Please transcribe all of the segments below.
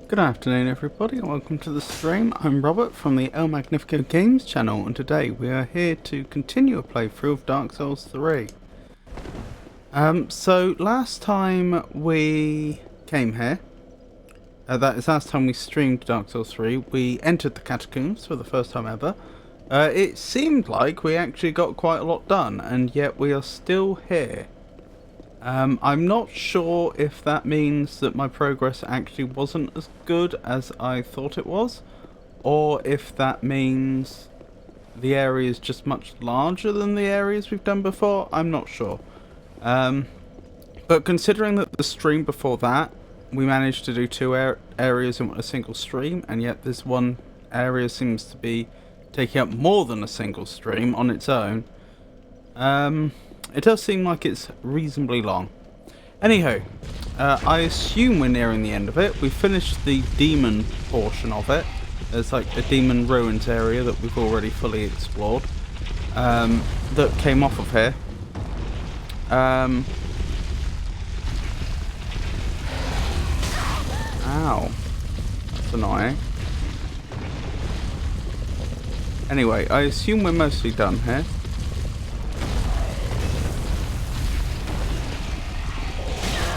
Good afternoon everybody and welcome to the stream. I'm Robert from the El Magnifico Games channel, and today we are here to continue a playthrough of Dark Souls 3. So last time we came here, that is last time we streamed Dark Souls 3, we entered the catacombs for the first time ever. It seemed like we actually got quite a lot done, and yet we are still here. I'm not sure if that means that my progress actually wasn't as good as I thought it was, or if that means the area is just much larger than the areas we've done before. I'm not sure. But considering that the stream before that, we managed to do two areas in a single stream, and yet this one area seems to be taking up more than a single stream on its own, it does seem like it's reasonably long. Anyhow, I assume we're nearing the end of it. We finished the demon portion of it. There's like a demon ruins area that we've already fully explored, that came off of here. Ow. That's annoying. Anyway, I assume we're mostly done here.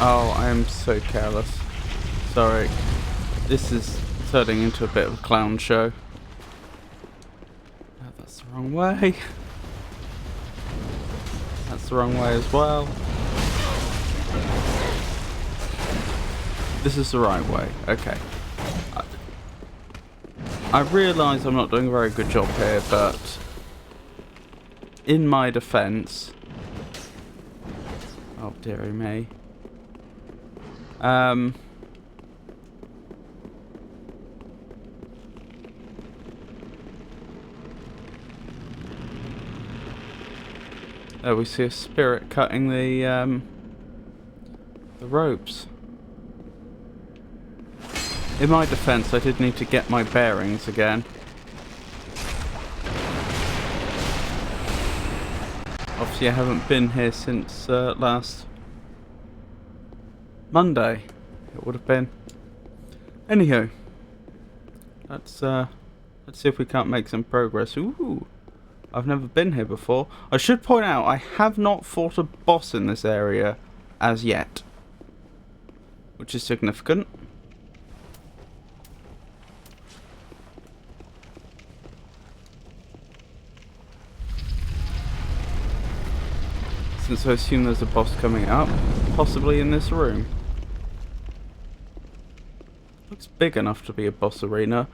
Oh, I am so careless. Sorry. This is turning into a bit of a clown show. Oh, that's the wrong way. That's the wrong way as well. This is the right way. Okay. I realise I'm not doing a very good job here, but in my defence... Oh, dearie me. There we see a spirit cutting the ropes. In my defense, I did need to get my bearings again. Obviously I haven't been here since last Monday, it would have been. Anyhow, let's see if we can't make some progress. Ooh, I've never been here before. I should point out I have not fought a boss in this area as yet, which is significant. Since I assume there's a boss coming up, possibly in this room. Looks big enough to be a boss arena,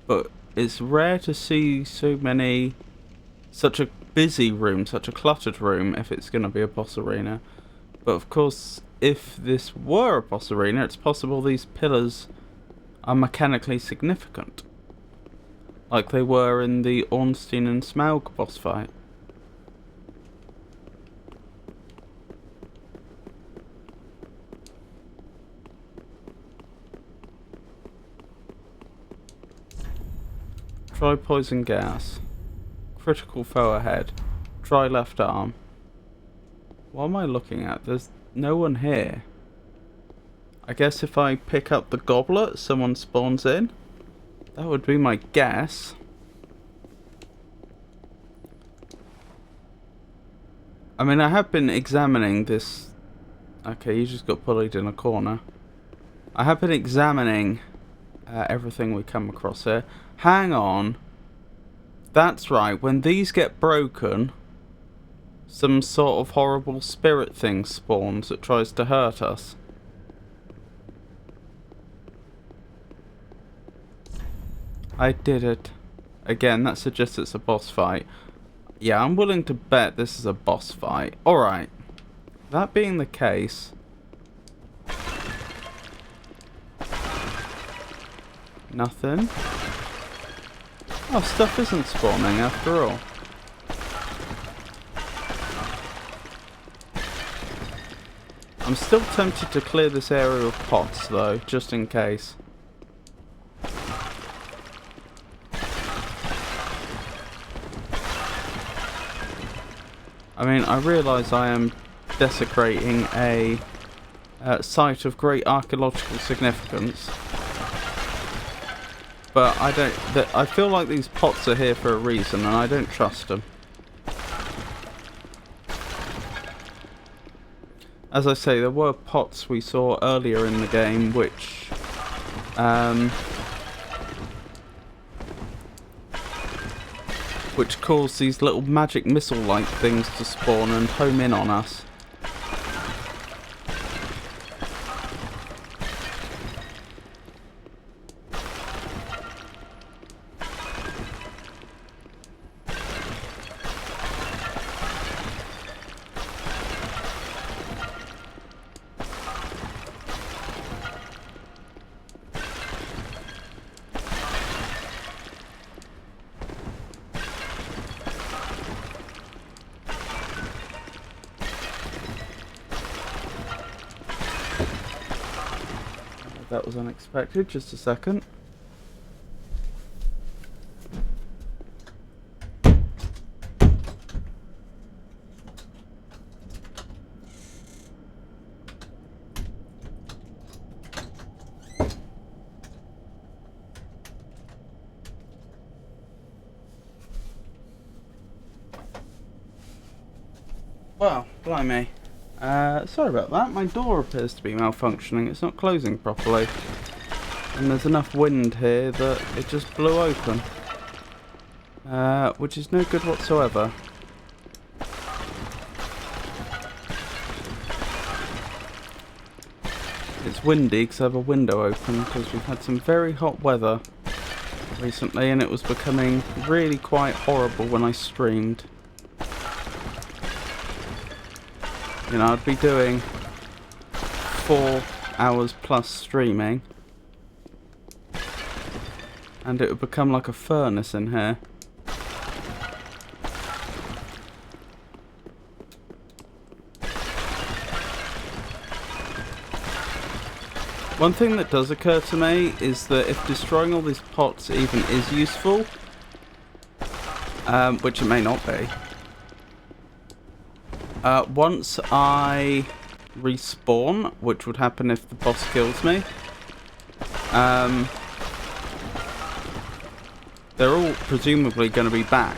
but it's rare to see such a busy room, such a cluttered room, if it's going to be a boss arena. But of course, if this were a boss arena, it's possible these pillars are mechanically significant, like they were in the Ornstein and Smaug boss fight. Try poison gas. Critical foe ahead. Try left arm. What am I looking at? There's no one here. I guess if I pick up the goblet, someone spawns in. That would be my guess. I mean, I have been examining this... Okay, you just got bullied in a corner. I have been examining everything we come across here. Hang on. That's right, when these get broken, some sort of horrible spirit thing spawns that tries to hurt us. I did it. Again, that suggests it's a boss fight. Yeah, I'm willing to bet this is a boss fight. Alright. That being the case... Nothing. Oh, stuff isn't spawning after all. I'm still tempted to clear this area of pots, though, just in case. I mean, I realise I am desecrating a site of great archaeological significance. But I don't... I feel like these pots are here for a reason, and I don't trust them. As I say, there were pots we saw earlier in the game, which... which caused these little magic missile-like things to spawn and home in on us. That was unexpected. Just a second. Well, blimey. Sorry about that. My door appears to be malfunctioning. It's not closing properly. And there's enough wind here that it just blew open. Which is no good whatsoever. It's windy because I have a window open because we've had some very hot weather recently and it was becoming really quite horrible when I streamed. You know, I'd be doing 4 hours plus streaming and it would become like a furnace in here. One thing that does occur to me is that if destroying all these pots even is useful, which it may not be, once I respawn, which would happen if the boss kills me, they're all presumably going to be back,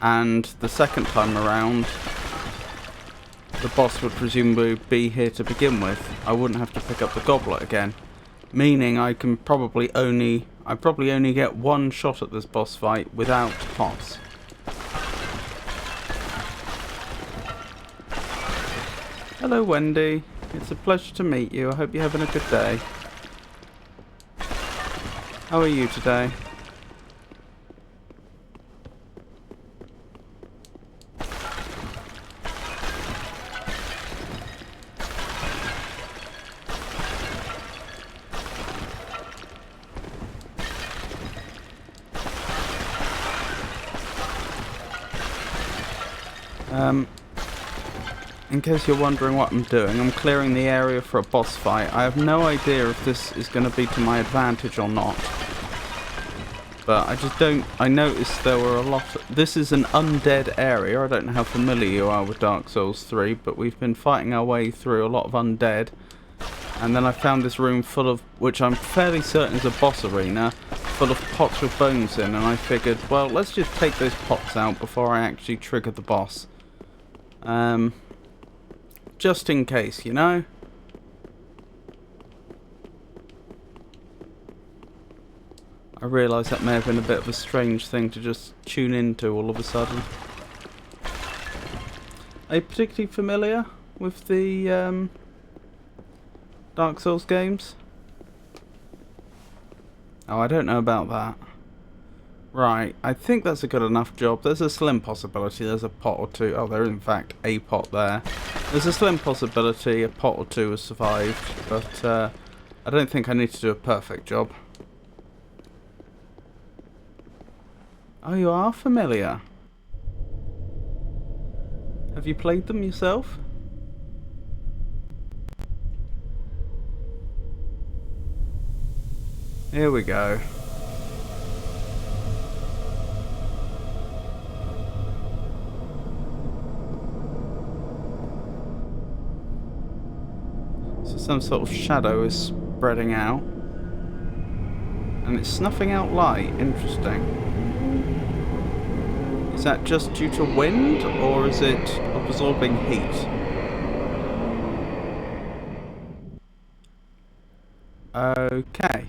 and the second time around the boss would presumably be here to begin with. I wouldn't have to pick up the goblet again, meaning I probably only get one shot at this boss fight without pots. Hello Wendy, it's a pleasure to meet you. I hope you're having a good day. How are you today? In case you're wondering what I'm doing, I'm clearing the area for a boss fight. I have no idea if this is going to be to my advantage or not. But I just don't... I noticed there were a lot... This is an undead area. I don't know how familiar you are with Dark Souls 3, but we've been fighting our way through a lot of undead. And then I found this room full of... which I'm fairly certain is a boss arena, full of pots with bones in, and I figured, well, let's just take those pots out before I actually trigger the boss. Just in case, you know? I realise that may have been a bit of a strange thing to just tune into all of a sudden. Are you particularly familiar with the Dark Souls games? Oh, I don't know about that. Right, I think that's a good enough job. There's a slim possibility there's a pot or two. Oh, there is in fact a pot there. There's a slim possibility a pot or two has survived, but I don't think I need to do a perfect job. Oh, you are familiar. Have you played them yourself? Here we go. So some sort of shadow is spreading out. And it's snuffing out light. Interesting. Is that just due to wind, or is it absorbing heat? Okay.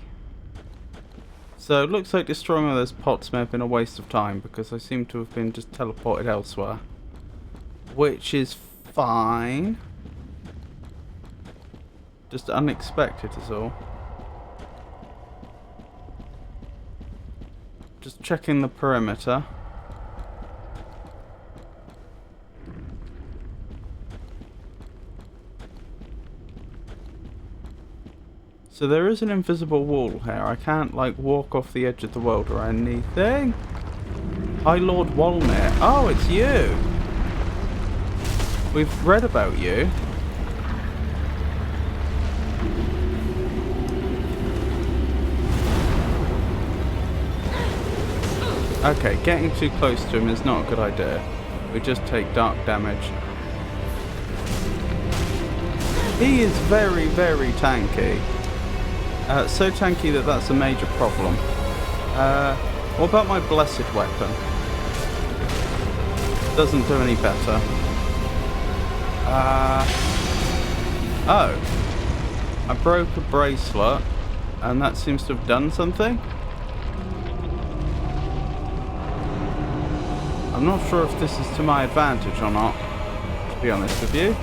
So it looks like destroying all those pots may have been a waste of time, because I seem to have been just teleported elsewhere. Which is fine. Just unexpected is all. Just checking the perimeter. So there is an invisible wall here. I can't, like, walk off the edge of the world or anything. Hi, Lord Walnut. Oh, it's you. We've read about you. Okay, getting too close to him is not a good idea. We just take dark damage. He is very, very tanky. So tanky that that's a major problem. What about my blessed weapon? Doesn't do any better. Oh. I broke a bracelet, and that seems to have done something. I'm not sure if this is to my advantage or not, to be honest with you.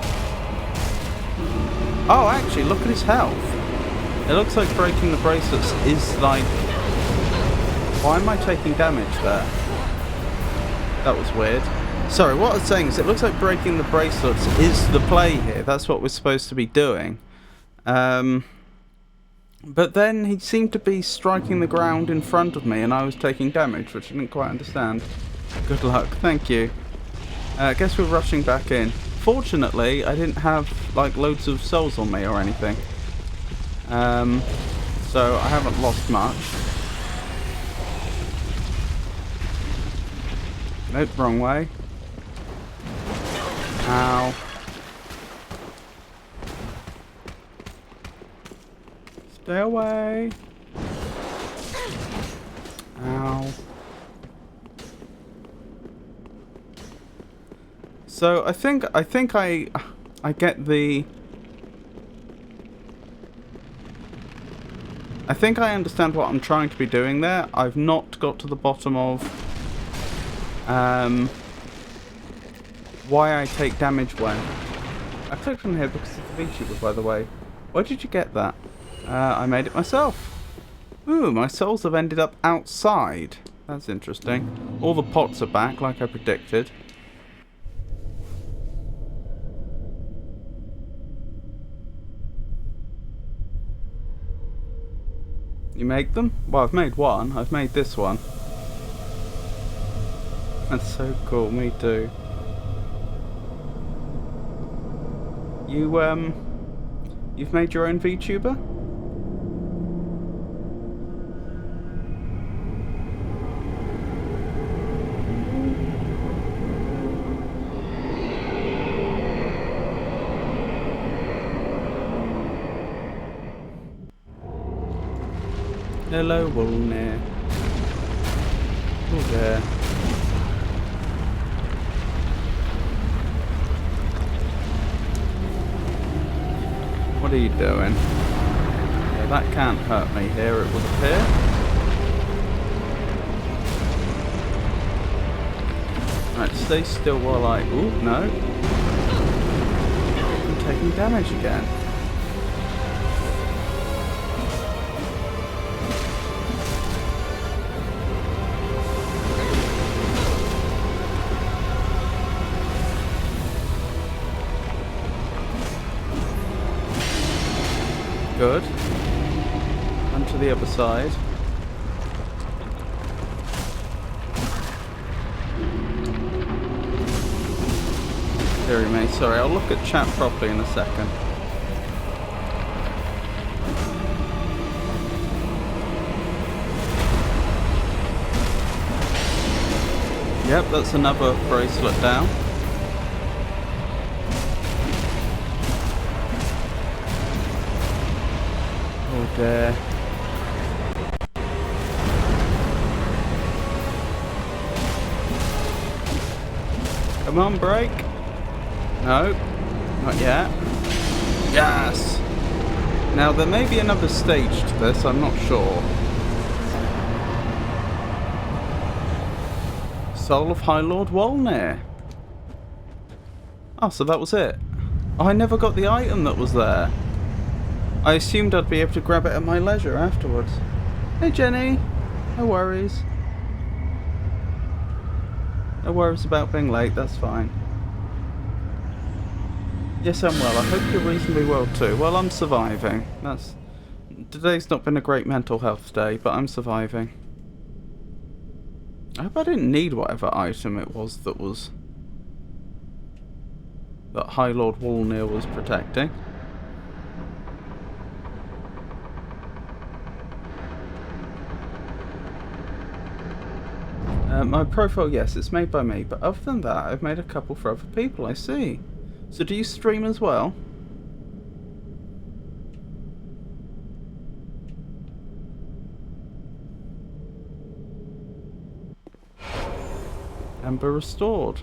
Oh, actually, look at his health. It looks like breaking the bracelets is like... Why am I taking damage there? That was weird. Sorry, what I was saying is it looks like breaking the bracelets is the play here. That's what we're supposed to be doing. But then he seemed to be striking the ground in front of me and I was taking damage, which I didn't quite understand. Good luck, thank you. I guess we're rushing back in. Fortunately, I didn't have like loads of souls on me or anything. So I haven't lost much. Nope, wrong way. Ow. Stay away. Ow. So I think I get the... I think I understand what I'm trying to be doing there. I've not got to the bottom of why I take damage when. I clicked on here because of the VTuber, by the way. Where did you get that? I made it myself. Ooh, my souls have ended up outside. That's interesting. All the pots are back, like I predicted. You make them? Well, I've made one. I've made this one. That's so cool. Me too. You've made your own VTuber? Hello, Wolner. Oh, there. are you doing? Yeah, that can't hurt me here, it would appear. Right, stay still while I... Ooh, no. I'm taking damage again. Good. And to the other side. Deary me, sorry, I'll look at chat properly in a second. Yep, that's another bracelet down. Oh dear. Come on, break. No, not yet. Yes! Now, there may be another stage to this, I'm not sure. Soul of High Lord Wolnir. Oh, so that was it. Oh, I never got the item that was there. I assumed I'd be able to grab it at my leisure afterwards. Hey, Jenny. No worries. No worries about being late, that's fine. Yes, I'm well. I hope you're reasonably well too. Well, I'm surviving. Today's not been a great mental health day, but I'm surviving. I hope I didn't need whatever item it was that High Lord Wolnir was protecting. My profile, yes, it's made by me, but other than that, I've made a couple for other people, I see. So do you stream as well? Ember restored.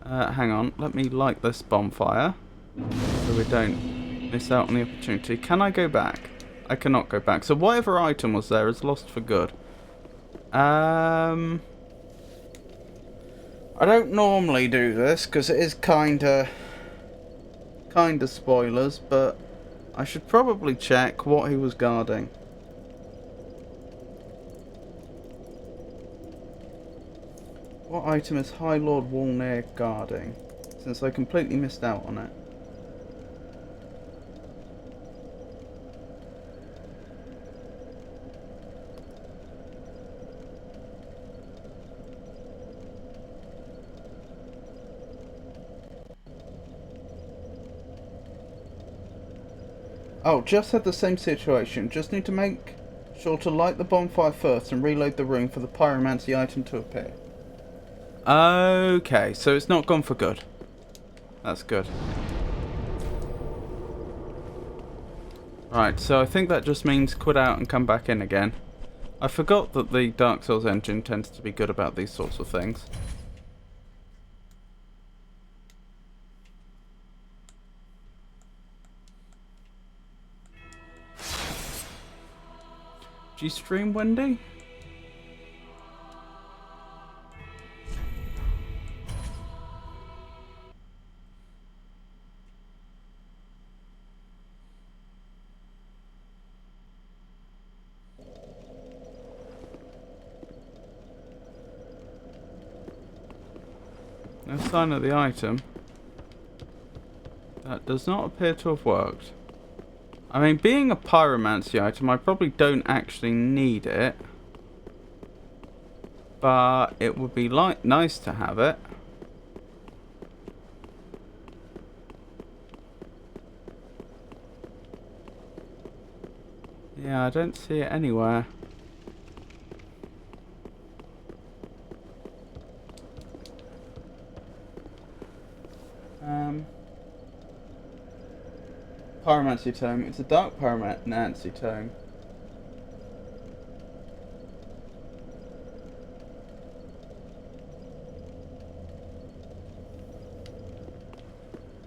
Hang on, let me light this bonfire so we don't miss out on the opportunity. Can I go back? I cannot go back. So whatever item was there is lost for good. I don't normally do this because it is kinda spoilers, but I should probably check what he was guarding. What item is High Lord Wolnir guarding? Since I completely missed out on it. Oh, just had the same situation. Just need to make sure to light the bonfire first and reload the room for the pyromancy item to appear. Okay, so it's not gone for good. That's good. Right, so I think that just means quit out and come back in again. I forgot that the Dark Souls engine tends to be good about these sorts of things. Do you stream, Wendy? No sign of the item. That does not appear to have worked. I mean, being a pyromancy item, I probably don't actually need it. But it would be nice to have it. Yeah, I don't see it anywhere. Pyromancy tome. It's a dark pyromancy tome.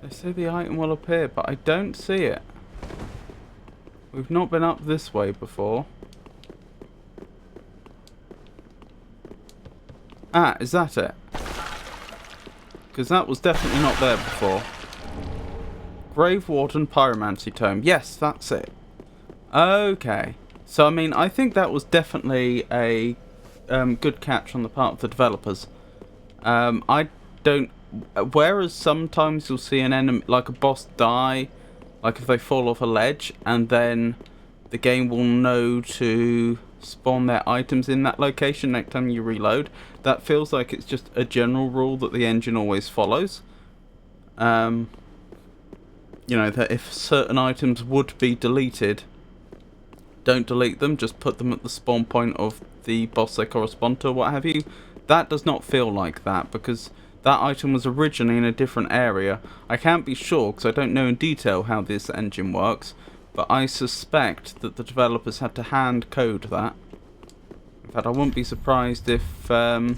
They say the item will appear, but I don't see it. We've not been up this way before. Ah, is that it? Because that was definitely not there before. Grave Warden Pyromancy Tome. Yes, that's it. Okay. So, I mean, I think that was definitely a good catch on the part of the developers. I don't... Whereas sometimes you'll see an enemy, like a boss, die, like if they fall off a ledge, and then the game will know to spawn their items in that location next time you reload. That feels like it's just a general rule that the engine always follows. You know, that if certain items would be deleted, don't delete them, just put them at the spawn point of the boss they correspond to, what have you. That does not feel like that, because that item was originally in a different area. I can't be sure, because I don't know in detail how this engine works, but I suspect that the developers had to hand code that. In fact, I wouldn't be surprised if... I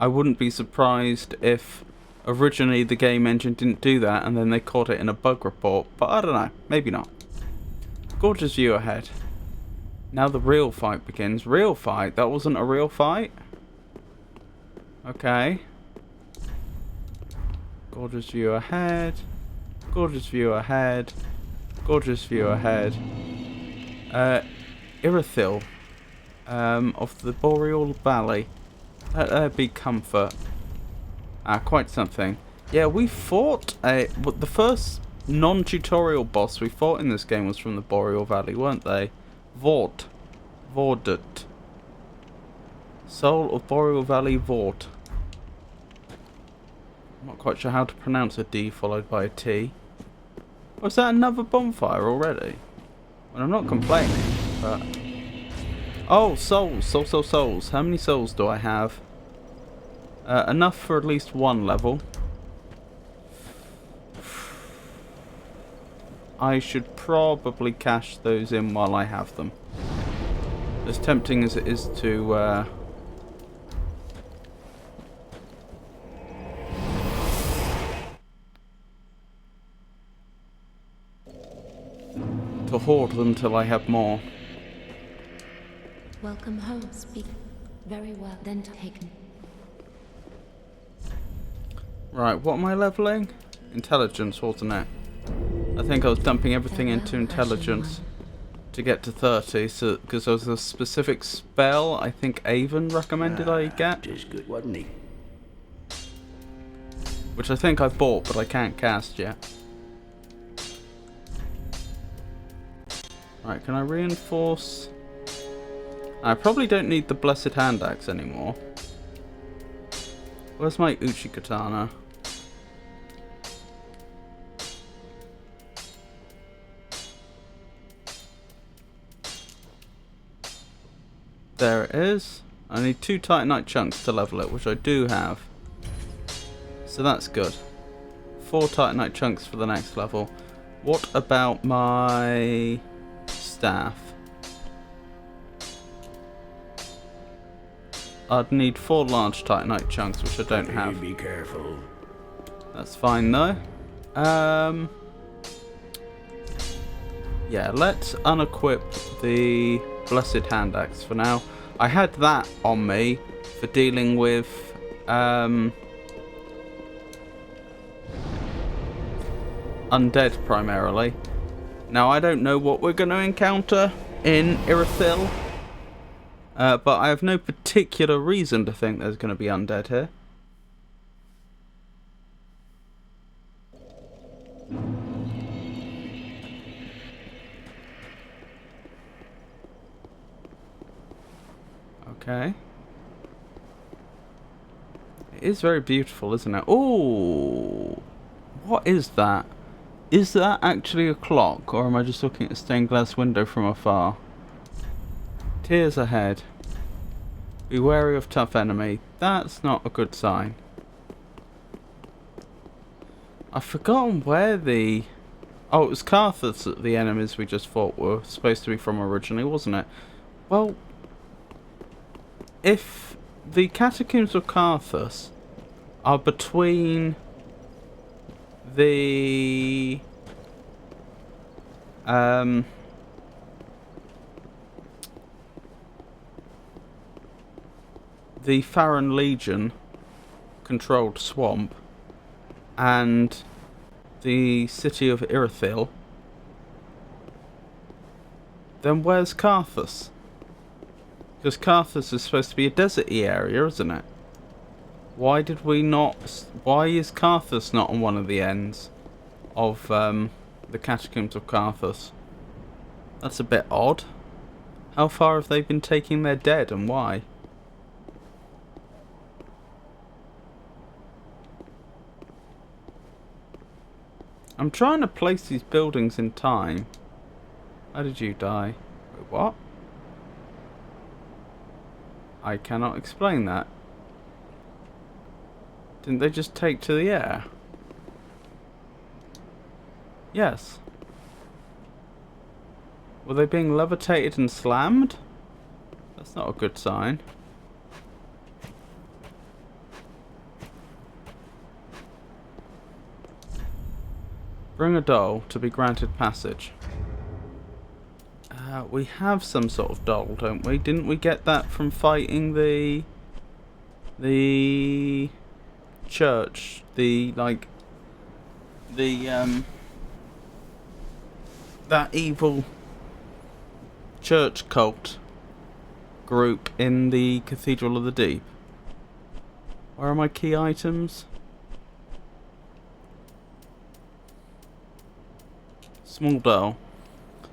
wouldn't be surprised if originally the game engine didn't do that, and then they caught it in a bug report, but I don't know, maybe not. Gorgeous view ahead. Now the real fight begins. Real fight? That wasn't a real fight? Okay. Gorgeous view ahead. Gorgeous view ahead. Gorgeous view ahead. Irithyll. Of the Boreal Valley. Let there be comfort. Ah, quite something. Yeah, we fought the first non-tutorial boss we fought in this game was from the Boreal Valley, weren't they? Vordet. Soul of Boreal Valley Vort. I'm not quite sure how to pronounce a D followed by a T. Was that another bonfire already? Well, I'm not complaining, but... Oh, souls. Souls. How many souls do I have? Enough for at least one level. I should probably cash those in while I have them. As tempting as it is to hoard them till I have more. Welcome home, speak. Very well, then taken. Right, what am I leveling? Intelligence, wasn't it? I think I was dumping everything into intelligence to get to 30, so because there was a specific spell I think Avon recommended I get. Just good, wasn't he? Which I think I bought, but I can't cast yet. Right, can I reinforce? I probably don't need the Blessed Hand Axe anymore. Where's my Uchi Katana? There it is. I need 2 Titanite chunks to level it, which I do have. So that's good. 4 Titanite chunks for the next level. What about my staff? I'd need 4 large Titanite chunks, which I don't have. Be careful. That's fine though. Yeah, let's unequip the Blessed Hand Axe for now. I had that on me for dealing with undead primarily. Now I don't know what we're going to encounter in Irithyll, but I have no particular reason to think there's going to be undead here. Okay. It is very beautiful, isn't it? Ooh! What is that? Is that actually a clock, or am I just looking at a stained glass window from afar? Tears ahead. Be wary of tough enemy. That's not a good sign. I've forgotten where the... Oh, it was Carthus that the enemies we just fought were supposed to be from originally, wasn't it? Well... If the Catacombs of Carthus are between the Um, the Farron Legion controlled Swamp and the city of Irithyll, then where's Carthus? Because Carthus is supposed to be a deserty area, isn't it? Why did we not... Why is Carthus not on one of the ends of the Catacombs of Carthus? That's a bit odd. How far have they been taking their dead and why? I'm trying to place these buildings in time. How did you die? Wait, what? I cannot explain that. Didn't they just take to the air? Yes. Were they being levitated and slammed? That's not a good sign. Bring a doll to be granted passage. We have some sort of doll, don't we? Didn't we get that from fighting the church? That evil church cult group in the Cathedral of the Deep. Where are my key items? Small doll.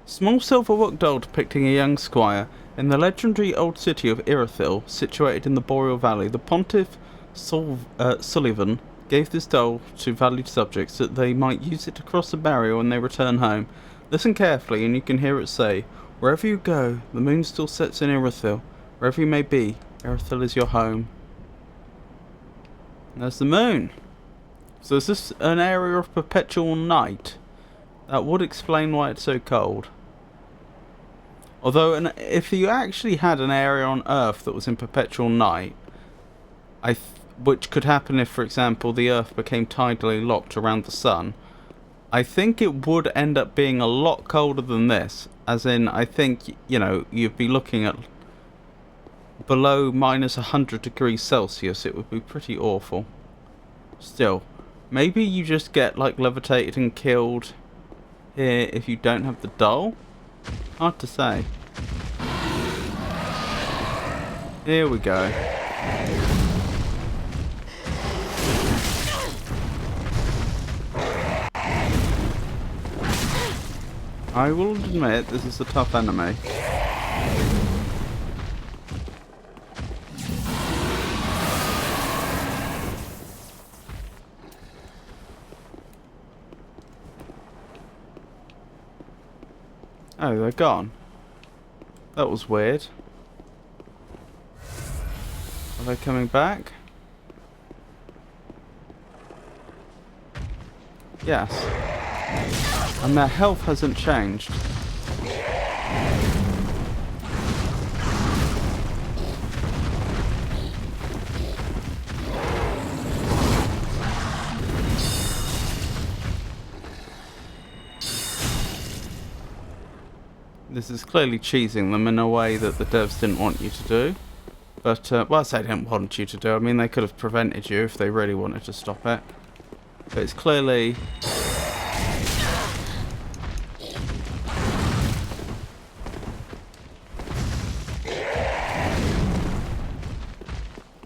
Small silver-work doll depicting a young squire in the legendary old city of Irithyll, situated in the Boreal Valley. The Pontiff Sullivan gave this doll to valued subjects that they might use it to cross the barrier when they return home. Listen carefully and you can hear it say, "Wherever you go, the moon still sets in Irithyll. Wherever you may be, Irithyll is your home." And there's the moon. So is this an area of perpetual night? That would explain why it's so cold. Although, if you actually had an area on Earth that was in perpetual night, which could happen if, for example, the Earth became tidally locked around the sun, I think it would end up being a lot colder than this. As in, I think, you know, you'd be looking at below minus 100 degrees Celsius. It would be pretty awful. Still, maybe you just get, like, levitated and killed here if you don't have the doll? Hard to say. Here we go. I will admit this is a tough enemy. Oh, they're gone. That was weird. Are they coming back? Yes. And their health hasn't changed. This is clearly cheesing them in a way that the devs didn't want you to do. But, well, I say they didn't want you to do. I mean, they could have prevented you if they really wanted to stop it. But it's clearly...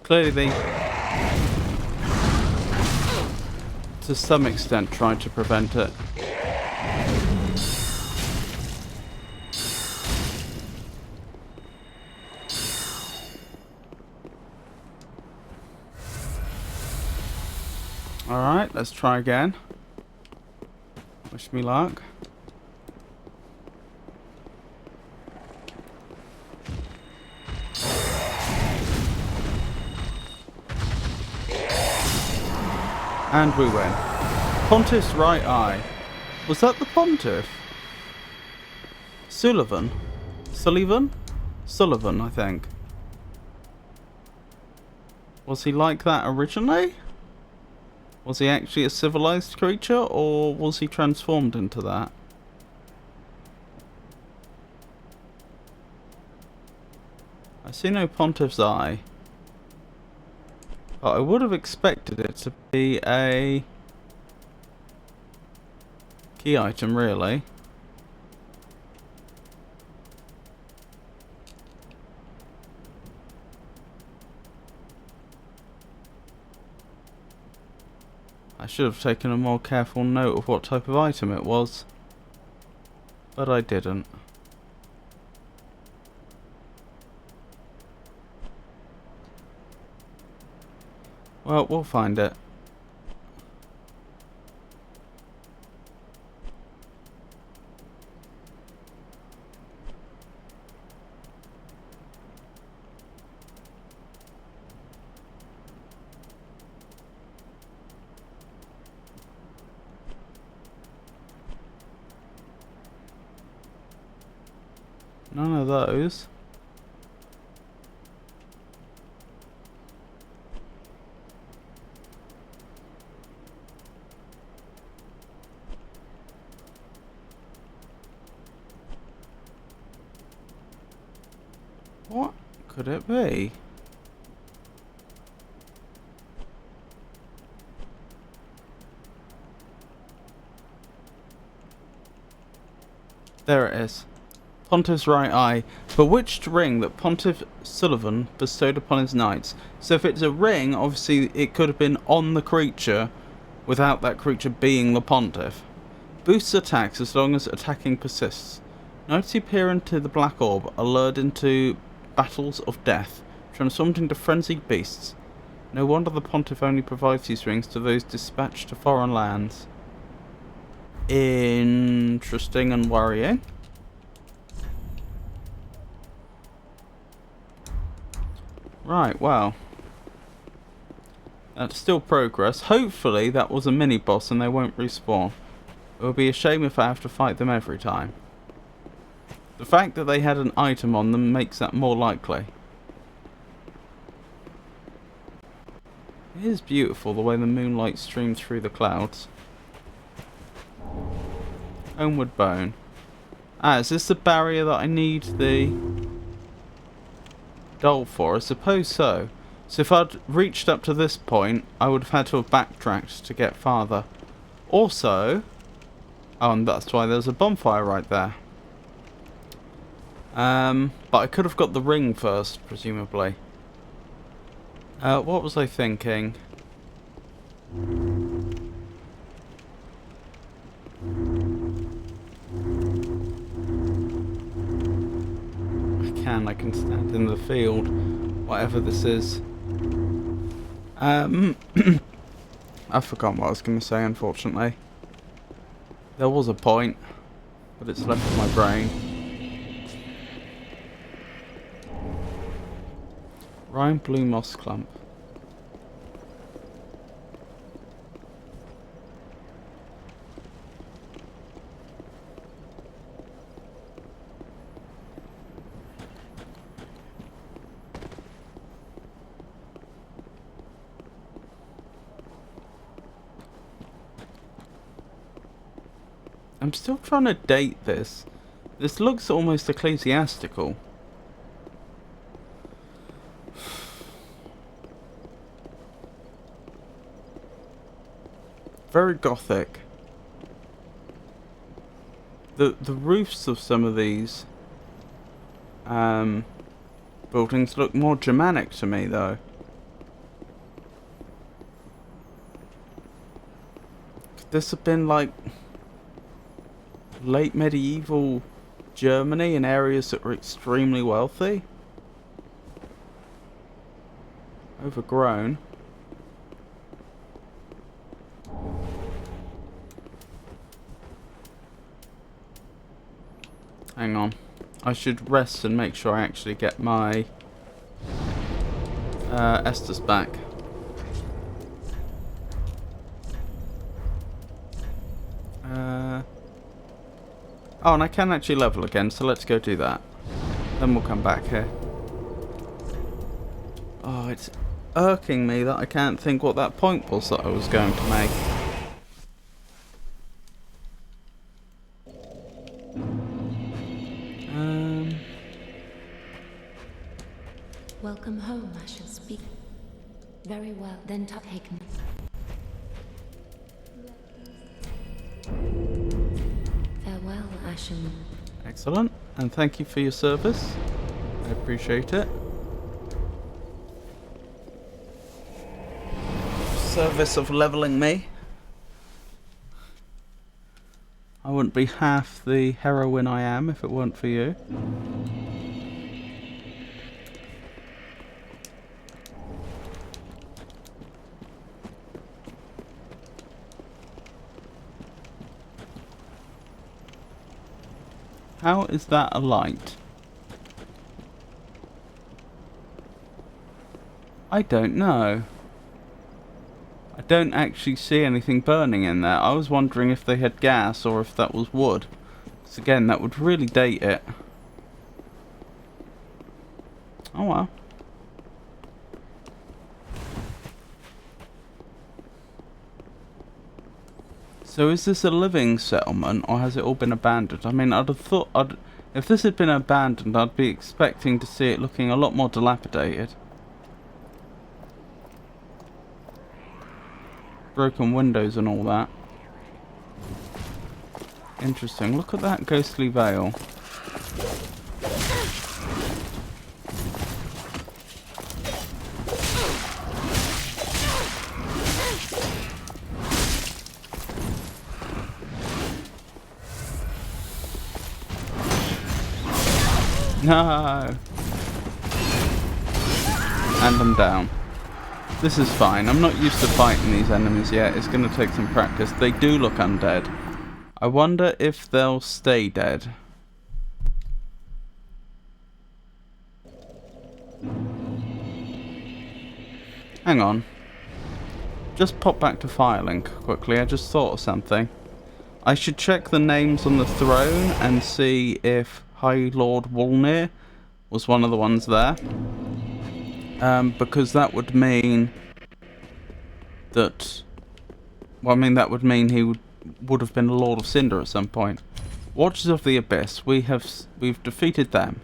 Clearly they, to some extent, tried to prevent it. Alright, let's try again. Wish me luck. And we win. Pontiff's right eye. Was that the Pontiff? Sullivan? Sullivan? Sullivan, I think. Was he like that originally? Was he actually a civilized creature, or was he transformed into that? I see no Pontiff's Eye. But I would have expected it to be a key item, really. I should have taken a more careful note of what type of item it was. But I didn't. Well, we'll find it. None of those. What could it be? There it is. Pontiff's right eye. Bewitched ring that Pontiff Sullivan bestowed upon his knights. So if it's a ring, obviously it could have been on the creature without that creature being the Pontiff. Boosts attacks as long as attacking persists. Knights who peer into the black orb are lured into battles of death, transformed into frenzied beasts. No wonder the Pontiff only provides these rings to those dispatched to foreign lands. Interesting and worrying. Right, well. That's still progress. Hopefully that was a mini-boss and they won't respawn. It would be a shame if I have to fight them every time. The fact that they had an item on them makes that more likely. It is beautiful the way the moonlight streams through the clouds. Homeward Bone. Ah, is this the barrier that I need the doll for? I suppose so. So if I'd reached up to this point, I would have had to have backtracked to get farther. Also, oh, and that's why there's a bonfire right there. But I could have got the ring first, presumably. What was I thinking? I can stand in the field, whatever this is. I've forgotten what I was going to say, unfortunately. There was a point, but it's left in my brain. Rhine Blue Moss Clump. I'm still trying to date this. This looks almost ecclesiastical. Very gothic. The roofs of some of these buildings look more Germanic to me, though. Could this have been like late medieval Germany in areas that were extremely wealthy? Overgrown. Hang on. I should rest and make sure I actually get my Estus back. Oh, and I can actually level again, so let's go do that. Then we'll come back here. Oh, it's irking me that I can't think what that point was that I was going to make. well, then taken. Farewell, Ashen. Excellent, and thank you for your service. I appreciate it. Service of leveling me. I wouldn't be half the heroine I am if it weren't for you. How is that a light? I don't know. I don't actually see anything burning in there. I was wondering if they had gas or if that was wood. Because again, that would really date it. Oh well. So is this a living settlement or has it all been abandoned? I mean, I'd have thought if this had been abandoned, I'd be expecting to see it looking a lot more dilapidated. Broken windows and all that. Interesting. Look at that ghostly veil. No! And I'm down. This is fine. I'm not used to fighting these enemies yet. It's going to take some practice. They do look undead. I wonder if they'll stay dead. Hang on. Just pop back to Firelink quickly. I just thought of something. I should check the names on the throne and see if High Lord Wolnir was one of the ones there. Because that would mean that... Well, I mean, that would mean he would have been a Lord of Cinder at some point. Watchers of the Abyss. We've defeated them.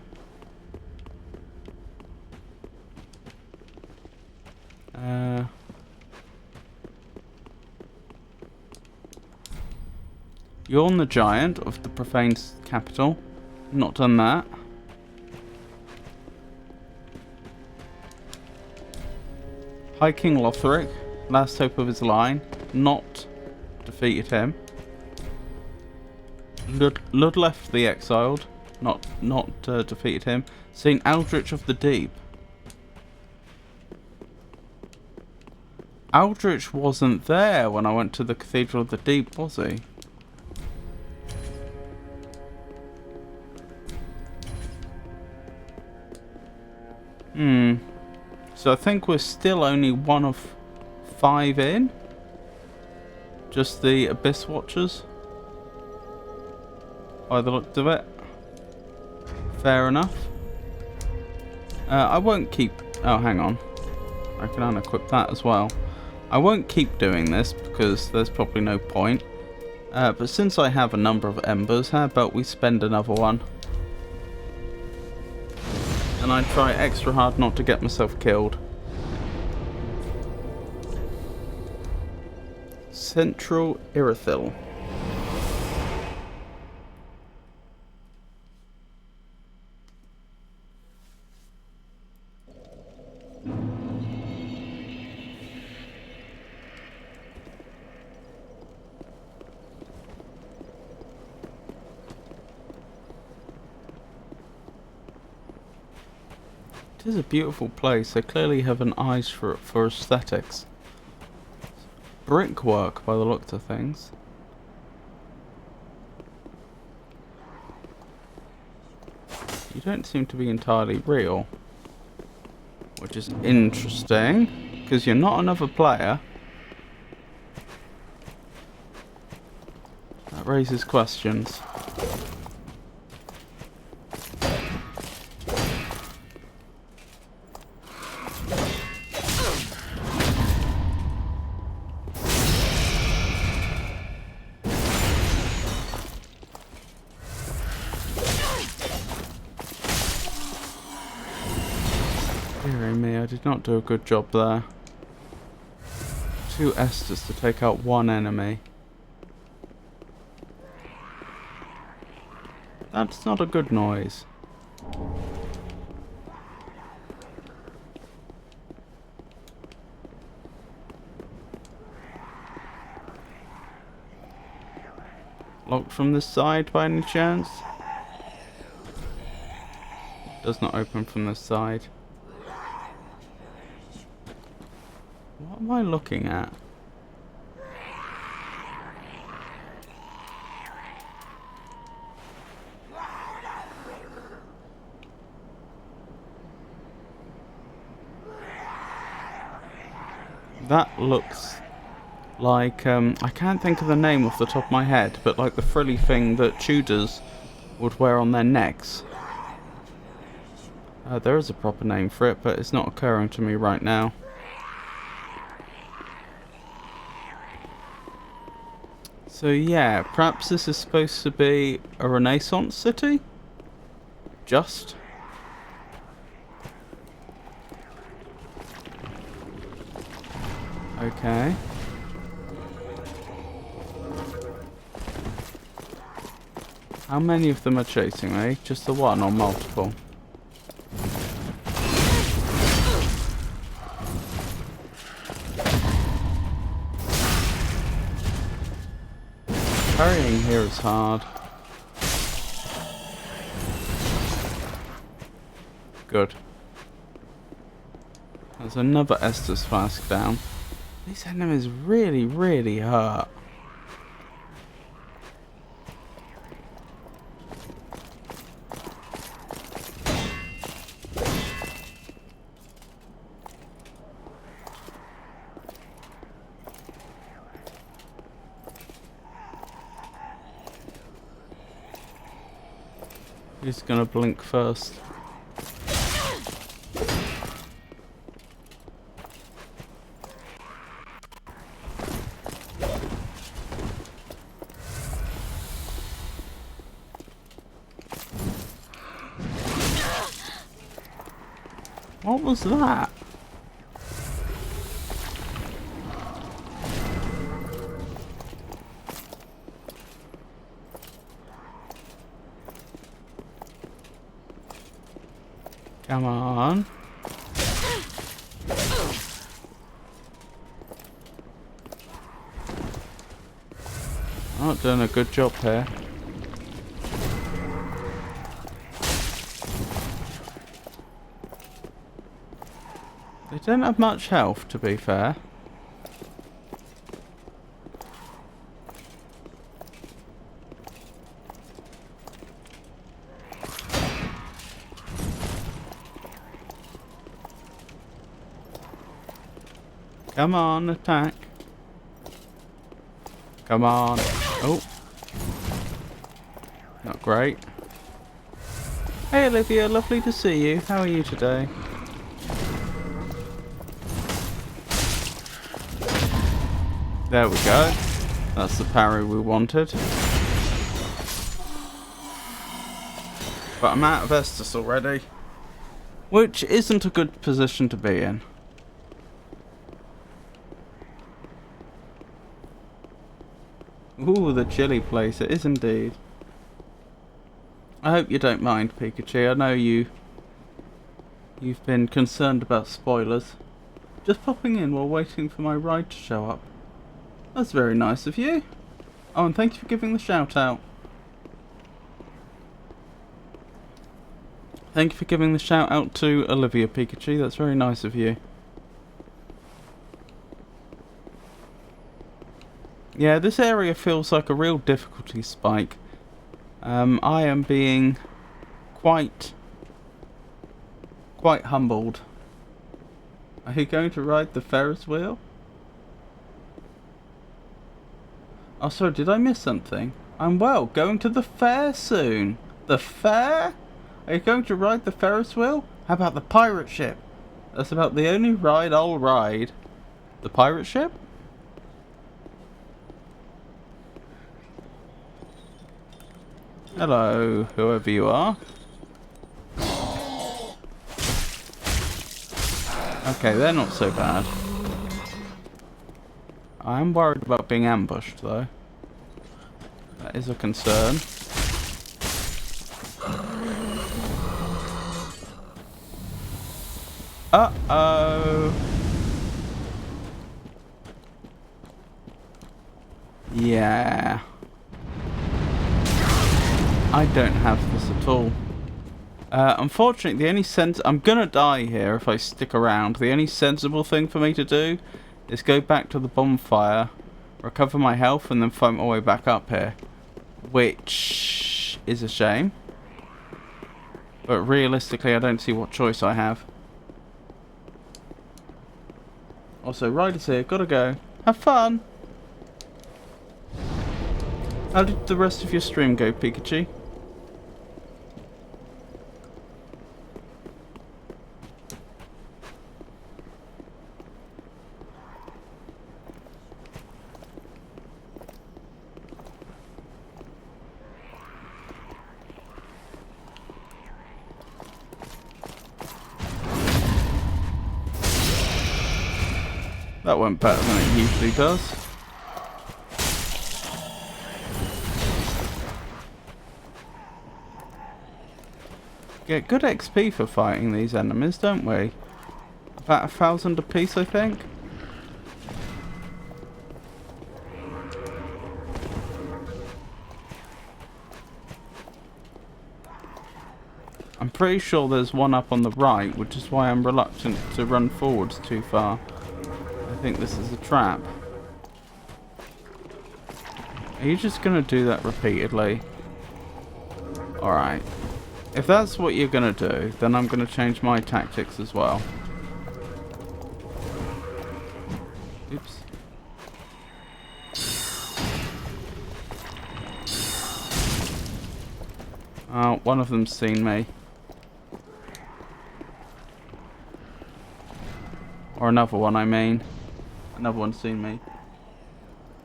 Yorn the Giant of the Profaned Capital. Not done that. High King Lothric, last hope of his line. Not defeated him. Ludlef the Exiled. Not defeated him. Saint Aldrich of the Deep. Aldrich wasn't there when I went to the Cathedral of the Deep, was he? So I think we're still only one of 5 in. Just the Abyss Watchers. By the look of it. Fair enough. I won't keep... Oh, hang on. I can unequip that as well. I won't keep doing this because there's probably no point. But since I have a number of embers, how about we spend another one? And I try extra hard not to get myself killed. Central Irithyll. It is a beautiful place. They clearly have an eye for aesthetics. Brickwork by the looks of things. You don't seem to be entirely real. Which is interesting. Because you're not another player. That raises questions. Dearie me, I did not do a good job there. 2 Esters to take out 1 enemy. That's not a good noise. Locked from this side by any chance? Does not open from this side. What am I looking at? That looks like, I can't think of the name off the top of my head, but like the frilly thing that Tudors would wear on their necks. There is a proper name for it, but it's not occurring to me right now. So yeah, perhaps this is supposed to be a Renaissance city? Just? Okay. How many of them are chasing me? Just the one or multiple? Carrying here is hard. Good. There's another Estus flask down. These enemies really, really hurt. Who's gonna blink first? What was that? Come on. Not doing a good job here. They don't have much health, to be fair. Come on, attack. Come on. Oh. Not great. Hey Olivia, lovely to see you. How are you today? There we go. That's the parry we wanted. But I'm out of Estus already. Which isn't a good position to be in. Ooh, the chilly place. It is indeed. I hope you don't mind, Pikachu. I know you've been concerned about spoilers. Just popping in while waiting for my ride to show up. That's very nice of you. Oh, and thank you for giving the shout out. Thank you for giving the shout out to Olivia, Pikachu. That's very nice of you. Yeah, this area feels like a real difficulty spike. I am being quite humbled. Are you going to ride the Ferris wheel? Oh, sorry, did I miss something? I'm going to the fair soon. The fair? Are you going to ride the Ferris wheel? How about the pirate ship? That's about the only ride I'll ride. The pirate ship? Hello, whoever you are. Okay, they're not so bad. I'm worried about being ambushed, though. That is a concern. Uh-oh. Yeah. I don't have this at all. Unfortunately, the only I'm gonna die here if I stick around. The only sensible thing for me to do is go back to the bonfire, recover my health, and then fight my way back up here. Which is a shame. But realistically, I don't see what choice I have. Also, Ryder's here. Gotta go. Have fun! How did the rest of your stream go, Pikachu? That went better than it usually does. Get good XP for fighting these enemies, don't we? About 1,000 apiece, I think. I'm pretty sure there's one up on the right, which is why I'm reluctant to run forwards too far. I think this is a trap. Are you just going to do that repeatedly? Alright. If that's what you're going to do, then I'm going to change my tactics as well. Oops. Oh, one of them's seen me. Or another one, I mean. Another one's seen me.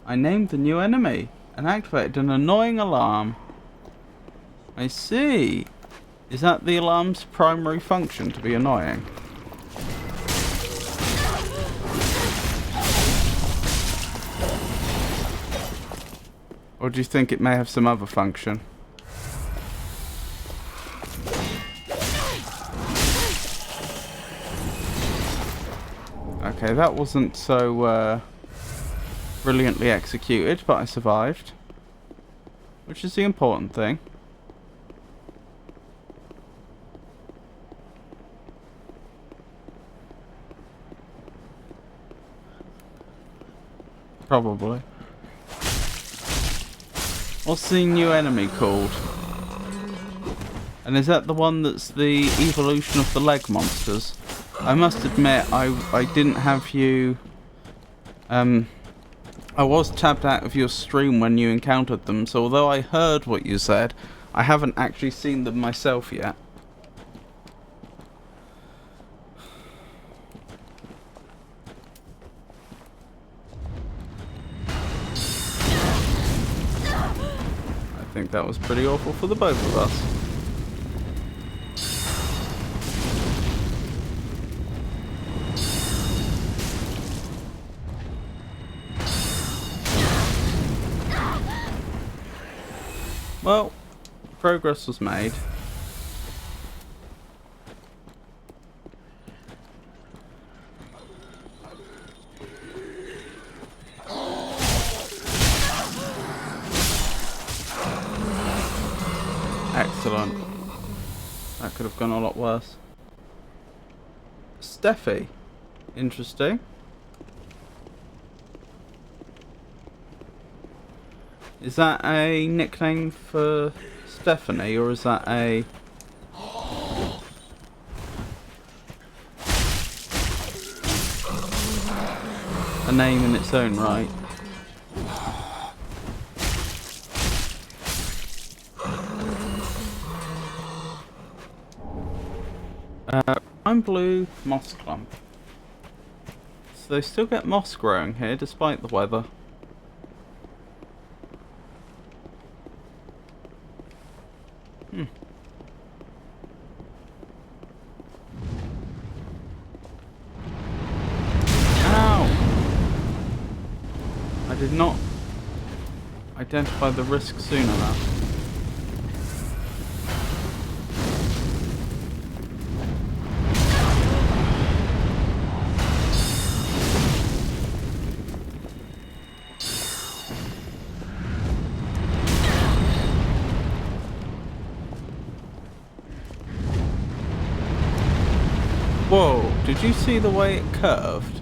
I named the new enemy and activated an annoying alarm. I see. Is that the alarm's primary function, to be annoying? Or do you think it may have some other function? Okay, that wasn't so brilliantly executed, but I survived. Which is the important thing. Probably. What's the new enemy called? And is that the one that's the evolution of the leg monsters? I must admit, I didn't have you... I was tabbed out of your stream when you encountered them, so although I heard what you said, I haven't actually seen them myself yet. I think that was pretty awful for the both of us. Well, progress was made. Excellent. That could have gone a lot worse. Steffi. Interesting. Is that a nickname for Stephanie, or is that a name in its own right? I'm blue moss clump. So they still get moss growing here despite the weather. Ow! I did not identify the risk soon enough. Whoa, did you see the way it curved?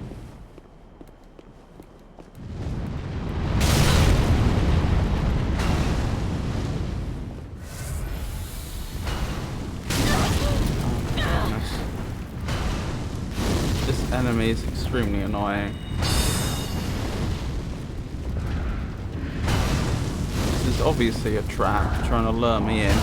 This enemy is extremely annoying. This is obviously a trap trying to lure me in.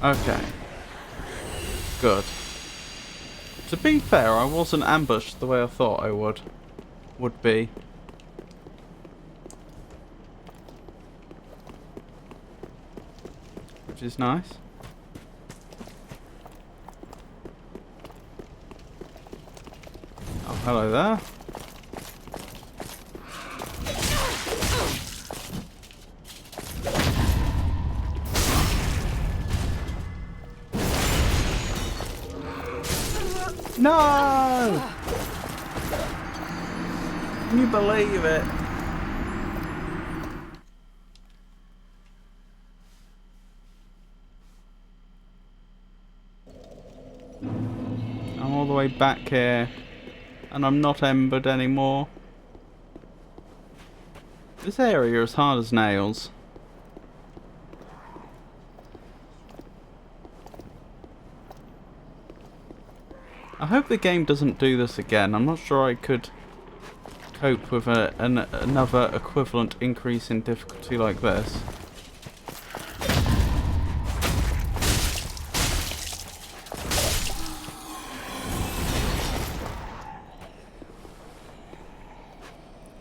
Okay. Good. To be fair, I wasn't ambushed the way I thought I would be. Which is nice. Oh, hello there. No! Can you believe it? I'm all the way back here, and I'm not embered anymore. This area is hard as nails. I hope the game doesn't do this again. I'm not sure I could cope with another equivalent increase in difficulty like this.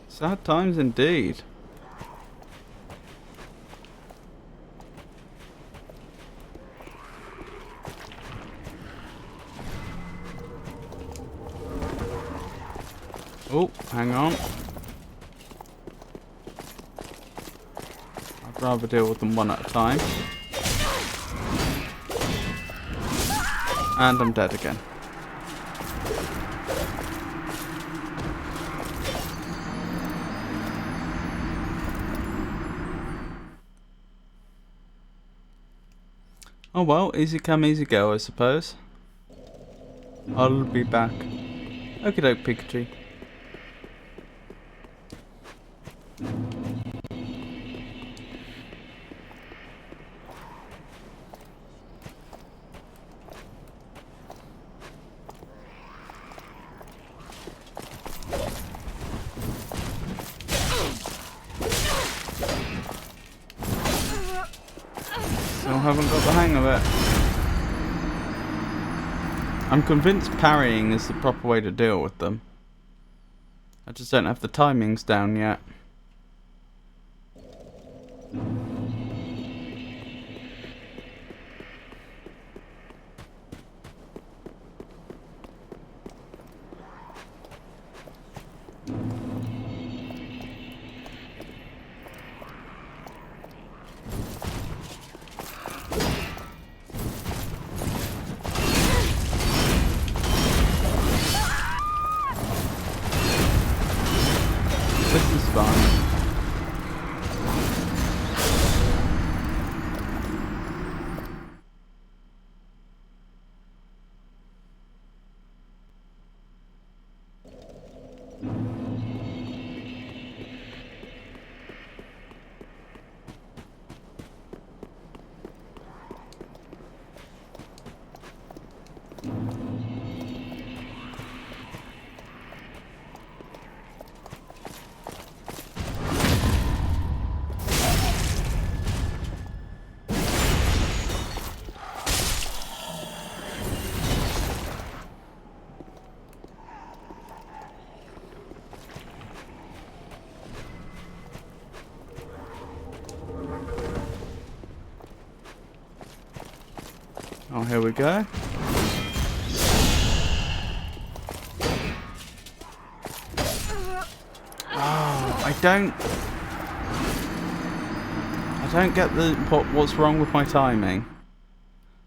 Sad times indeed. Oh, hang on. I'd rather deal with them one at a time. And I'm dead again. Oh well, easy come, easy go, I suppose. I'll be back. Okie doke, Pikachu. Still haven't got the hang of it. I'm convinced parrying is the proper way to deal with them. I just don't have the timings down yet. This is fine. Oh, here we go. Oh, I don't get what's wrong with my timing.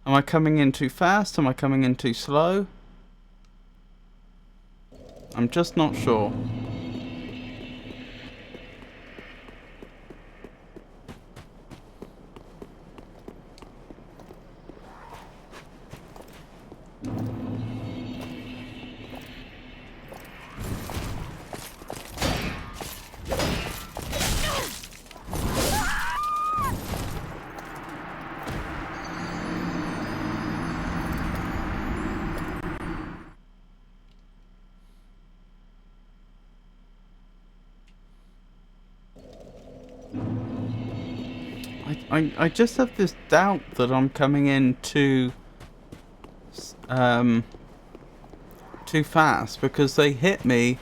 Am I coming in too fast? Am I coming in too slow? I'm just not sure. I just have this doubt that I'm coming in too fast, because they hit me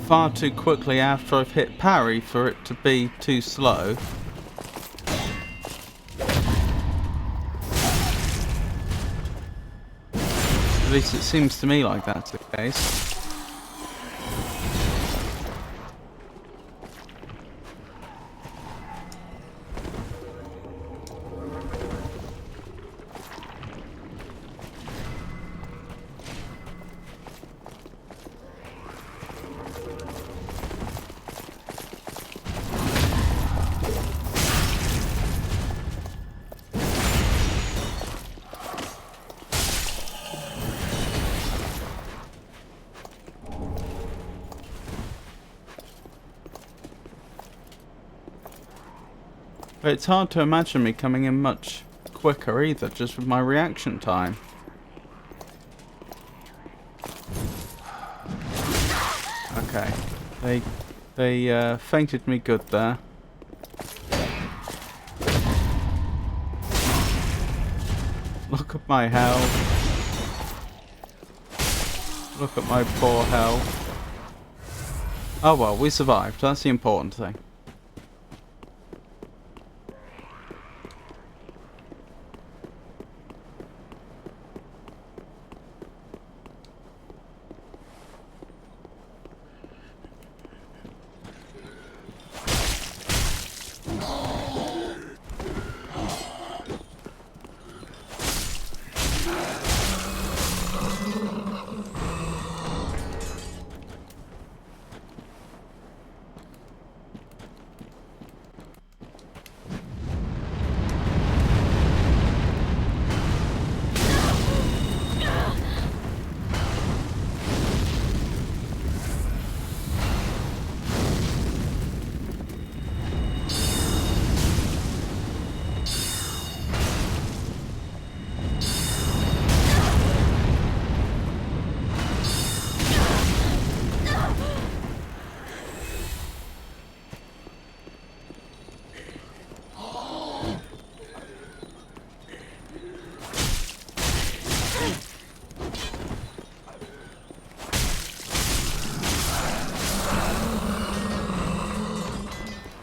far too quickly after I've hit parry for it to be too slow. At least it seems to me like that's the case. But it's hard to imagine me coming in much quicker either, just with my reaction time. Okay, they fainted me good there. Look at my health. Look at my poor health. Oh well, we survived. That's the important thing.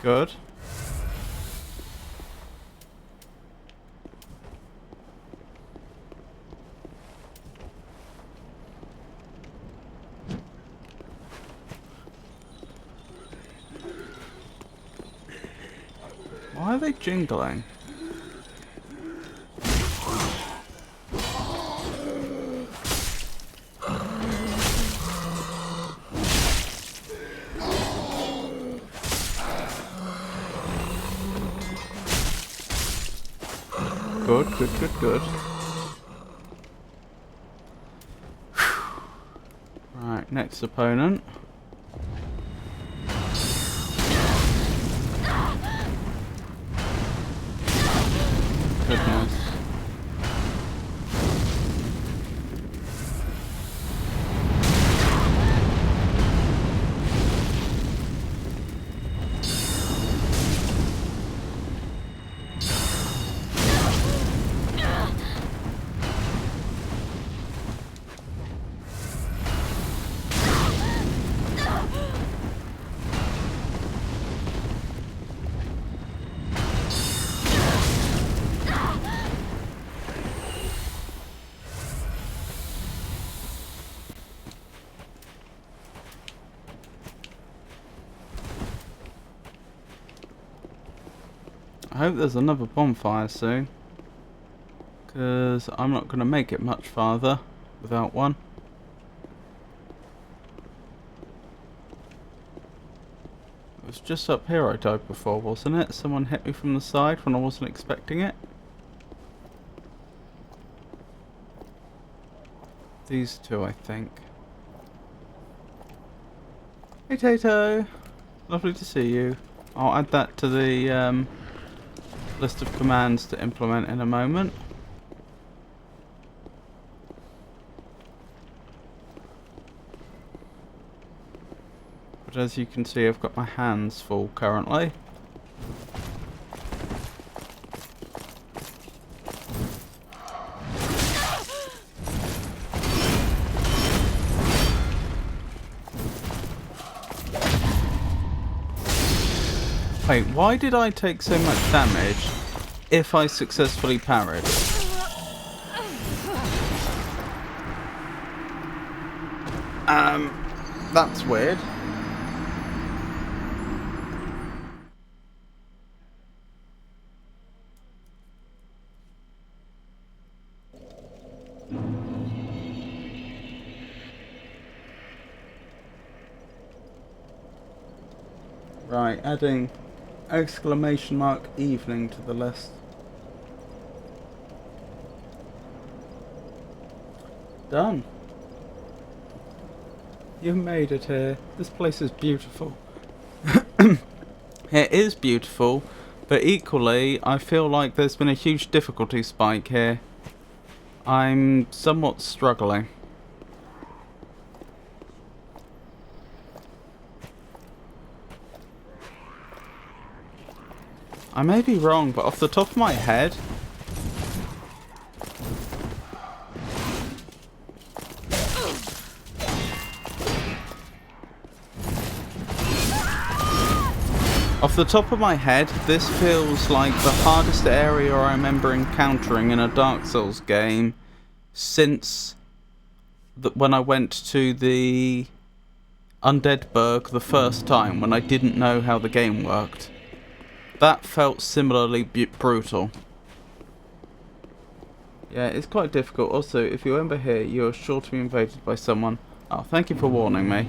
Good. Why are they jingling? Good, good, good, good. Right, next opponent. Goodness. I hope there's another bonfire soon, because I'm not going to make it much farther without one. It was just up here I died before, wasn't it? Someone hit me from the side when I wasn't expecting it. These two, I think. Hey Tato! Lovely to see you. I'll add that to the list of commands to implement in a moment. But as you can see, I've got my hands full currently. Wait, why did I take so much damage if I successfully parried? That's weird. Right, adding exclamation mark evening to the list. Done. You've made it here. This place is beautiful. It is beautiful, but equally I feel like there's been a huge difficulty spike here. I'm somewhat struggling. I may be wrong, but off the top of my head, this feels like the hardest area I remember encountering in a Dark Souls game since when I went to the Undead Burg the first time, when I didn't know how the game worked. That felt similarly brutal. Yeah, it's quite difficult. Also, if you remember here, you're sure to be invaded by someone. Oh, thank you for warning me.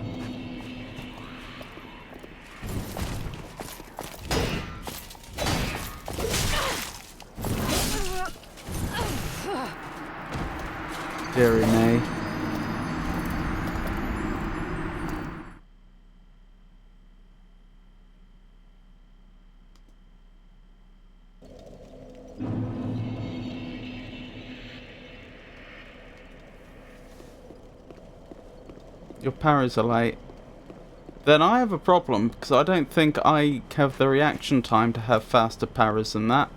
Deary me. Your parries are late. Then I have a problem, because I don't think I have the reaction time to have faster parries than that.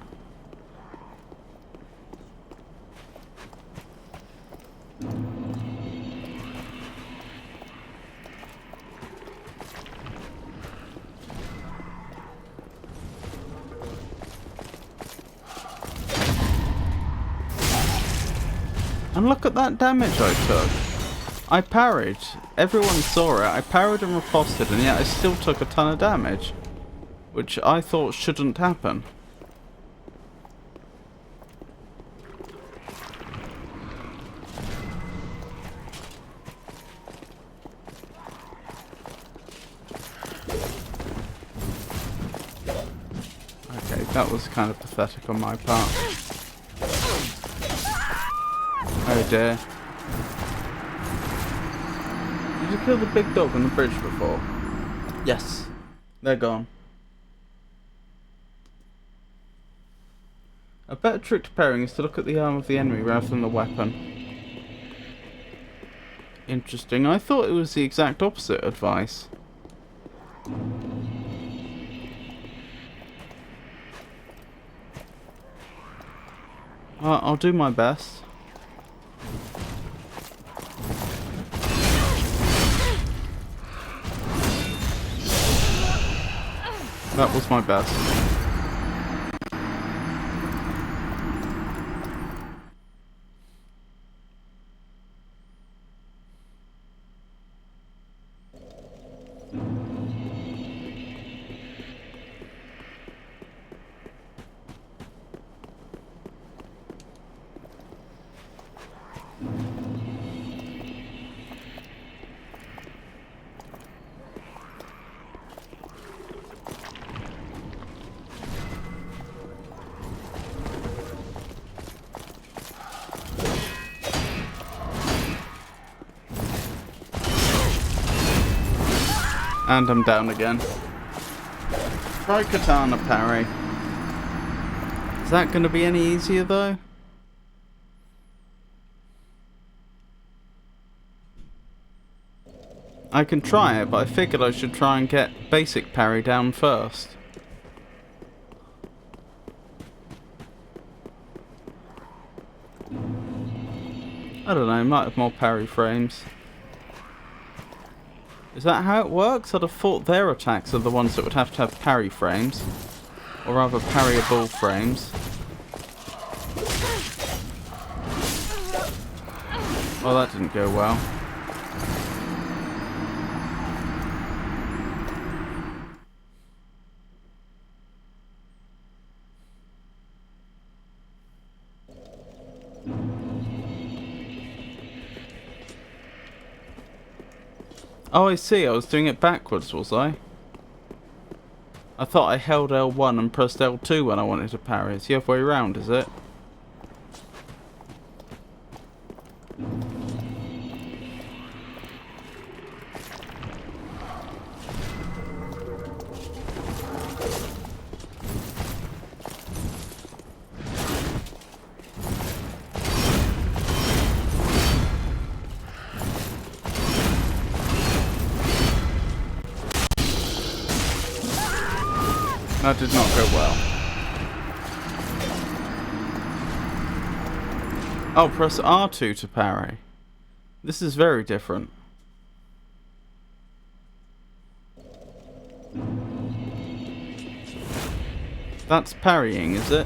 And look at that damage I took. I parried. Everyone saw it. I parried and riposted, and yet I still took a ton of damage. Which I thought shouldn't happen. Okay, that was kind of pathetic on my part. Oh dear. Did you kill the big dog on the bridge before? Yes. They're gone. A better trick to parrying is to look at the arm of the enemy rather than the weapon. Interesting. I thought it was the exact opposite advice. I'll do my best. That was my best. And I'm down again. Try katana parry. Is that going to be any easier though? I can try it, but I figured I should try and get basic parry down first. I don't know, might have more parry frames. Is that how it works? I'd have thought their attacks are the ones that would have to have parry frames. Or rather parryable frames. Well, that didn't go well. Oh, I see. I was doing it backwards, was I? I thought I held L1 and pressed L2 when I wanted to parry. It's the other way around, is it? That did not go well. Oh, press R2 to parry. This is very different. That's parrying, is it?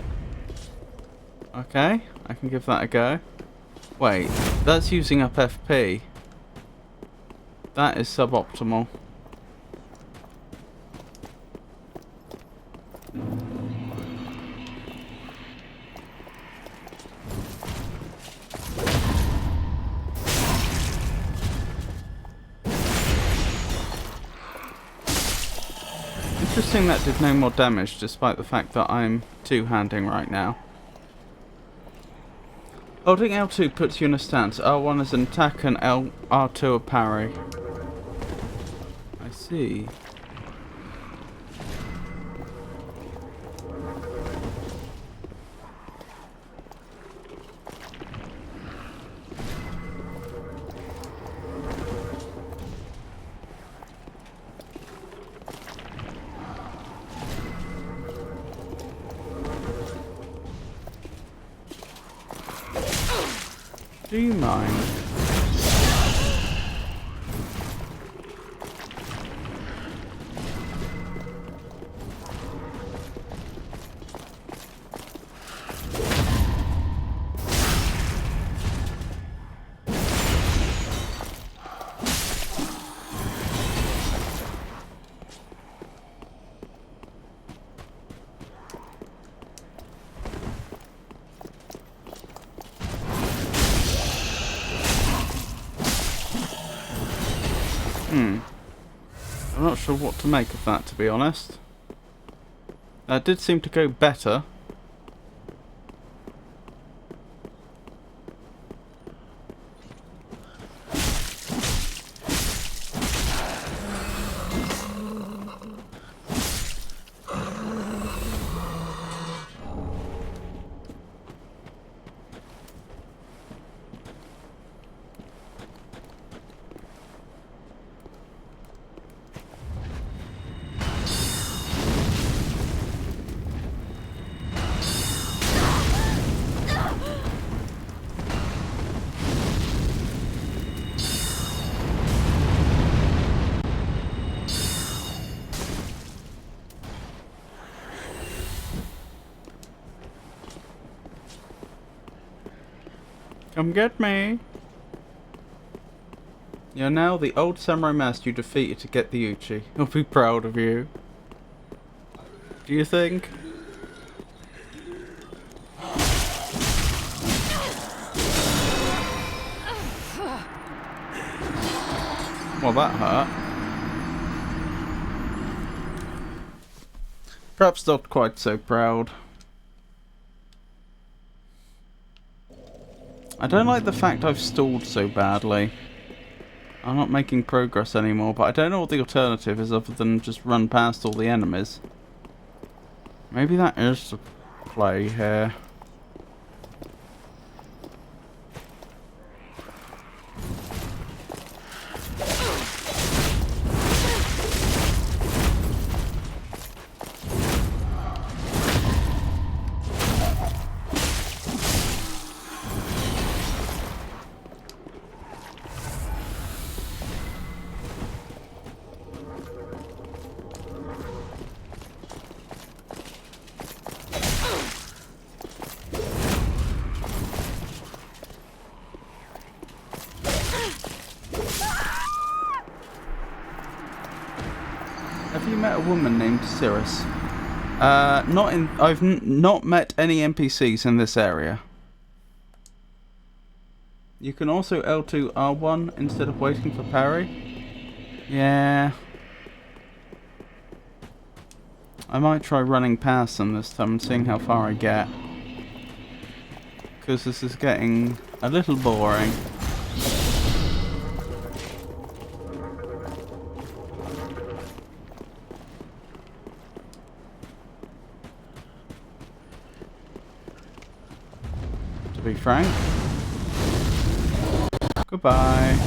Okay, I can give that a go. Wait, that's using up FP. That is suboptimal. Interesting that did no more damage despite the fact that I'm two-handing right now. Holding L2 puts you in a stance. R1 is an attack and R2 a parry. I see. Do you mind? I'm not sure what to make of that, to be honest. That did seem to go better. Come get me! You're now the old samurai master you defeated to get the Uchi. He'll be proud of you. Do you think? Well, that hurt. Perhaps not quite so proud. I don't like the fact I've stalled so badly. I'm not making progress anymore, but I don't know what the alternative is other than just run past all the enemies. Maybe that is the play here. Have you met a woman named Cirrus? Not in. I've not met any NPCs in this area. You can also L2 R1 instead of waiting for parry. Yeah. I might try running past them this time and seeing how far I get. Because this is getting a little boring. To be frank. Goodbye.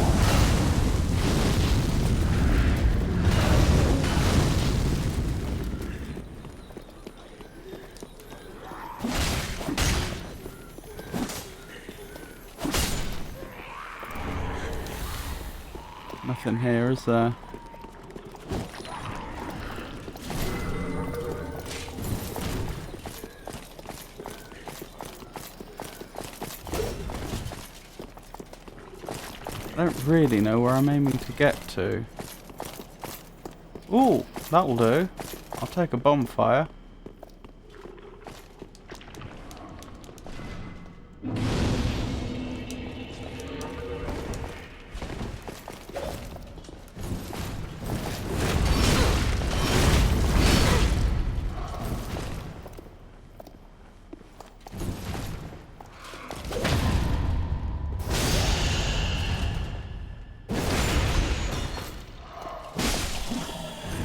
Nothing here, is there? I don't really know where I'm aiming to get to. Ooh, that'll do. I'll take a bonfire.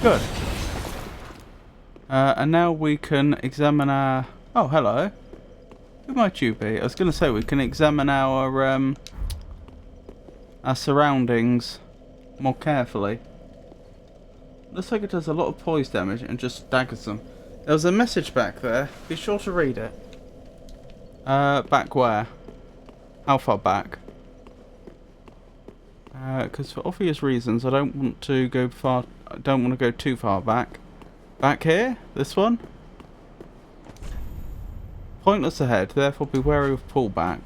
Good. And now we can examine our... Oh, hello. Who might you be? I was going to say we can examine our surroundings more carefully. Looks like it does a lot of poise damage and just daggers them. There was a message back there. Be sure to read it. Back where? How far back? Because for obvious reasons, I don't want to go far. I don't want to go too far back. Back here? This one? Pointless ahead, therefore be wary of pullback.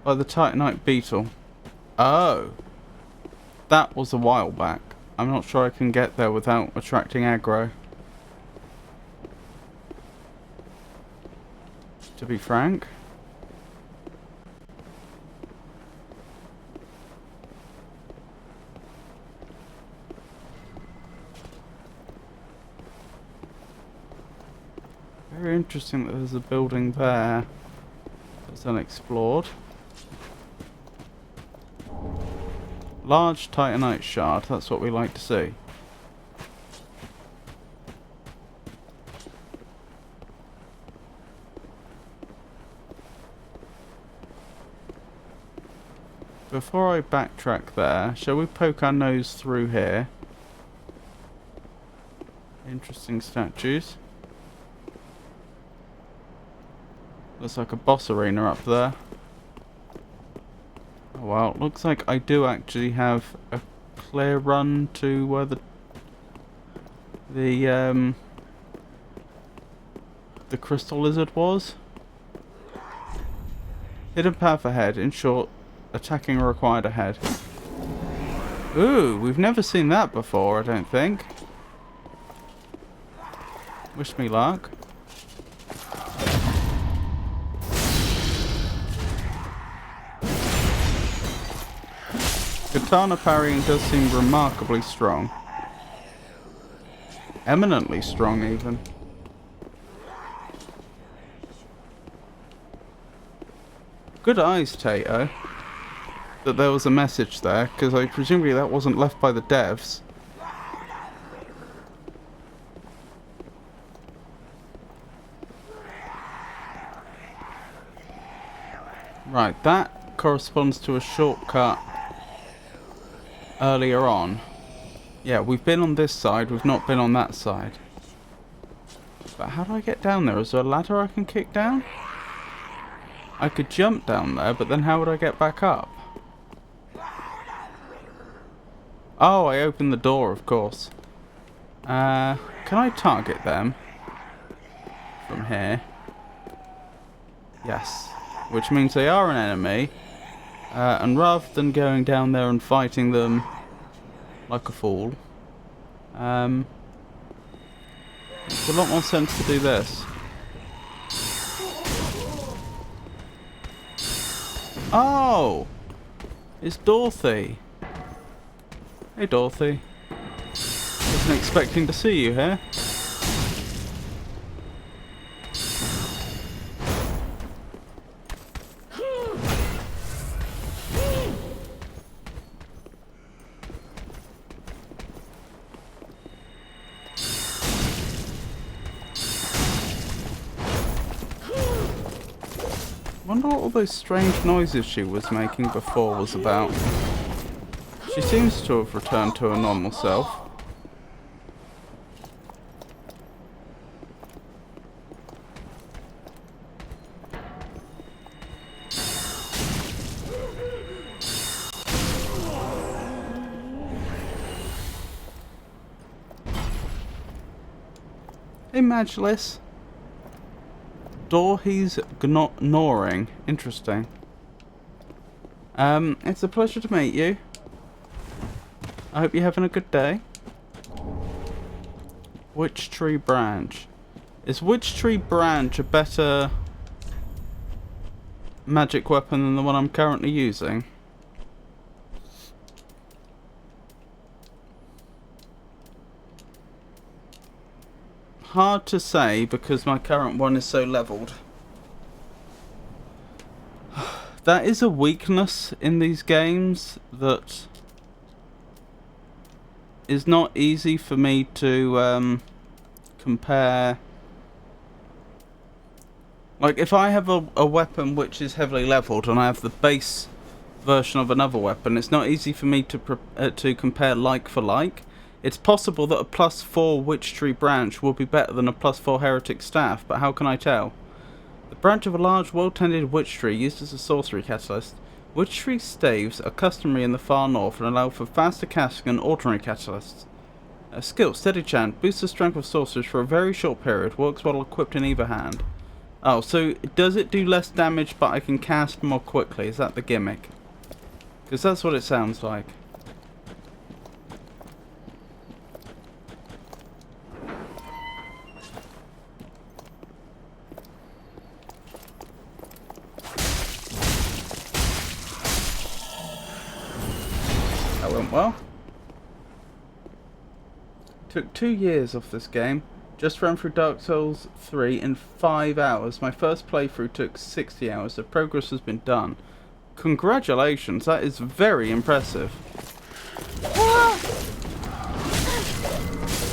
By the Titanite beetle. Oh. That was a while back. I'm not sure I can get there without attracting aggro. To be frank. Very interesting that there's a building there that's unexplored. Large Titanite shard, that's what we like to see. Before I backtrack there, shall we poke our nose through here? Interesting statues. Looks like a boss arena up there. Oh well, looks like I do actually have a clear run to where the crystal lizard was. Hidden path ahead. In short, attacking required ahead. Ooh, we've never seen that before, I don't think. Wish me luck. Katana parrying does seem remarkably strong. Eminently strong, even. Good eyes, Tato. That there was a message there, because presumably that wasn't left by the devs. Right, that corresponds to a shortcut earlier on. Yeah, we've been on this side, we've not been on that side. But how do I get down there? Is there a ladder I can kick down? I could jump down there, but then how would I get back up? Oh, I opened the door, of course. Can I target them? From here? Yes. Which means they are an enemy. And rather than going down there and fighting them like a fool, it's a lot more sense to do this. Oh! It's Dorothy. Hey, Dorothy. Wasn't expecting to see you here. Wonder what all those strange noises she was making before was about. She seems to have returned to her normal self. Hey, Majlis. Door he's gnawing. Interesting. It's a pleasure to meet you. I hope you're having a good day. Witch Tree Branch. Is Witch Tree Branch a better magic weapon than the one I'm currently using? Hard to say because my current one is so leveled. That is a weakness in these games that is not easy for me to compare. Like if I have a weapon which is heavily leveled and I have the base version of another weapon, it's not easy for me to compare like for like. It's possible that a +4 Witch Tree Branch will be better than a +4 Heretic Staff, but how can I tell? The branch of a large, well-tended witch tree used as a sorcery catalyst. Witch tree staves are customary in the far north and allow for faster casting than ordinary catalysts. A skill, Steady Chant, boosts the strength of sorcerers for a very short period, works while equipped in either hand. Oh, so does it do less damage but I can cast more quickly? Is that the gimmick? Because that's what it sounds like. That went well. Took 2 years off this game. Just ran through Dark Souls 3 in 5 hours. My first playthrough took 60 hours. The progress has been done. Congratulations, that is very impressive.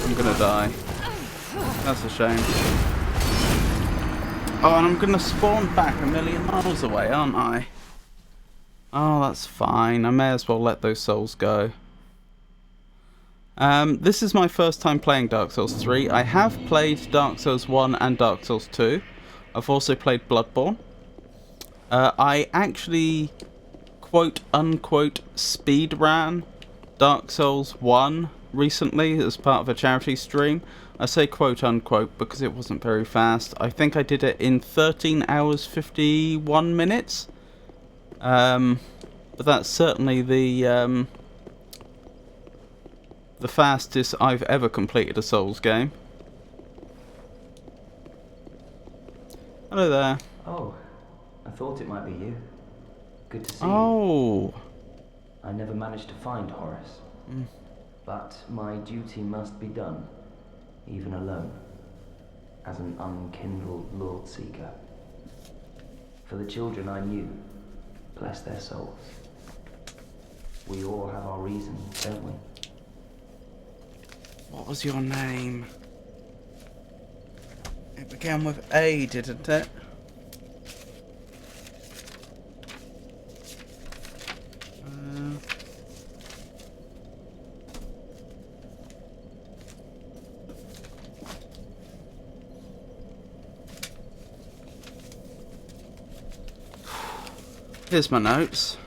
I'm gonna die. That's a shame. Oh, and I'm gonna spawn back 1,000,000 miles away, aren't I? Oh, that's fine. I may as well let those souls go. This is my first time playing Dark Souls 3. I have played Dark Souls 1 and Dark Souls 2. I've also played Bloodborne. I actually, quote-unquote, speedran Dark Souls 1 recently as part of a charity stream. I say quote-unquote because it wasn't very fast. I think I did it in 13 hours 51 minutes. But that's certainly the fastest I've ever completed a Souls game. Hello there. Oh, I thought it might be you. Good to see you. Oh. I never managed to find Horace. But my duty must be done, even alone, as an unkindled Lord Seeker. For the children I knew, bless their souls. We all have our reasons, don't we? What was your name? It began with A, didn't it? Here's my notes.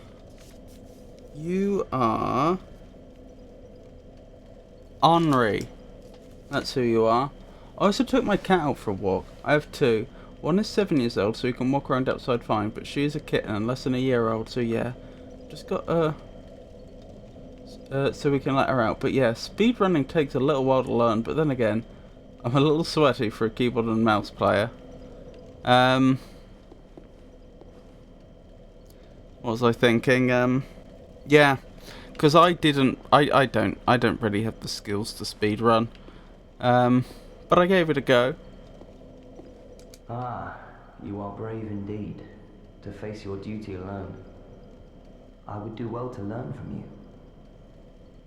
You are Henri. That's who you are. I also took my cat out for a walk. I have two. One is 7 years old, so he can walk around outside fine, but she is a kitten and less than a year old, so yeah. Just got so we can let her out. But yeah, speed running takes a little while to learn, but then again, I'm a little sweaty for a keyboard and mouse player. What was I thinking? Yeah, because I don't really have the skills to speed run. But I gave it a go. Ah, you are brave indeed, to face your duty alone. I would do well to learn from you.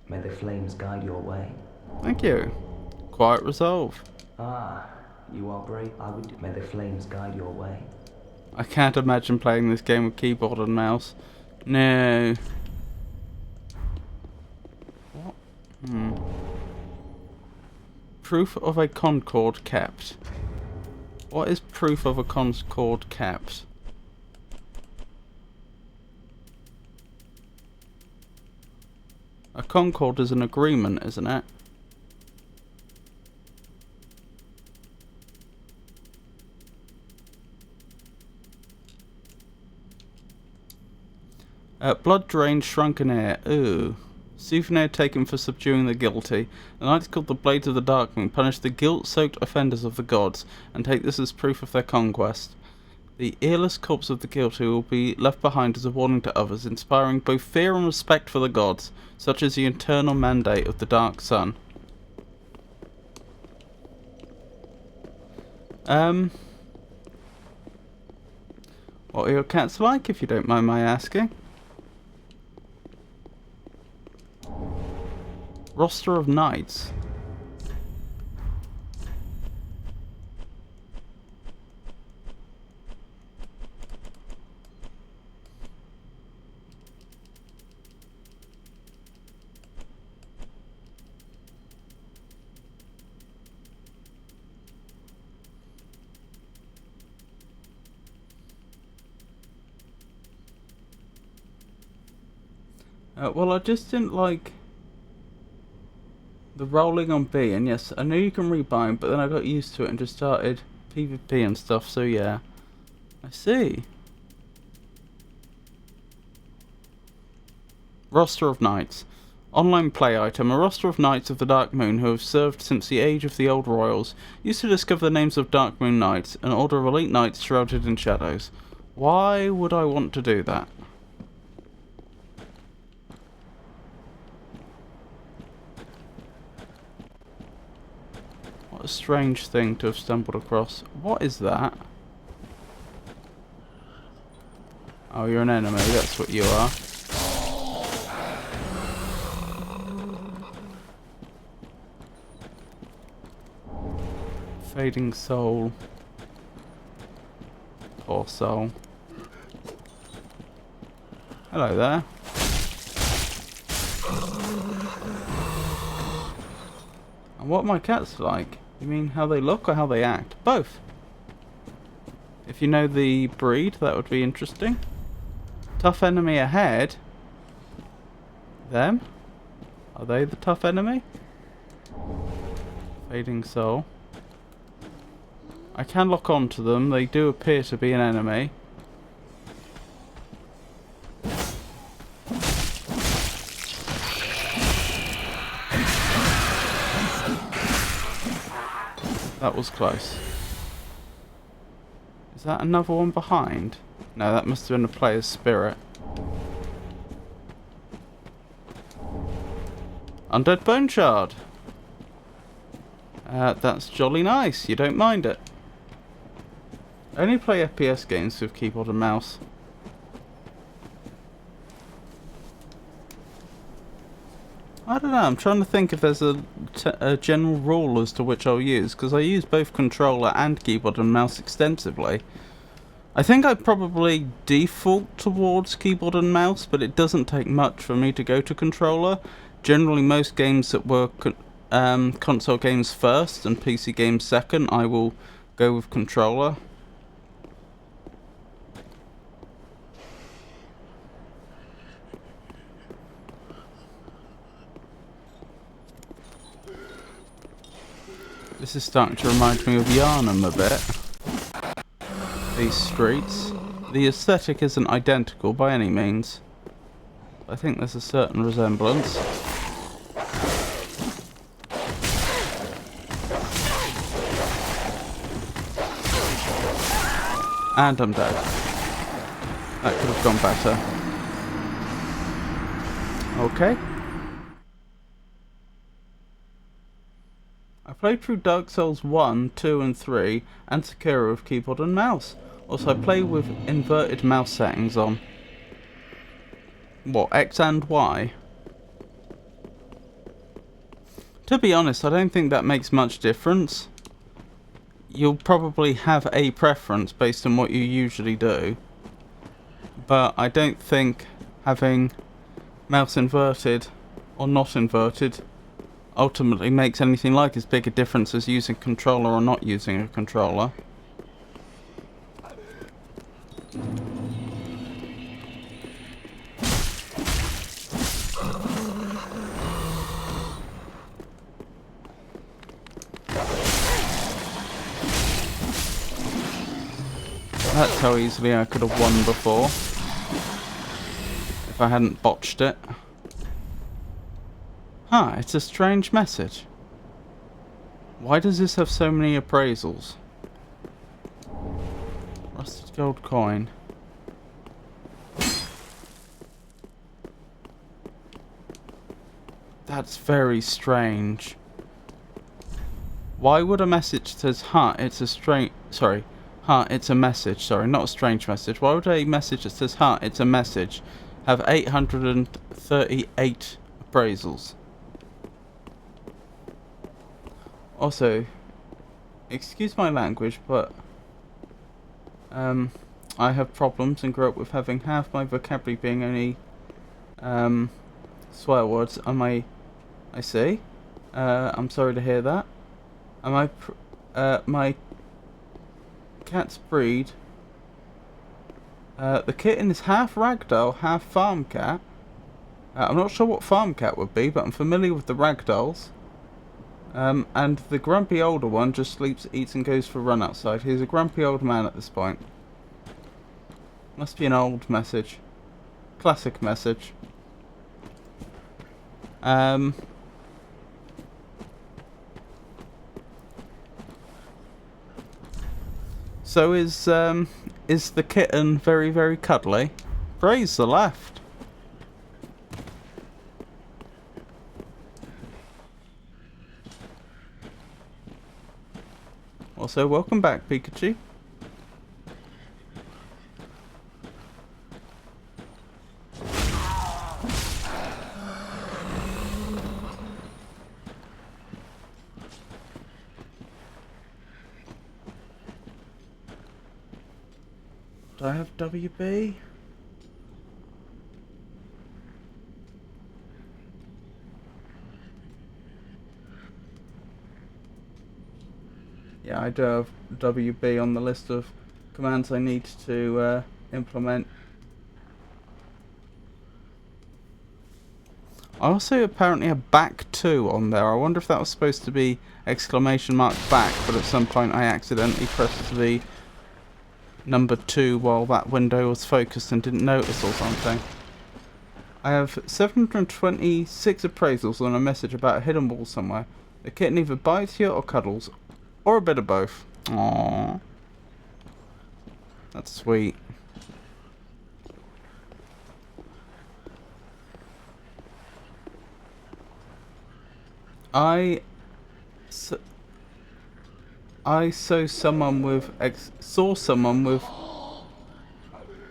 May the flames guide your way. Thank you. Quiet resolve. Ah, you are brave. May the flames guide your way. I can't imagine playing this game with keyboard and mouse. No. What? Proof of a concord kept. What is proof of a concord kept? A concord is an agreement, isn't it? Blood-drained shrunken ear. Ooh. Souvenir taken for subduing the guilty. The knights called the Blades of the Darkmoon punish the guilt-soaked offenders of the gods, and take this as proof of their conquest. The earless corpse of the guilty will be left behind as a warning to others, inspiring both fear and respect for the gods, such as the eternal mandate of the Dark Sun. What are your cats like, if you don't mind my asking? Roster of knights. Well, I just didn't like the rolling on B, and yes, I know you can rebind, but then I got used to it and just started PvP and stuff, so yeah. I see. Roster of Knights. Online play item. A roster of Knights of the Dark Moon who have served since the age of the old royals. Used to discover the names of Dark Moon Knights, an order of elite knights shrouded in shadows. Why would I want to do that? What a strange thing to have stumbled across. What is that? Oh, you're an enemy, that's what you are. Fading soul. Poor soul. Hello there. And what are my cats like? You mean how they look or how they act? Both. If you know the breed, that would be interesting. Tough enemy ahead. Them? Are they the tough enemy? Fading soul. I can lock on to them. They do appear to be an enemy. That was close. Is that another one behind? No, that must have been a player's spirit. Undead Bone Shard. That's jolly nice. You don't mind it. I only play FPS games with keyboard and mouse. I don't know, I'm trying to think if there's a general rule as to which I'll use, because I use both controller and keyboard and mouse extensively. I think I probably default towards keyboard and mouse, but it doesn't take much for me to go to controller. Generally, most games that were console games first and PC games second, I will go with controller. This is starting to remind me of Yarnum a bit. These streets. The aesthetic isn't identical by any means. I think there's a certain resemblance. And I'm dead. That could have gone better. Okay. I played through Dark Souls 1, 2 and 3 and Sekiro with keyboard and mouse. Also I play with inverted mouse settings on. What, X and Y? To be honest, I don't think that makes much difference. You'll probably have a preference based on what you usually do. But I don't think having mouse inverted or not inverted ultimately makes anything like as big a difference as using a controller or not using a controller. That's how easily I could have won before if I hadn't botched it. Huh, it's a strange message. Why does this have so many appraisals? Rusted gold coin. That's very strange. Why would a message that says, it's a strange... Sorry. It's a message. Sorry, not a strange message. Why would a message that says, it's a message, have 838 appraisals? Also, excuse my language, but I have problems and grew up with having half my vocabulary being only swear words. I see. I'm sorry to hear that. My cat's breed. The kitten is half ragdoll, half farm cat. I'm not sure what farm cat would be, but I'm familiar with the ragdolls. And the grumpy older one just sleeps, eats and goes for a run outside. He's a grumpy old man at this point. Must be an old message. Classic message. So is the kitten very, very cuddly? Praise the left. Also, welcome back, Pikachu. Do I have WB? Yeah, I do have WB on the list of commands I need to implement. I also apparently have back 2 on there. I wonder if that was supposed to be exclamation mark back, but at some point I accidentally pressed the number 2 while that window was focused and didn't notice or something. I have 726 appraisals on a message about a hidden wall somewhere. The kitten either bites you or cuddles, or a bit of both. Aww. That's sweet. I saw someone with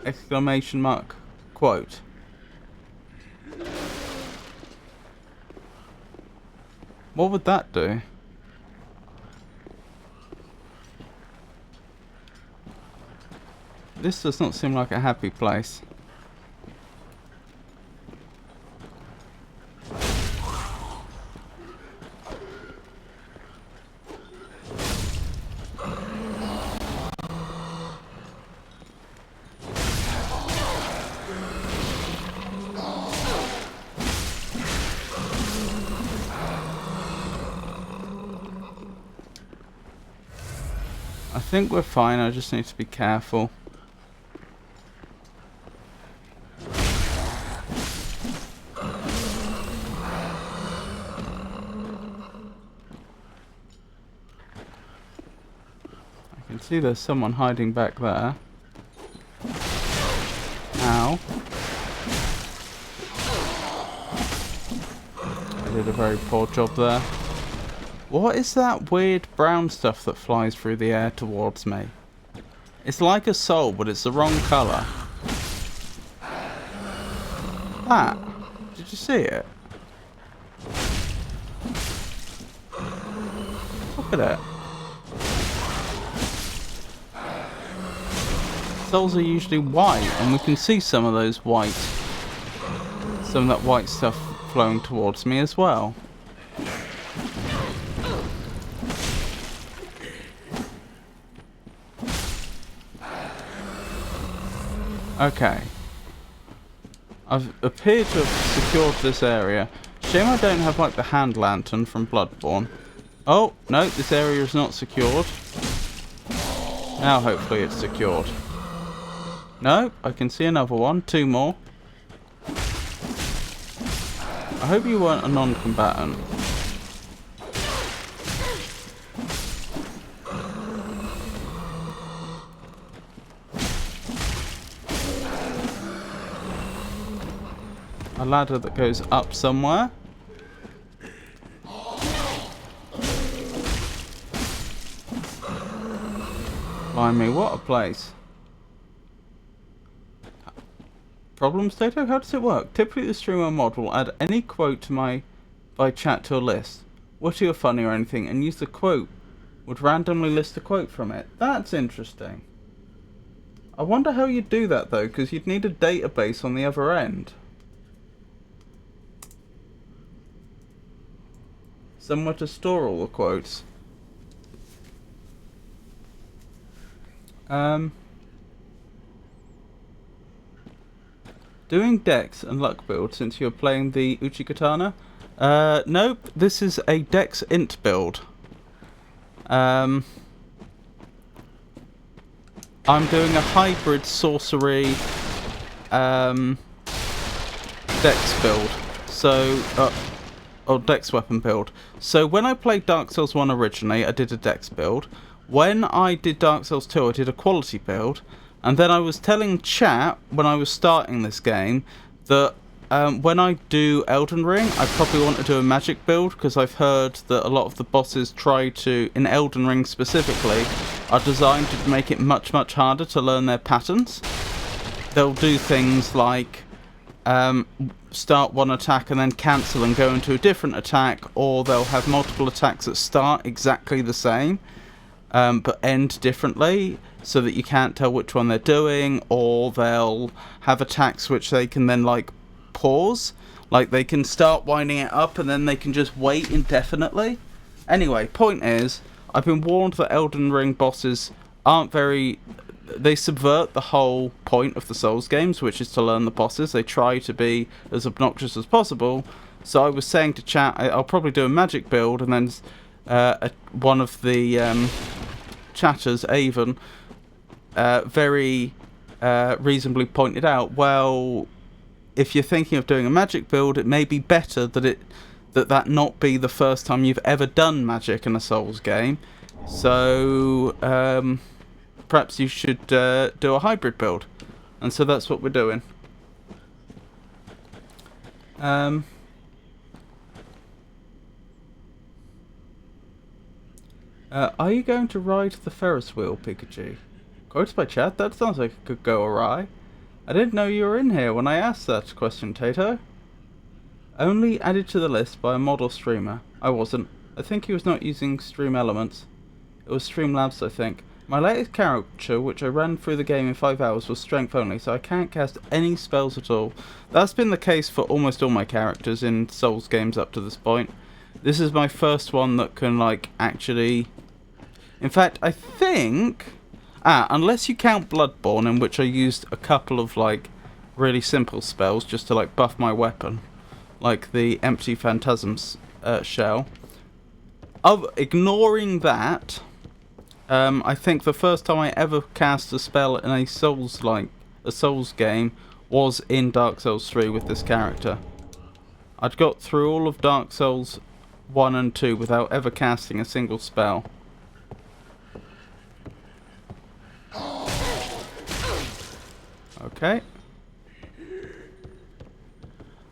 exclamation mark quote. What would that do? This does not seem like a happy place. I think we're fine, I just need to be careful. I can see there's someone hiding back there. Ow. I did a very poor job there. What is that weird brown stuff that flies through the air towards me? It's like a soul, but it's the wrong colour. That. Did you see it? Look at it. Souls are usually white, and we can see some of that white stuff flowing towards me as well. Okay. I've appeared to have secured this area. Shame I don't have like the hand lantern from Bloodborne. Oh, no, this area is not secured. Now hopefully it's secured. No, I can see another one. 2 more. I hope you weren't a non-combatant. A ladder that goes up somewhere. Blimey, what a place. Problem stato? How does it work? Typically the streamer mod will add any quote by chat to a list, witty or funny or anything, and use the quote would randomly list a quote from it. That's interesting. I wonder how you'd do that though, because you'd need a database on the other end. Somewhere to store all the quotes. Doing Dex and Luck build since you're playing the Uchigatana? Nope, this is a Dex Int build. I'm doing a hybrid sorcery Dex build. So, or Dex weapon build. So when I played Dark Souls 1 originally, I did a Dex build. When I did Dark Souls 2, I did a quality build. And then I was telling chat, when I was starting this game, that when I do Elden Ring, I probably want to do a magic build, because I've heard that a lot of the bosses try to, in Elden Ring specifically, are designed to make it much, much harder to learn their patterns. They'll do things like start one attack and then cancel and go into a different attack, or they'll have multiple attacks that start exactly the same but end differently, so that you can't tell which one they're doing, or they'll have attacks which they can then like pause, like they can start winding it up and then they can just wait indefinitely. Anyway, point is, I've been warned that Elden Ring bosses aren't very... They subvert the whole point of the Souls games, which is to learn the bosses. They try to be as obnoxious as possible. So I was saying to chat, I'll probably do a magic build, and then one of the chatters, Avon, very reasonably pointed out, well, if you're thinking of doing a magic build, it may be better that that not be the first time you've ever done magic in a Souls game. So perhaps you should do a hybrid build. And so that's what we're doing. Are you going to ride the Ferris wheel, Pikachu? Quoted by chat? That sounds like it could go awry. I didn't know you were in here when I asked that question, Tato. Only added to the list by a model streamer. I wasn't. I think he was not using Stream Elements. It was Streamlabs, I think. My latest character, which I ran through the game in 5 hours, was strength only, so I can't cast any spells at all. That's been the case for almost all my characters in Souls games up to this point. This is my first one that can, like, actually... In fact, I think... unless you count Bloodborne, in which I used a couple of, like, really simple spells just to, like, buff my weapon. Like the Empty Phantasms shell. Ignoring that... I think the first time I ever cast a spell in a Souls game was in Dark Souls 3 with this character. I'd got through all of Dark Souls 1 and 2 without ever casting a single spell. Okay.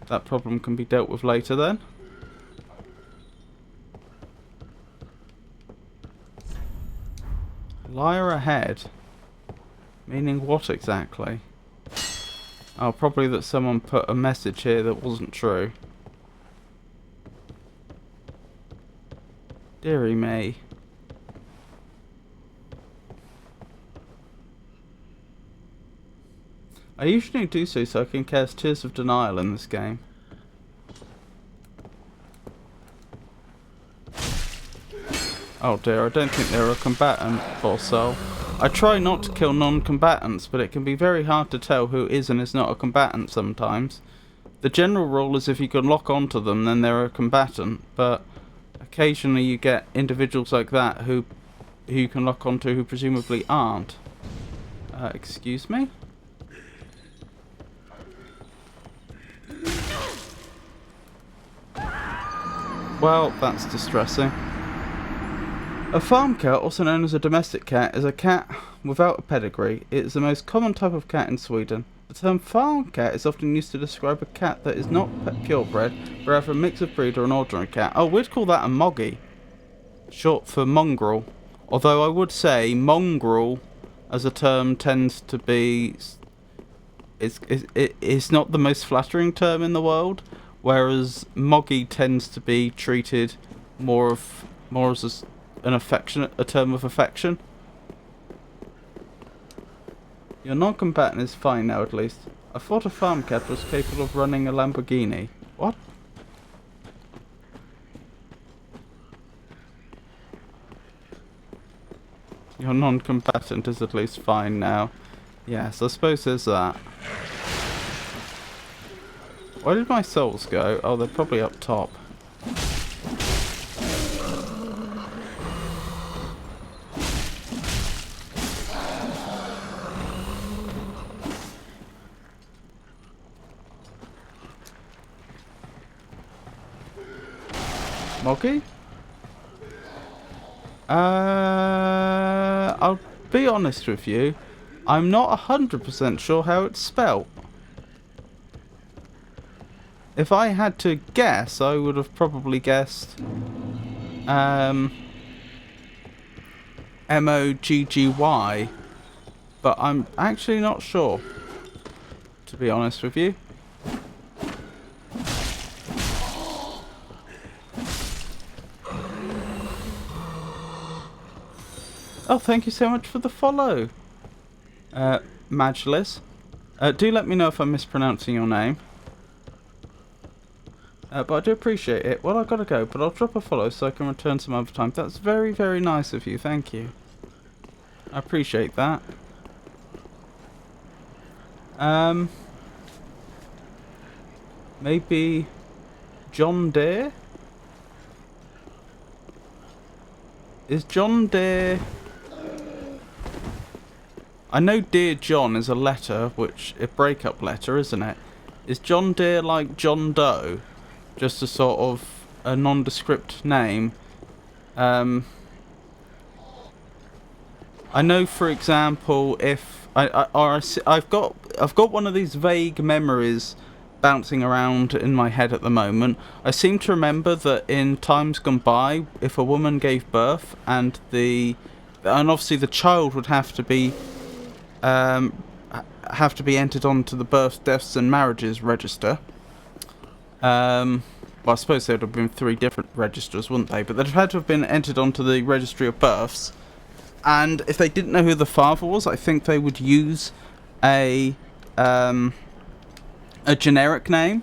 That problem can be dealt with later then. Liar ahead. Meaning what exactly? Oh, probably that someone put a message here that wasn't true. Dearie me. I usually do so I can cast Tears of Denial in this game. Oh dear, I don't think they're a combatant, poor soul. I try not to kill non-combatants, but it can be very hard to tell who is and is not a combatant sometimes. The general rule is if you can lock onto them, then they're a combatant, but occasionally you get individuals like that who you can lock onto who presumably aren't. Excuse me? Well, that's distressing. A farm cat, also known as a domestic cat, is a cat without a pedigree. It is the most common type of cat in Sweden. The term farm cat is often used to describe a cat that is not purebred, but rather a mix of breed or an ordinary cat. Oh, we'd call that a moggy. Short for mongrel. Although I would say mongrel as a term tends to be... It's not the most flattering term in the world, whereas moggy tends to be treated more as a term of affection. Your non-combatant is fine now, at least. I thought a farm cat was capable of running a Lamborghini. What? Your non-combatant is at least fine now. Yes, I suppose there's that. Where did my souls go? Oh, they're probably up top. Moggy? I'll be honest with you. I'm not 100% sure how it's spelt. If I had to guess, I would have probably guessed M-O-G-G-Y. But I'm actually not sure, to be honest with you. Oh, thank you so much for the follow, Majlis. Do let me know if I'm mispronouncing your name. But I do appreciate it. Well, I've got to go, but I'll drop a follow so I can return some other time. That's very, very nice of you. Thank you. I appreciate that. Maybe John Deere? Is John Deere... I know Dear John is a letter, which a breakup letter, isn't it? Is John Deere like John Doe? Just a sort of a nondescript name. I know, for example, if I've got one of these vague memories bouncing around in my head at the moment. I seem to remember that in times gone by, if a woman gave birth and obviously the child would have to be entered onto the births, deaths, and marriages register. Well, I suppose there would have been 3 different registers, wouldn't they? But they'd have had to have been entered onto the registry of births. And if they didn't know who the father was, I think they would use a generic name.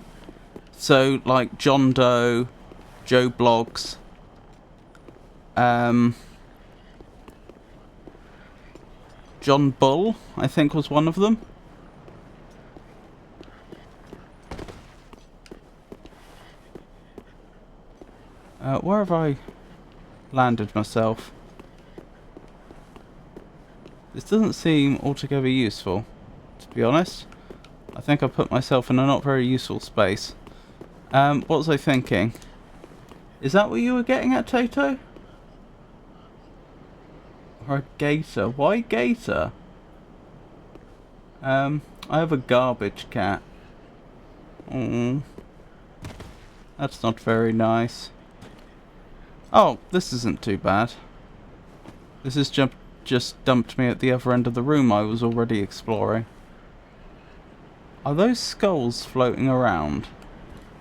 So, like John Doe, Joe Bloggs, John Bull, I think was one of them. Where have I landed myself? This doesn't seem altogether useful, to be honest. I think I put myself in a not very useful space. What was I thinking? Is that what you were getting at, Tato? Or a gator? Why gator? I have a garbage cat. That's not very nice. Oh, this isn't too bad. This has just dumped me at the other end of the room I was already exploring. Are those skulls floating around?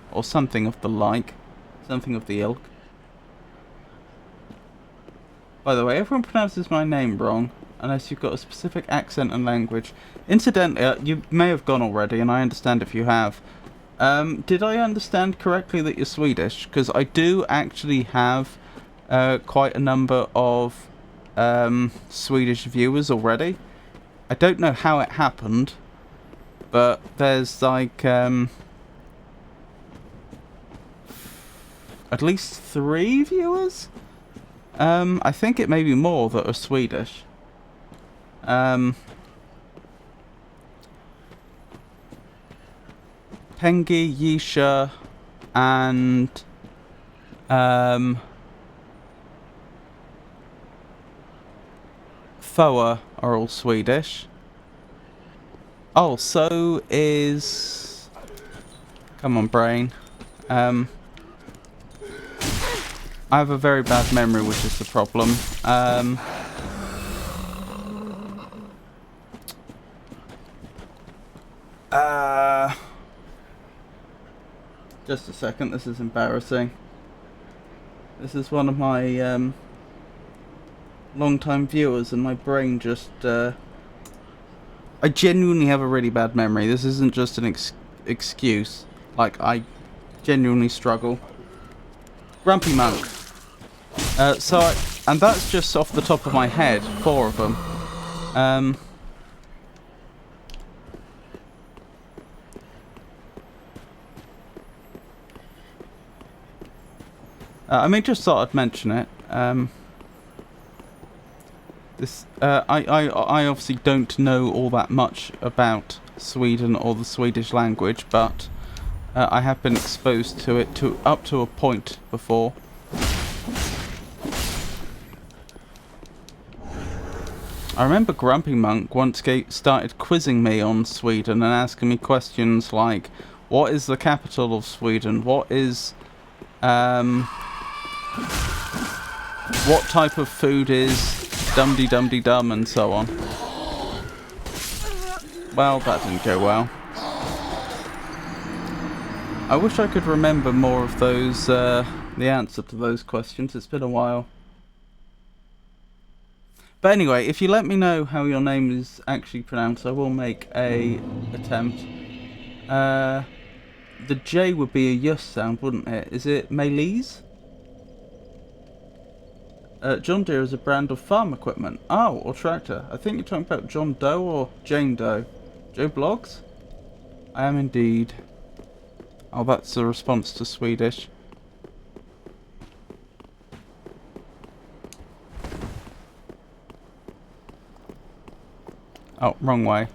Or something of the like? Something of the ilk? By the way, everyone pronounces my name wrong, unless you've got a specific accent and language. Incidentally, you may have gone already, and I understand if you have. Did I understand correctly that you're Swedish? Because I do actually have quite a number of Swedish viewers already. I don't know how it happened, but there's like at least 3 viewers. I think it may be more that are Swedish. Pengi, Yisha, and Foa are all Swedish. Oh, so is... Come on, brain. I have a very bad memory, which is the problem. Just a second, this is embarrassing. This is one of my long-time viewers, and my brain just... I genuinely have a really bad memory. This isn't just an excuse. Like, I genuinely struggle. Grumpy Monk. And that's just off the top of my head, 4 of them. I mean, just thought I'd mention it. I obviously don't know all that much about Sweden or the Swedish language, but I have been exposed to it up to a point before. I remember Grumpy Monk once started quizzing me on Sweden and asking me questions like, what is the capital of Sweden? What is... what type of food is dum-de-dum-de-dum, and so on. Well, that didn't go well. I wish I could remember more of those, the answer to those questions. It's been a while. But anyway, if you let me know how your name is actually pronounced, I will make a attempt. The J would be a yus sound, wouldn't it? Is it Maylese? John Deere is a brand of farm equipment. Oh, or tractor. I think you're talking about John Doe or Jane Doe. Joe Bloggs? I am indeed. Oh, that's a response to Swedish. Oh, wrong way.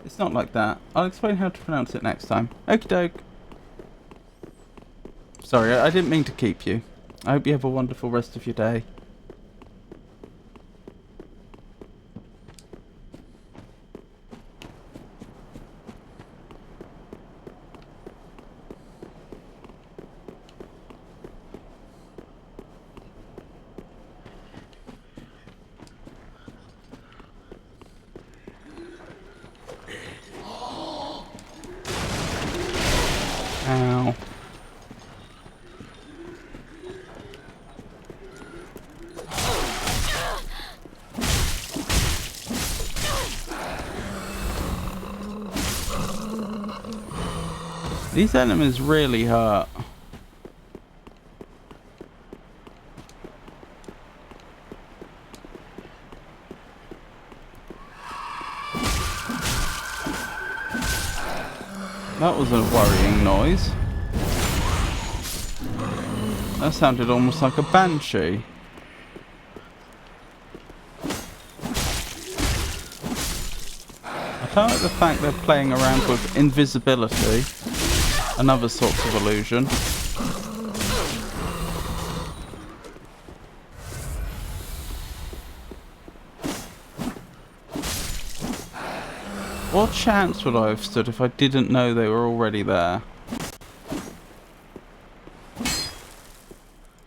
It's not like that. I'll explain how to pronounce it next time. Okie doke. Sorry, I didn't mean to keep you. I hope you have a wonderful rest of your day. These enemies really hurt. That was a worrying noise. That sounded almost like a banshee. I don't like the fact they're playing around with invisibility and other sorts of illusion. What chance would I have stood if I didn't know they were already there?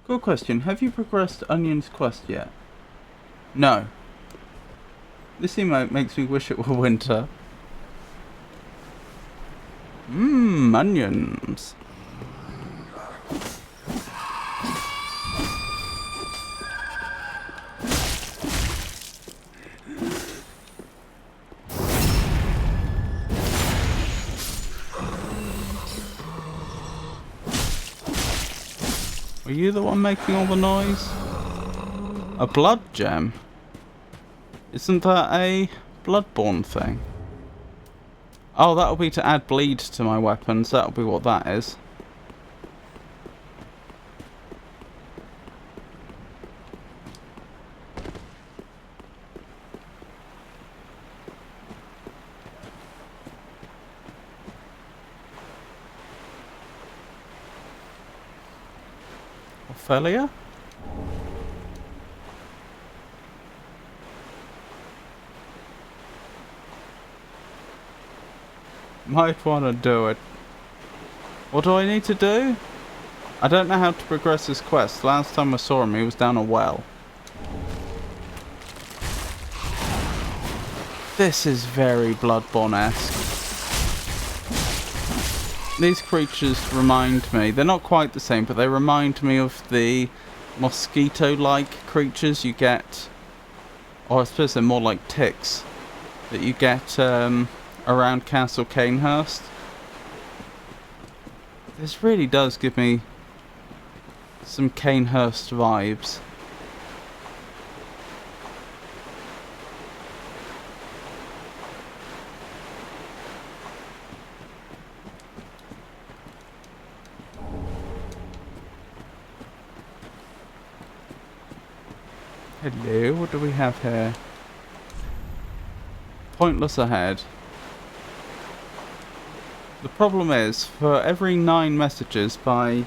Good question. Have you progressed Onion's quest yet? No. This emote makes me wish it were winter. Mmm, onions. Were you the one making all the noise? A blood gem? Isn't that a Bloodborne thing? Oh, that'll be to add bleed to my weapons. That'll be what that is. Ophelia? Might want to do it. What do I need to do? I don't know how to progress this quest. Last time I saw him, he was down a well. This is very Bloodborne-esque. These creatures remind me, they're not quite the same, but they remind me of the mosquito-like creatures you get, or I suppose they're more like ticks, that you get around Castle Canehurst. This really does give me some Canehurst vibes. Hello, what do we have here? Pointless ahead. The problem is, for every 9 messages by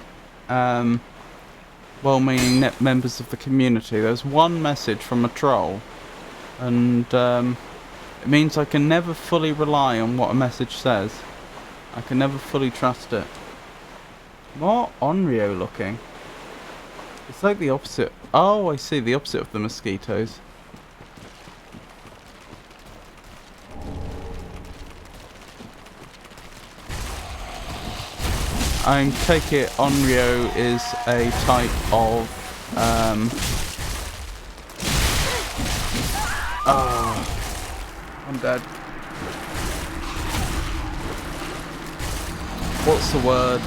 well-meaning members of the community, there's 1 message from a troll. And it means I can never fully rely on what a message says. I can never fully trust it. More Onryo looking. It's like the opposite. Oh, I see, the opposite of the mosquitoes. I take it Onryo is a type of I'm dead. What's the word?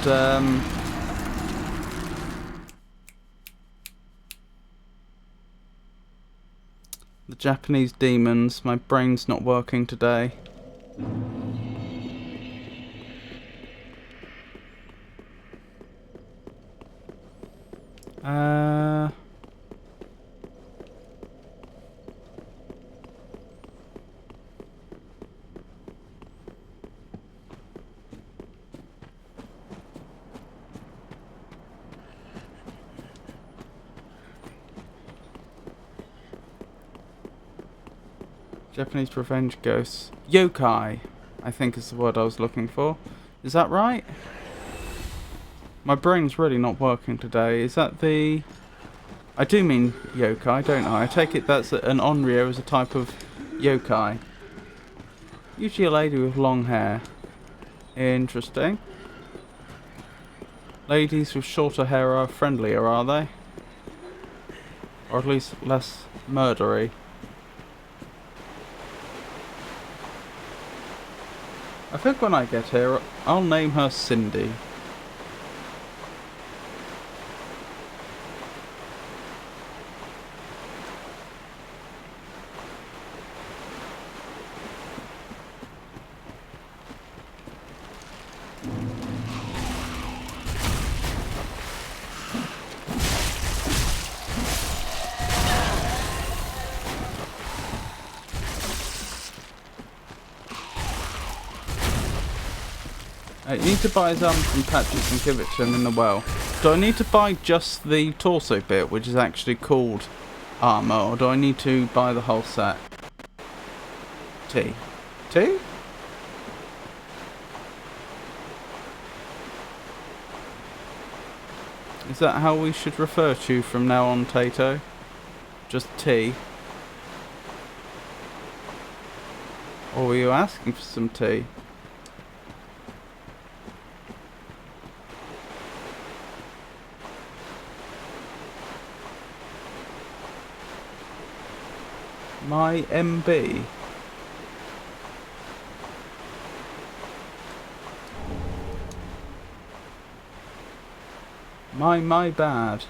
The Japanese demons. My brain's not working today. Japanese revenge ghosts. Yokai, I think is the word I was looking for. Is that right? My brain's really not working today. Is that the... I do mean yokai, don't I? I take it that's an Onryo as a type of yokai. Usually a lady with long hair. Interesting. Ladies with shorter hair are friendlier, are they? Or at least less murdery. I think when I get here, I'll name her Cindy. You need to buy his armor from Patches and give it to him in the well. Do I need to buy just the torso bit, which is actually called armor, or do I need to buy the whole set? T. T? Is that how we should refer to you from now on, Tato? Just T? Or were you asking for some tea? My MB. My bad.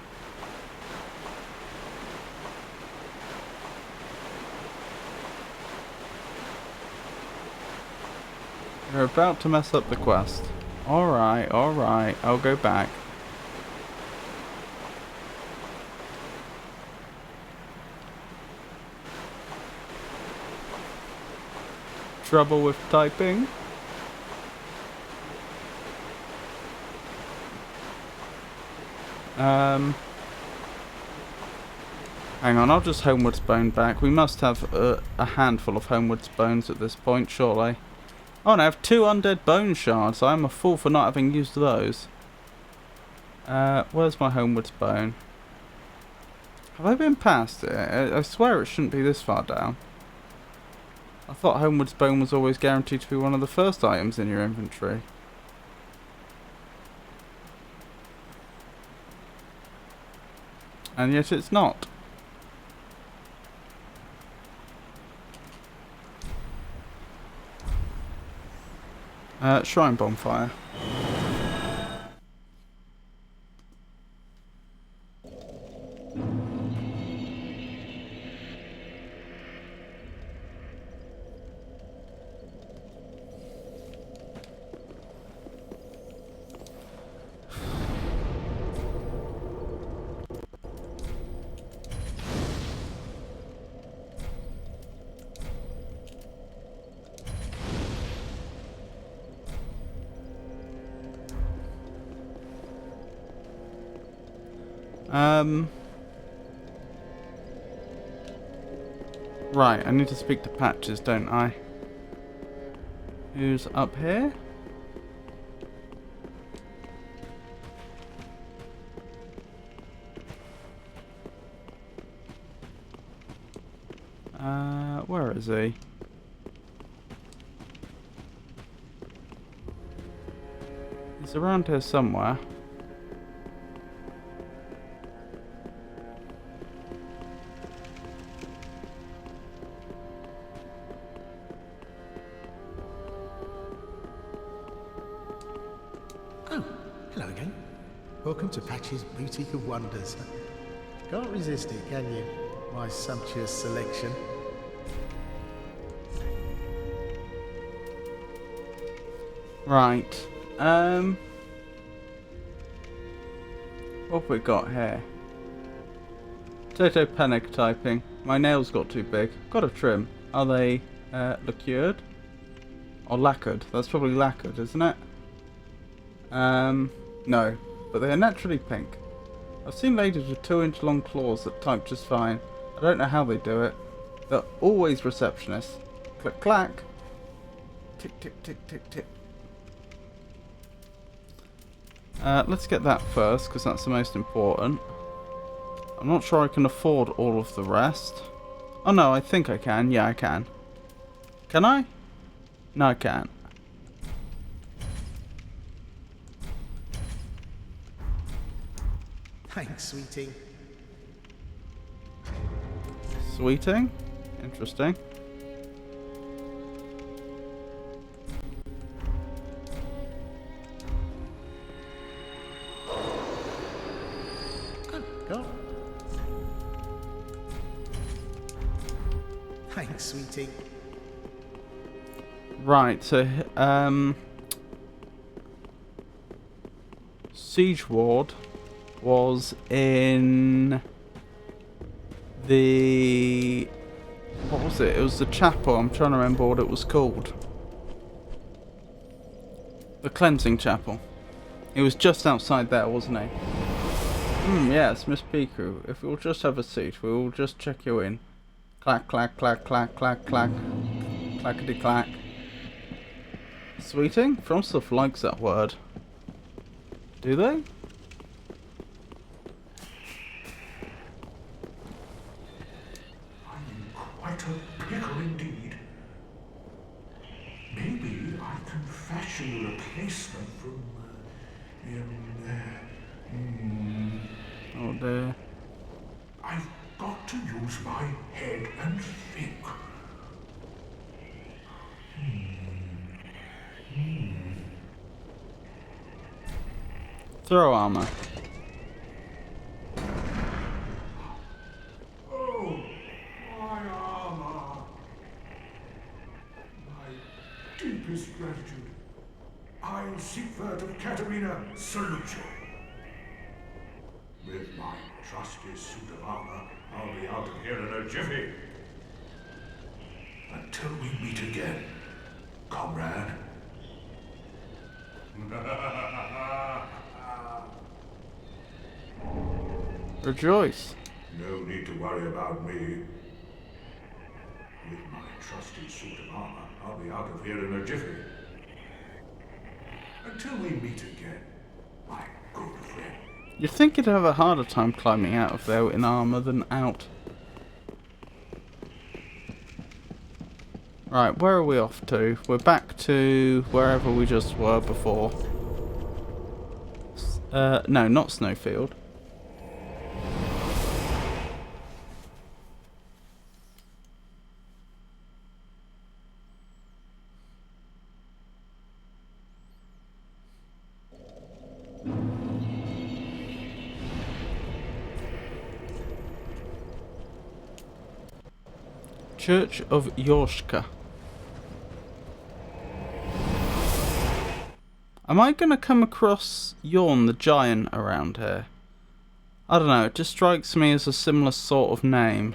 You're about to mess up the quest. Alright, I'll go back. Trouble with typing? Hang on, I'll just Homewards Bone back. We must have a handful of Homewards Bones at this point, surely. Oh, and I have 2 undead bone shards. I'm a fool for not having used those. Where's my Homewards Bone? Have I been past it? I swear it shouldn't be this far down. I thought Homewards Bone was always guaranteed to be one of the first items in your inventory. And yet it's not. Shrine Bonfire. Right, I need to speak to Patches, don't I? Who's up here? Where is he? He's around here somewhere. Oh, hello again. Welcome to Patch's Boutique of Wonders. Can't resist it, can you? My sumptuous selection. Right. What have we got here? Toto panic typing. My nails got too big. Got a trim. Are they lacquered? Or lacquered? That's probably lacquered, isn't it? No. But they are naturally pink. I've seen ladies with 2-inch long claws that type just fine. I don't know how they do it. They're always receptionists. Click clack. Tick tick tick tick tick. Let's get that first, because that's the most important. I'm not sure I can afford all of the rest. Oh no, I think I can. Yeah, I can. Can I? No, I can't. Thanks, sweetie. Sweeting? Interesting. meeting. Right, so, Siege Ward was in the... What was it? It was the chapel. I'm trying to remember what it was called. The Cleansing Chapel. He was just outside there, wasn't he? Yes, Miss Piku. If we'll just have a seat, we will just check you in. Clack, clack, clack, clack, clack, clack. Clackety clack. Sweeting? Froststuff likes that word. Do they? I'm in quite a pickle indeed. Maybe I can fashion a replacement from Oh dear. I've got to use my head and think. Throw armor. Oh, my armor. My deepest gratitude. I'll Siegfried of Katarina salute you. With my trusty suit of armor, I'll be out of here in a jiffy. Until we meet again, comrade. Rejoice. No need to worry about me. With my trusty suit of armor, I'll be out of here in a jiffy. Until we meet again, my good friend. You'd think you'd have a harder time climbing out of there in armor than out. Right, where are we off to? We're back to wherever we just were before. No, not Snowfield. Church of Yorshka. Am I going to come across Yorn the Giant around here? I don't know, it just strikes me as a similar sort of name.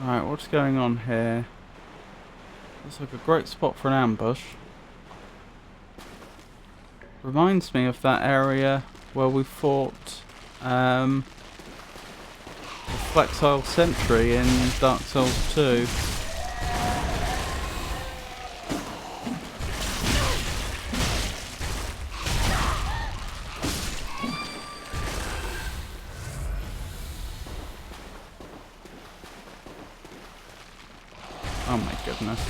Right, what's going on here? Looks like a great spot for an ambush. Reminds me of that area where we fought the Flexile Sentry in Dark Souls 2. Oh my goodness.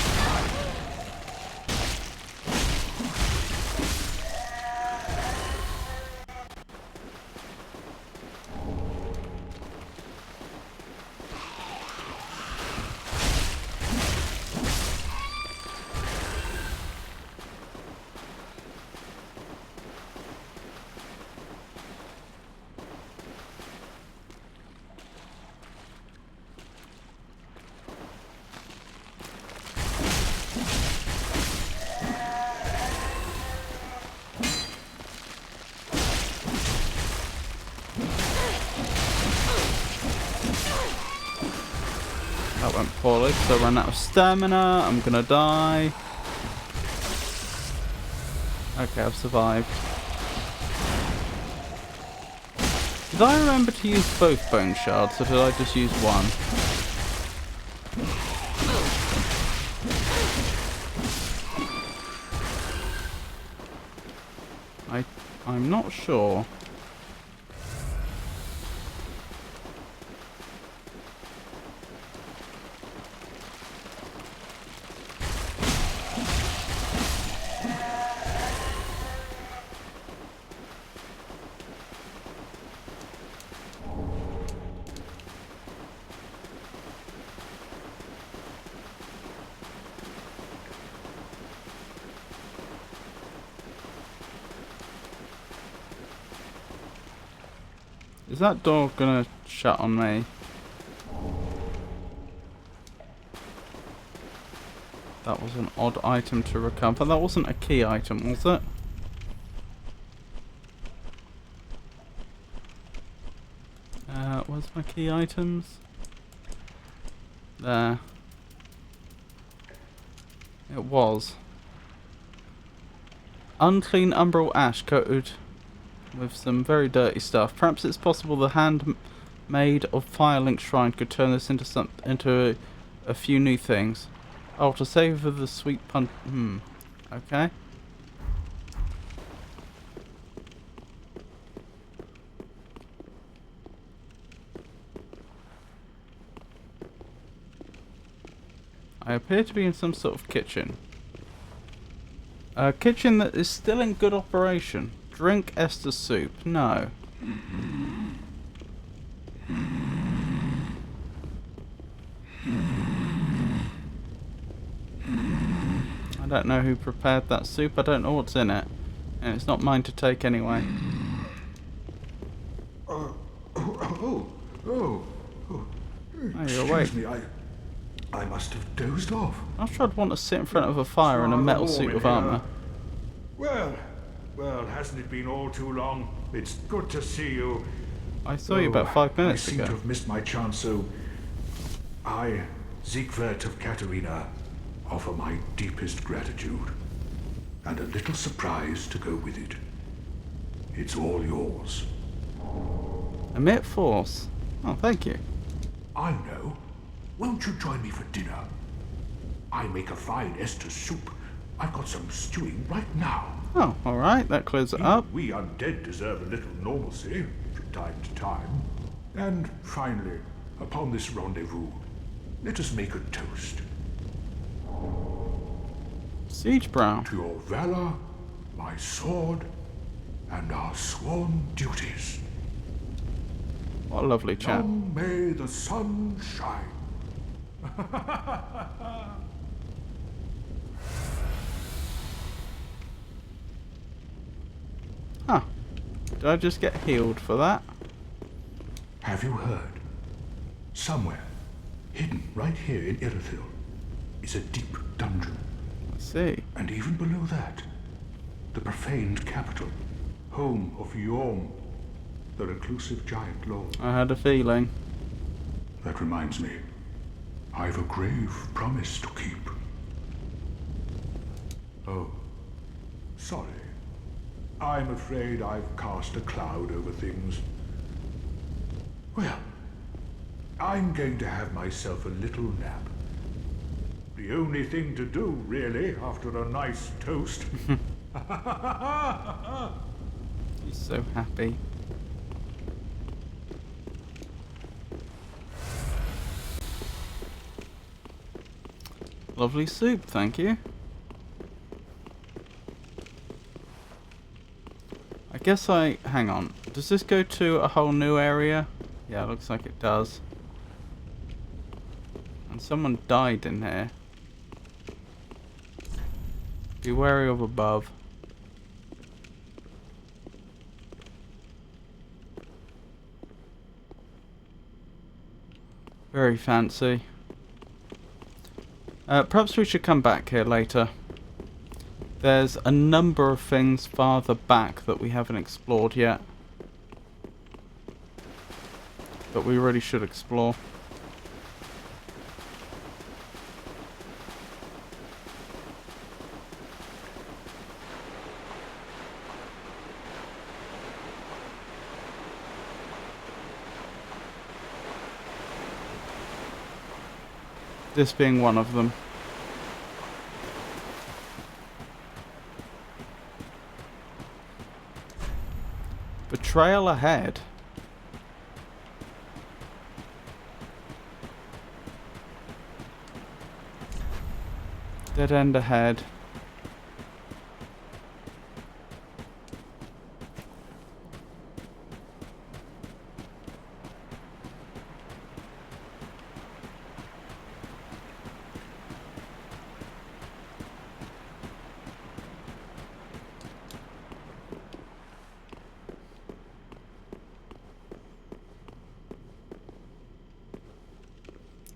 poorly because I ran out of stamina. I'm gonna die. Okay, I've survived. Did I remember to use both bone shards, or did I just use one? I'm not sure. Is that door gonna shut on me? That was an odd item to recover. That wasn't a key item, was it? Where's my key items? There. It was. Unclean umbral ash coated with some very dirty stuff. Perhaps it's possible the handmaid of Firelink Shrine could turn this into a few new things. Oh, to savour the sweet punch. Okay. I appear to be in some sort of kitchen. A kitchen that is still in good operation. Drink Esther's soup. No. I don't know who prepared that soup. I don't know what's in it. And it's not mine to take anyway. Oh, you're awake. excuse me, I must have dozed off. Not sure I'd want to sit in front of a fire in a metal suit of armour. Well, hasn't it been all too long? It's good to see you. I saw you about 5 minutes I seem ago. to have missed my chance, so I, Siegwart of Katarina, offer my deepest gratitude and a little surprise to go with it. It's all yours. Emit force. Oh, thank you. I know. Won't you join me for dinner? I make a fine Esther soup. I've got some stewing right now. Oh, alright, that clears it up. We undead deserve a little normalcy from time to time. And finally, upon this rendezvous, let us make a toast. Siege Brow. To your valor, my sword, and our sworn duties. What a lovely chap. Long may the sun shine. Huh. Did I just get healed for that? Have you heard? Somewhere, hidden right here in Irithyll, is a deep dungeon. I see. And even below that, the profaned capital, home of Yorm, the reclusive giant lord. I had a feeling. That reminds me, I've a grave promise to keep. Oh, sorry. I'm afraid I've cast a cloud over things. Well, I'm going to have myself a little nap. The only thing to do, really, after a nice toast. He's so happy. Lovely soup, thank you. I guess hang on. Does this go to a whole new area? Yeah, it looks like it does. And someone died in here. Be wary of above. Very fancy. Perhaps we should come back here later. There's a number of things farther back that we haven't explored yet. That we really should explore. This being one of them. Betrayal ahead. Dead end ahead.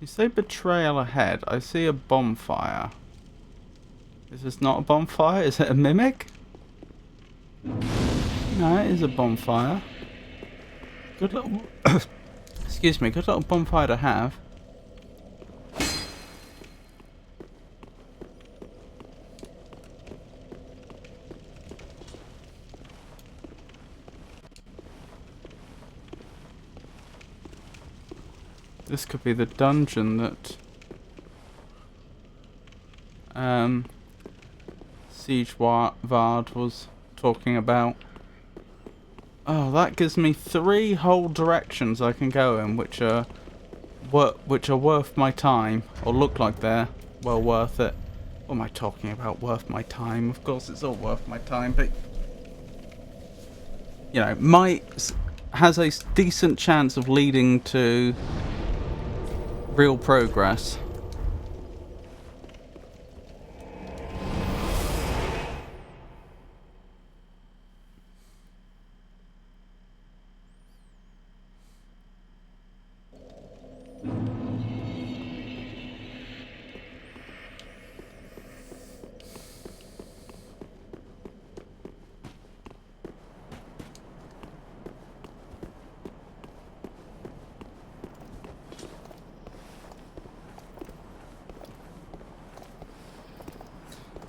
You say betrayal ahead. I see a bonfire. Is this not a bonfire? Is it a mimic? No, it is a bonfire. Good little... Excuse me, good little bonfire to have. This could be the dungeon that Siege Vard was talking about. Oh, that gives me 3 whole directions I can go in, which are worth my time, or look like they're well worth it. What am I talking about? Worth my time? Of course, it's all worth my time, but you know, has a decent chance of leading to real progress.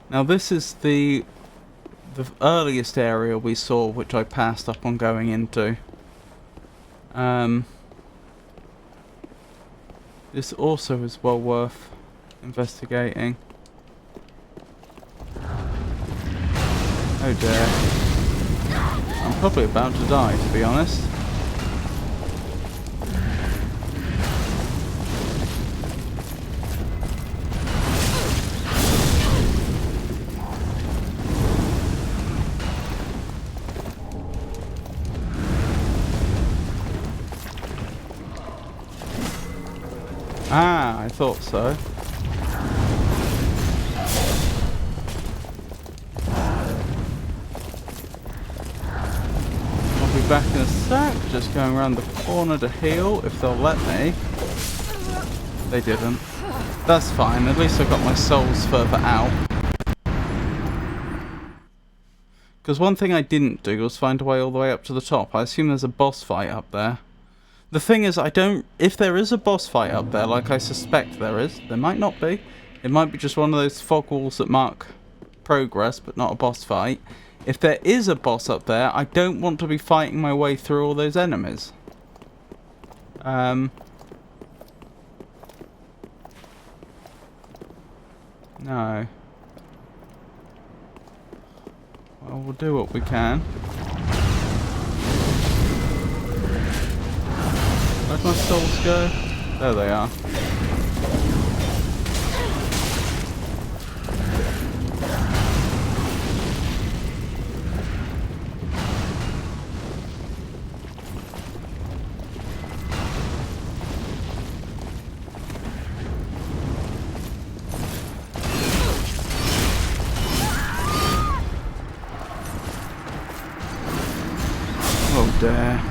Now this is the earliest area we saw, which I passed up on going into. This also is well worth investigating. Oh dear. I'm probably about to die, to be honest. Ah, I thought so. I'll be back in a sec, just going around the corner to heal, if they'll let me. They didn't. That's fine, at least I got my souls further out. Because one thing I didn't do was find a way all the way up to the top. I assume there's a boss fight up there. The thing is, if there is a boss fight up there, like I suspect there is, there might not be. It might be just one of those fog walls that mark progress, but not a boss fight. If there is a boss up there, I don't want to be fighting my way through all those enemies. No. Well, we'll do what we can. Where'd my souls go? There they are. Oh dear.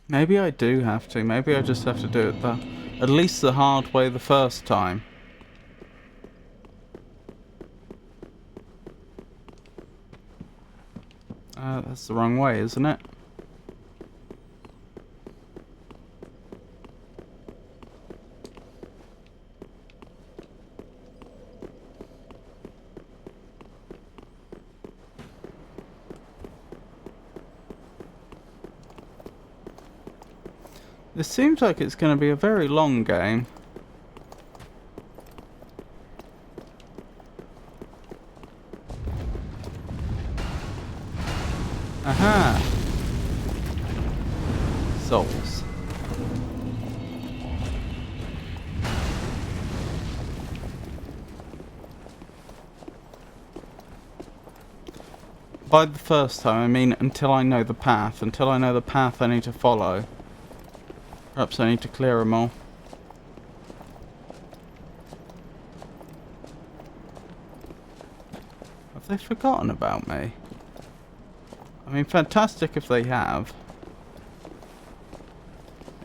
Maybe I do have to. Maybe I just have to do it at least the hard way the first time. That's the wrong way, isn't it? This seems like it's going to be a very long game. Aha! Souls. By the first time, I mean until I know the path. Until I know the path I need to follow. Perhaps I need to clear them all. Have they forgotten about me? I mean, fantastic if they have.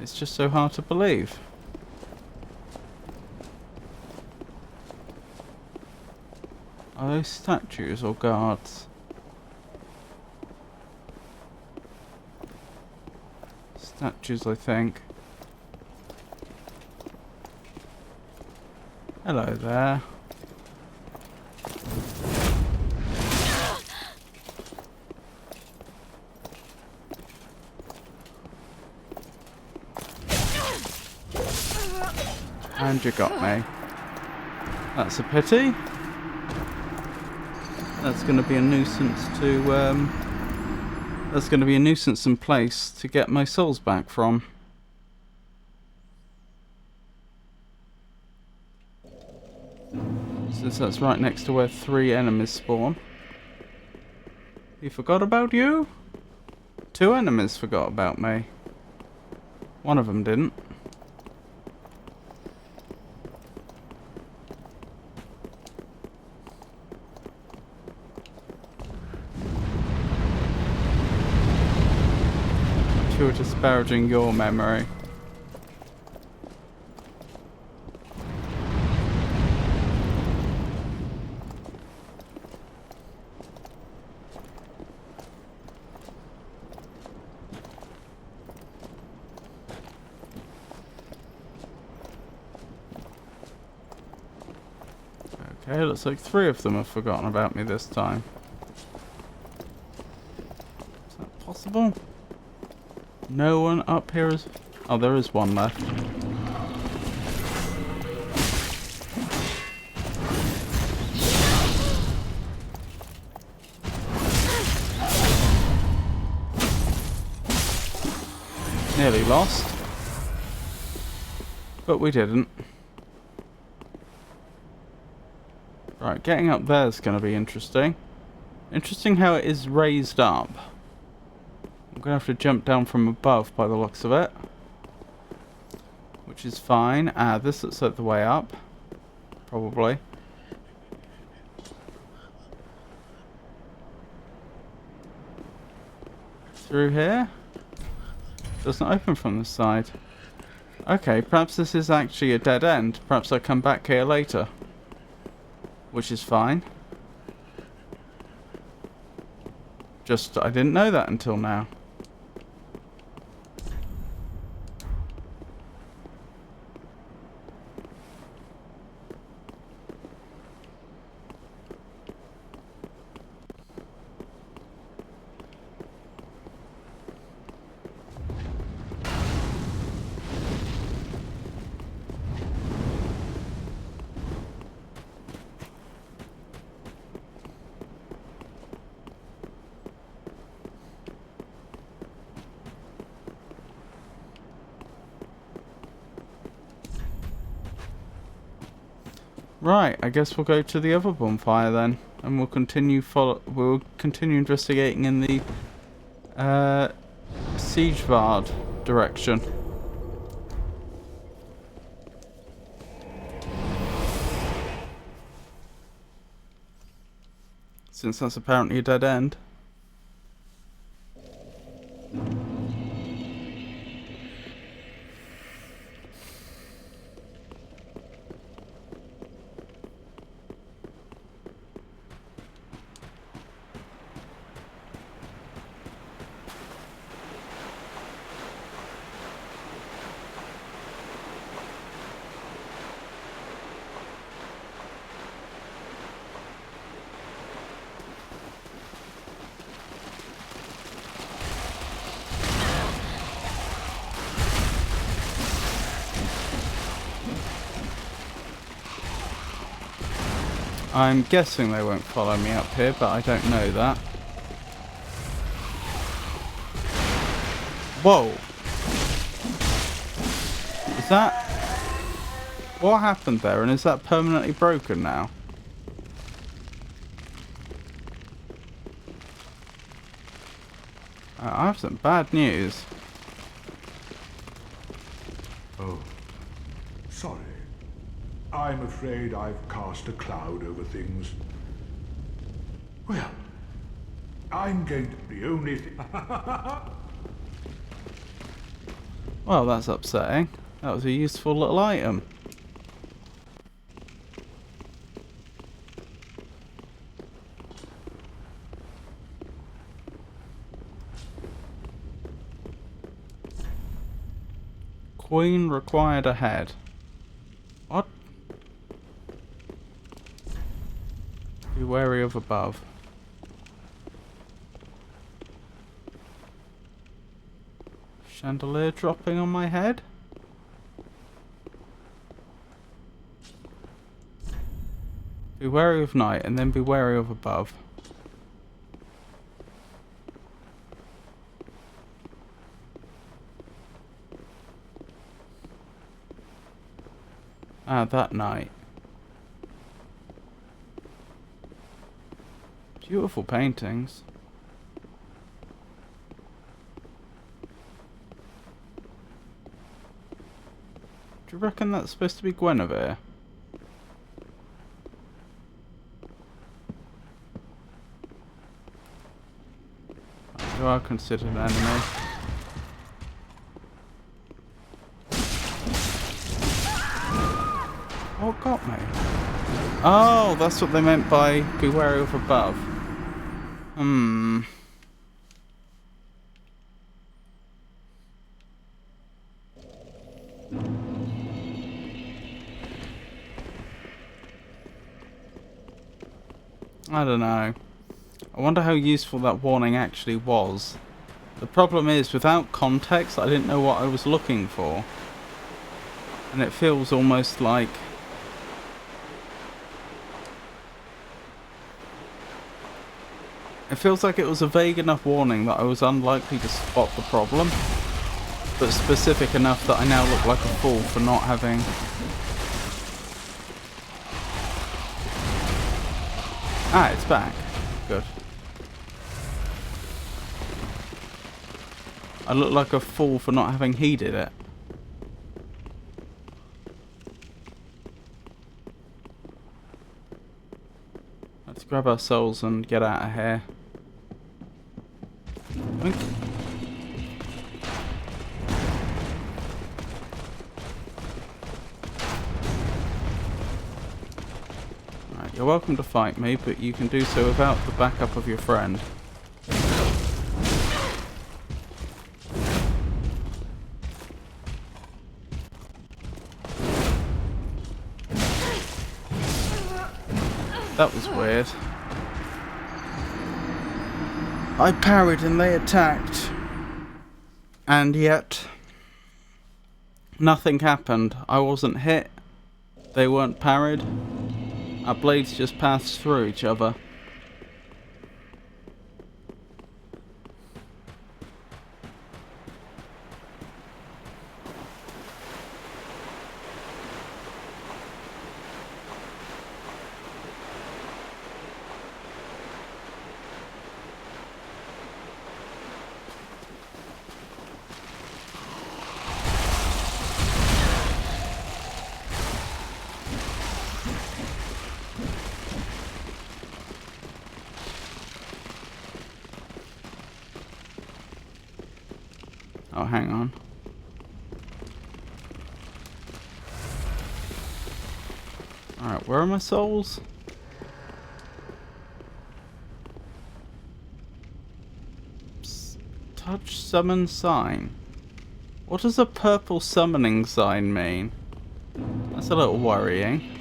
It's just so hard to believe. Are those statues or guards? Statues, I think. Hello there. And you got me. That's a pity. That's going to be a nuisance to, that's going to be a nuisance in place to get my souls back from. Since that's right next to where 3 enemies spawn. He forgot about you? 2 enemies forgot about me. One of them didn't. You're disparaging your memory. Okay, looks like 3 of them have forgotten about me this time. Is that possible? No one up here is... Oh, there is one left. Nearly lost. But we didn't. Right, getting up there is going to be interesting. Interesting how it is raised up. I'm going to have to jump down from above by the looks of it. Which is fine. Ah, this looks like the way up. Probably. Through here? Doesn't open from this side. Okay, perhaps this is actually a dead end. Perhaps I come back here later. Which is fine. Just, I didn't know that until now. Right, I guess we'll go to the other bonfire then, and we'll continue investigating in the Siegevard direction. Since that's apparently a dead end. I'm guessing they won't follow me up here, but I don't know that. Whoa! Is that... What happened there, and is that permanently broken now? I have some bad news. Oh, sorry. I'm afraid I've cast a cloud over things. Well, I'm going to... The only thing... Well, that's upsetting. That was a useful little item. Queen required a head. What? Be wary of above. Chandelier dropping on my head? Be wary of night and then be wary of above. Ah, that night. Beautiful paintings. Do you reckon that's supposed to be Guinevere? You are considered an enemy. What got me? Oh, that's what they meant by be wary of above. Hmm. I don't know. I wonder how useful that warning actually was. The problem is, without context, I didn't know what I was looking for. And it feels almost like... It feels like it was a vague enough warning that I was unlikely to spot the problem, but specific enough that I now look like a fool for not having... Ah, it's back. Good. I look like a fool for not having heeded it. Let's grab our souls and get out of here. Oink. Right, you're welcome to fight me, but you can do so without the backup of your friend. That was weird. I parried and they attacked. And yet, nothing happened. I wasn't hit. They weren't parried. Our blades just passed through each other. Oh, hang on. Alright, where are my souls? Touch summon sign. What does a purple summoning sign mean? That's a little worrying.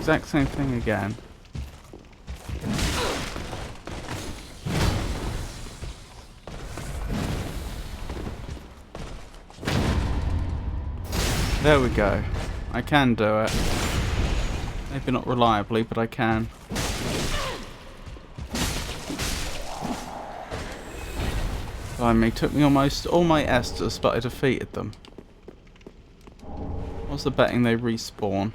exact same thing again. There we go. I can do it. Maybe not reliably, but I can. Blimey, took me almost all my Esters, but I defeated them. What's the betting they respawn?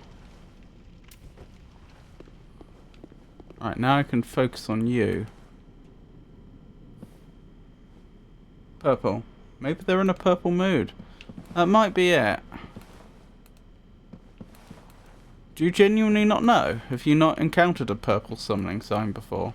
Right, now I can focus on you. Purple. Maybe they're in a purple mood. That might be it. Do you genuinely not know? Have you not encountered a purple summoning sign before?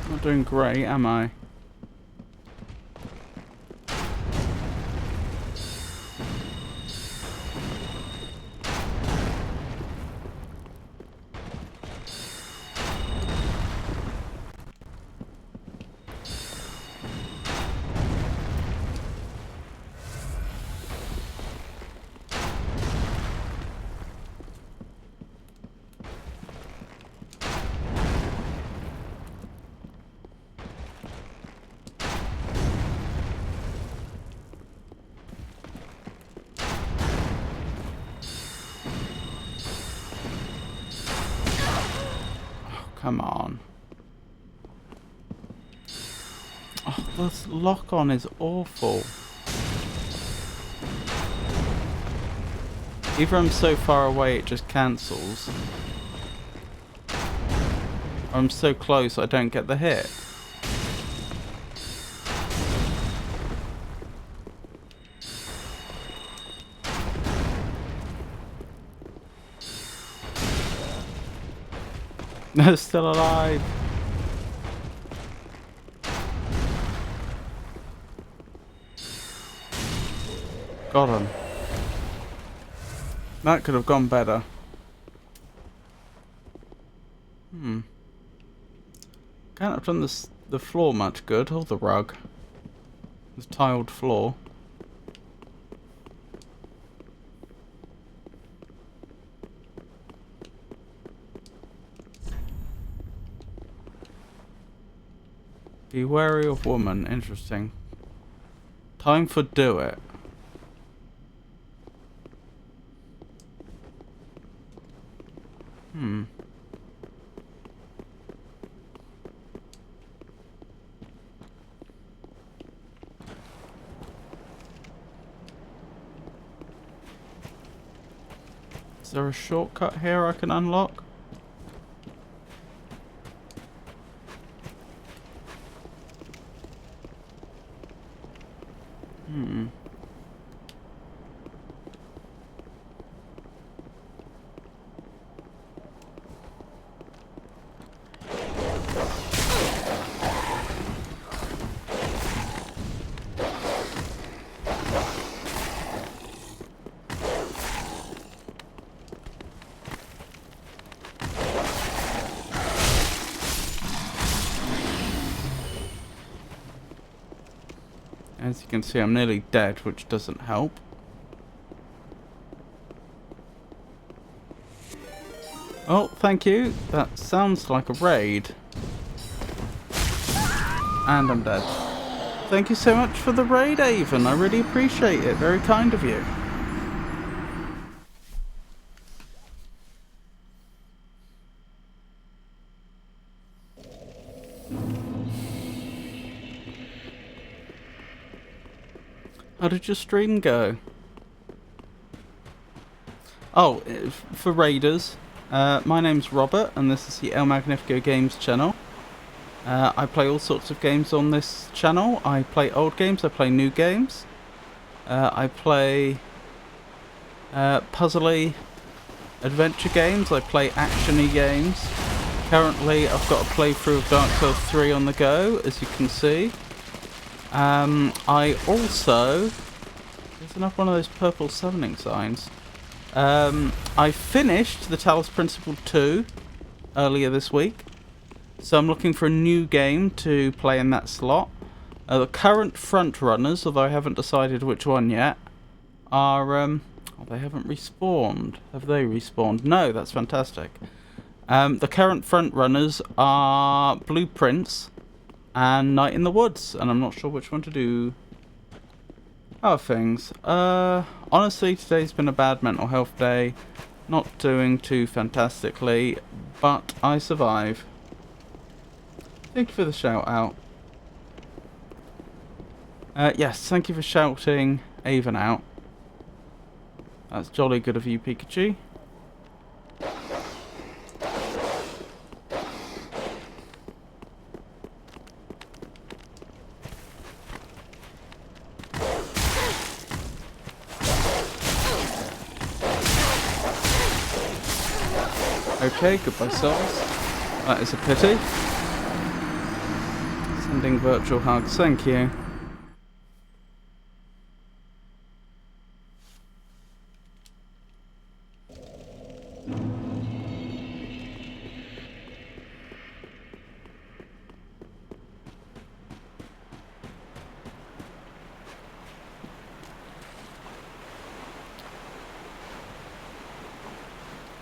Not doing great, am I? Come on. Oh, this lock-on is awful. Either I'm so far away it just cancels, or I'm so close I don't get the hit. No, still alive. Got him. That could have gone better. Can't have done the floor much good, or the rug. The tiled floor. Be wary of woman. Interesting. Time for do it. Is there a shortcut here I can unlock? As you can see, I'm nearly dead, which doesn't help. Oh, thank you. That sounds like a raid. And I'm dead. Thank you so much for the raid, Avon. I really appreciate it. Very kind of you. How did your stream go? Oh, for Raiders, my name's Robert, and this is the El Magnifico Games channel. I play all sorts of games on this channel. I play old games, I play new games. I play puzzly adventure games, I play actiony games. Currently I've got a playthrough of Dark Souls 3 on the go, as you can see. I also... There's another one of those purple summoning signs. I finished the Talos Principle 2 earlier this week. So I'm looking for a new game to play in that slot. The current front runners, although I haven't decided which one yet, are... oh, they haven't respawned. Have they respawned? No, that's fantastic. The current front runners are Blueprints and Night in the Woods, and I'm not sure which one to do. Other things. Honestly, today's been a bad mental health day. Not doing too fantastically, but I survive. Thank you for the shout out. Yes, thank you for shouting Avon out. That's jolly good of you, Pikachu. Okay, goodbye souls. That is a pity. Sending virtual hugs, thank you.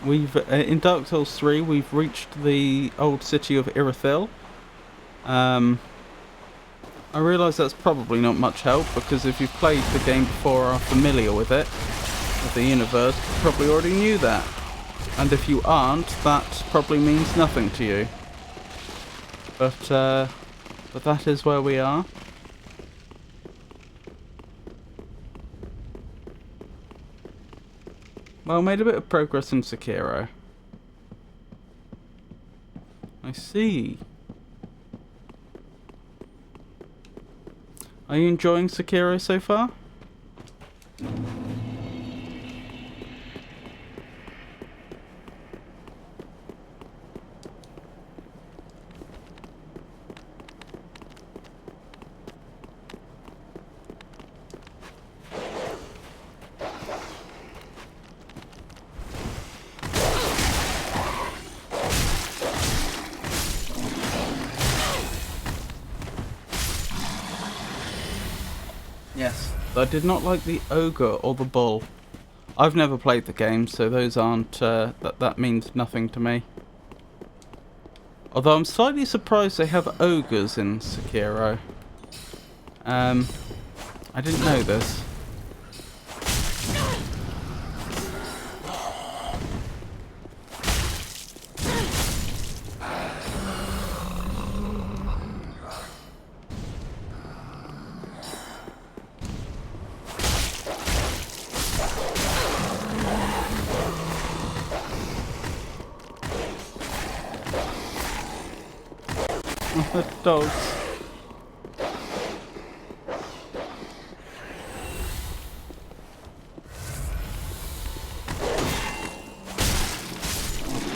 We've in Dark Souls 3 we've reached the old city of Irithyll. I realise that's probably not much help, because if you've played the game before or are familiar with it, with the universe, you probably already knew that. And if you aren't, that probably means nothing to you. But that is where we are. Well, made a bit of progress in Sekiro. I see. Are you enjoying Sekiro so far? Yes, I did not like the ogre or the bull. I've never played the game, so those aren't, that means nothing to me. Although I'm slightly surprised they have ogres in Sekiro. I didn't know this. The dogs.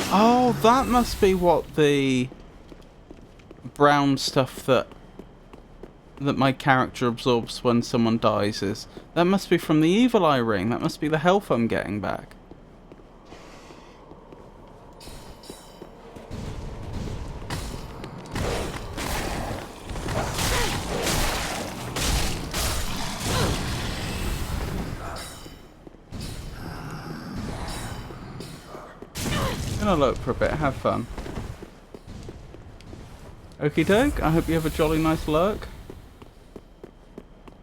Oh, that must be what the brown stuff that my character absorbs when someone dies is. That must be from the evil eye ring. That must be the health I'm getting back. Gonna look for a bit, have fun. Okie doke, I hope you have a jolly nice lurk.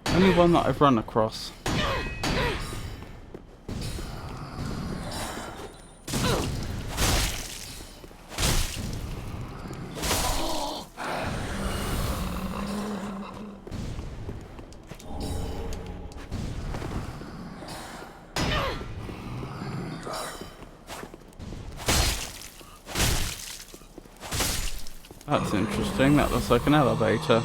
Only one that I've run across. That's interesting. That looks like an elevator.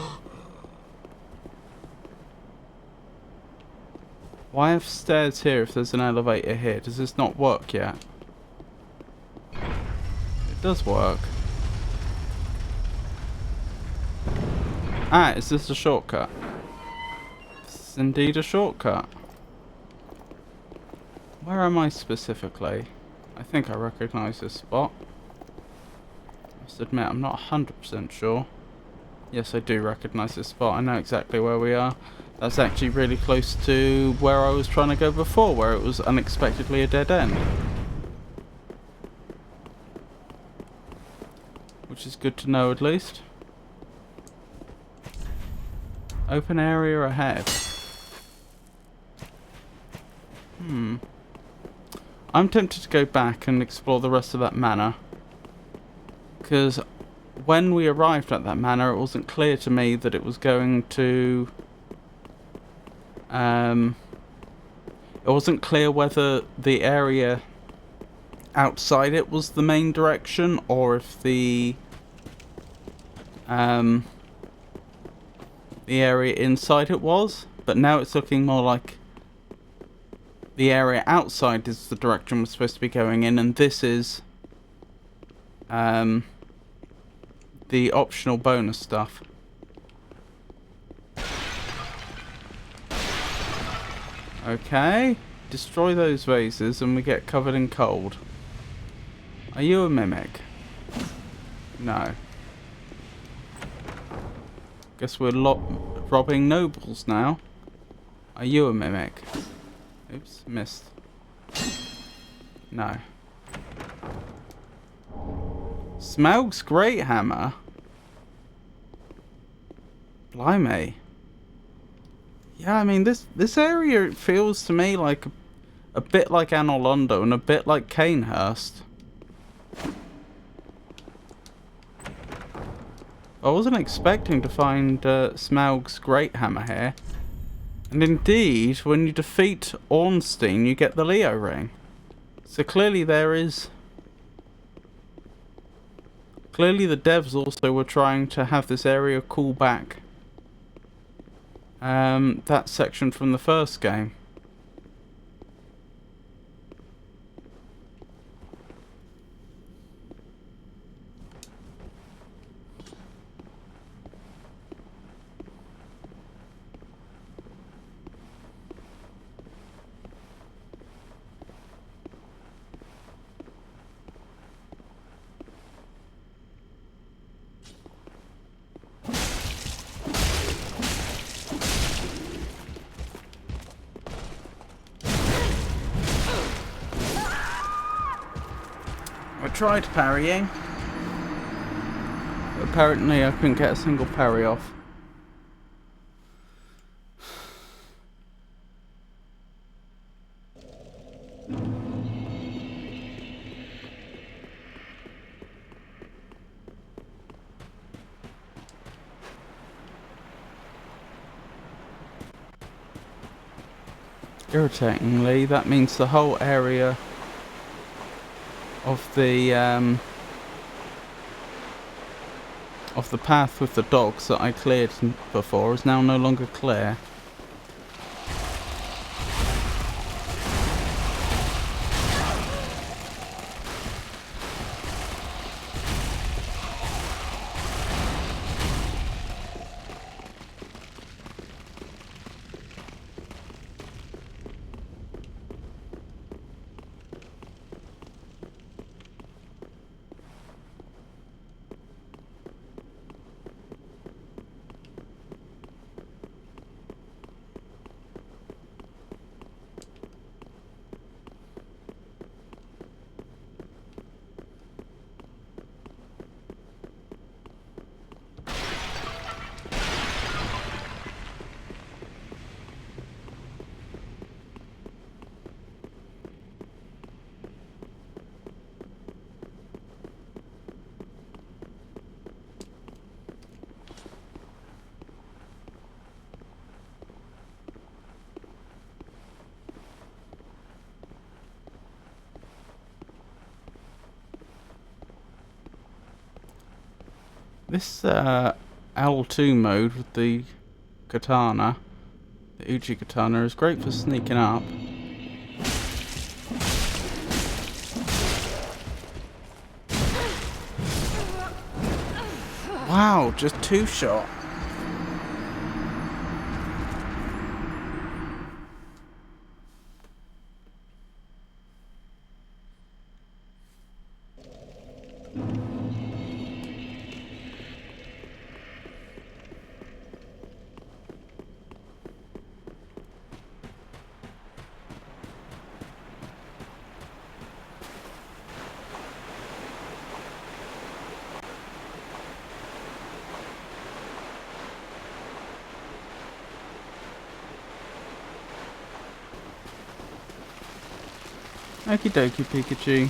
Why have stairs here if there's an elevator here? Does this not work yet? It does work. Ah, is this a shortcut? This is indeed a shortcut. Where am I specifically? I think I recognise this spot. I must admit, I'm not 100% sure. Yes, I do recognise this spot. I know exactly where we are. That's actually really close to where I was trying to go before, where it was unexpectedly a dead end. Which is good to know, at least. Open area ahead. I'm tempted to go back and explore the rest of that manor. Because when we arrived at that manor, it wasn't clear to me that it was going to... it wasn't clear whether the area outside it was the main direction, or if the area inside it was. But now it's looking more like the area outside is the direction we're supposed to be going in, and this is the optional bonus stuff. Okay, destroy those vases and we get covered in cold. Are you a mimic? No. Guess we're robbing nobles now. Are you a mimic? Oops, missed. No. Smaug's great hammer. Blimey. Yeah, I mean, this area feels to me like a bit like Anor Londo and a bit like Canehurst. I wasn't expecting to find Smaug's great hammer here. And indeed, when you defeat Ornstein, you get the Leo ring. So clearly there is... Clearly the devs also were trying to have this area call back that section from the first game. I tried parrying, but apparently I couldn't get a single parry off. Irritatingly, that means the whole area of the path with the dogs that I cleared before is now no longer clear. This L2 mode with the katana, the Uchi katana, is great for sneaking up. Wow, just 2-shot. Okie dokie, Pikachu.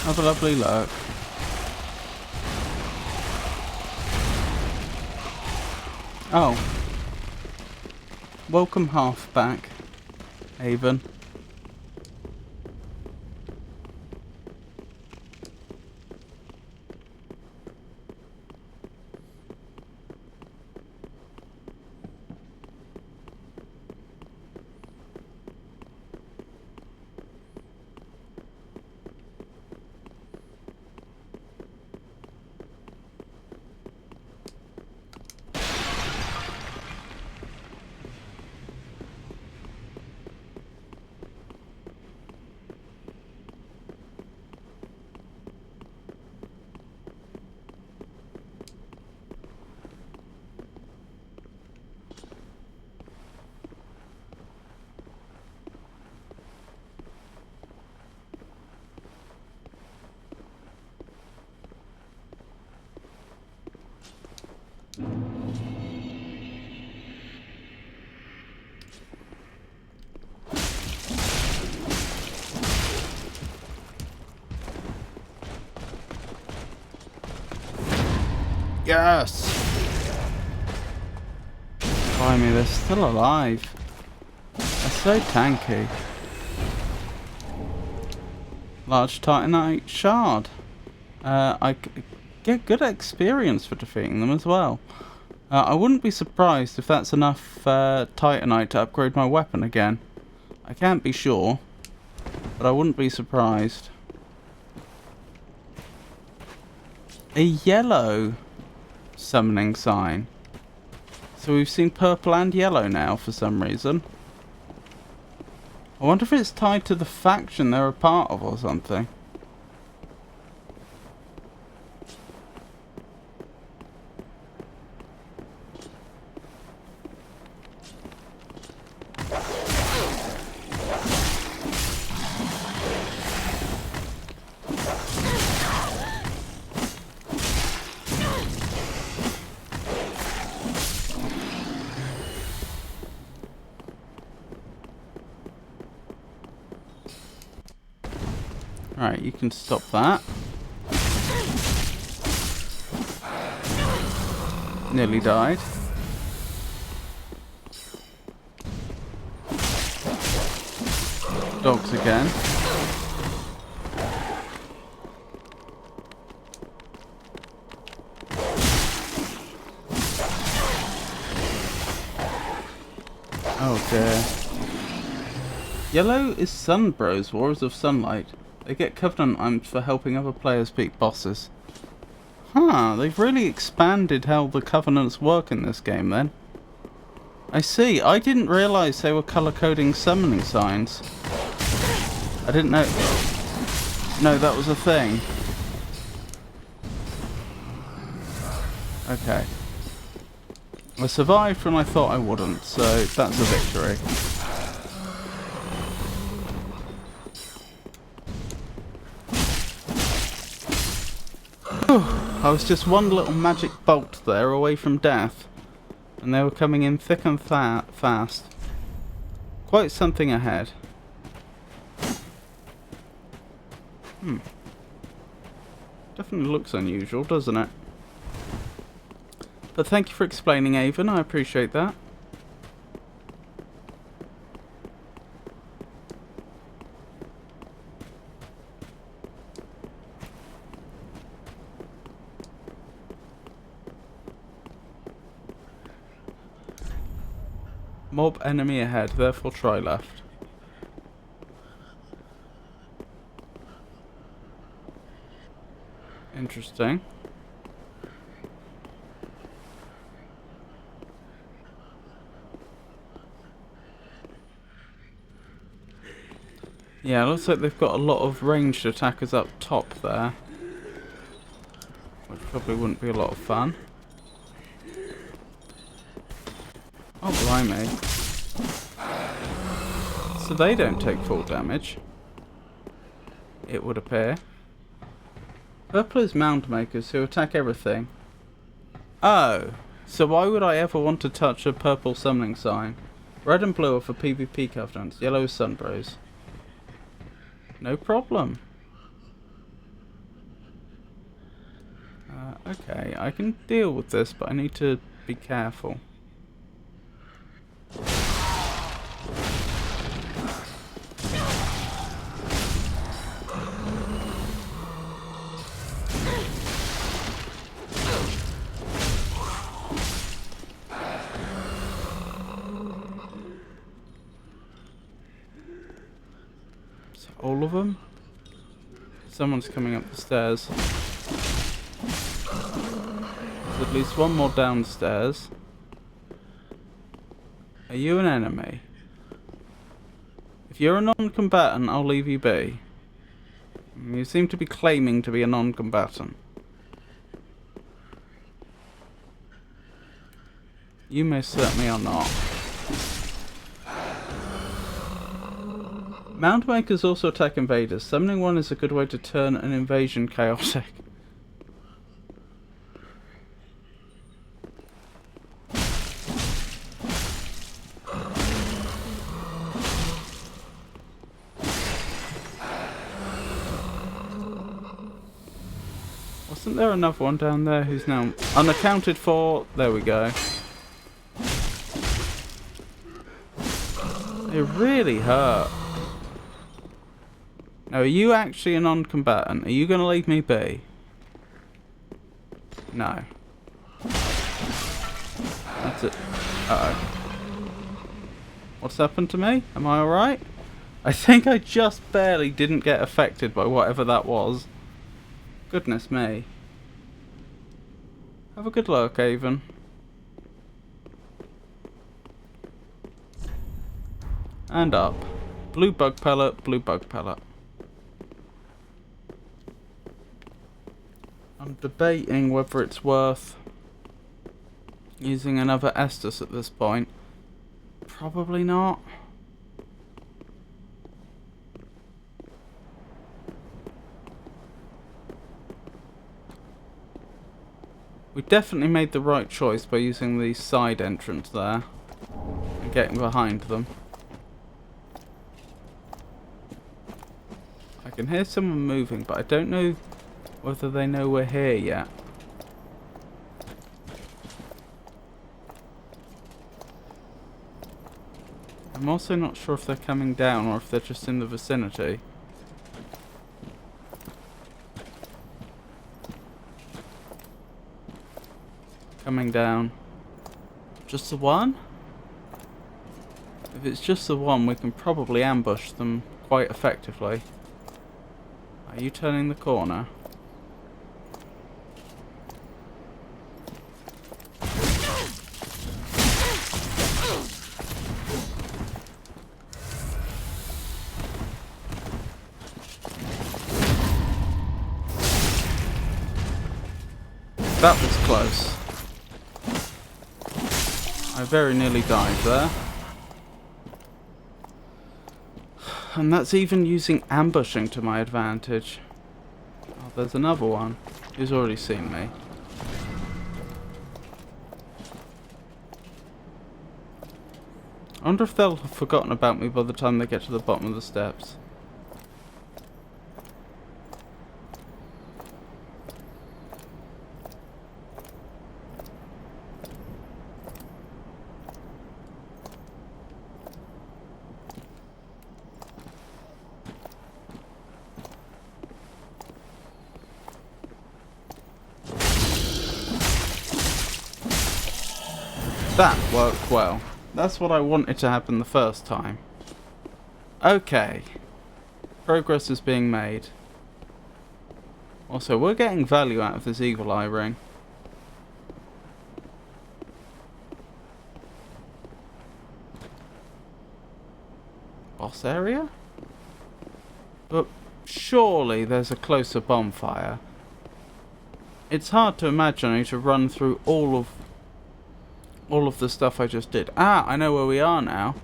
Have a lovely look. Oh. Welcome halfback, Haven. Yes! Blimey, they're still alive. They're so tanky. Large Titanite shard. Get good experience for defeating them as well. I wouldn't be surprised if that's enough Titanite to upgrade my weapon again. I can't be sure, but I wouldn't be surprised. A yellow summoning sign. So we've seen purple and yellow now for some reason. I wonder if it's tied to the faction they're a part of or something. Right, you can stop that. Nearly died. Dogs again. Oh dear. Yellow is Sunbros, Warriors of Sunlight. They get Covenant items for helping other players beat bosses. Huh, they've really expanded how the Covenants work in this game then. I see, I didn't realise they were colour coding summoning signs. I didn't know... No, that was a thing. Okay. I survived when I thought I wouldn't, so that's a victory. I was just one little magic bolt there away from death, and they were coming in thick and fast. Quite something ahead. Definitely looks unusual, doesn't it? But thank you for explaining, Avon. I appreciate that. Mob enemy ahead, therefore try left. Interesting. Yeah, looks like they've got a lot of ranged attackers up top there. Which probably wouldn't be a lot of fun. Oh, blimey. So they don't take full damage, it would appear. Purple is mound makers who attack everything. Oh, so why would I ever want to touch a purple summoning sign? Red and blue are for PvP covenants, yellow is sunbros. No problem. Okay, I can deal with this, but I need to be careful. All of them? Someone's coming up the stairs. There's at least one more downstairs. Are you an enemy? If you're a non-combatant, I'll leave you be. You seem to be claiming to be a non-combatant. You most certainly are not. Mound makers also attack invaders. Summoning one is a good way to turn an invasion chaotic. Wasn't there another one down there who's now unaccounted for? There we go. They really hurt. Now, are you actually a non-combatant? Are you going to leave me be? No. That's it. Uh-oh. What's happened to me? Am I alright? I think I just barely didn't get affected by whatever that was. Goodness me. Have a good look, Avon. And up. Blue bug pellet, blue bug pellet. I'm debating whether it's worth using another Estus at this point. Probably not. We definitely made the right choice by using the side entrance there and getting behind them. I can hear someone moving, but I don't know whether they know we're here yet. I'm also not sure if they're coming down or if they're just in the vicinity. Coming down. Just the one? If it's just the one, we can probably ambush them quite effectively. Are you turning the corner? That was close. I very nearly died there. And that's even using ambushing to my advantage. Oh, there's another one who's already seen me. I wonder if they'll have forgotten about me by the time they get to the bottom of the steps. That worked well. That's what I wanted to happen the first time. Okay. Progress is being made. Also, we're getting value out of this Eagle Eye ring. Boss area? But surely there's a closer bonfire. It's hard to imagine I need to run through all of the stuff I just did. Ah, I know where we are now.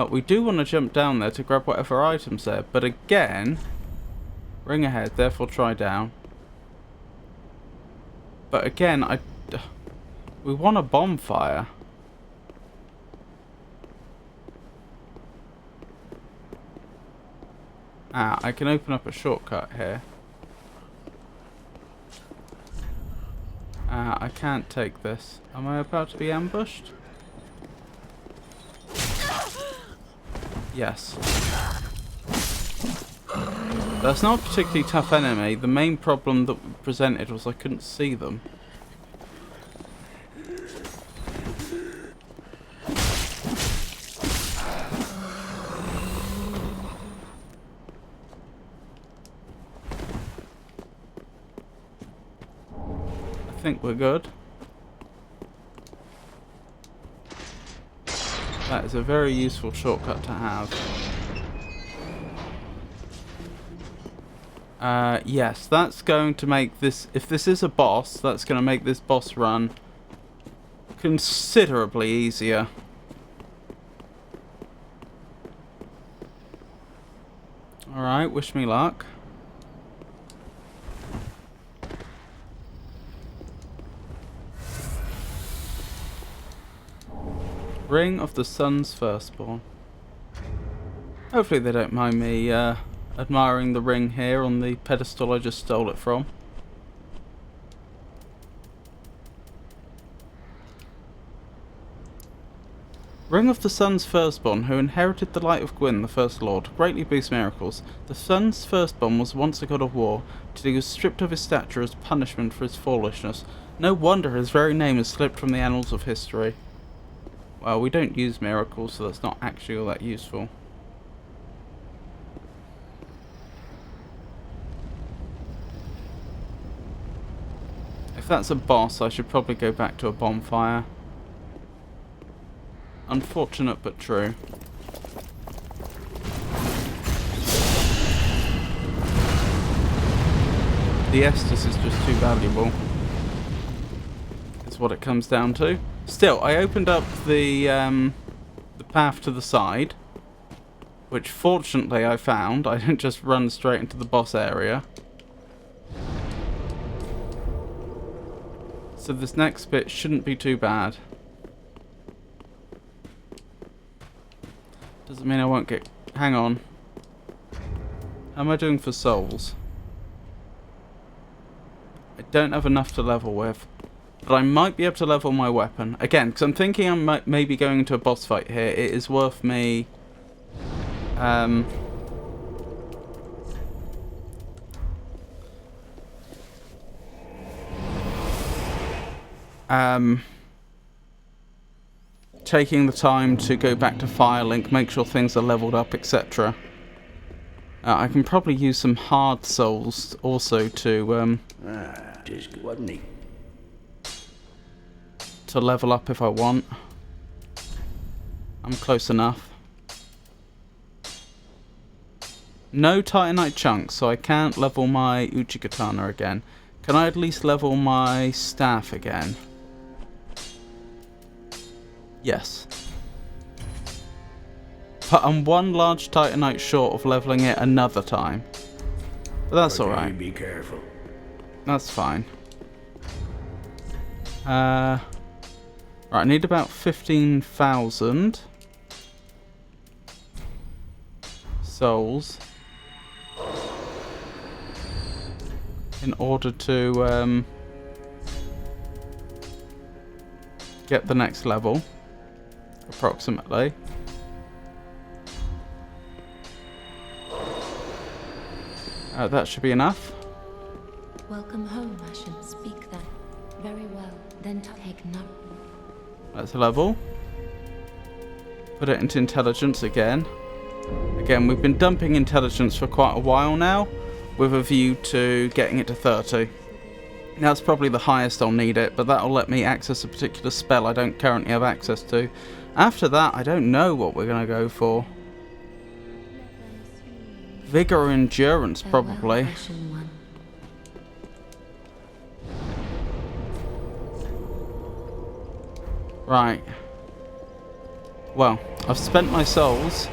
We do want to jump down there to grab whatever items there, but again, ring ahead, therefore try down. But again, we want a bonfire. Ah, I can open up a shortcut here. I can't take this. Am I about to be ambushed? Yes. That's not a particularly tough enemy. The main problem that we presented was I couldn't see them. I think we're good. That is a very useful shortcut to have. Yes, that's going to make this... If this is a boss, that's going to make this boss run considerably easier. Alright, wish me luck. Ring of the Sun's Firstborn. Hopefully they don't mind me admiring the ring here on the pedestal I just stole it from. Ring of the Sun's Firstborn, who inherited the light of Gwyn, the First Lord, greatly boosts miracles. The Sun's Firstborn was once a god of war, till he was stripped of his stature as punishment for his foolishness. No wonder his very name has slipped from the annals of history. Well, we don't use miracles, so that's not actually all that useful. If that's a boss, I should probably go back to a bonfire. Unfortunate but true. The Estus is just too valuable. Is what it comes down to. Still, I opened up the path to the side, which fortunately I found. I didn't just run straight into the boss area. So this next bit shouldn't be too bad. Doesn't mean I won't get... Hang on. How am I doing for souls? I don't have enough to level with. But I might be able to level my weapon. Again, because I'm thinking I'm maybe going into a boss fight here. It is worth me... taking the time to go back to Firelink, make sure things are leveled up, etc. I can probably use some hard souls also to... just wasn't he? to level up if I want. I'm close enough. No Titanite chunks, so I can't level my Uchi-Katana again. Can I at least level my staff again? Yes. But I'm one large Titanite short of leveling it another time. But that's alright. Be careful. That's fine. Right, I need about 15,000 souls in order to get the next level, approximately. That should be enough. Welcome home, Ashen. Speak then. Very well. Then take note. That's a level. Put it into intelligence again. Again, we've been dumping intelligence for quite a while now, with a view to getting it to 30. That's probably the highest I'll need it, but that'll let me access a particular spell I don't currently have access to. After that, I don't know what we're going to go for. Vigor or endurance, probably. Ashen one. Right. Well, I've spent my souls.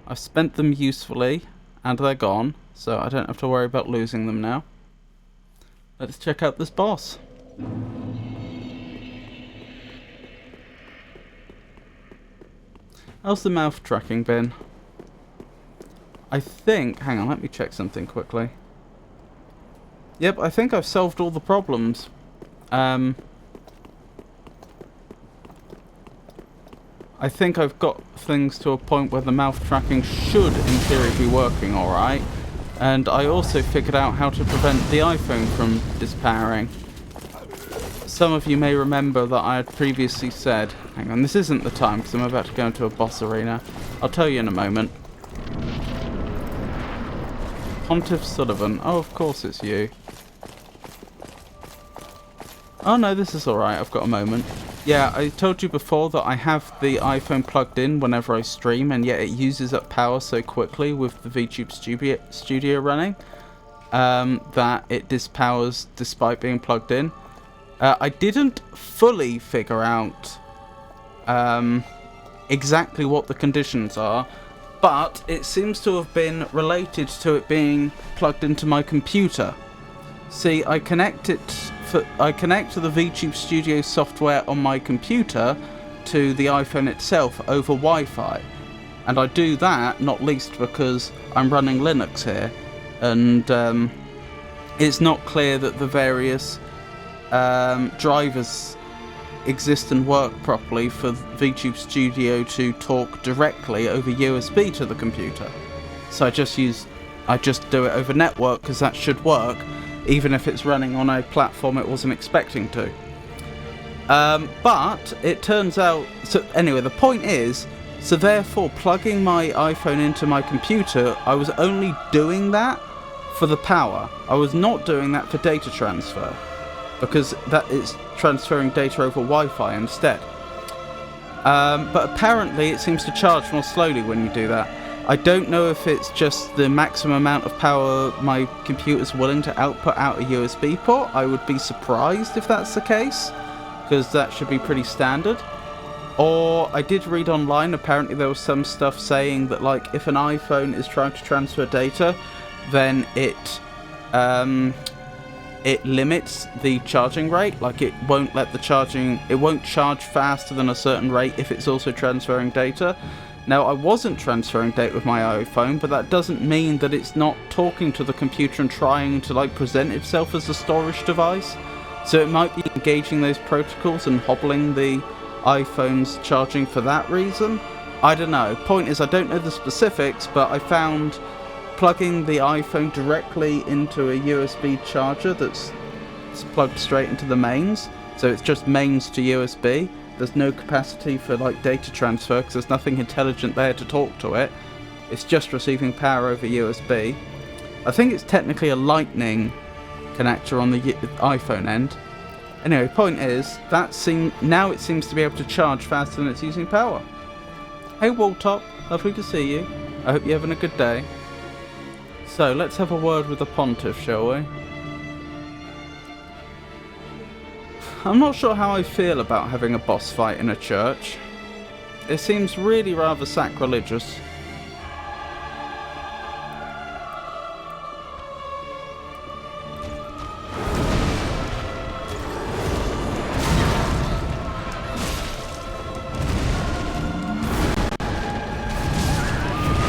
I've spent them usefully, and they're gone, so I don't have to worry about losing them now. Let's check out this boss. How's the mouth tracking been? I think... Hang on, let me check something quickly. Yep, I think I've solved all the problems. I think I've got things to a point where the mouth tracking should, in theory, be working alright. And I also figured out how to prevent the iPhone from dispowering. Some of you may remember that I had previously said... Hang on, this isn't the time because I'm about to go into a boss arena. I'll tell you in a moment. Pontiff Sullivan. Oh, of course it's you. Oh no, this is alright. I've got a moment. Yeah, I told you before that I have the iPhone plugged in whenever I stream, and yet it uses up power so quickly with the VTube Studio running that it dispowers despite being plugged in. I didn't fully figure out exactly what the conditions are, but it seems to have been related to it being plugged into my computer. See, I connect to the VTube Studio software on my computer to the iPhone itself over Wi-Fi, and I do that not least because I'm running Linux here, and it's not clear that the various drivers exist and work properly for VTube Studio to talk directly over USB to the computer. So I just do it over network because that should work, even if it's running on a platform it wasn't expecting to. But it turns out... So anyway, the point is, so therefore plugging my iPhone into my computer, I was only doing that for the power. I was not doing that for data transfer, because that is transferring data over Wi-Fi instead. But apparently it seems to charge more slowly when you do that. I don't know if it's just the maximum amount of power my computer's willing to output out a USB port. I would be surprised if that's the case, because that should be pretty standard. Or I did read online, apparently there was some stuff saying that, like, if an iPhone is trying to transfer data, then it limits the charging rate. Like, it won't charge faster than a certain rate if it's also transferring data. Now, I wasn't transferring data with my iPhone, but that doesn't mean that it's not talking to the computer and trying to, like, present itself as a storage device. So it might be engaging those protocols and hobbling the iPhone's charging for that reason. I don't know. Point is, I don't know the specifics, but I found plugging the iPhone directly into a USB charger that's plugged straight into the mains. So it's just mains to USB. There's no capacity for, like, data transfer because there's nothing intelligent there to talk to it. It's just receiving power over USB. I think it's technically a Lightning connector on the iPhone end. Anyway, point is, now it seems to be able to charge faster than it's using power. Hey Walltop, lovely to see you. I hope you're having a good day. So, let's have a word with the Pontiff, shall we? I'm not sure how I feel about having a boss fight in a church. It seems really rather sacrilegious.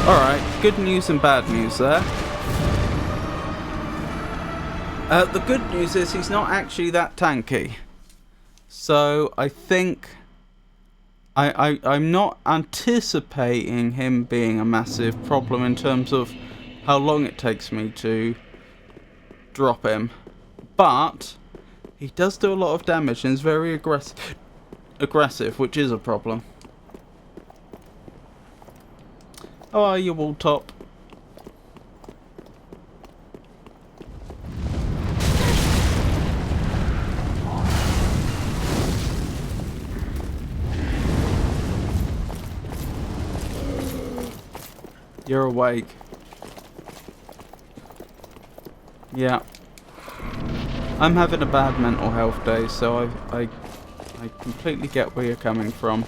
Alright, good news and bad news there. The good news is he's not actually that tanky. So I think I'm not anticipating him being a massive problem in terms of how long it takes me to drop him. But he does do a lot of damage and is very aggressive, which is a problem. How are you, wall top? You're awake. Yeah. I'm having a bad mental health day, so I completely get where you're coming from.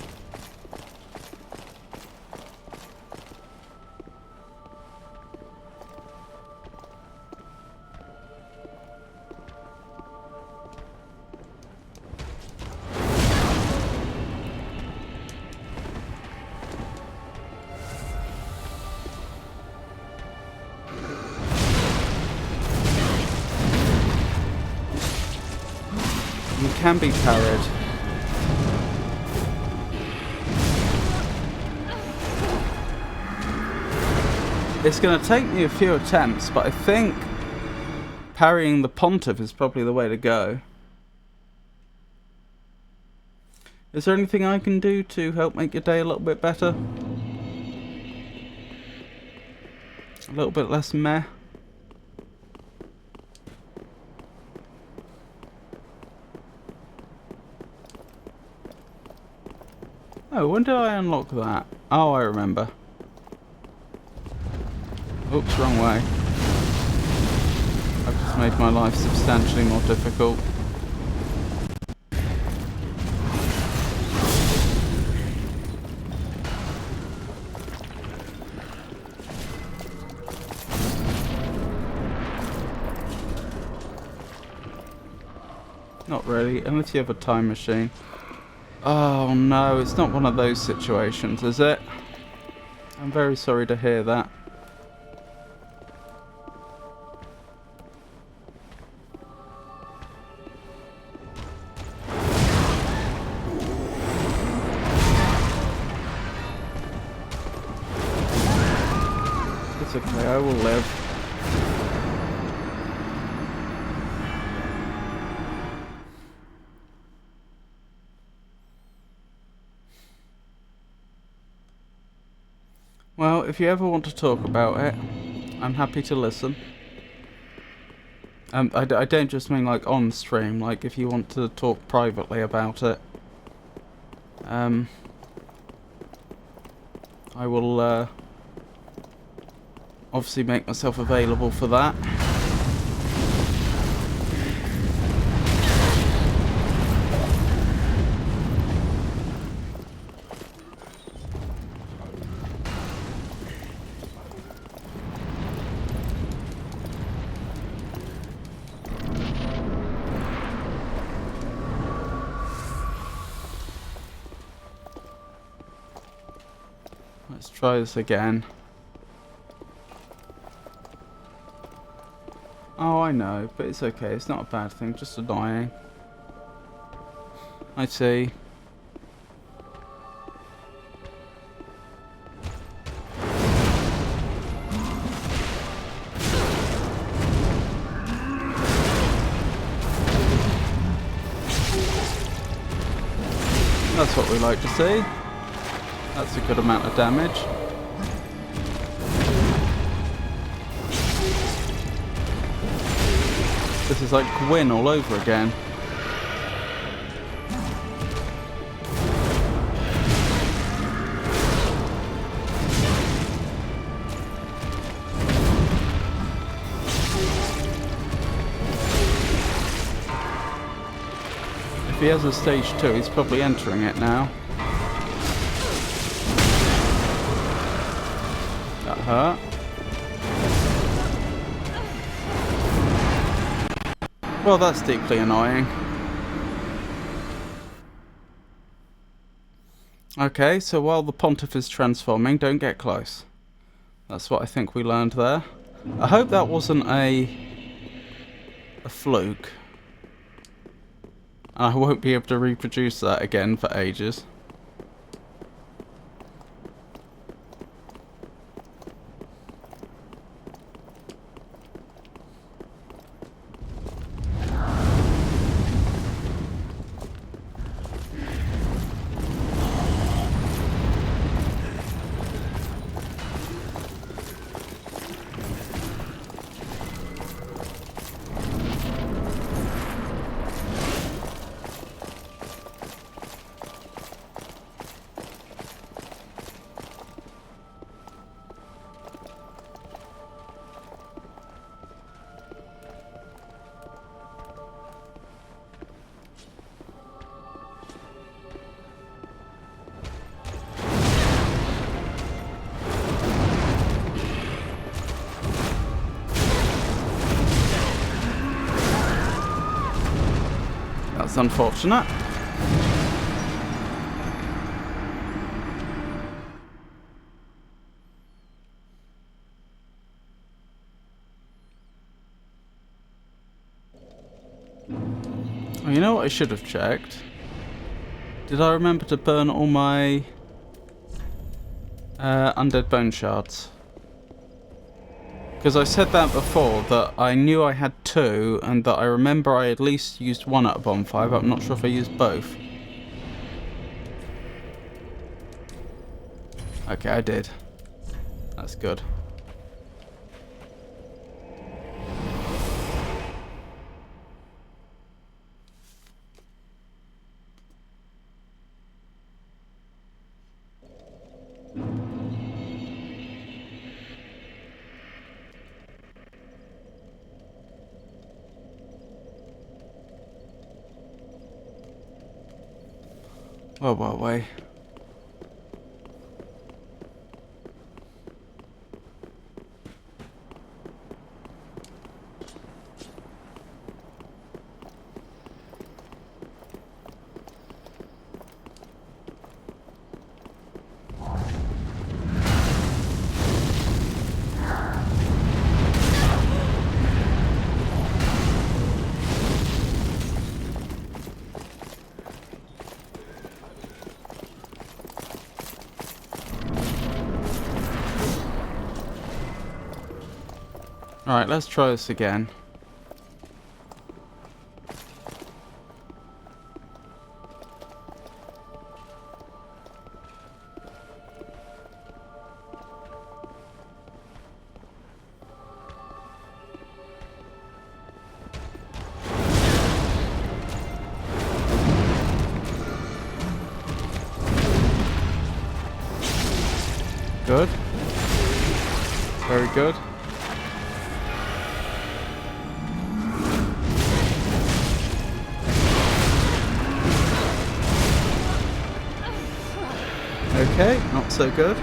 You can be parried. It's going to take me a few attempts, but I think parrying the Pontiff is probably the way to go. Is there anything I can do to help make your day a little bit better? A little bit less meh? Oh, when did I unlock that? Oh, I remember. Oops, wrong way. I've just made my life substantially more difficult. Not really, unless you have a time machine. Oh no, it's not one of those situations, is it? I'm very sorry to hear that. It's okay, I will live. Well, if you ever want to talk about it, I'm happy to listen. I don't just mean like on stream, like if you want to talk privately about it. I will obviously make myself available for that. Let's try this again. Oh, I know, but it's okay. It's not a bad thing, just annoying. I see. That's what we like to see. That's a good amount of damage. This is like Gwyn all over again. If he has a stage 2, he's probably entering it now. That hurt. Well, that's deeply annoying. Okay, so while the Pontiff is transforming, don't get close. That's what I think we learned there. I hope that wasn't a fluke. I won't be able to reproduce that again for ages. That's unfortunate. Oh, you know what I should have checked? Did I remember to burn all my undead bone shards? Because I said that before, that I knew I had 2, and that I remember I at least used 1 at a bonfire, but I'm not sure if I used both. Okay, I did. That's good. Well, way. Alright, let's try this again. Good. Very good. Okay, not so good.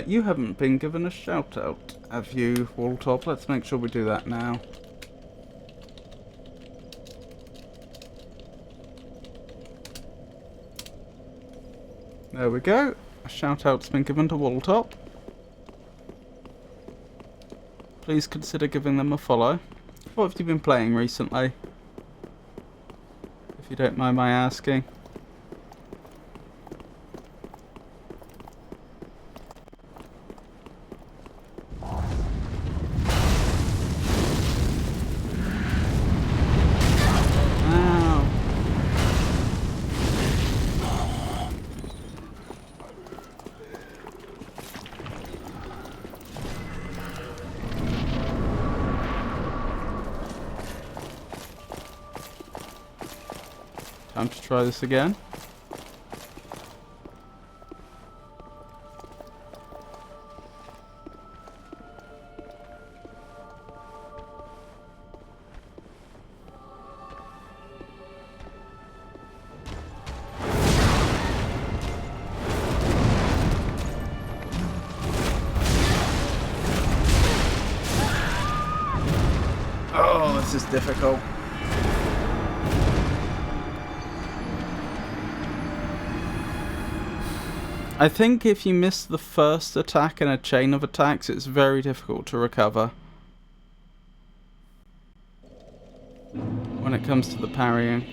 You haven't been given a shout out, have you, Walltop? Let's make sure we do that now. There we go. A shout out's been given to Walltop. Please consider giving them a follow. What have you been playing recently? If you don't mind my asking. Time to try this again. Oh, this is difficult. I think if you miss the first attack in a chain of attacks, it's very difficult to recover when it comes to the parrying.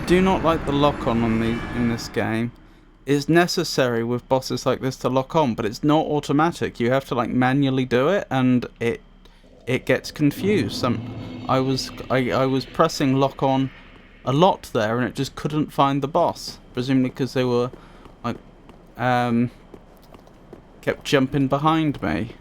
do not like the lock-on in this game. It's necessary with bosses like this to lock on, but it's not automatic. You have to like manually do it, and it gets confused. I was pressing lock on a lot there, and it just couldn't find the boss. Presumably because they were like kept jumping behind me.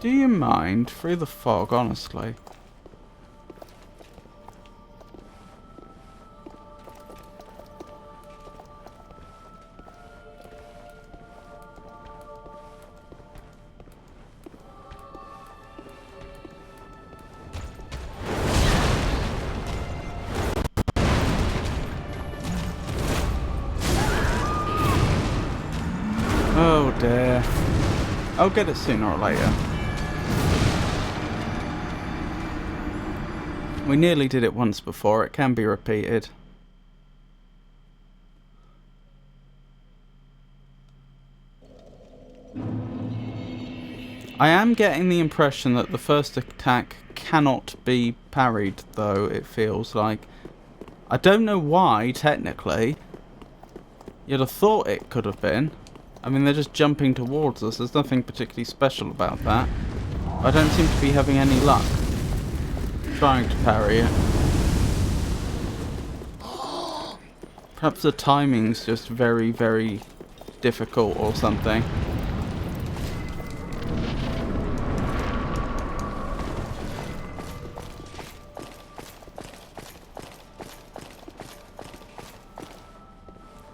Do you mind? Through the fog, honestly. Oh dear. I'll get it sooner or later. We nearly did it once before, it can be repeated. I am getting the impression that the first attack cannot be parried, though, it feels like. I don't know why, technically. You'd have thought it could have been. I mean, they're just jumping towards us, there's nothing particularly special about that. I don't seem to be having any luck trying to parry it. Perhaps the timing's just very, very difficult or something.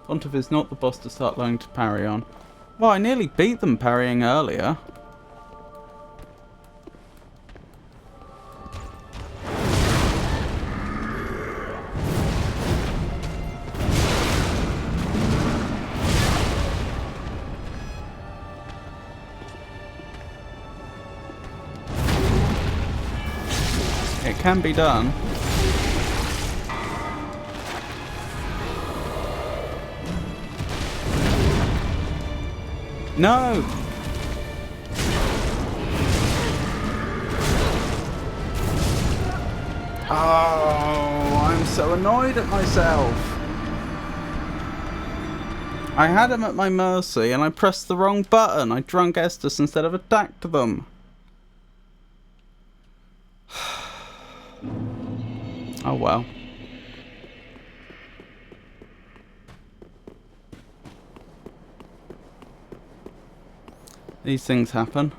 Pontiff is not the boss to start learning to parry on. Well, I nearly beat them parrying earlier. It can be done. No! Oh, I'm so annoyed at myself. I had him at my mercy and I pressed the wrong button. I drunk Estus instead of attacked them. Oh well. These things happen.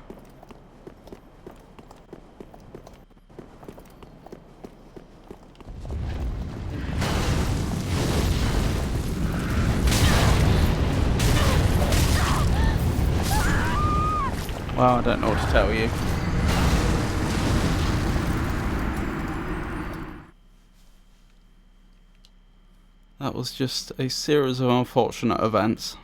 Well, I don't know what to tell you. That was just a series of unfortunate events.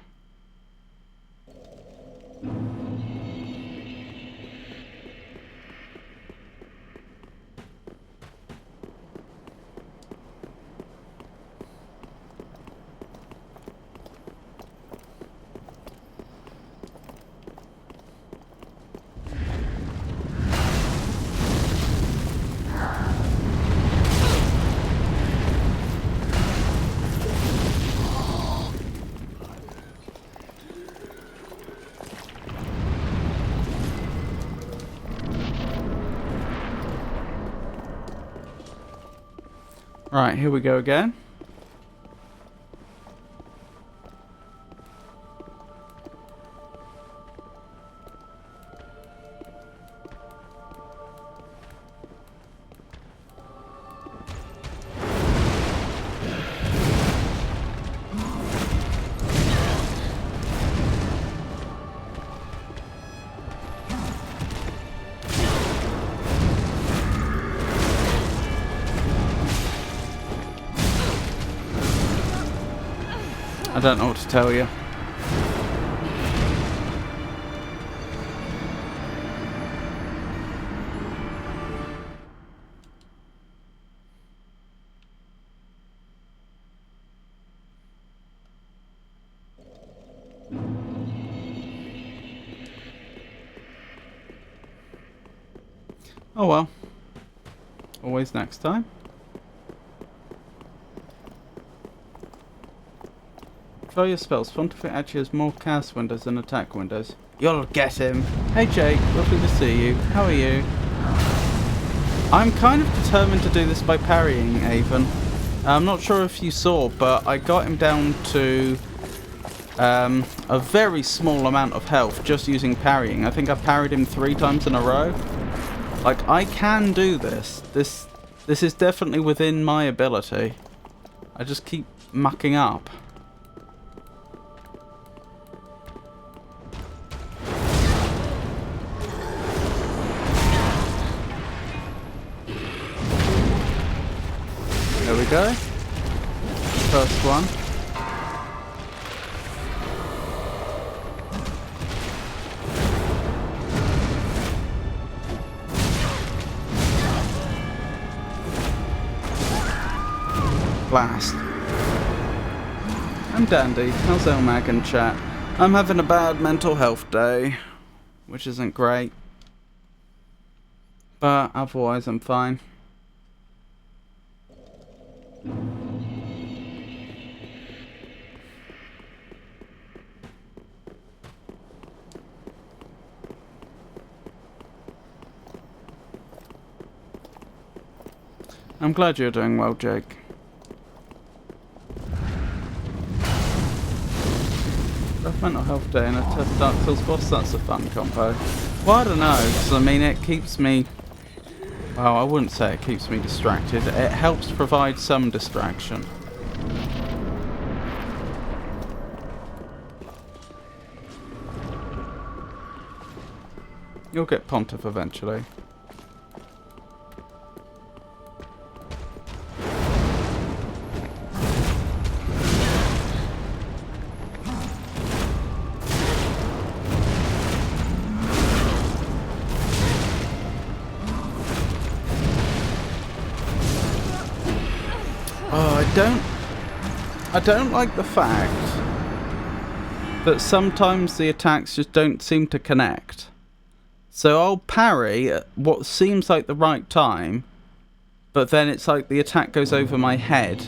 Right, here we go again. I don't know what to tell you. Oh well. Always next time. Try your spells. Pontificate actually has more cast windows than attack windows. You'll get him. Hey Jake, lovely to see you. How are you? I'm kind of determined to do this by parrying Avon. I'm not sure if you saw, but I got him down to a very small amount of health just using parrying. I think I parried him 3 times in a row. Like, I can do this. This is definitely within my ability. I just keep mucking up. There we go. First one. Blast. I'm dandy. How's Elmag in chat? I'm having a bad mental health day, which isn't great. But otherwise I'm fine. I'm glad you're doing well, Jake. Rough mental health day and a tough Dark Souls boss, that's a fun combo. Well, I don't know, because I mean it keeps me... Well, I wouldn't say it keeps me distracted. It helps provide some distraction. You'll get Pontiff eventually. I don't like the fact that sometimes the attacks just don't seem to connect. So I'll parry at what seems like the right time, but then it's like the attack goes over my head,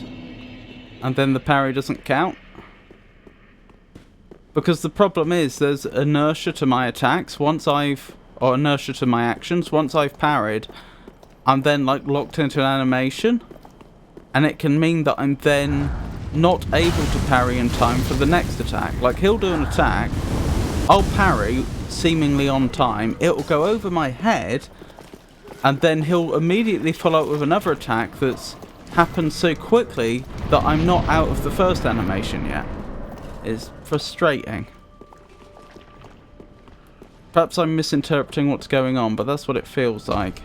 and then the parry doesn't count. Because the problem is there's inertia to my attacks or inertia to my actions. Once I've parried, I'm then like locked into an animation, and it can mean that I'm then not able to parry in time for the next attack. Like, he'll do an attack, I'll parry seemingly on time, it'll go over my head, and then he'll immediately follow up with another attack that's happened so quickly that I'm not out of the first animation yet. It's frustrating. Perhaps I'm misinterpreting what's going on, but that's what it feels like.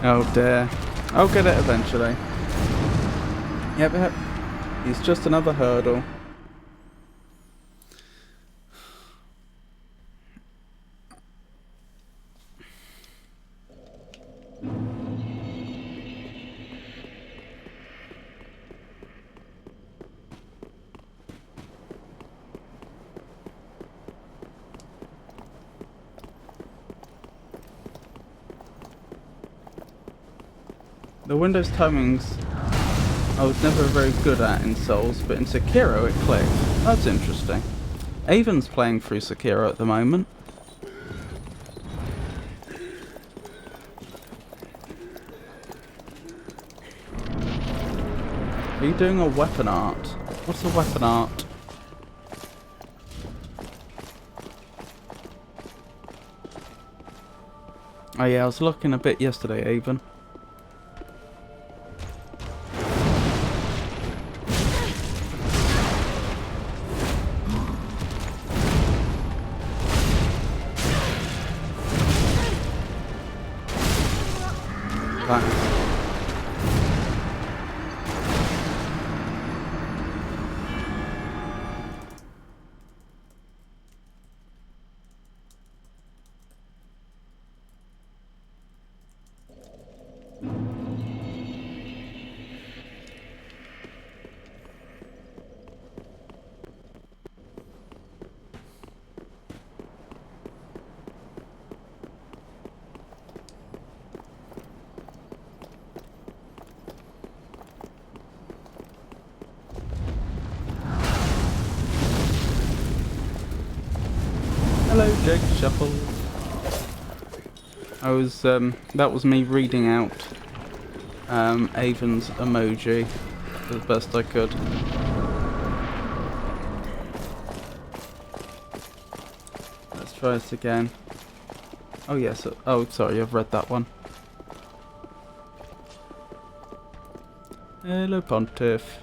Oh dear. I'll get it eventually. Yep. He's just another hurdle. The Windows timings I was never very good at in Souls, but in Sekiro it clicked. That's interesting. Avon's playing through Sekiro at the moment. Are you doing a weapon art? What's a weapon art? Oh yeah, I was looking a bit yesterday, Avon. Object shuffle. I was that was me reading out Avon's emoji as best I could. Let's try this again. Oh yes. Oh, sorry, I've read that one. Hello, Pontiff.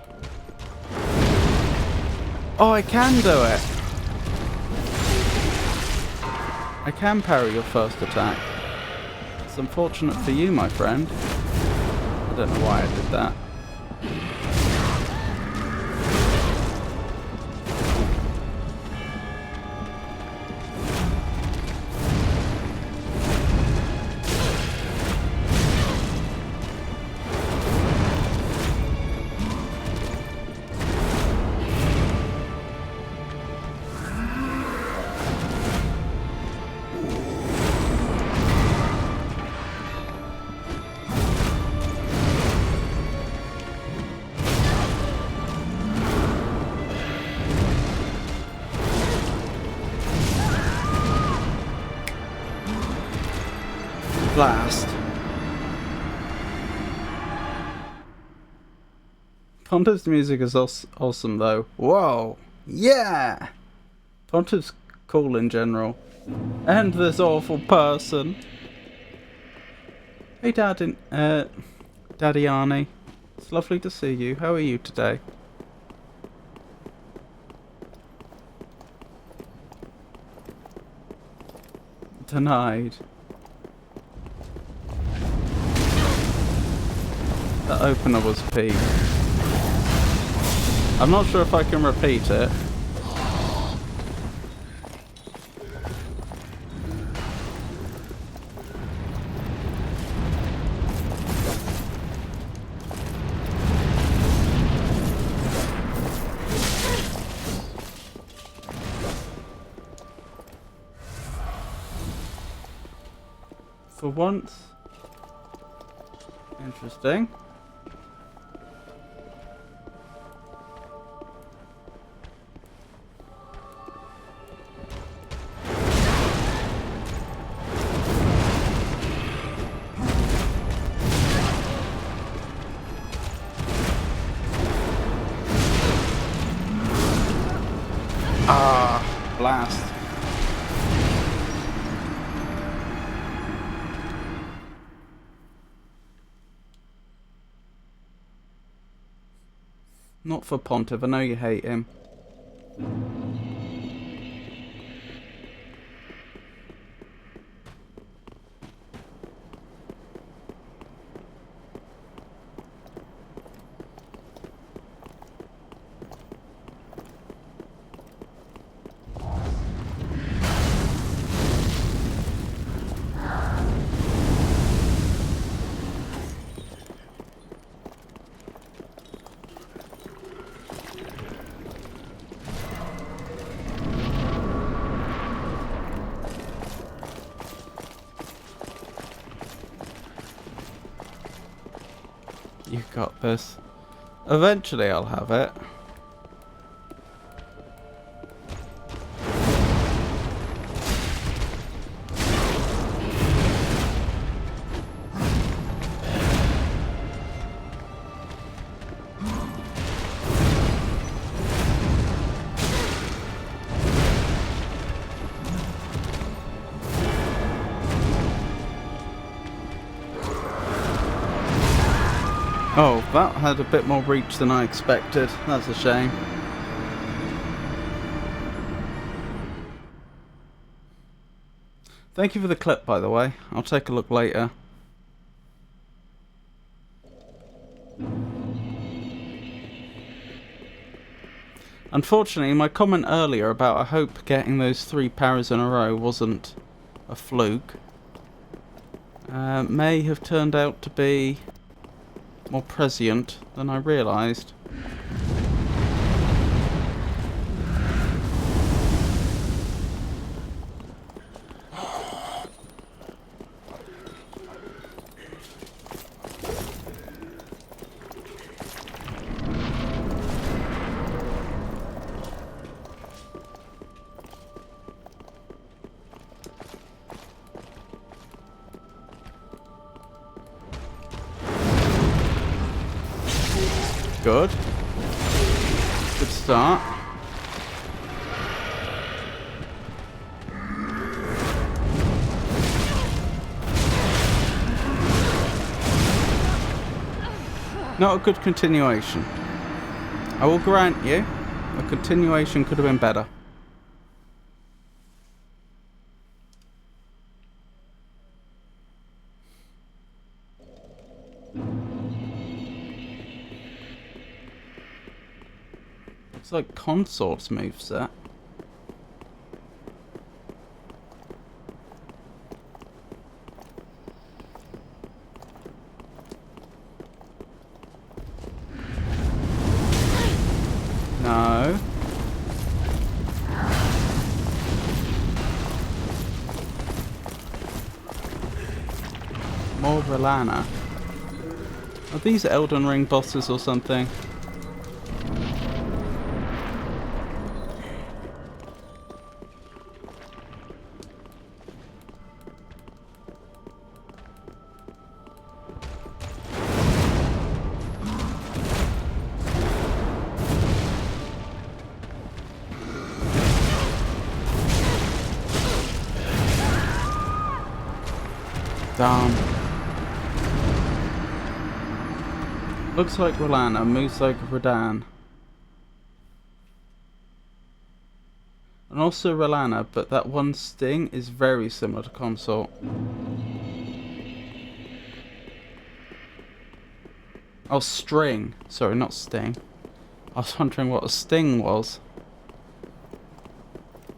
Oh, I can do it. I can parry your first attack. It's unfortunate for you, my friend. I don't know why I did that. Blast. Pontiff's music is awesome though. Whoa! Yeah! Pontiff's cool in general. And this awful person. Hey Daddy Arnie. It's lovely to see you. How are you today? Denied. The opener was peak. I'm not sure if I can repeat it. For once. Interesting. Ah, blast. Not for Pontiff, I know you hate him. You got this. Eventually I'll have it. Oh, that had a bit more reach than I expected. That's a shame. Thank you for the clip, by the way. I'll take a look later. Unfortunately, my comment earlier about I hope getting those 3 parries in a row wasn't a fluke. May have turned out to be more prescient than I realised. good. Good start. Not a good continuation. I will grant you, a continuation could have been better. It's like Consort's moveset. No. More Relana. Are these Elden Ring bosses or something? Damn. Looks like Relana, moves like Radan. And also Relana, but that one sting is very similar to Consort. Oh, string. Sorry, not sting. I was wondering what a sting was.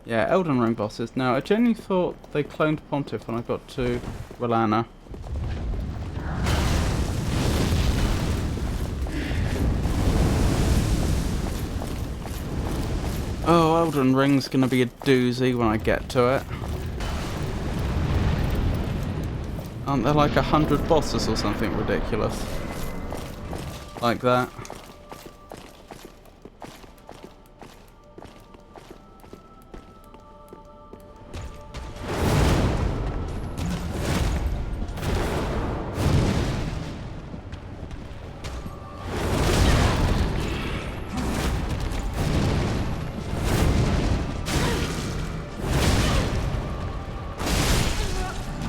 Yeah, Elden Ring bosses. Now, I genuinely thought they cloned Pontiff when I got to Relana. Oh, Elden Ring's gonna be a doozy when I get to it. Aren't there like 100 bosses or something ridiculous? Like that.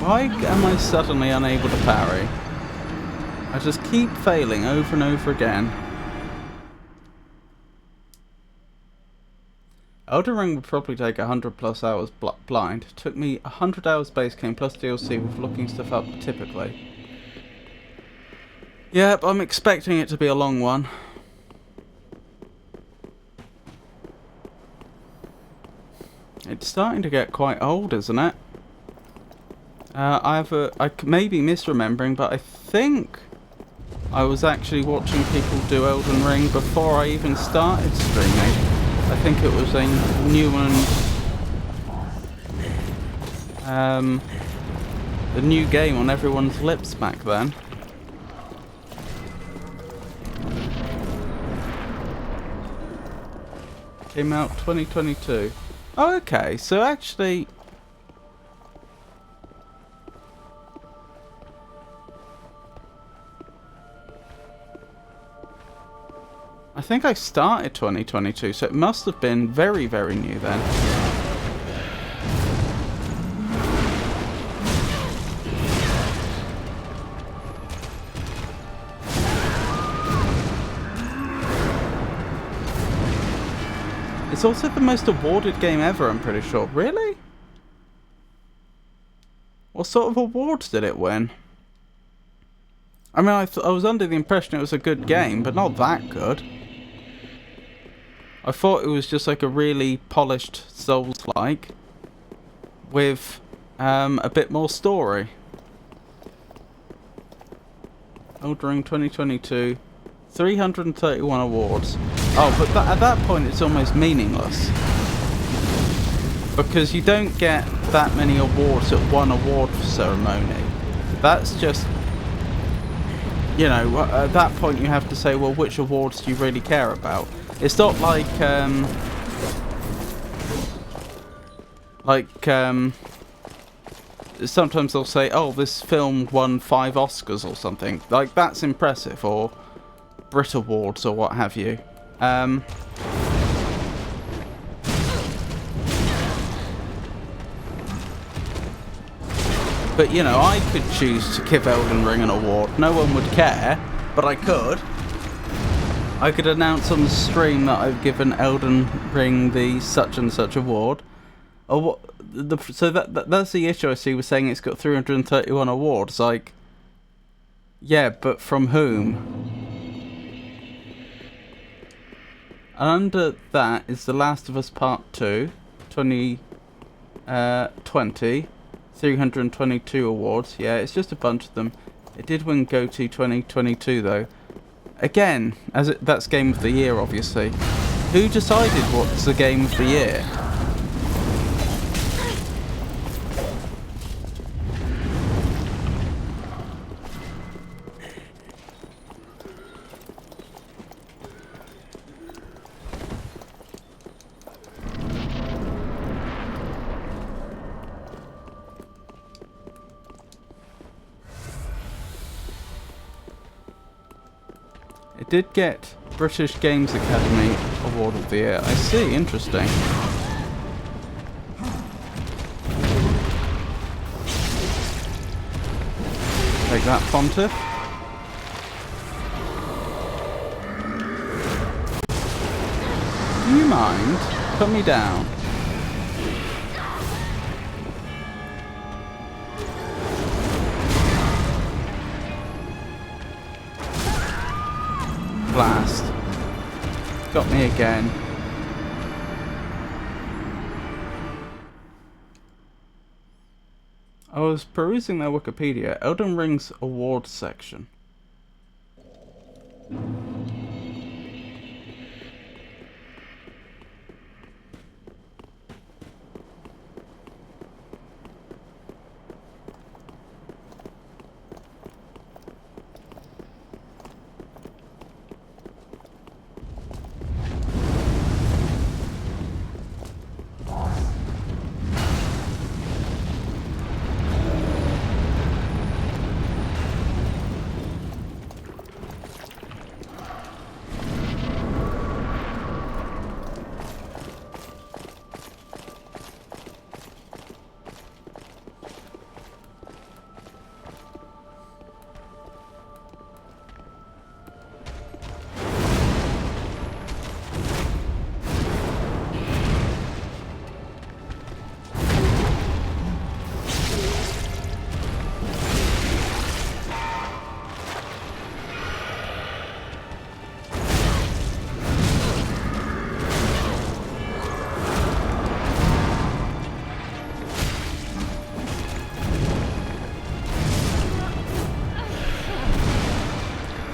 Why am I suddenly unable to parry? I just keep failing over and over again. Elden Ring would probably take 100 plus hours blind. It took me 100 hours base game plus DLC with looking stuff up typically. Yep, I'm expecting it to be a long one. It's starting to get quite old, isn't it? I may be misremembering, but I think I was actually watching people do Elden Ring before I even started streaming. I think it was a new and the new game on everyone's lips back then. Came out 2022. Oh, okay, so actually. I think I started 2022, so it must have been very, very new then. It's also the most awarded game ever, I'm pretty sure. Really? What sort of awards did it win? I mean, I was under the impression it was a good game, but not that good. I thought it was just like a really polished Souls-like with a bit more story. Elden Ring 2022, 331 awards. Oh, but at that point it's almost meaningless. Because you don't get that many awards at one award ceremony. That's just, you know, at that point you have to say, well, which awards do you really care about? It's not like, sometimes they'll say, oh, this film won 5 Oscars or something. Like, that's impressive. Or, Brit Awards or what have you. But, you know, I could choose to give Elden Ring an award. No one would care, but I could. I could announce on the stream that I've given Elden Ring the such and such award. Or what? So that's the issue I see with saying it's got 331 awards. Like, yeah, but from whom? And under that is The Last of Us Part 2, 2020. 322 awards. Yeah, it's just a bunch of them. It did win GOTY 2022 though. Again, that's Game of the Year, obviously. Who decided what's the Game of the Year? It did get British Games Academy Award of the Year. I see, interesting. Take that, Pontiff. Do you mind? Put me down. Blast. Got me again. I was perusing their Wikipedia. Elden Ring's awards section.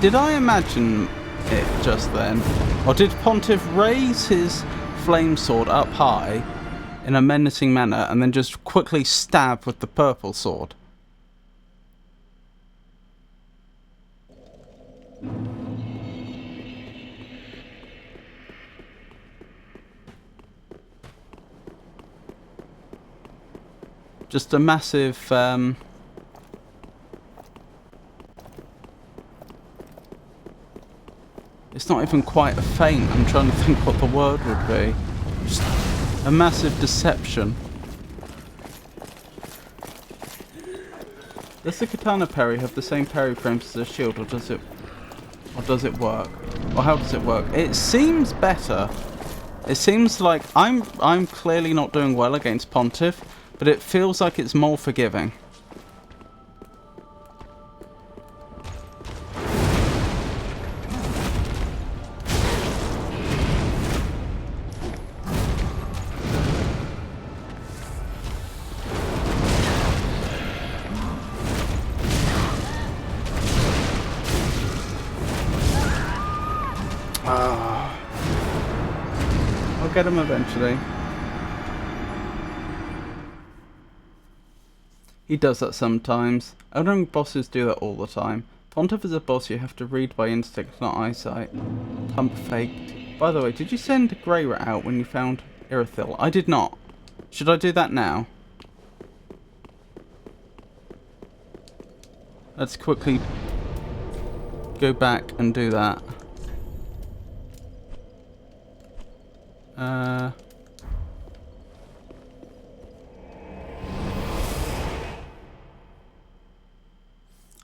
Did I imagine it just then? Or did Pontiff raise his flame sword up high in a menacing manner and then just quickly stab with the purple sword? Just a massive it's not even quite a feint. I'm trying to think what the word would be. Just a massive deception. Does the katana parry have the same parry frames as a shield, or does it work? Or how does it work? It seems better. It seems like I'm clearly not doing well against Pontiff, but it feels like it's more forgiving. I'll get him eventually. He does that sometimes. Elden Ring bosses do that all the time. Pontiff is a boss you have to read by instinct, not eyesight. Pump faked. By the way, did you send Grey Rat out when you found Irithil? I did not. Should I do that now? Let's quickly go back and do that. I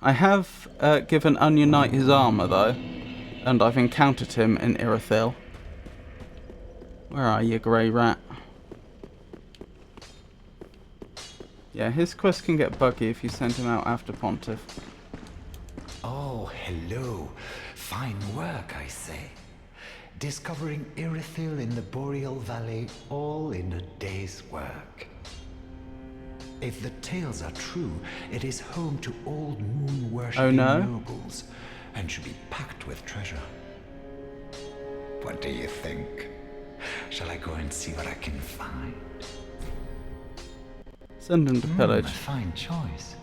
have given Onion Knight his armour though, and I've encountered him in Irithyll. Where are you, Grey Rat? Yeah, his quest can get buggy if you send him out after Pontiff. Oh, hello. Fine work, I say. Discovering Irithyll in the Boreal Valley, all in a day's work. If the tales are true, it is home to old moon-worshipping nobles, and should be packed with treasure. What do you think? Shall I go and see what I can find? Send him to pillage. A fine choice.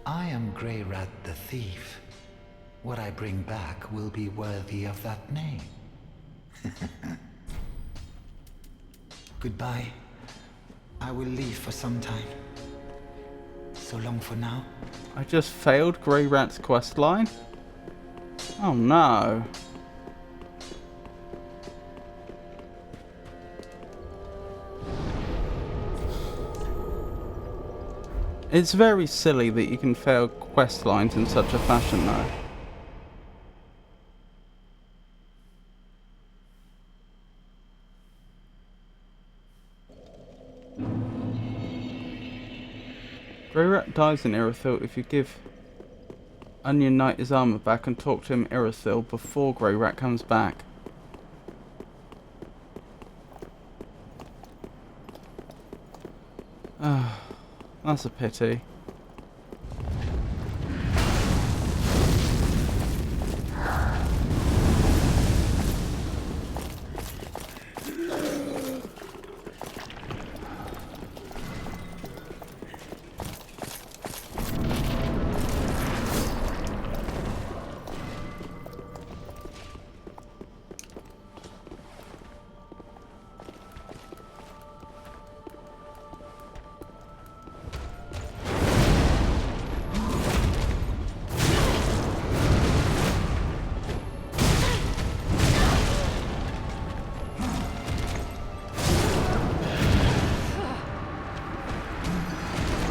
I am Grey Rat the Thief. What I bring back will be worthy of that name. Goodbye. I will leave for some time. So long for now. I just failed Grey Rat's quest line? Oh no. It's very silly that you can fail quest lines in such a fashion though. Grey Rat dies in Irithyll if you give Onion Knight his armour back and talk to him in Irithyll before Grey Rat comes back. Ah, that's a pity.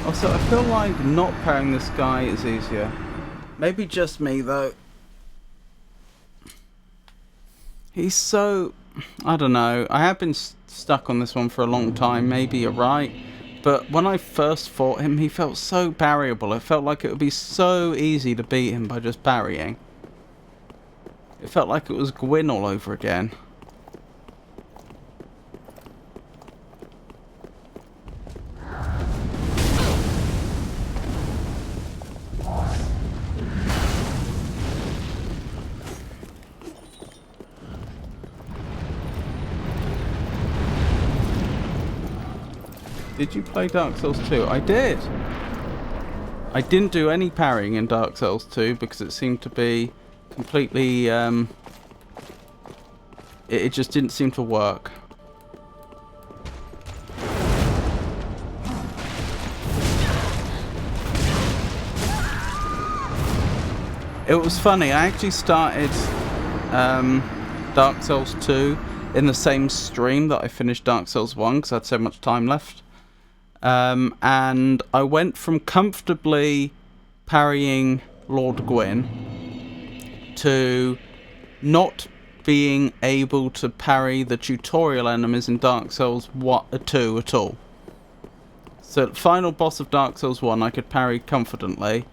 Also, I feel like not parrying this guy is easier. Maybe just me though. He's so... I don't know. I have been stuck on this one for a long time. Maybe you're right. But when I first fought him, he felt so parryable. It felt like it would be so easy to beat him by just parrying. It felt like it was Gwyn all over again. Did you play Dark Souls 2? I did! I didn't do any parrying in Dark Souls 2 because it seemed to be completely... it just didn't seem to work. It was funny, I actually started Dark Souls 2 in the same stream that I finished Dark Souls 1 because I had so much time left. And I went from comfortably parrying Lord Gwyn to not being able to parry the tutorial enemies in Dark Souls 2 at all. So the final boss of Dark Souls 1 I could parry confidently.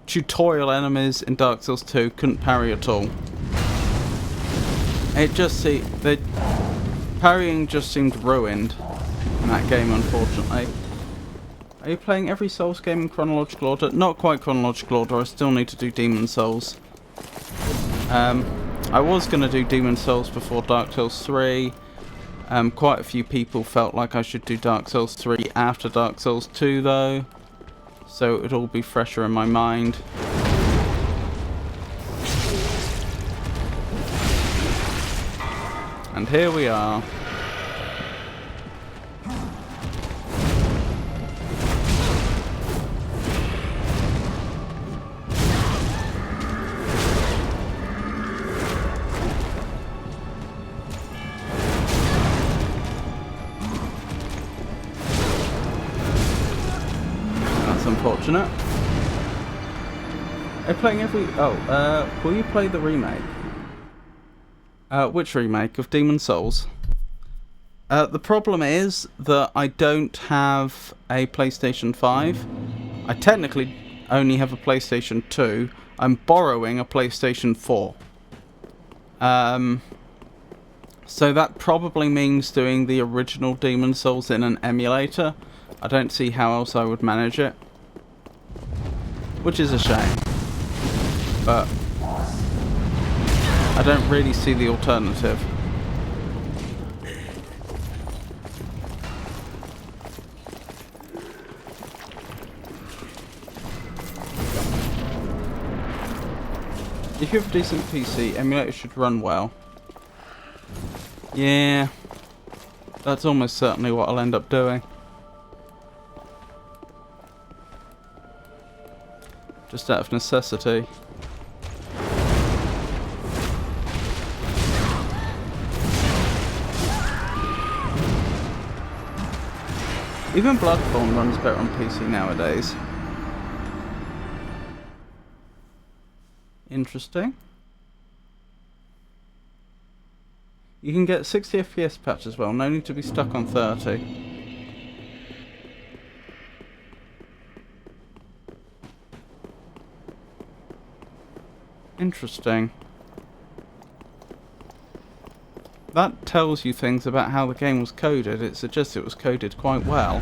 Tutorial enemies in Dark Souls 2 couldn't parry at all. It just the parrying just seemed ruined in that game, unfortunately. Are you playing every Souls game in chronological order? Not quite chronological order, I still need to do Demon Souls. I was going to do Demon Souls before Dark Souls 3. Quite a few people felt like I should do Dark Souls 3 after Dark Souls 2 though. So it would all be fresher in my mind. And here we are. unfortunate. I'm playing every... Oh, will you play the remake? Which remake? Of Demon's Souls? The problem is that I don't have a PlayStation 5. I technically only have a PlayStation 2. I'm borrowing a PlayStation 4. So that probably means doing the original Demon's Souls in an emulator. I don't see how else I would manage it. Which is a shame. But I don't really see the alternative. If you have a decent PC, emulator should run well. Yeah, that's almost certainly what I'll end up doing. Just out of necessity. Even Bloodborne runs better on PC nowadays. Interesting. You can get 60 FPS patch as well, no need to be stuck on 30. Interesting. That tells you things about how the game was coded. It suggests it was coded quite well.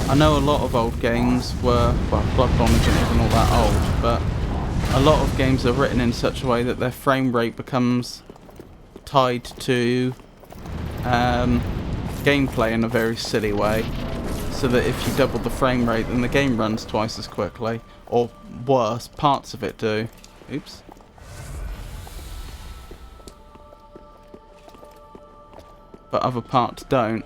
I know a lot of old games were, well, Bloodborne isn't even all that old, but a lot of games are written in such a way that their frame rate becomes tied to gameplay in a very silly way, so that if you double the frame rate then the game runs twice as quickly, or worse, parts of it do. Oops. But other parts don't.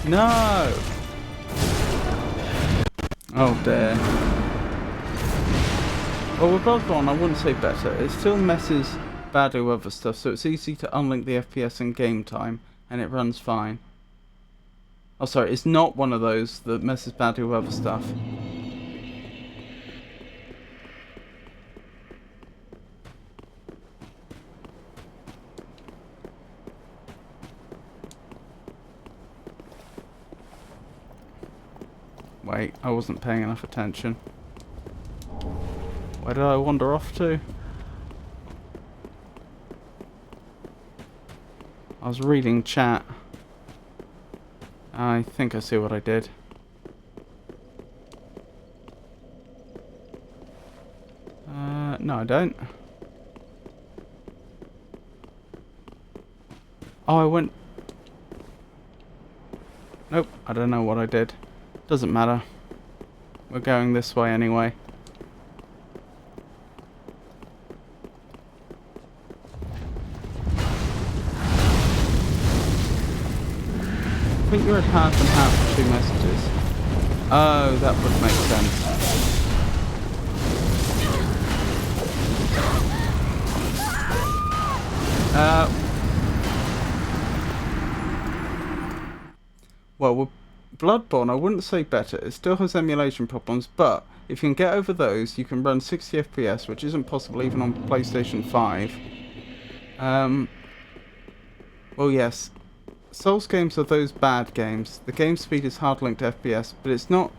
No! Oh dear. Well, with Bloodborne, I wouldn't say better. It still messes badly with other stuff, so it's easy to unlink the FPS in game time, and it runs fine. Oh, sorry, it's not one of those that messes badly with other stuff. Wait, I wasn't paying enough attention. Where did I wander off to? I was reading chat. I think I see what I did. No I don't. Oh, I went... Nope, I don't know what I did. Doesn't matter. We're going this way anyway. I think you're at half and half for 2 messages. Oh, that would make sense. Well, with Bloodborne, I wouldn't say better. It still has emulation problems, but if you can get over those, you can run 60 FPS, which isn't possible even on PlayStation 5. Well, yes. Souls games are those bad games. The game speed is hard linked to FPS, but it's not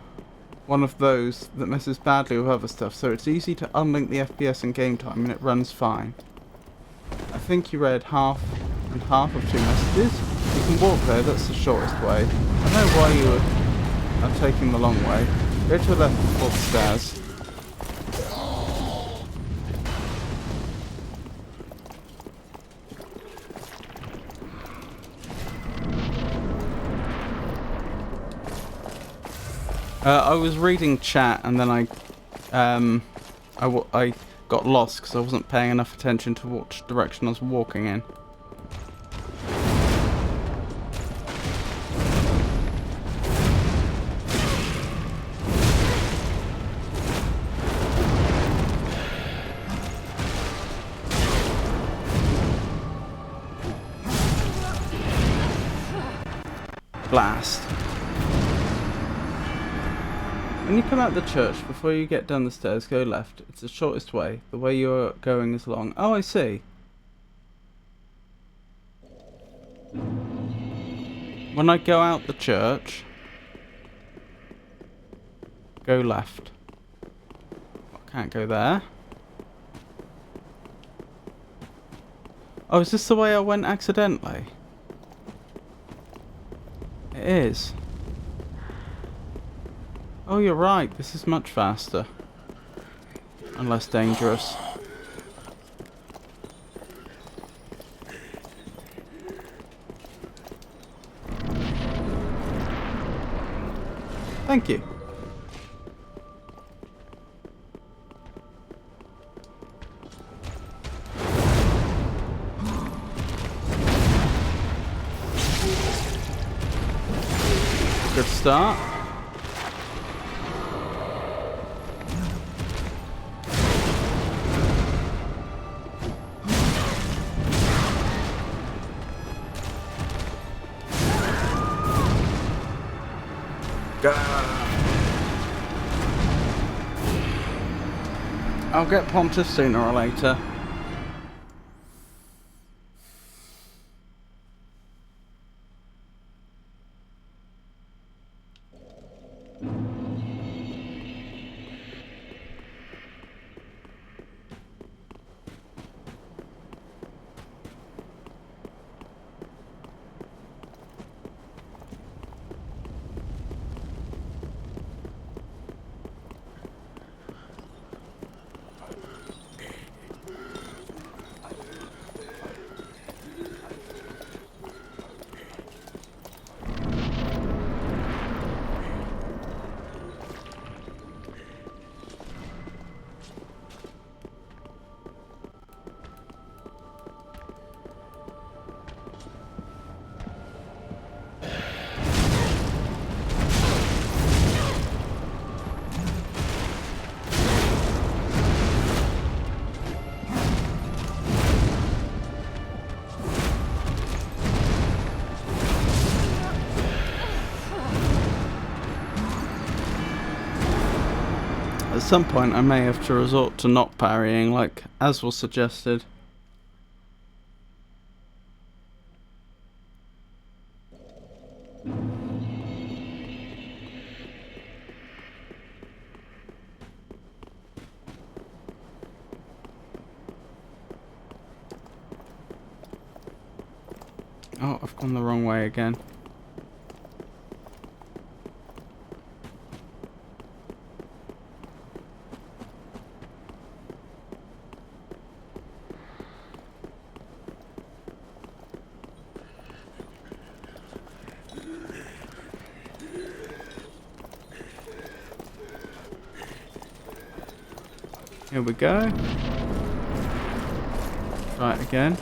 one of those that messes badly with other stuff, so it's easy to unlink the FPS in game time and it runs fine. I think you read half and half of 2 messages. You can walk there, that's the shortest way. I don't know why you are taking the long way. Go to the left before the stairs. I was reading chat and then I got lost because I wasn't paying enough attention to which direction I was walking in. Blast. When you come out the church, before you get down the stairs, go left. It's the shortest way. The way you're going is long. Oh, I see. When I go out the church, go left. I can't go there. Oh, is this the way I went accidentally? It is. Oh, you're right. This is much faster. And less dangerous. Thank you. Good start. I'll get Pontus sooner or later. At some point I may have to resort to not parrying, like as was suggested. Oh, I've gone the wrong way again. Here we go. Try it again.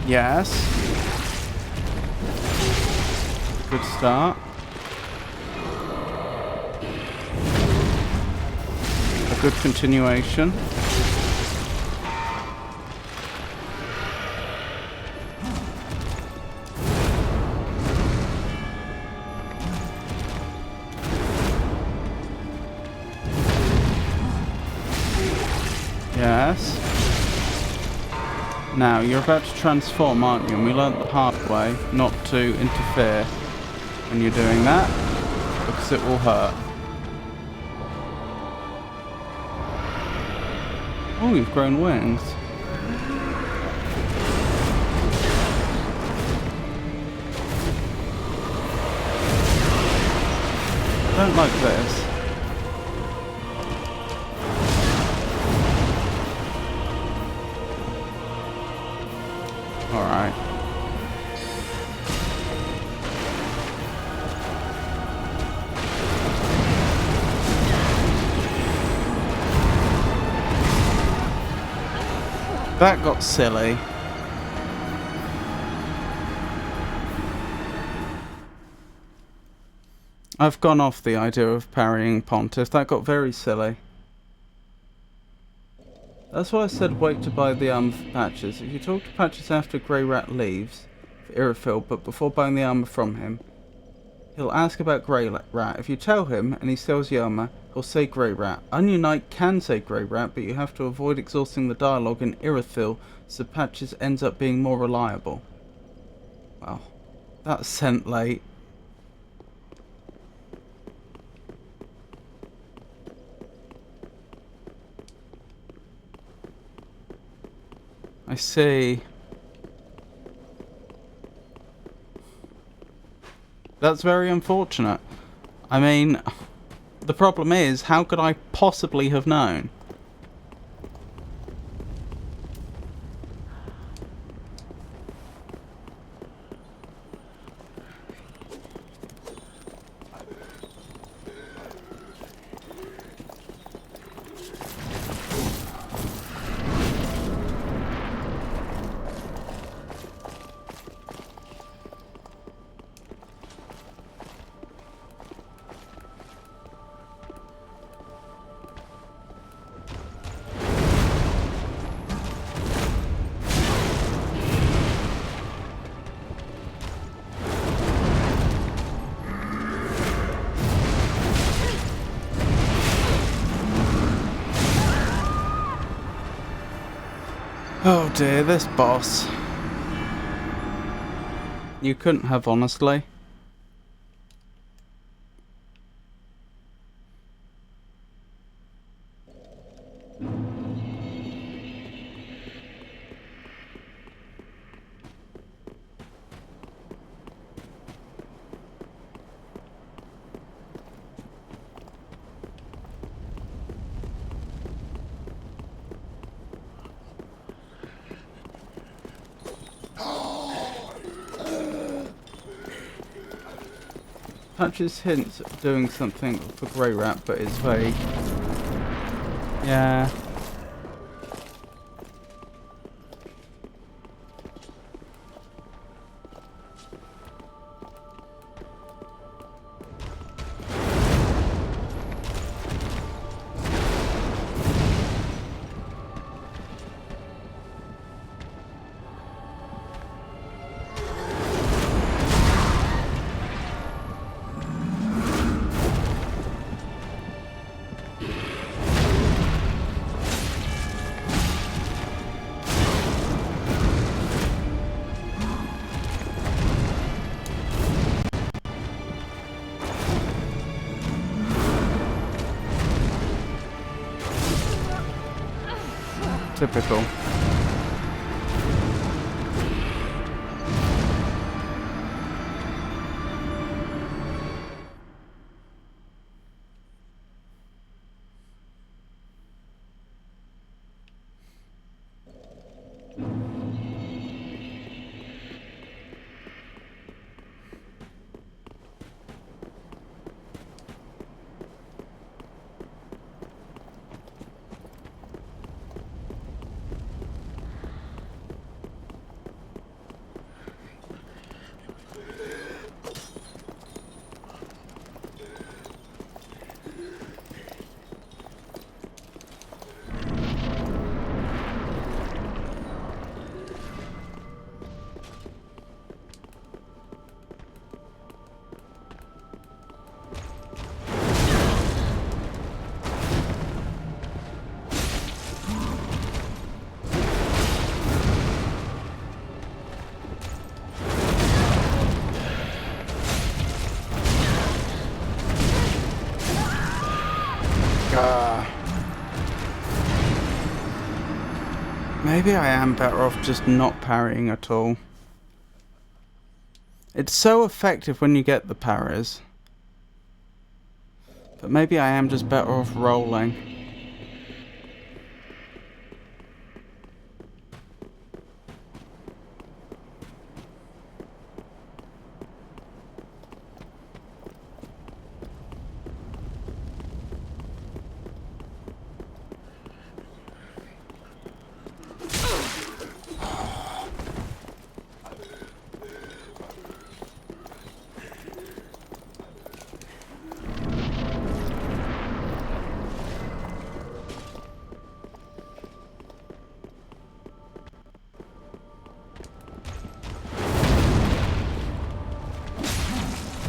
Yes. Good start. A good continuation. Yes. Now, you're about to transform, aren't you? And we learnt the hard way not to interfere when you're doing that, because it will hurt. Oh, you've grown wings. I don't like this. Alright. That got silly. I've gone off the idea of parrying Pontiff. That got very silly. That's why I said wait to buy the armor for Patches. If you talk to Patches after Grey Rat leaves for Irophil, but before buying the armor from him, he'll ask about Grey Rat. If you tell him and he sells the armor, he'll say Grey Rat. Onion Knight can say Grey Rat, but you have to avoid exhausting the dialogue in Irophil so Patches ends up being more reliable. Well, that's sent late. I see. That's very unfortunate. I mean, the problem is, how could I possibly have known? Oh dear, this boss. You couldn't have, honestly. Patches hints at doing something for Grey Rat, but it's vague. Yeah. Typical. Maybe I am better off just not parrying at all. It's so effective when you get the parries. But maybe I am just better off rolling.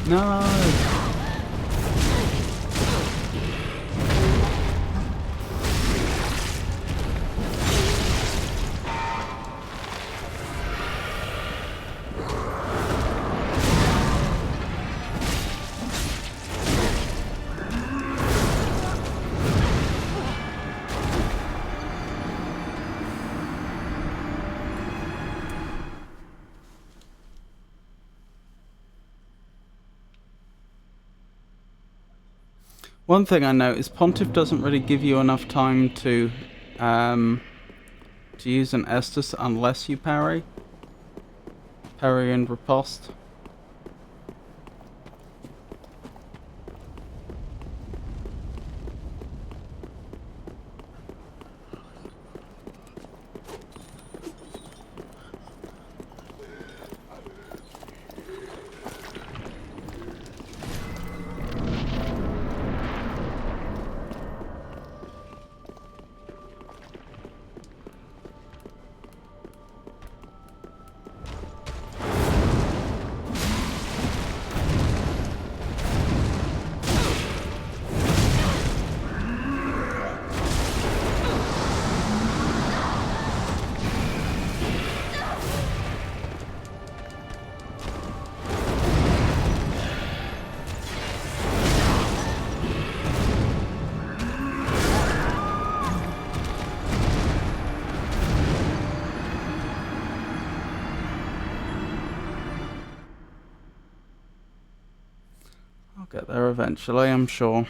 No! One thing I noticed, Pontiff doesn't really give you enough time to use an Estus unless you parry. Parry and riposte. I'll get there eventually, I'm sure.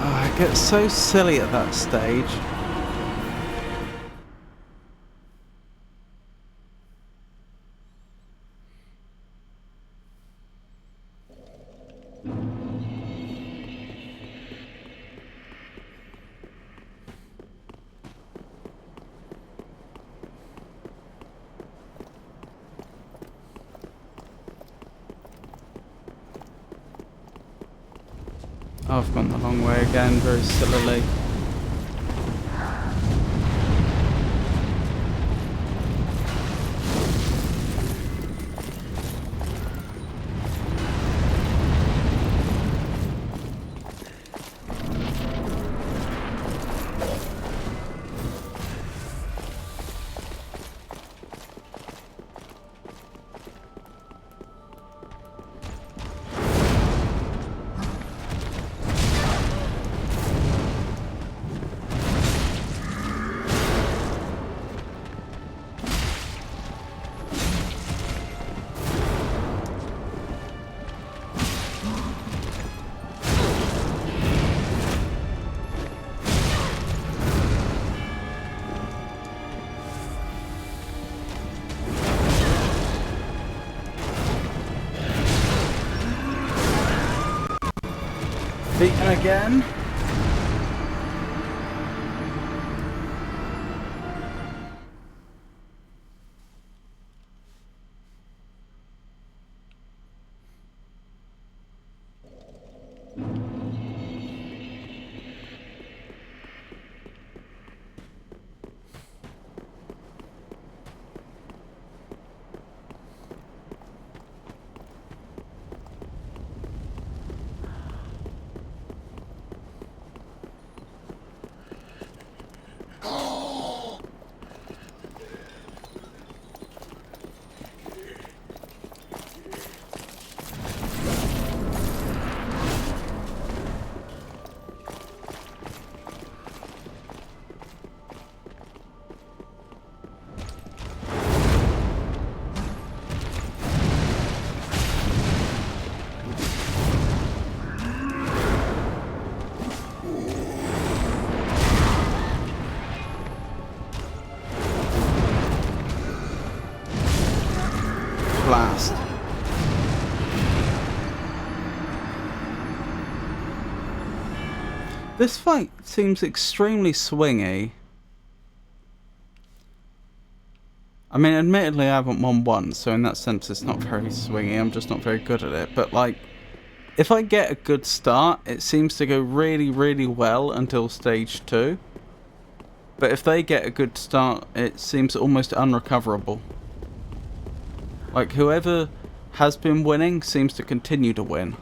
I get so silly at that stage. Oh, I've gone the long way again, very sillily. Beacon again. Blast. This fight seems extremely swingy. I mean, admittedly I haven't won once, so in that sense it's not very swingy, I'm just not very good at it, but like, if I get a good start, it seems to go really, really well until stage 2. But if they get a good start, it seems almost unrecoverable. Like, whoever has been winning seems to continue to win.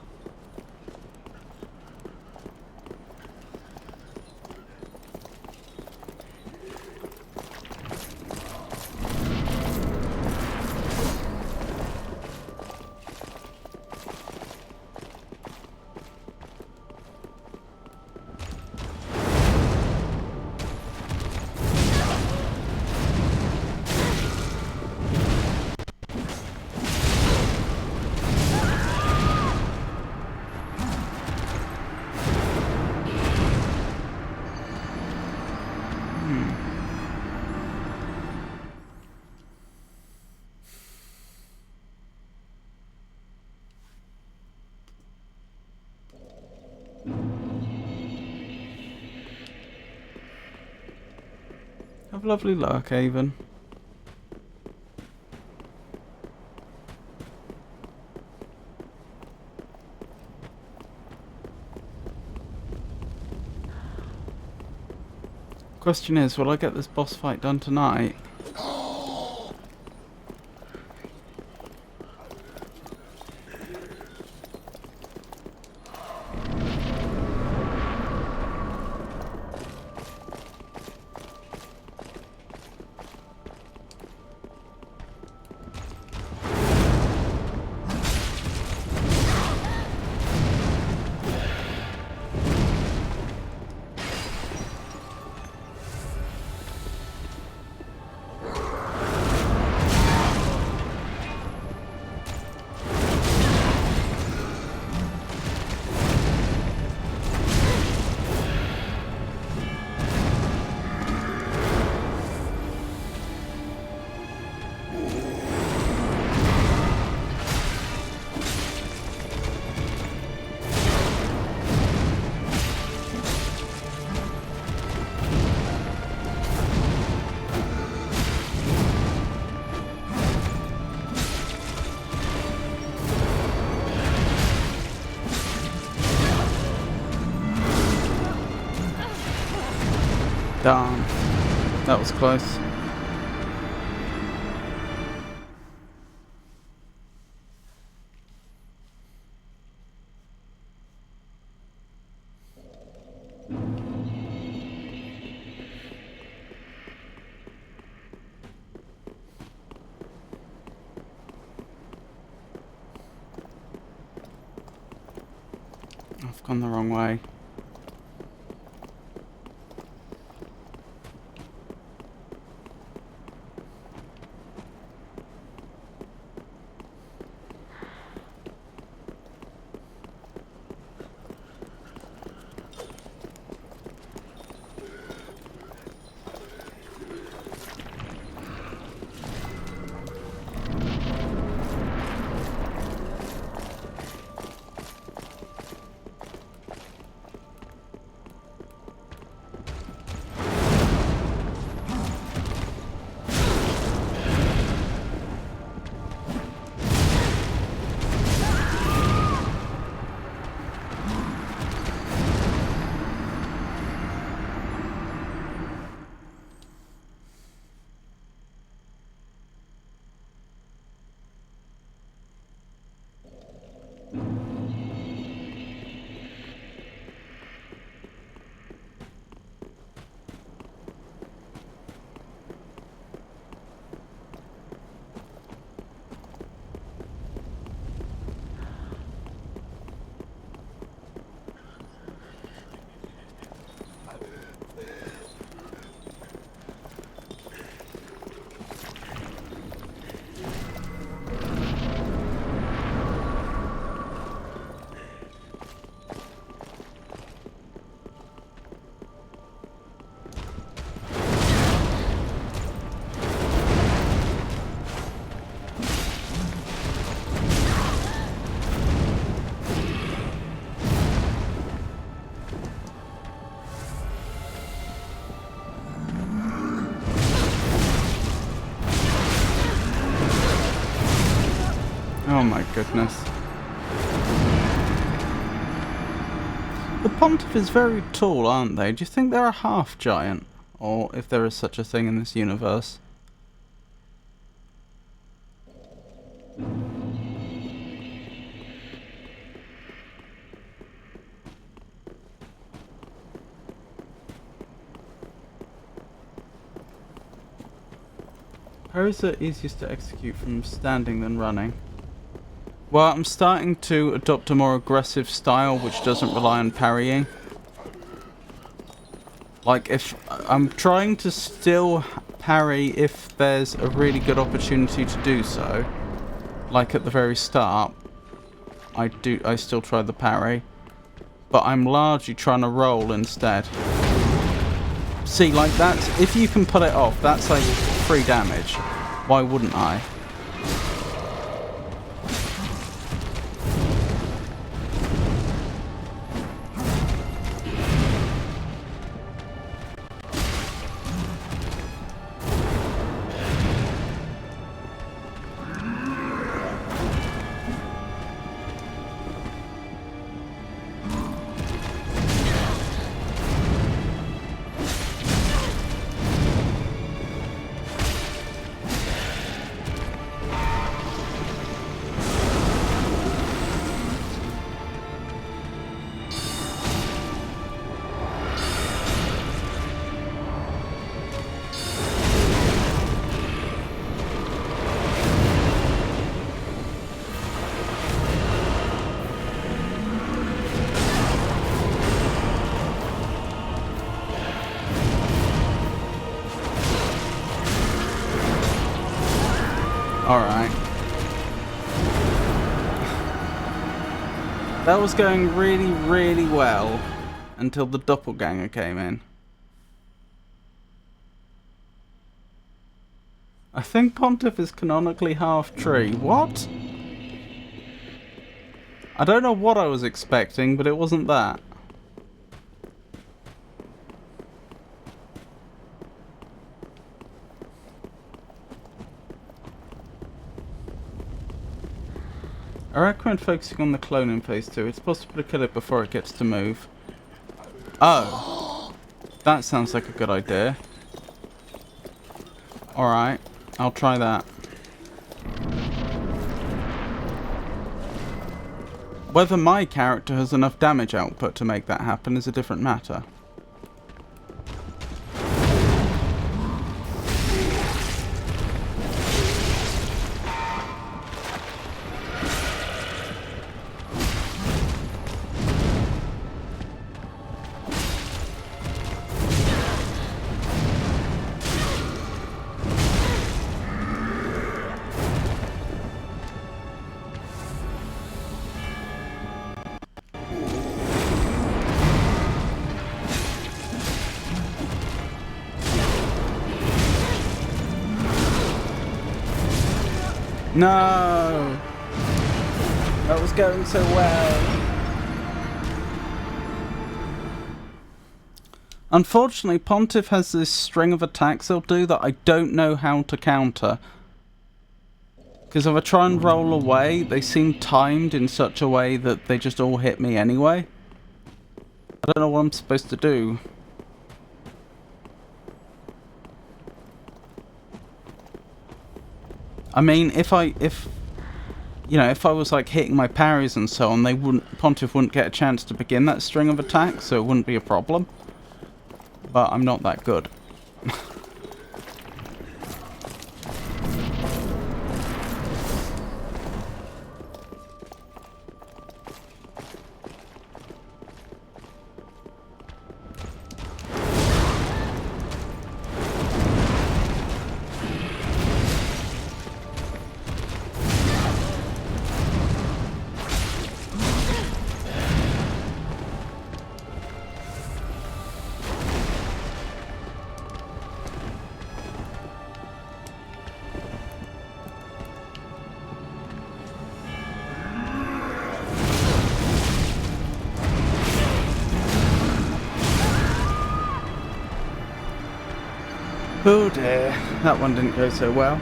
Have lovely luck, Avon. Question is, will I get this boss fight done tonight? Darn. That was close. I've gone the wrong way. my goodness. The Pontiff is very tall, aren't they? Do you think they're a half giant? Or if there is such a thing in this universe? How is it easiest to execute from standing than running? Well, I'm starting to adopt a more aggressive style which doesn't rely on parrying. Like, if I'm trying to still parry if there's a really good opportunity to do so. Like at the very start, I still try the parry. But I'm largely trying to roll instead. See, like that's, if you can pull it off, that's like free damage. Why wouldn't I? Alright. That was going really, really well until the doppelganger came in. I think Pontiff is canonically half tree. What? I don't know what I was expecting, but it wasn't that. I recommend focusing on the clone in phase 2. It's possible to kill it before it gets to move. Oh! That sounds like a good idea. Alright, I'll try that. Whether my character has enough damage output to make that happen is a different matter. No! That was going so well. Unfortunately, Pontiff has this string of attacks he'll do that I don't know how to counter. Because if I try and roll away, they seem timed in such a way that they just all hit me anyway. I don't know what I'm supposed to do. I mean, if I was like hitting my parries and so on, Pontiff wouldn't get a chance to begin that string of attacks, so it wouldn't be a problem. But I'm not that good. Oh dear, that one didn't go so well.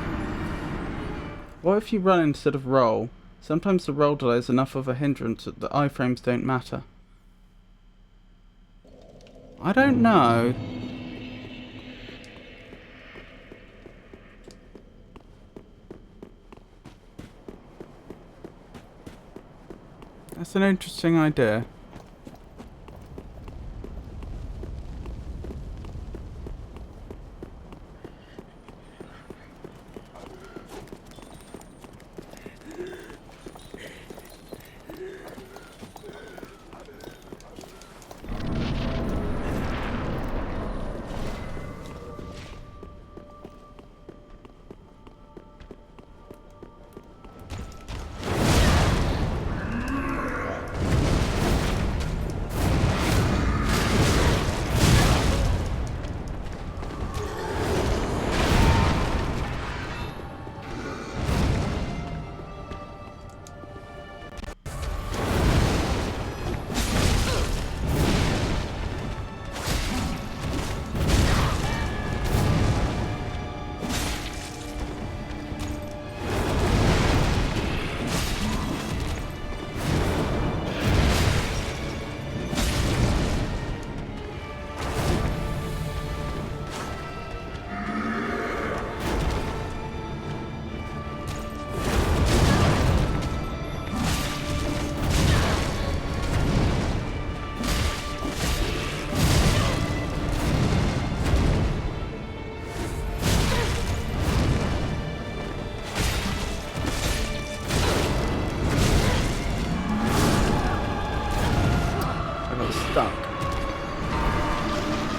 What if you run instead of roll? Sometimes the roll delay is enough of a hindrance that the iframes don't matter. I don't know. That's an interesting idea.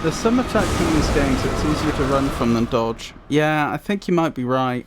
There's some attacks in these games that's easier to run from than dodge. Yeah, I think you might be right.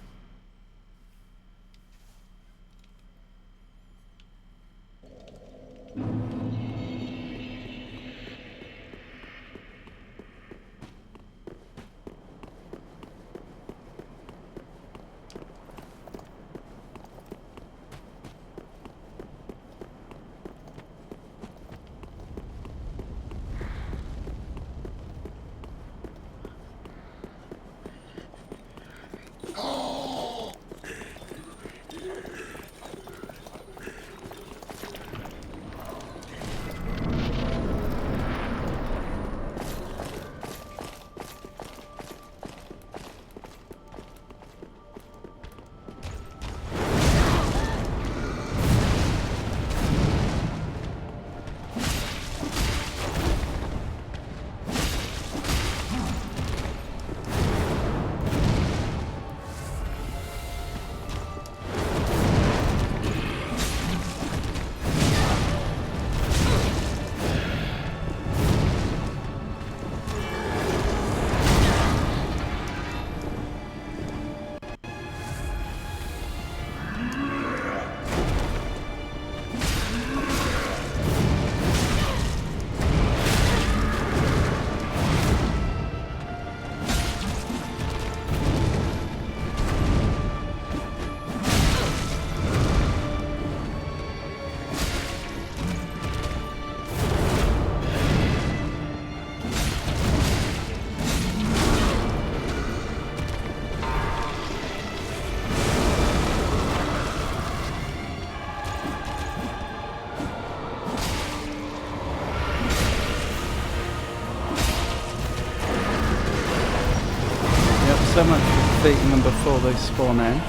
So much for beating them before they spawn in.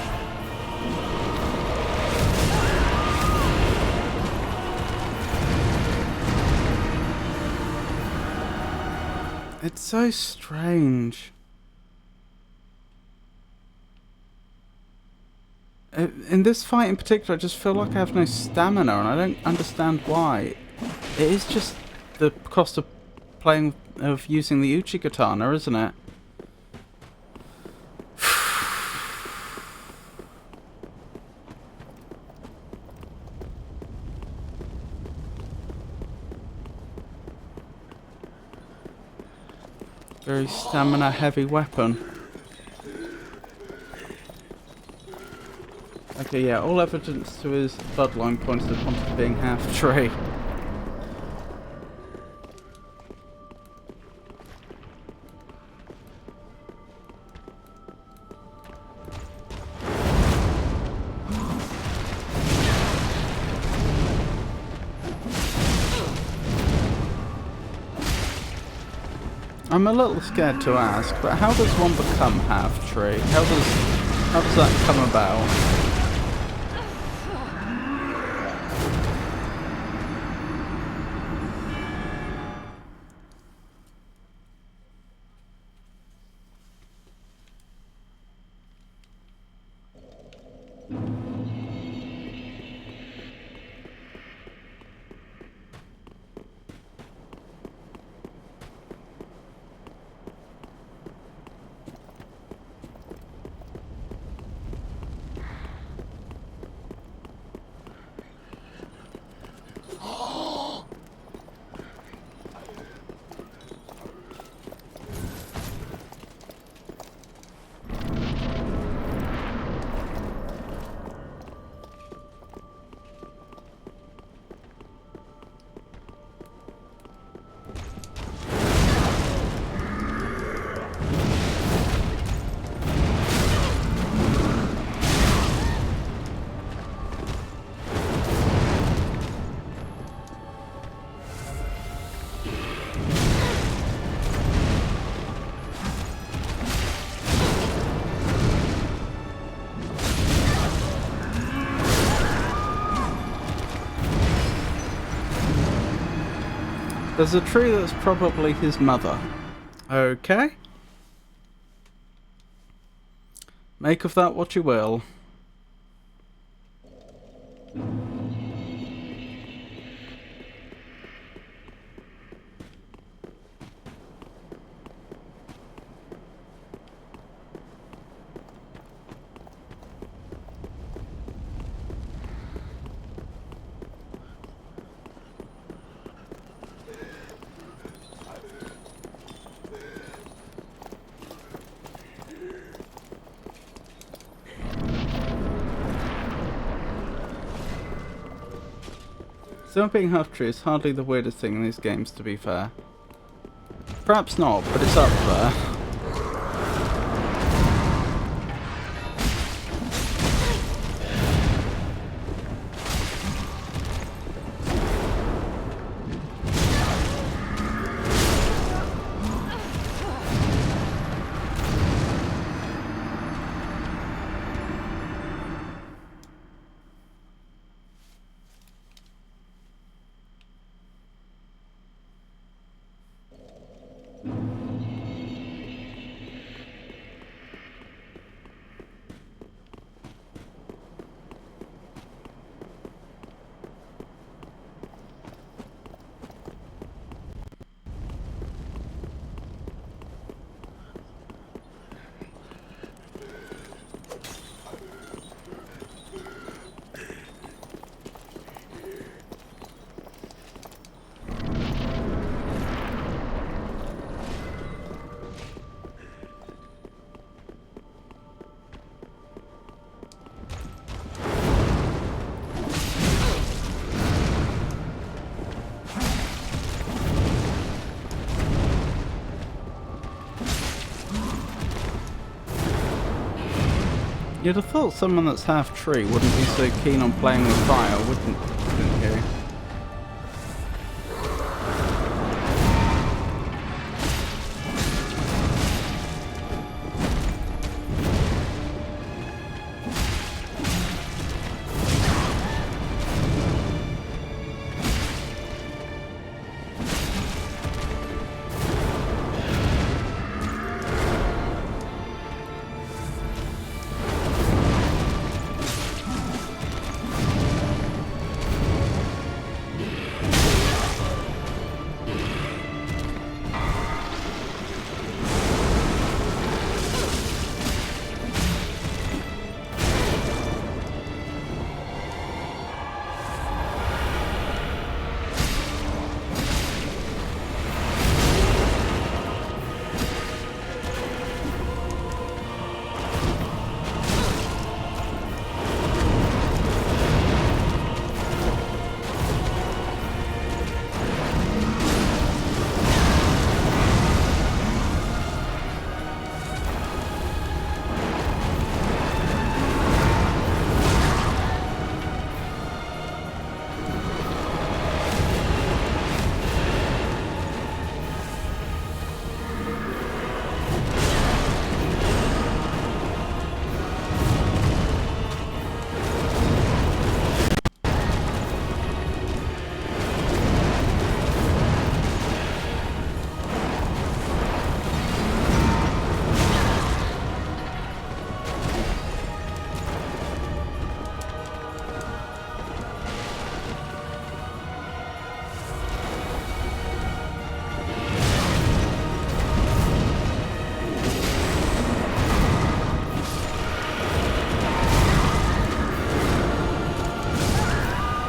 It's so strange. In this fight in particular, I just feel like I have no stamina, and I don't understand why. It is just the cost of using the Uchi katana, isn't it? Very stamina heavy weapon. Okay, yeah, all evidence to his bloodline points to Pontiff being half tree. I'm a little scared to ask, but how does one become half-tree? How does that come about? There's a tree that's probably his mother. Okay. Make of that what you will. Someone being half-true is hardly the weirdest thing in these games, to be fair. Perhaps not, but it's up there. You'd have thought someone that's half-tree wouldn't be so keen on playing with fire, wouldn't you?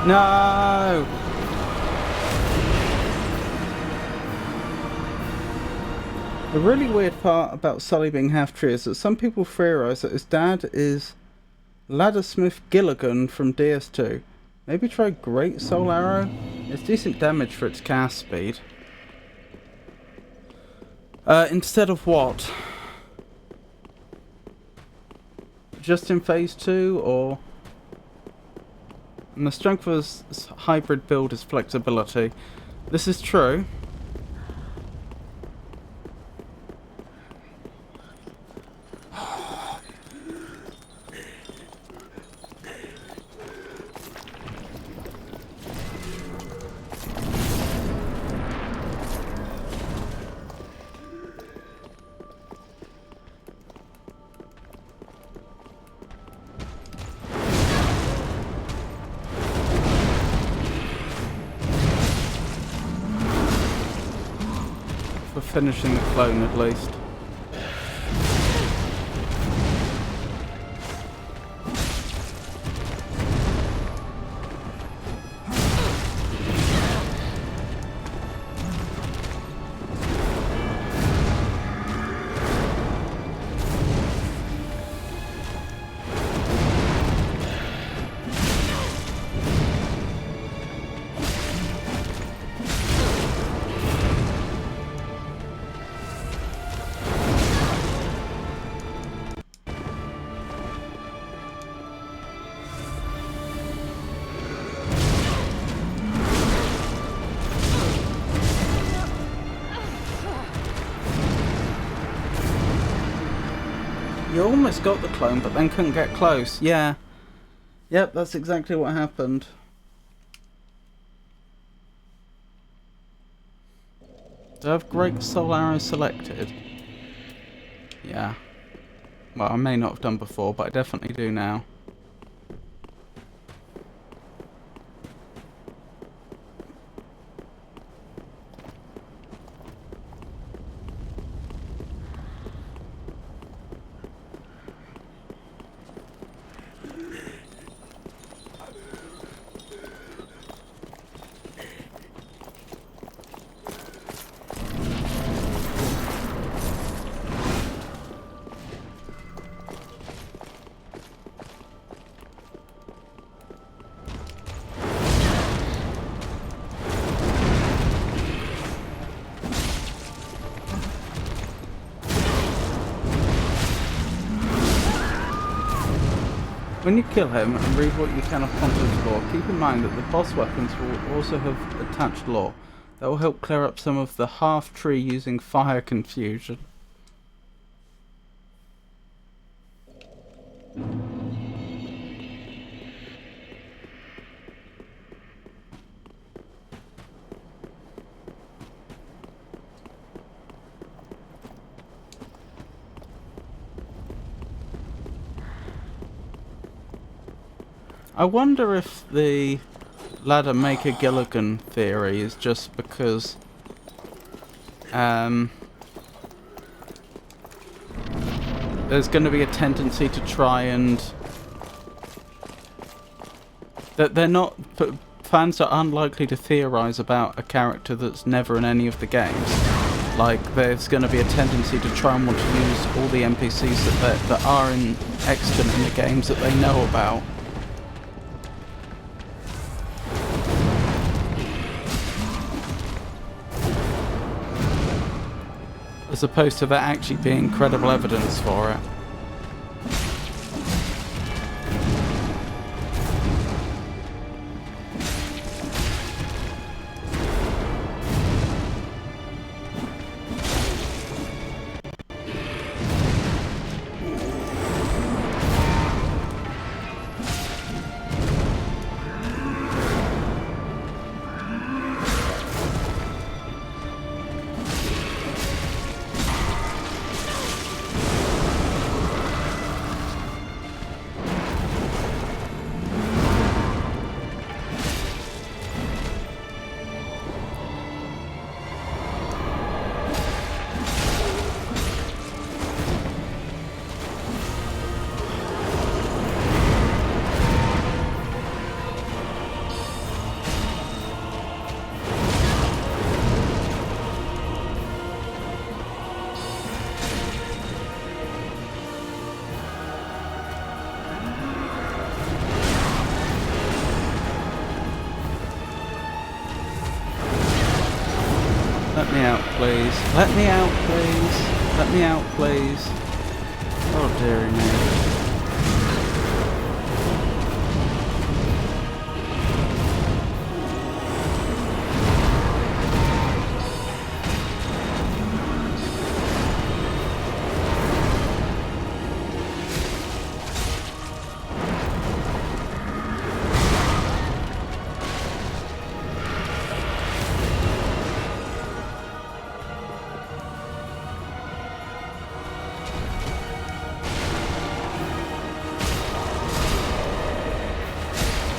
No! The really weird part about Sully being half-tree is that some people theorise that his dad is Laddersmith Gilligan from DS2. Maybe try Great Soul Arrow? It's decent damage for its cast speed. Instead of what? Just in phase 2, or? And the strength of his hybrid build is flexibility. This is true. For finishing the clone at least. You almost got the clone, but then couldn't get close. Yeah. Yep, that's exactly what happened. Do I have Great Soul Arrow selected? Yeah. Well, I may not have done before, but I definitely do now. When you kill him and read what you can of Pontiff's lore, keep in mind that the boss weapons will also have attached lore that will help clear up some of the half-tree using fire confusion. I wonder if the Ladder Maker Gilligan theory is just because there's going to be a tendency to try and that they're not fans are unlikely to theorize about a character that's never in any of the games. Like there's going to be a tendency to try and want to use all the NPCs that are extant in the games that they know about. As opposed to there actually being credible evidence for it. out, please. Let me out, please. Let me out, please. Oh, dearie me.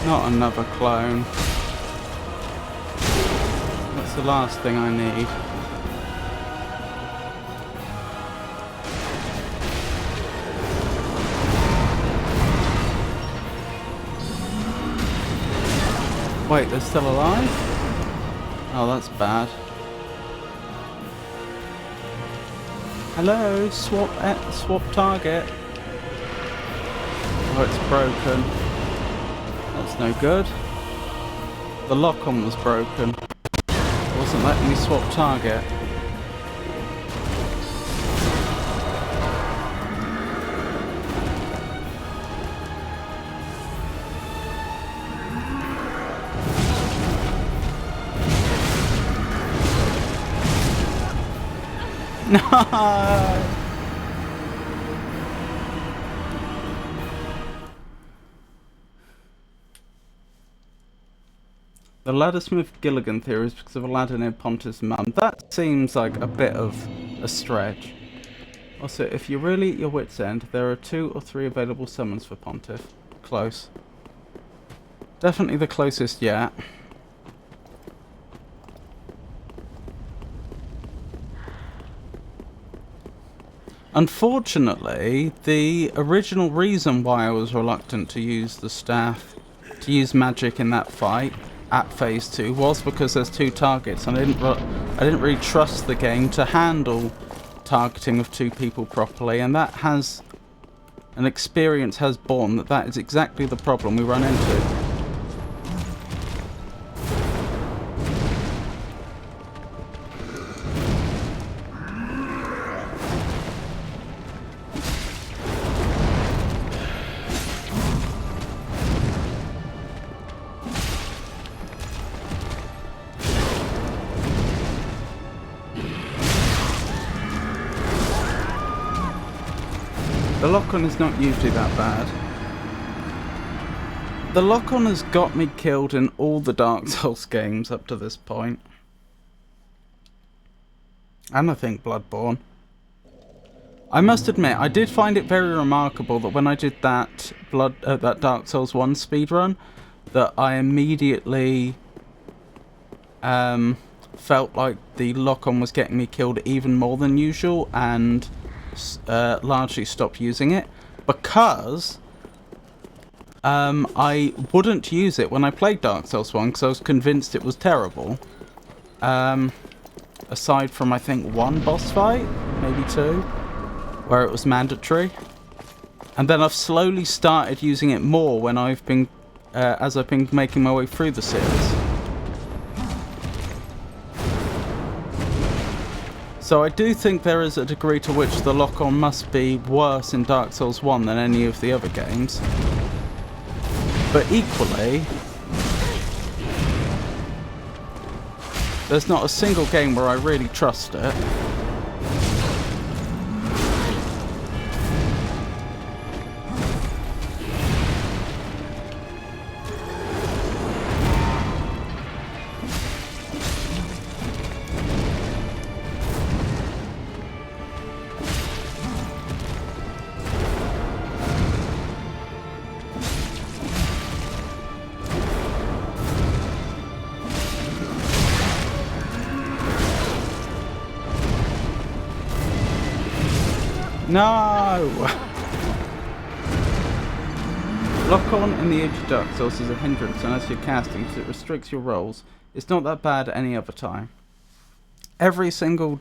Not another clone. That's the last thing I need. Wait, they're still alive? Oh, that's bad. Hello, swap target. Oh, it's broken. That's no good. The lock-on was broken. It wasn't letting me swap target. No! The Laddersmith Gilligan theory is because of Aladdin and Pontiff's mum. That seems like a bit of a stretch. Also, if you're really at your wit's end, there are 2 or 3 available summons for Pontiff. Close. Definitely the closest yet. Unfortunately, the original reason why I was reluctant to use the staff, to use magic in that fight at phase 2, was because there's 2 targets, and I didn't really trust the game to handle targeting of 2 people properly, and that has an experience has borne that is exactly the problem we run into. The lock-on is not usually that bad. The lock-on has got me killed in all the Dark Souls games up to this point. And I think Bloodborne. I must admit, I did find it very remarkable that when I did that that Dark Souls 1 speedrun, that I immediately felt like the lock-on was getting me killed even more than usual, and largely stopped using it because I wouldn't use it when I played Dark Souls 1 because I was convinced it was terrible. Aside from, I think, 1 boss fight, maybe 2, where it was mandatory. And then I've slowly started using it more when I've been, as I've been making my way through the series. So I do think there is a degree to which the lock-on must be worse in Dark Souls 1 than any of the other games. But equally, there's not a single game where I really trust it. No! Lock-on in the Age of Dark Souls is a hindrance unless you're casting because it restricts your rolls. It's not that bad at any other time. Every single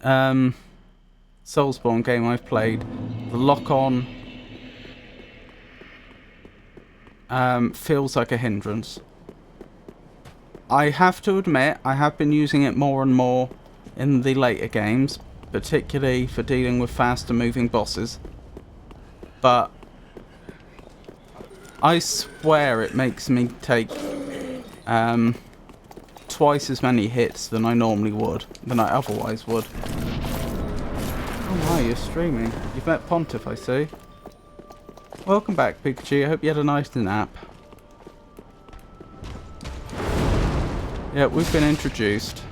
Soulsborne game I've played, the lock-on feels like a hindrance. I have to admit, I have been using it more and more in the later games, particularly for dealing with faster moving bosses. But I swear it makes me take twice as many hits than I otherwise would. Oh my, you're streaming. You've met Pontiff, I see. Welcome back, Pikachu. I hope you had a nice nap. Yeah, we've been introduced.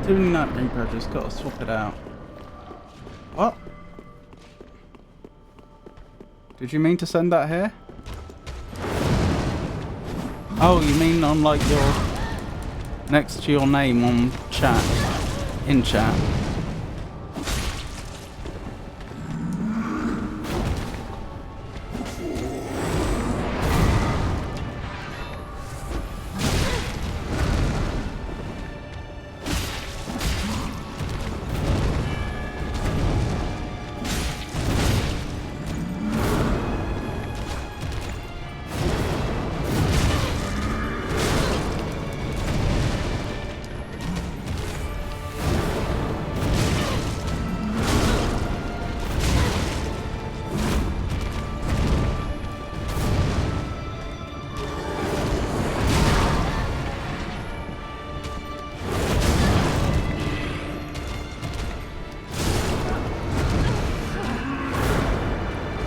Doing that, Reaper, just gotta swap it out. What? Did you mean to send that here? Oh, you mean on like your... next to your name on chat. In chat.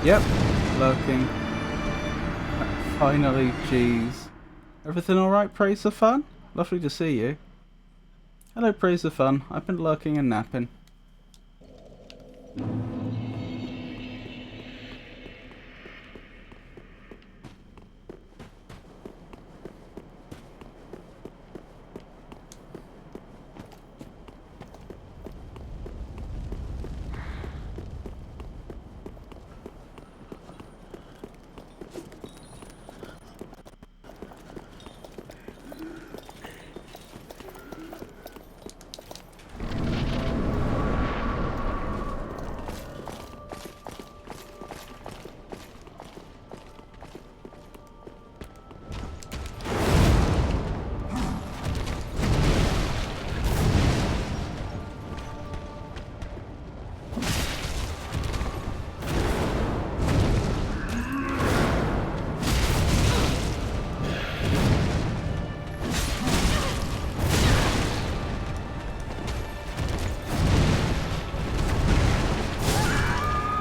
Yep, lurking. Finally, jeez. Everything alright, Praise the Fun? Lovely to see you. Hello, Praise the Fun. I've been lurking and napping.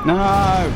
No!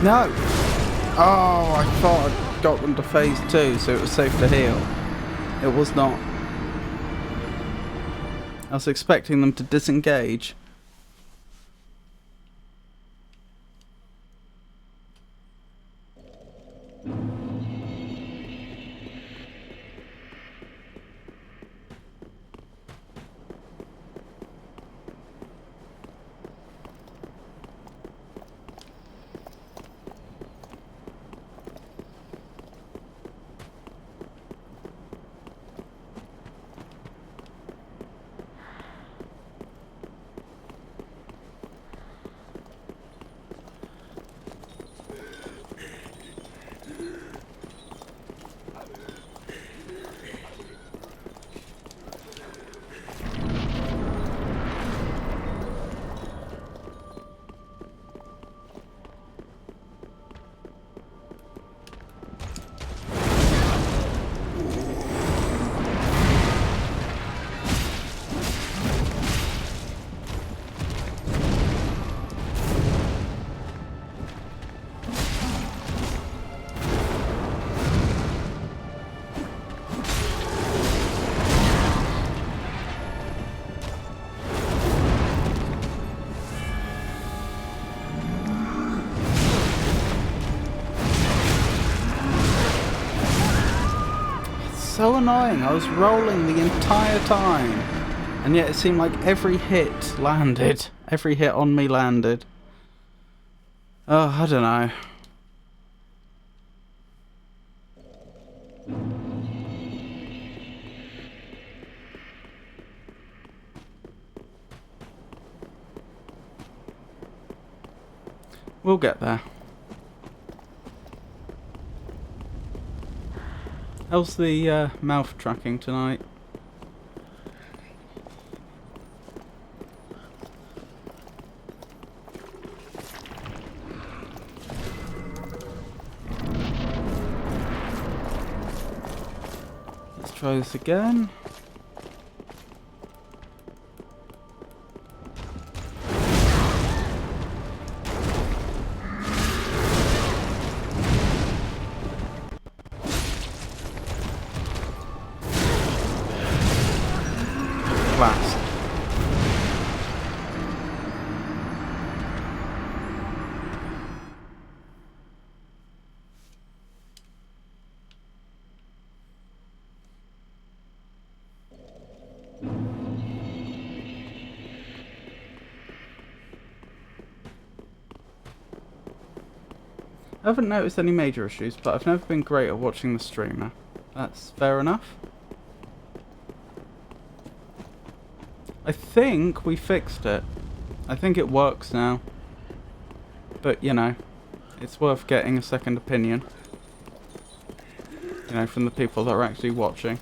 No! Oh, I thought I got them to phase 2, so it was safe to heal. It was not. I was expecting them to disengage. So annoying. I was rolling the entire time, and yet it seemed like every hit landed. Every hit on me landed. Oh, I don't know. We'll get there. How's the mouth tracking tonight? Let's try this again. Blast. I haven't noticed any major issues, but I've never been great at watching the streamer. That's fair enough. I think we fixed it. I think it works now. But, you know, it's worth getting a second opinion. You know, from the people that are actually watching.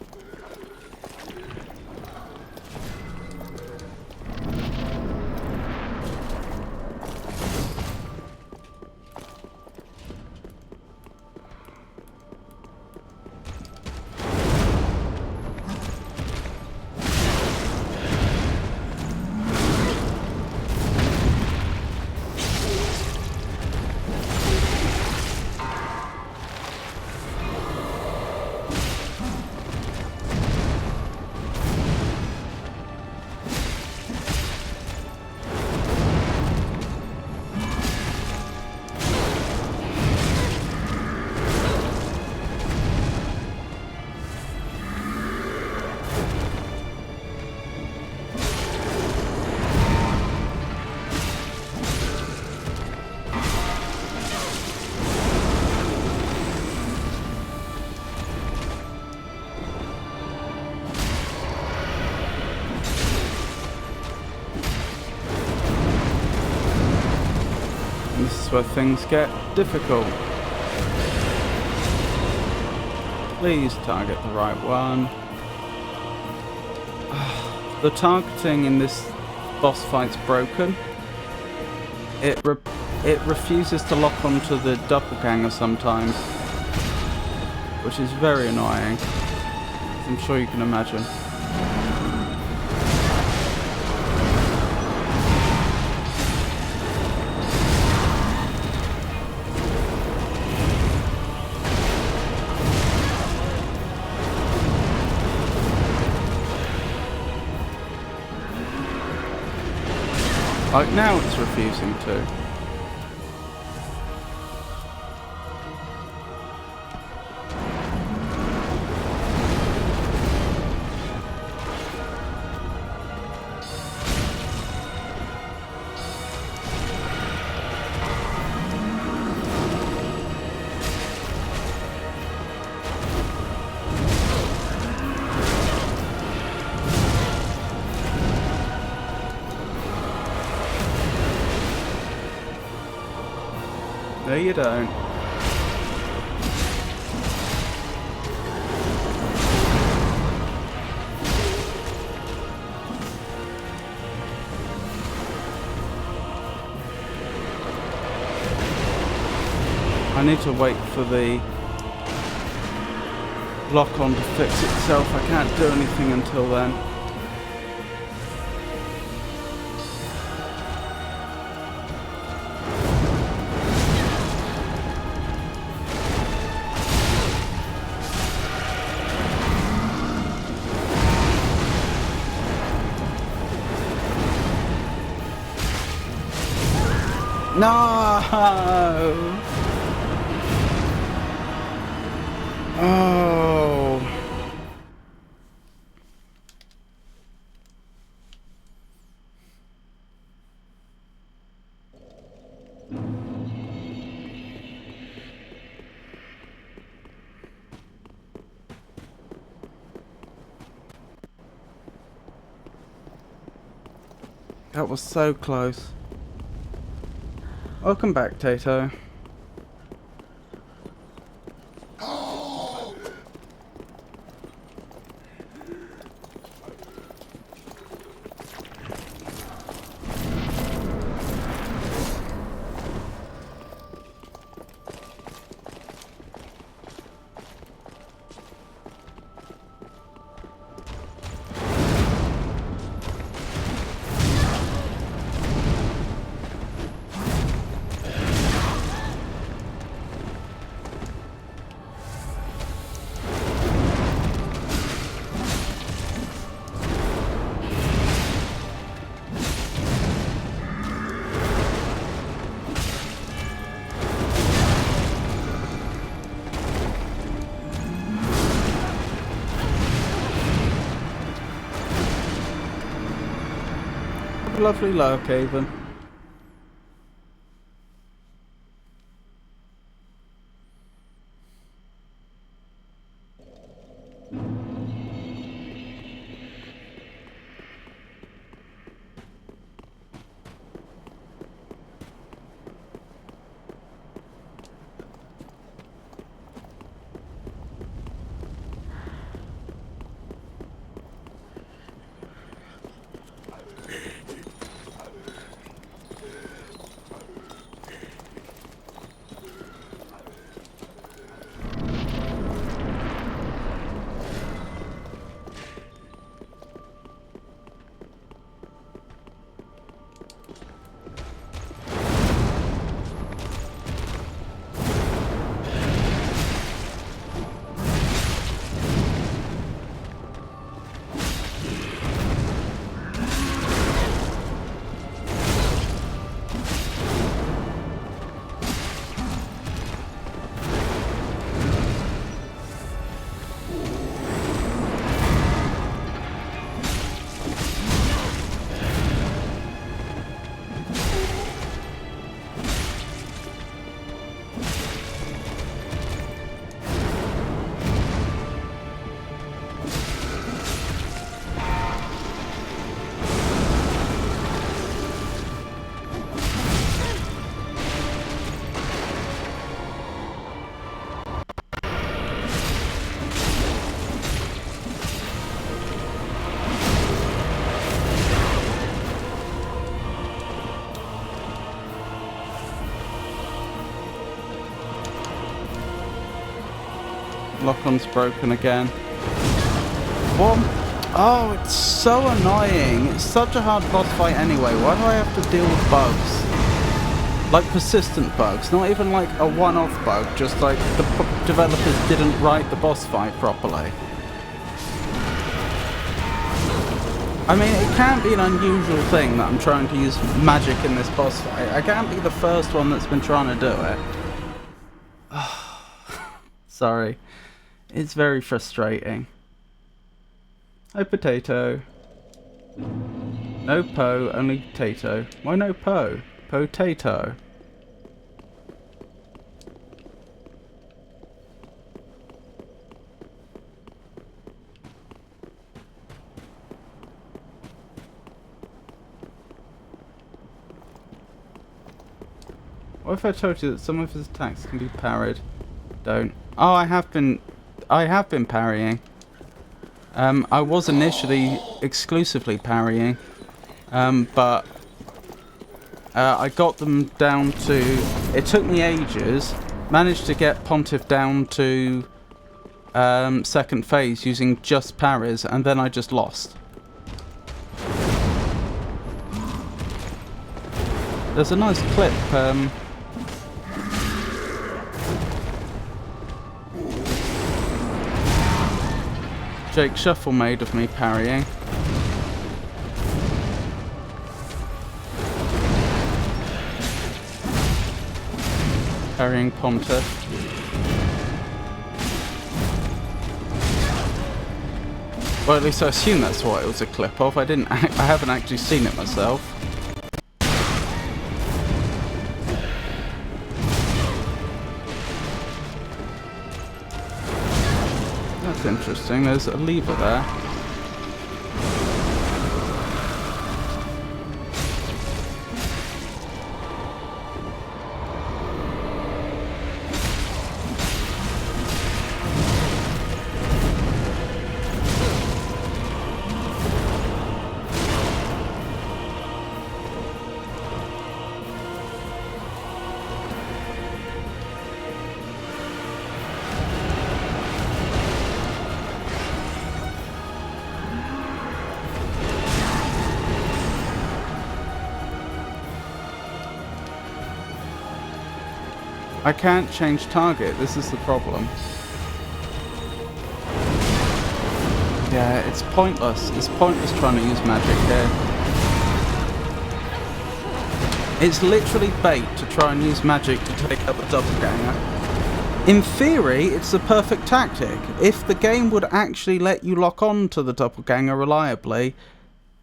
This is where things get difficult. Please target the right one. The targeting in this boss fight's broken. It refuses to lock onto the doppelganger sometimes, which is very annoying, as I'm sure you can imagine. Like now it's refusing to. No, you don't. I need to wait for the lock-on to fix itself. I can't do anything until then. No! Oh. That was so close. Welcome back, Tato. Lovely look, even. Lock-on's broken again. What? Oh, it's so annoying. It's such a hard boss fight anyway. Why do I have to deal with bugs? Like persistent bugs, not even like a one-off bug, just like the developers didn't write the boss fight properly. I mean, it can't be an unusual thing that I'm trying to use magic in this boss fight. I can't be the first one that's been trying to do it. Sorry. It's very frustrating. Hi, potato. No po, only potato. Why no po? Potato. What if I told you that some of his attacks can be parried? Don't. Oh, I have been parrying. I was initially exclusively parrying, but I got them down to. It took me ages. Managed to get Pontiff down to second phase using just parries, and then I just lost. There's a nice clip. Jake Shuffle made of me parrying. Parrying Pontiff. Well, at least I assume that's what it was a clip of. I haven't actually seen it myself. That's interesting. There's a lever there. I can't change target, this is the problem. Yeah, it's pointless. It's pointless trying to use magic here. It's literally bait to try and use magic to take out the doppelganger. In theory, it's the perfect tactic. If the game would actually let you lock on to the doppelganger reliably,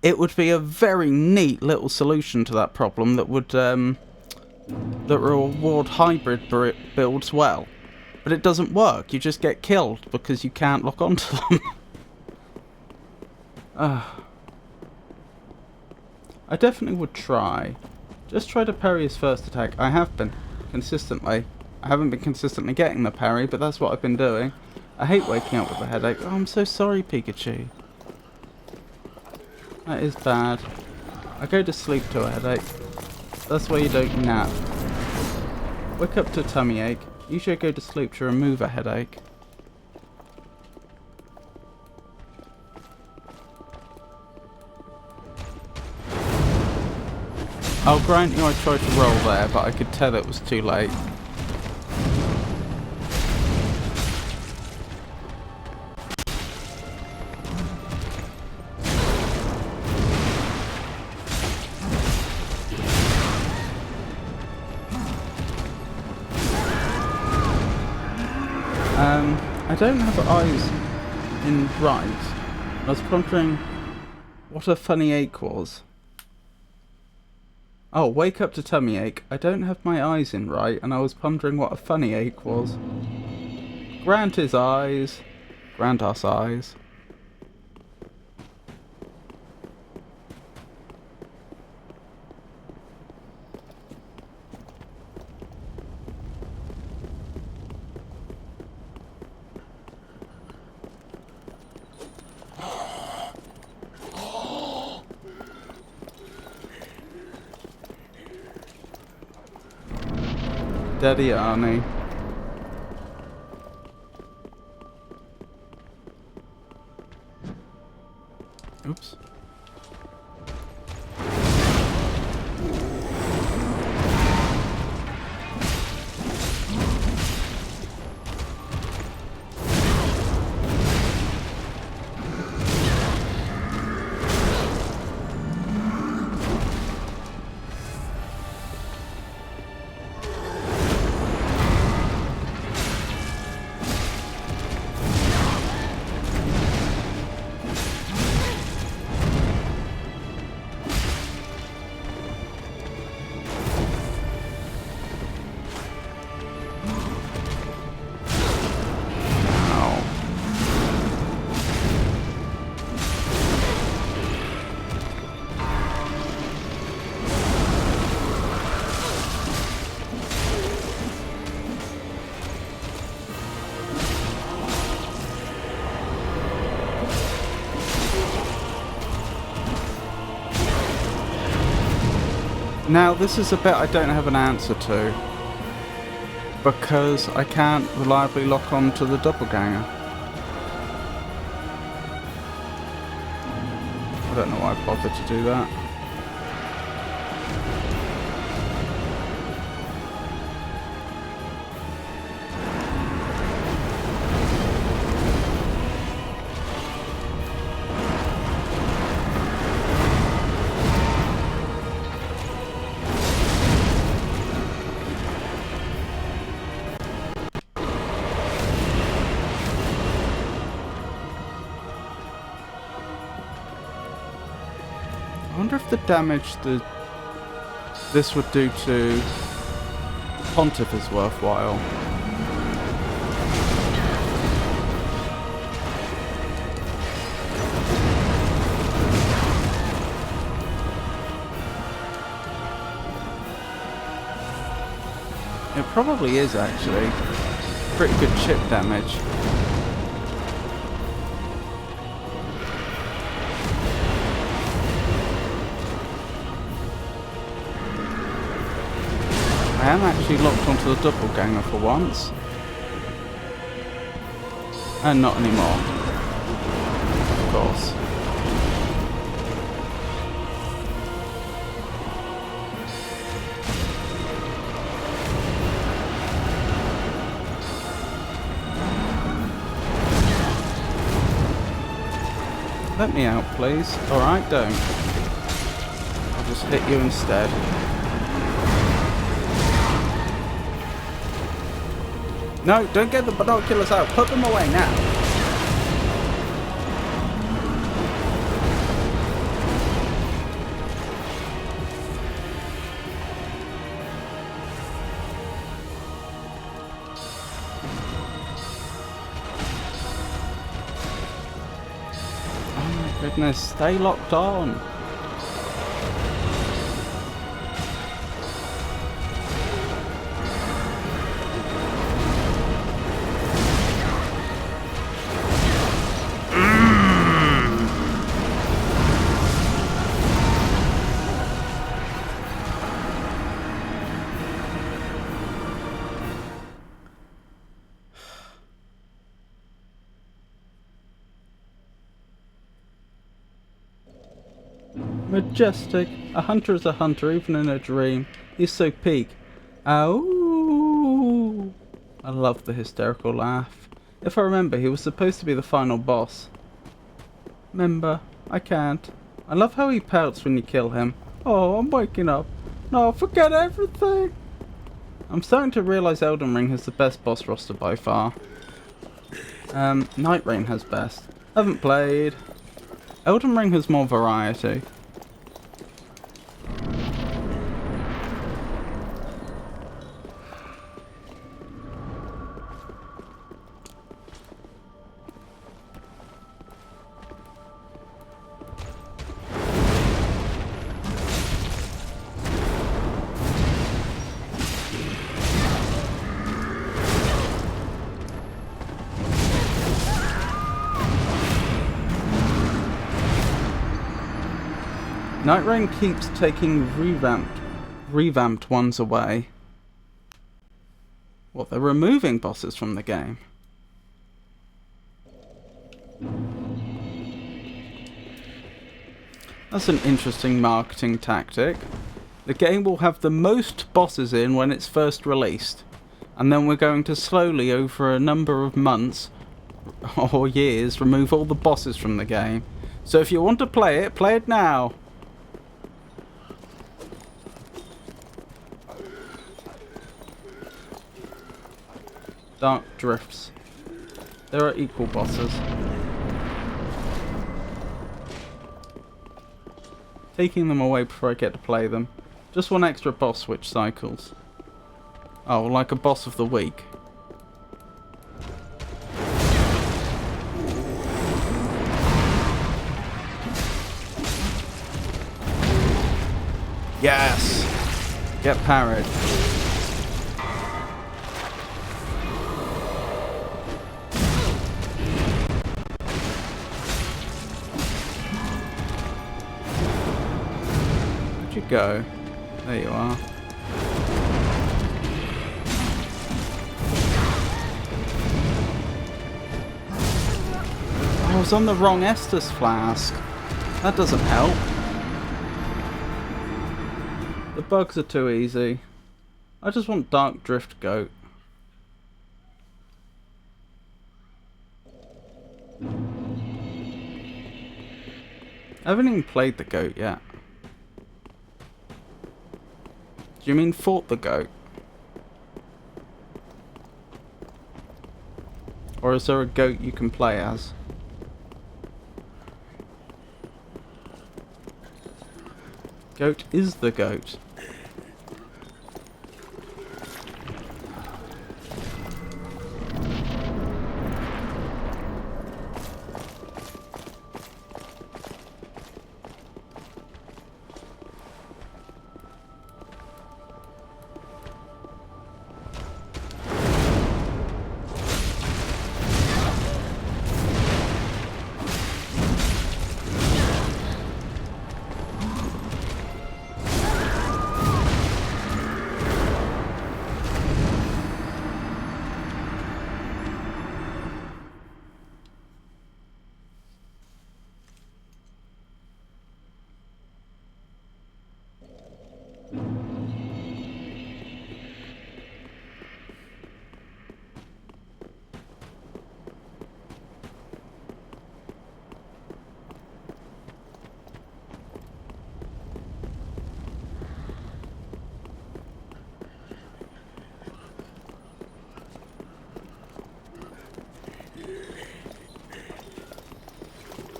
it would be a very neat little solution to that problem that would reward hybrid builds well. But it doesn't work. You just get killed because you can't lock onto them. I definitely would try. Just try to parry his first attack. I have been, consistently. I haven't been consistently getting the parry, but that's what I've been doing. I hate waking up with a headache. Oh, I'm so sorry, Pikachu. That is bad. I go to sleep to a headache. That's why you don't nap. Wake up to a tummy ache. Usually I go to sleep to remove a headache. I'll grant you I tried to roll there, but I could tell it was too late. I don't have eyes in right. I was pondering what a funny ache was. Oh, wake up to tummy ache. I don't have my eyes in right, and I was pondering what a funny ache was. Grant his eyes. Grant us eyes. Daddy Arnie. Oops. Now, this is a bit I don't have an answer to, because I can't reliably lock on to the doppelganger. I don't know why I bothered to do that. I wonder if the damage that this would do to Pontiff is worthwhile. It probably is actually. Pretty good chip damage. I am actually locked onto the doppelganger for once. And not anymore. Of course. Let me out, please. Alright, don't. I'll just hit you instead. No, don't get the binoculars out. Put them away now. Oh my goodness, stay locked on. Majestic. A hunter is a hunter, even in a dream. He's so peak. Ow! I love the hysterical laugh. If I remember, he was supposed to be the final boss. Remember, I can't. I love how he pouts when you kill him. Oh, I'm waking up. No, forget everything. I'm starting to realise Elden Ring has the best boss roster by far. Night Rain has best. Haven't played. Elden Ring has more variety. Night Rain keeps taking revamped ones away. What, they're removing bosses from the game? That's an interesting marketing tactic. The game will have the most bosses in when it's first released, and then we're going to slowly, over a number of months or years, remove all the bosses from the game. So if you want to play it now. Dark Drifts. There are equal bosses. Taking them away before I get to play them. Just one extra boss switch cycles. Oh, like a boss of the week. Yes! Get parried. Go. There you are. I was on the wrong Estus flask. That doesn't help. The bugs are too easy. I just want Dark Drift Goat. I haven't even played the goat yet. Do you mean fought the goat? Or is there a goat you can play as? Goat is the goat.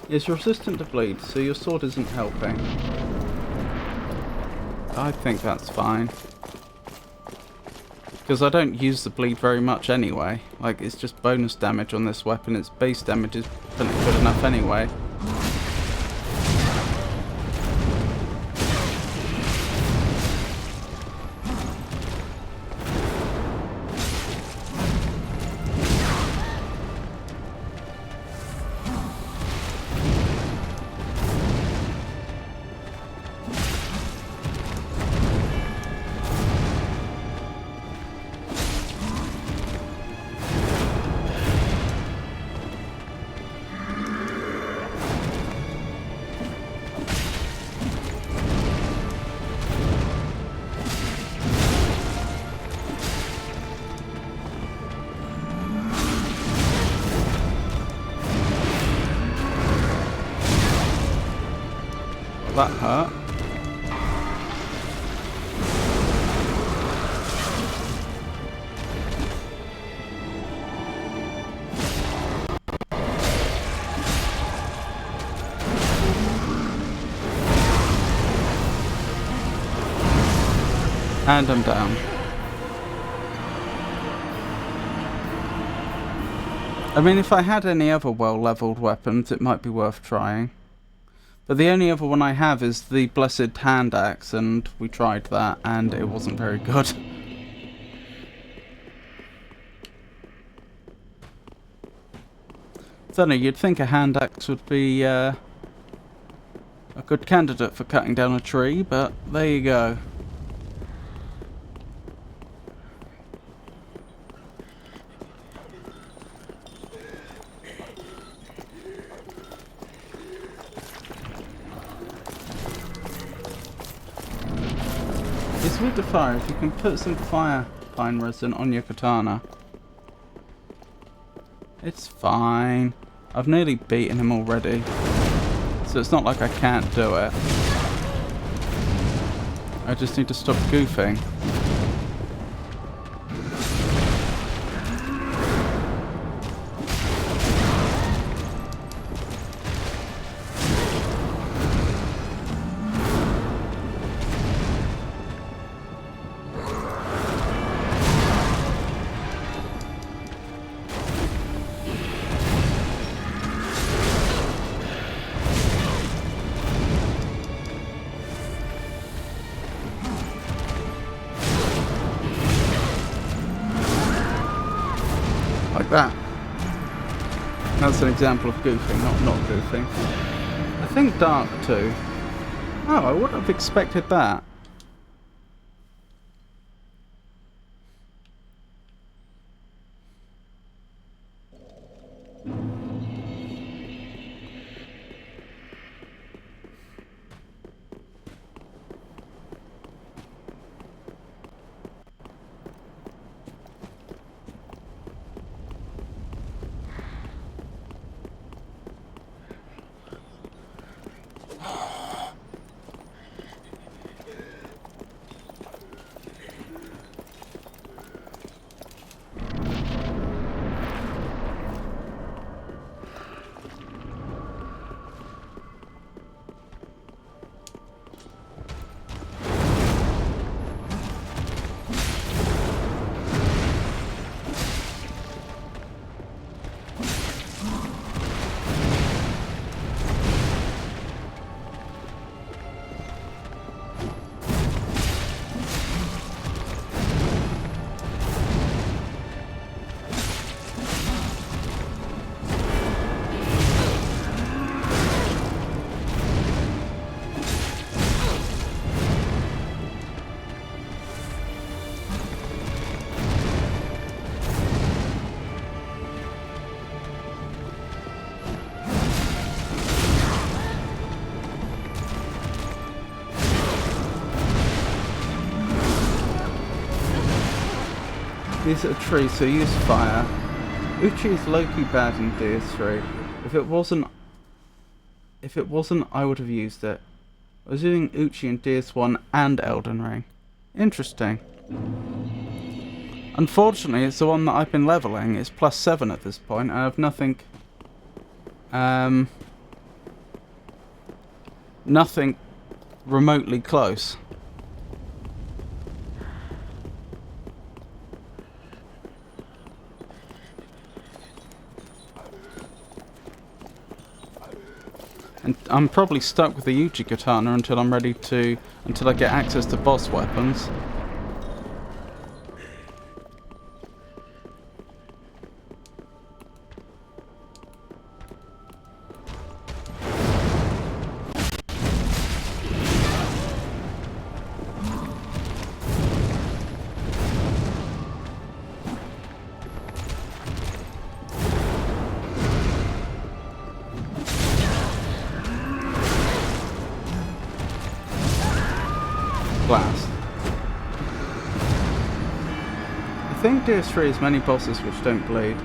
It's resistant to bleed, so your sword isn't helping. I think that's fine. Because I don't use the bleed very much anyway. Like, it's just bonus damage on this weapon. Its base damage is pretty good enough anyway. That hurt. And I'm down. I mean, if I had any other well-leveled weapons, it might be worth trying. But the only other one I have is the Blessed Hand Axe, and we tried that, and it wasn't very good. Don't know, you'd think a hand axe would be a good candidate for cutting down a tree, but there you go. It's with the fire, if you can put some fire pine resin on your katana. It's fine. I've nearly beaten him already. So it's not like I can't do it. I just need to stop goofing. Like that. That's an example of goofing, not goofing. I think dark too. Oh, I wouldn't have expected that. These are trees, so use fire. Uchi is low-key bad in DS3. If it wasn't, I would have used it. I was using Uchi in DS1 and Elden Ring. Interesting. Unfortunately, it's the one that I've been leveling. It's +7 at this point, and I have nothing... nothing remotely close. And I'm probably stuck with the Uchi katana until I'm ready to... until I get access to boss weapons. Blast. I think DS3 has many bosses which don't bleed.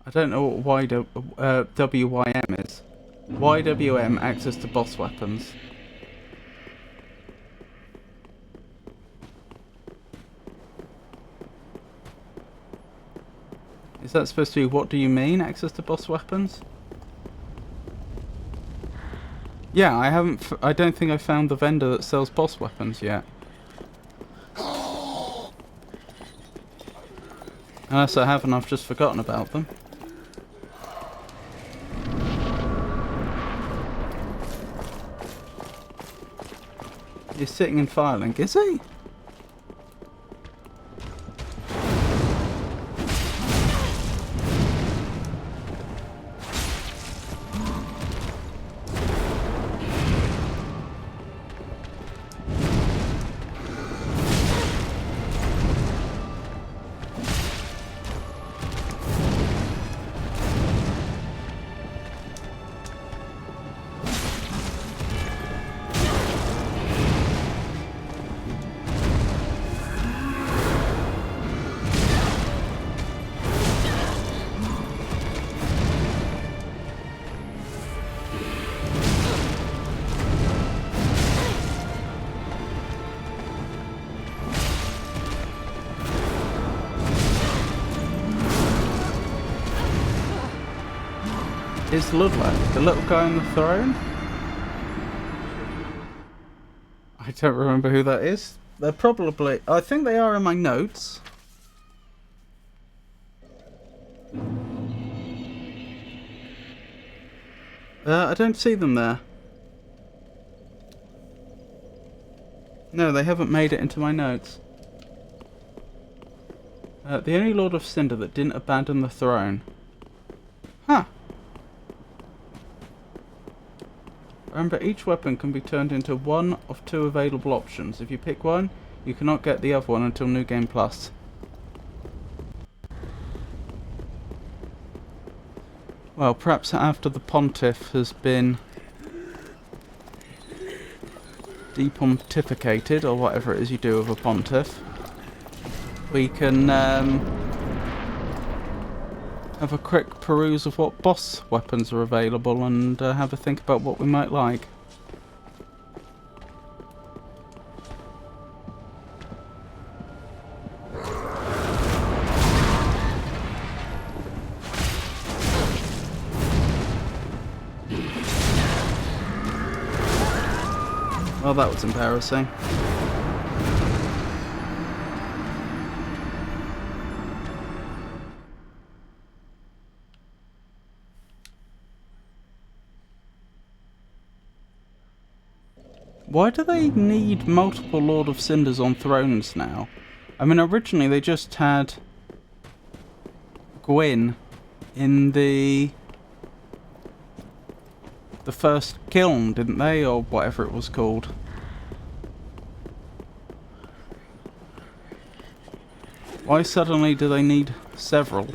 I don't know what WYM is. YWM, access to boss weapons. Is that supposed to be what do you mean, access to boss weapons? Yeah, I don't think I found the vendor that sells boss weapons yet. Unless I have and I've just forgotten about them. He's sitting in Firelink, is he? Is Ludlow the little guy on the throne? I don't remember who that is. They're probably... I think they are in my notes. I don't see them there. No, they haven't made it into my notes. The only Lord of Cinder that didn't abandon the throne. Huh. Remember, each weapon can be turned into one of two available options. If you pick one, you cannot get the other one until New Game Plus. Well, perhaps after the Pontiff has been depontificated, or whatever it is you do with a Pontiff, we can have a quick peruse of what boss weapons are available and have a think about what we might like. Well, that was embarrassing. Why do they need multiple Lord of Cinders on thrones now? I mean, originally they just had Gwyn in the first kiln, didn't they? Or whatever it was called. Why suddenly do they need several?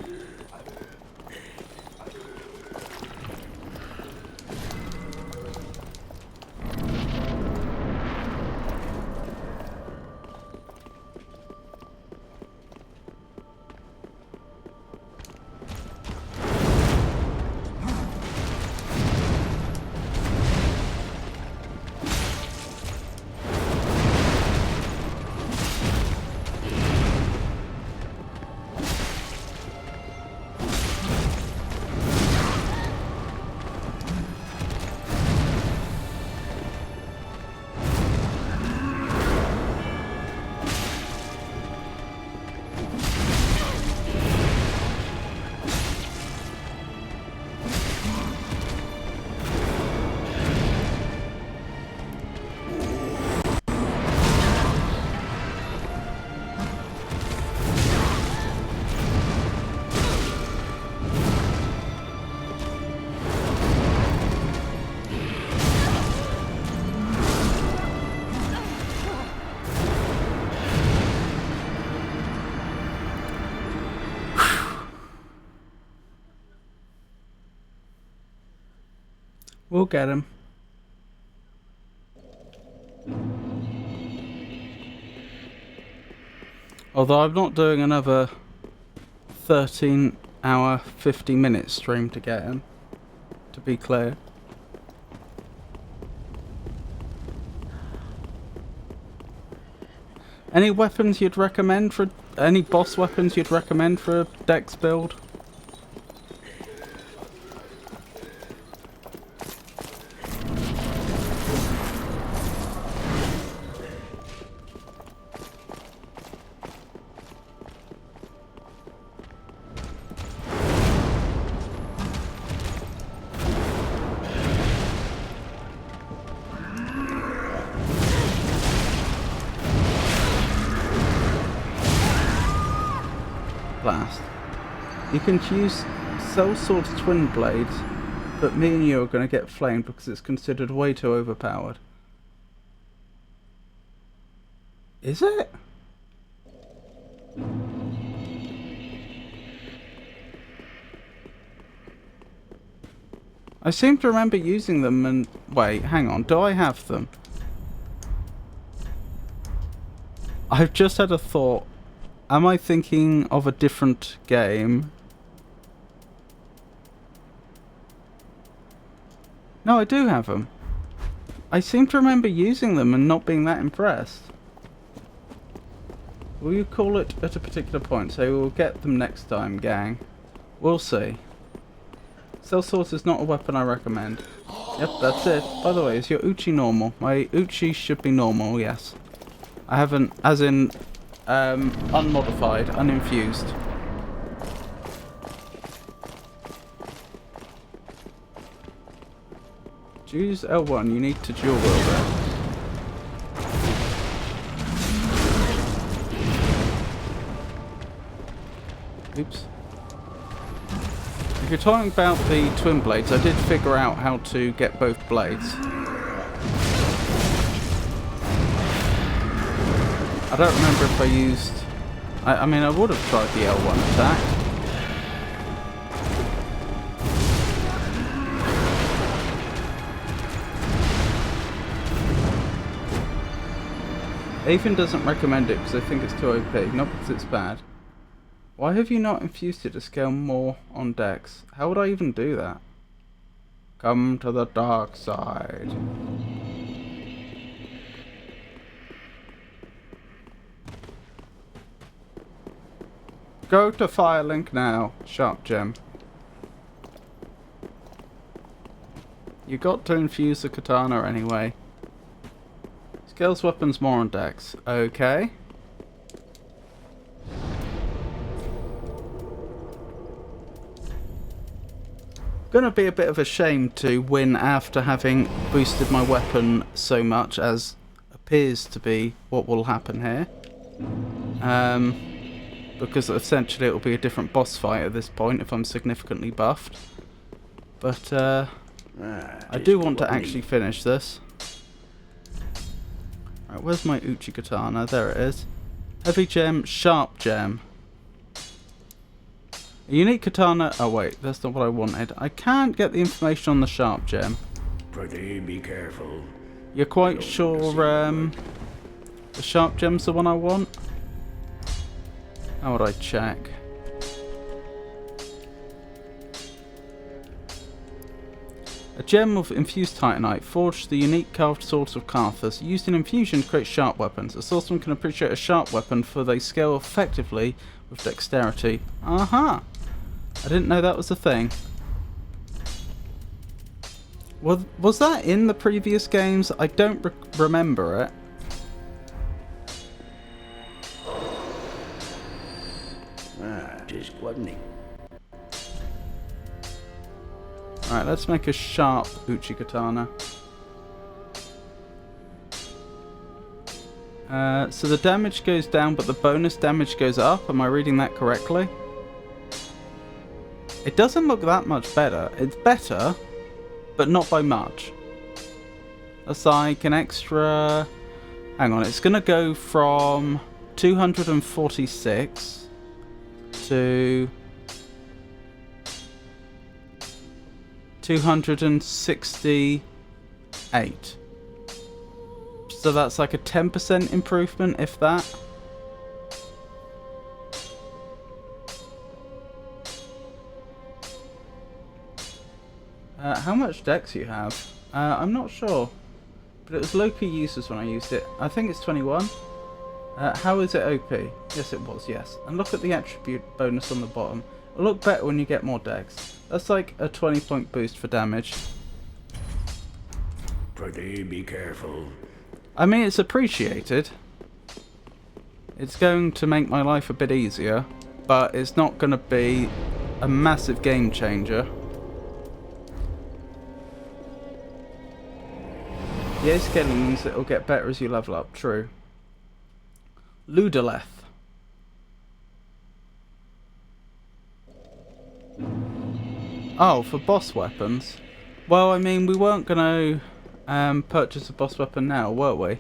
We'll get him. Although I'm not doing another 13-hour, 50-minute stream to get him, to be clear. Any weapons you'd recommend for... Any boss weapons you'd recommend for a dex build? Blast. You can use Sellsword's twin blades, but me and you are going to get flamed because it's considered way too overpowered. Is it? I seem to remember using them and... Wait, hang on. Do I have them? I've just had a thought. Am I thinking of a different game? No, I do have them. I seem to remember using them and not being that impressed. Will you call it at a particular point? So we'll get them next time, gang. We'll see. Sellsword is not a weapon I recommend. Yep, that's it. By the way, is your Uchi normal? My Uchi should be normal, yes. I haven't, as in... unmodified, uninfused. To use L1, you need to dual wield it. Oops. If you're talking about the twin blades, I did figure out how to get both blades. I don't remember if I used... I mean, I would have tried the L1 attack. Aven doesn't recommend it because I think it's too OP, not because it's bad. Why have you not infused it to scale more on Dex? How would I even do that? Come to the dark side. Go to Firelink now, Sharp Gem. You got to infuse the katana anyway. Scales weapons more on Dex. Okay. Gonna be a bit of a shame to win after having boosted my weapon so much, as appears to be what will happen here. Because essentially it will be a different boss fight at this point if I'm significantly buffed. But I do want to actually finish this. Right, where's my Uchi katana? There it is. Heavy gem, sharp gem. A unique katana. Oh wait, that's not what I wanted. I can't get the information on the sharp gem. Pretty be careful. You're quite sure the sharp gem's the one I want? How would I check? A gem of infused titanite, forged the unique carved swords of Carthus, used in infusion to create sharp weapons. A swordsman can appreciate a sharp weapon for they scale effectively with dexterity. Aha! I didn't know that was a thing. Was that in the previous games? I don't remember it. Just wasn't he? Alright, let's make a sharp Uchi katana. So the damage goes down, but the bonus damage goes up. Am I reading that correctly? It doesn't look that much better. It's better, but not by much. That's like an extra... Hang on, it's going to go from 246 to 268. So that's like a 10% improvement, if that. How much dex you have? I'm not sure. But it was low-key uses when I used it. I think it's 21. How is it OP? Yes, it was, yes. And look at the attribute bonus on the bottom. It'll look better when you get more dex. That's like a 20-point boost for damage. Pretty, be careful. I mean, it's appreciated. It's going to make my life a bit easier, but it's not going to be a massive game changer. The A scaling means it'll get better as you level up, true. Ludoleth. Oh, for boss weapons? Well, I mean, we weren't going to purchase a boss weapon now, were we?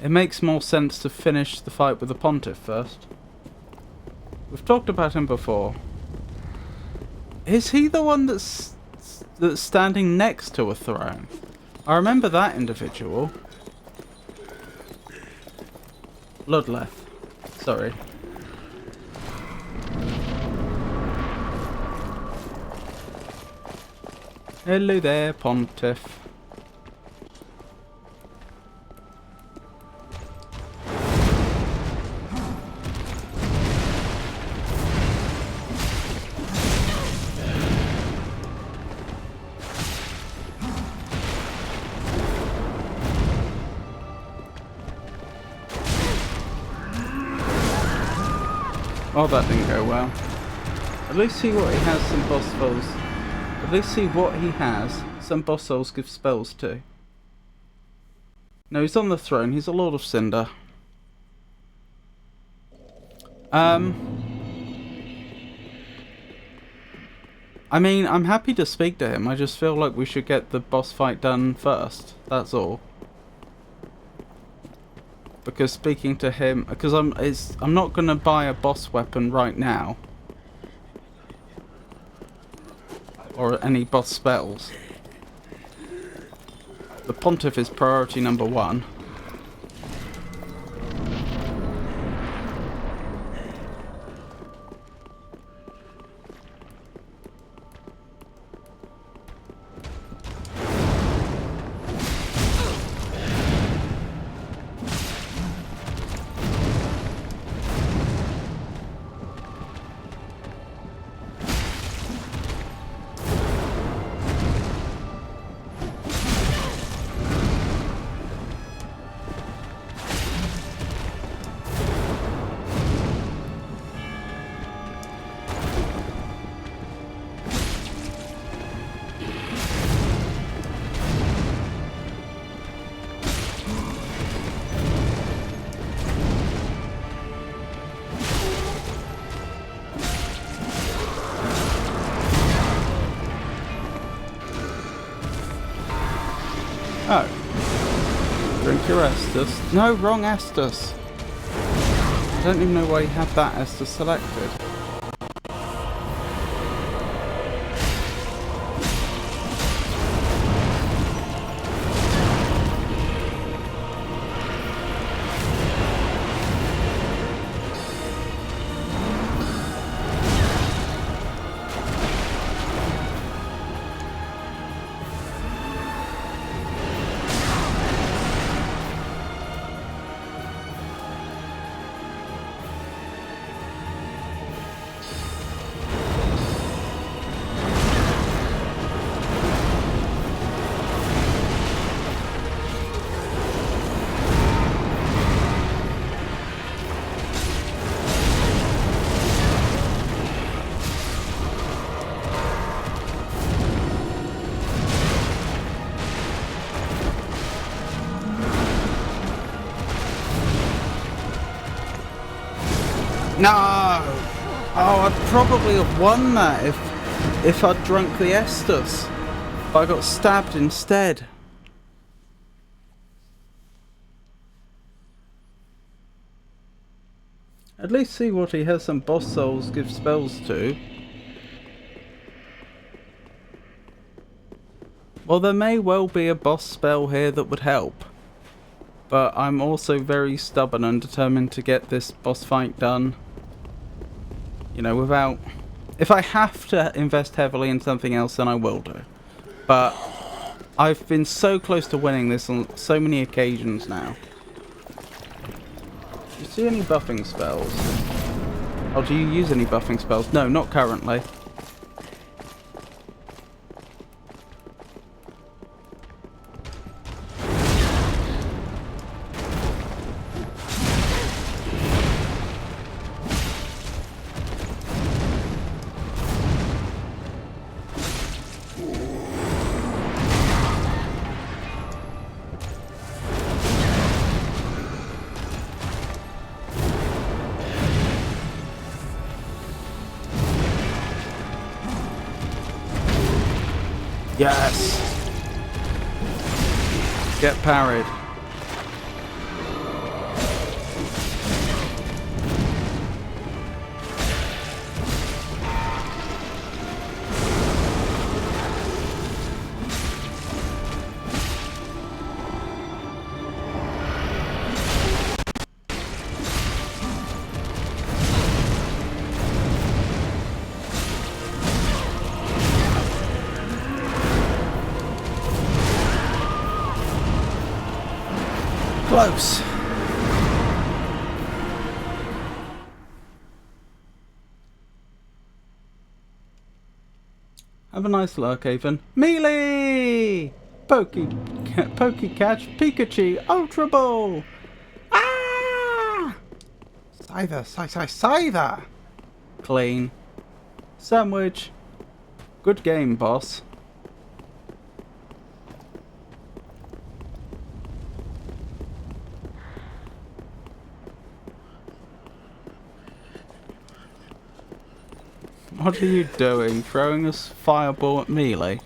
It makes more sense to finish the fight with the Pontiff first. We've talked about him before. Is he the one that's standing next to a throne? I remember that individual. Ludoleth. Sorry. Hello there, Pontiff. Oh, that didn't go well. At least see what he has some boss souls. At least see what he has some boss souls give spells to. No, he's on the throne. He's a Lord of Cinder. I mean, I'm happy to speak to him. I just feel like we should get the boss fight done first. That's all. Because speaking to him, because I'm not gonna buy a boss weapon right now, or any boss spells. The Pontiff is priority number 1. Oh. Drink your Estus. No, wrong Estus. I don't even know why you had that Estus selected. No! Oh, I'd probably have won that if I'd drunk the Estus. But I got stabbed instead. At least see what he has some boss souls give spells to. Well, there may well be a boss spell here that would help. But I'm also very stubborn and determined to get this boss fight done. You know, without... If I have to invest heavily in something else, then I will do. But I've been so close to winning this on so many occasions now. Do you see any buffing spells? Oh, do you use any buffing spells? No, not currently. Yes! Get parried. Close. Have a nice lurk, Haven. Melee! Pokey Catch Pikachu Ultra Ball! Ah! Scyther, Scyther! Clean. Sandwich. Good game, boss. What are you doing? Throwing a fireball at Melee?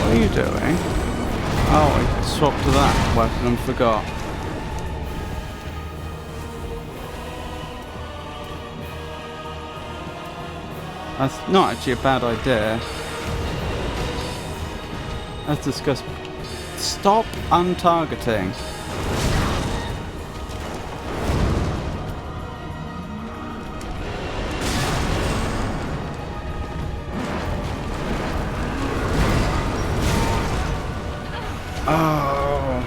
What are you doing? Oh, I swapped to that weapon and forgot. That's not actually a bad idea. Let's discuss. Stop untargeting. Oh.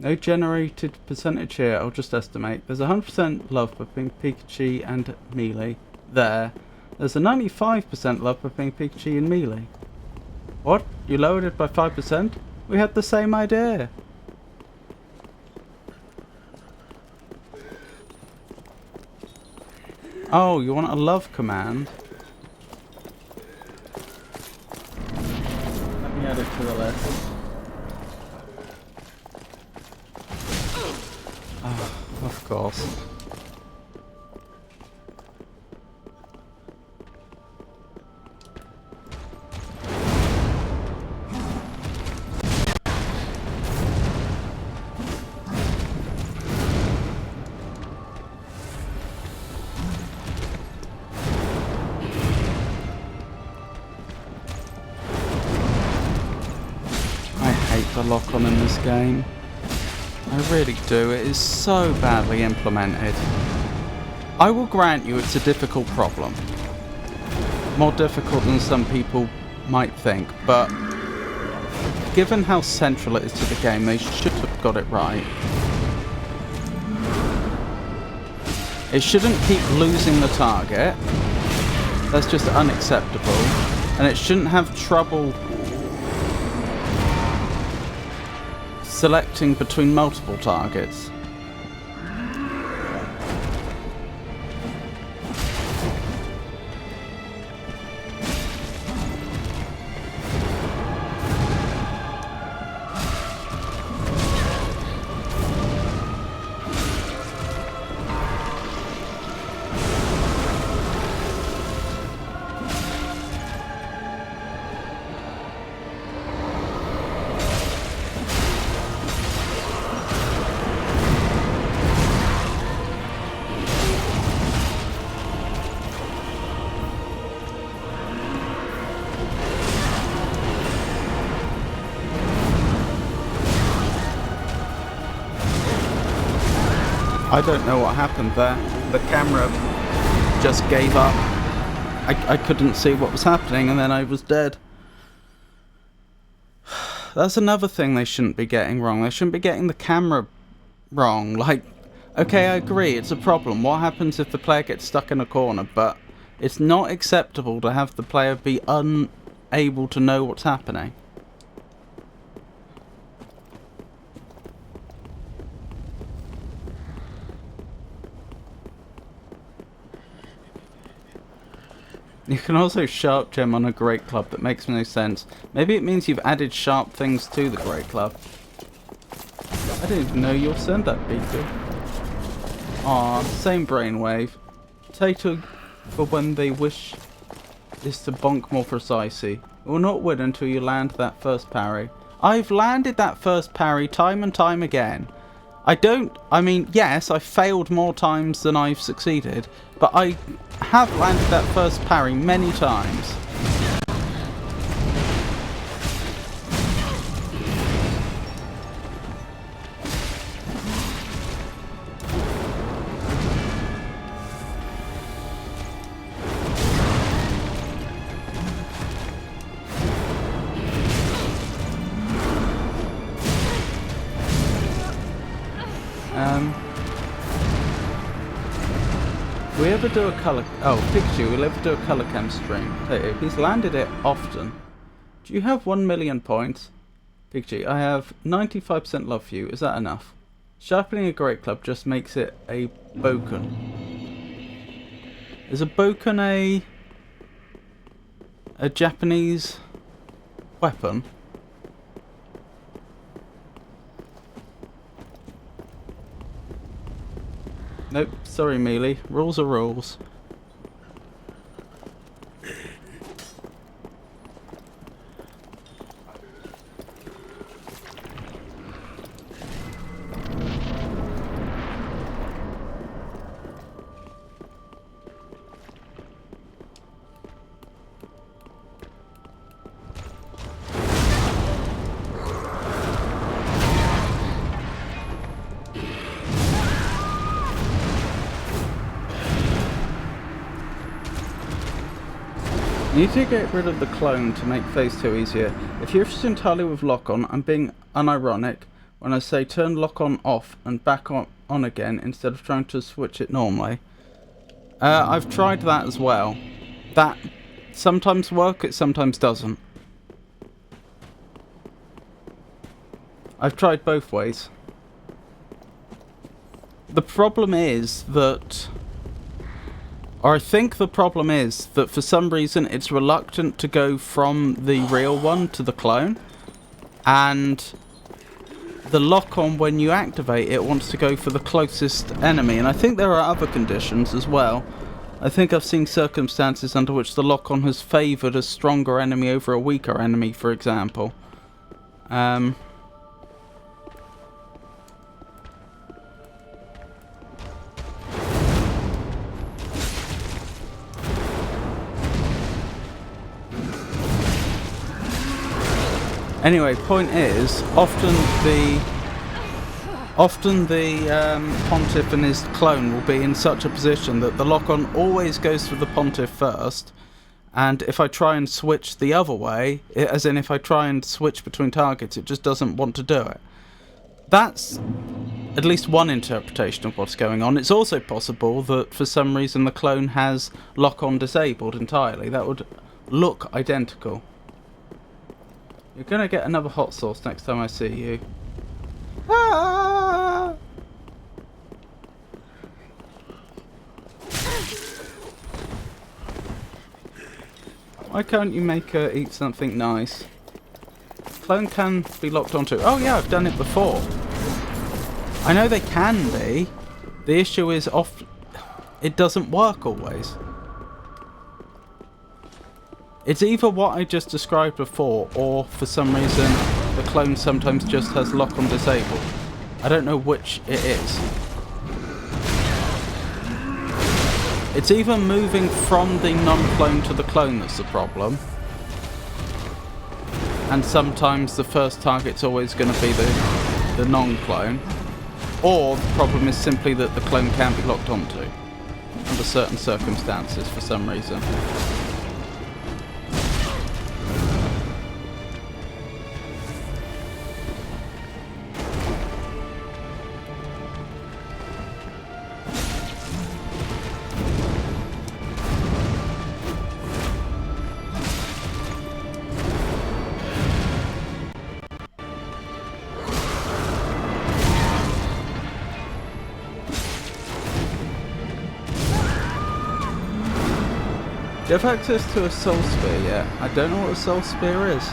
No generated percentage here, I'll just estimate. There's 100% love between Pikachu and Melee. There's a 95% love between Pikachu and Melee. What? You lowered it by 5%? We had the same idea. Oh, you want a love command? Let me add it to the list. Oh, of course. I hate the lock-on in this game. I really do. It is so badly implemented. I will grant you it's a difficult problem. More difficult than some people might think, but given how central it is to the game, they should have got it right. It shouldn't keep losing the target. That's just unacceptable. And it shouldn't have trouble selecting between multiple targets. I don't know what happened there. The camera just gave up. I couldn't see what was happening and then I was dead. That's another thing they shouldn't be getting wrong. They shouldn't be getting the camera wrong. Like, okay, I agree, it's a problem. What happens if the player gets stuck in a corner? But it's not acceptable to have the player be unable to know what's happening. You can also sharp gem on a Great Club. That makes no sense. Maybe it means you've added sharp things to the Great Club. I didn't even know you'll send that, Beaker. Aw, same brainwave. Potato for when they wish is to bonk more precisely. It will not win until you land that first parry. I've landed that first parry time and time again. I mean, yes, I've failed more times than I've succeeded, but I have landed that first parry many times. We ever do a colour... Oh, Pikachu, we'll ever do a colour cam stream. Hey, he's landed it often. Do you have 1 million points? Pikachu, I have 95% love for you. Is that enough? Sharpening a Great Club just makes it a Boken. Is a Boken a Japanese weapon? Nope, sorry Mealy. Rules are rules. You need to get rid of the clone to make phase 2 easier. If you're just entirely with lock-on, I'm being unironic, when I say turn lock on off and back on again instead of trying to switch it normally. I've tried that as well. That sometimes works, it sometimes doesn't. I've tried both ways. The problem is that, or I think the problem is that for some reason it's reluctant to go from the real one to the clone, and the lock-on, when you activate it, wants to go for the closest enemy. And I think there are other conditions as well. I think I've seen circumstances under which the lock-on has favoured a stronger enemy over a weaker enemy, for example. Anyway, point is, often the Pontiff and his clone will be in such a position that the lock-on always goes for the Pontiff first, and if I try and switch the other way, as in if I try and switch between targets, it just doesn't want to do it. That's at least one interpretation of what's going on. It's also possible that for some reason the clone has lock-on disabled entirely. That would look identical. You're gonna get another hot sauce next time I see you. Ah! Why can't you make her eat something nice? Clone can be locked onto. Oh yeah, I've done it before. I know they can be. The issue is it doesn't work always. It's either what I just described before, or for some reason the clone sometimes just has lock-on disabled. I don't know which it is. It's either moving from the non-clone to the clone that's the problem, and sometimes the first target's always going to be the non-clone, or the problem is simply that the clone can't be locked onto under certain circumstances for some reason. Do you have access to a soul spear yet? I don't know what a soul spear is.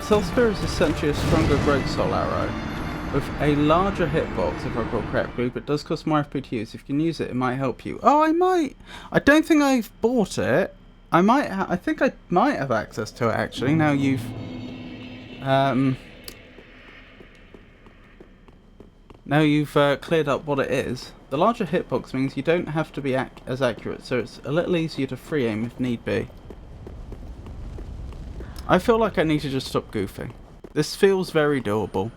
Soul Spear is essentially a stronger Great Soul Arrow. with a larger hitbox, if I recall correctly, but does cost more FP to use. If you can use it, it might help you. Oh, I might. I don't think I've bought it. I might. I think I might have access to it actually. Now you've cleared up what it is. The larger hitbox means you don't have to be as accurate, so it's a little easier to free aim if need be. I feel like I need to just stop goofing. This feels very doable.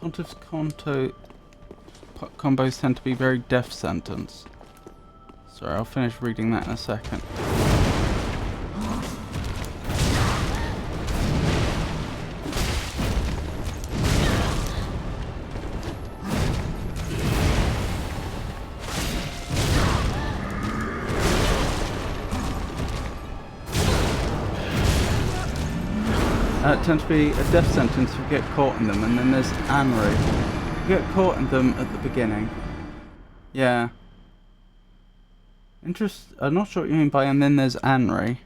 Pontiff's combos tend to be very death sentence. Sorry, I'll finish reading that in a second. Tend to be a death sentence if you get caught in them, and then there's Anri. You get caught in them at the beginning. Yeah. I'm not sure what you mean by and then there's Anri.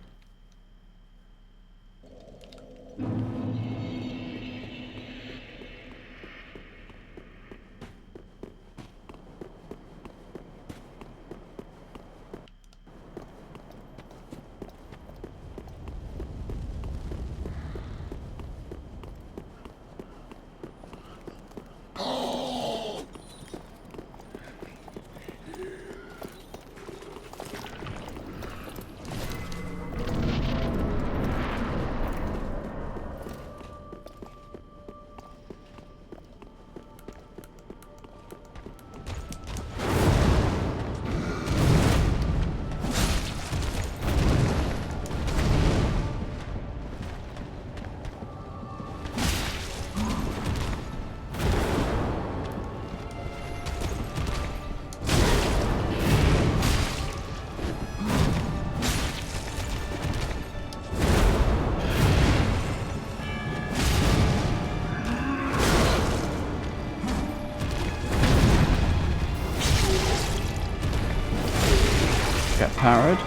Get parried.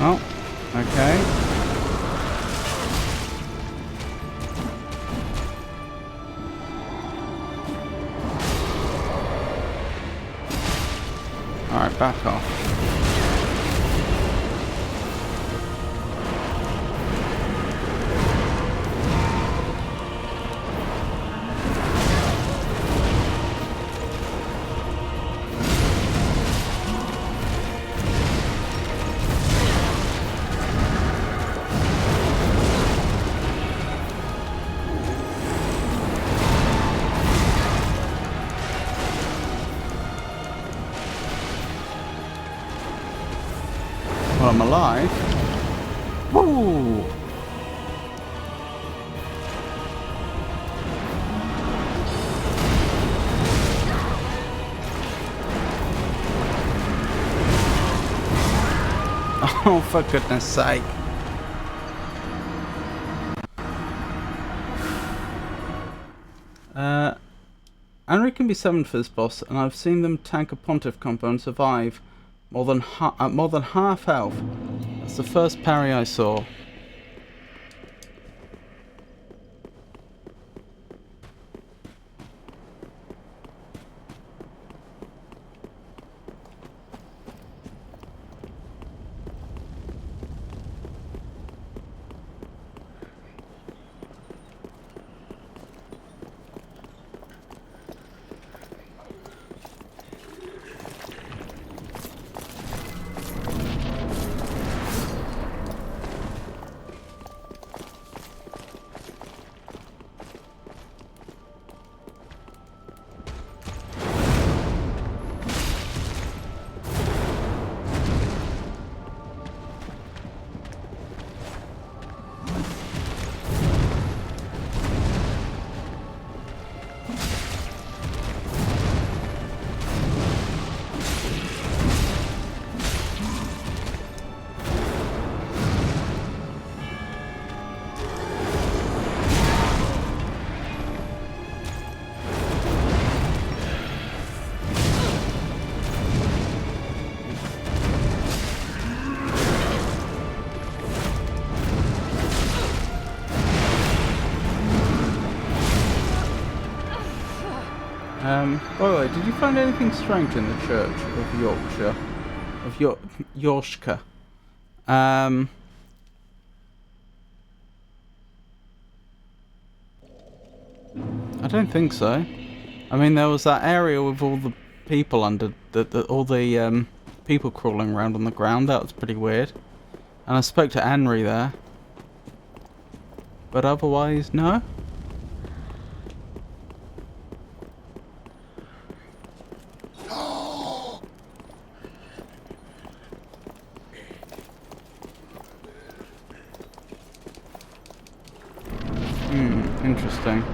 Oh, okay. Alright, back off. Well, I'm alive. Woo! Oh, for goodness sake. Anri can be summoned for this boss, and I've seen them tank a Pontiff combo and survive more than half health. That's the first parry I saw. By the way, did you find anything strange in the Church of Yorkshire? Of Yorkshire? I don't think so. I mean, there was that area with all the people under all the people crawling around on the ground. That was pretty weird. And I spoke to Henry there. But otherwise, no. Interesting.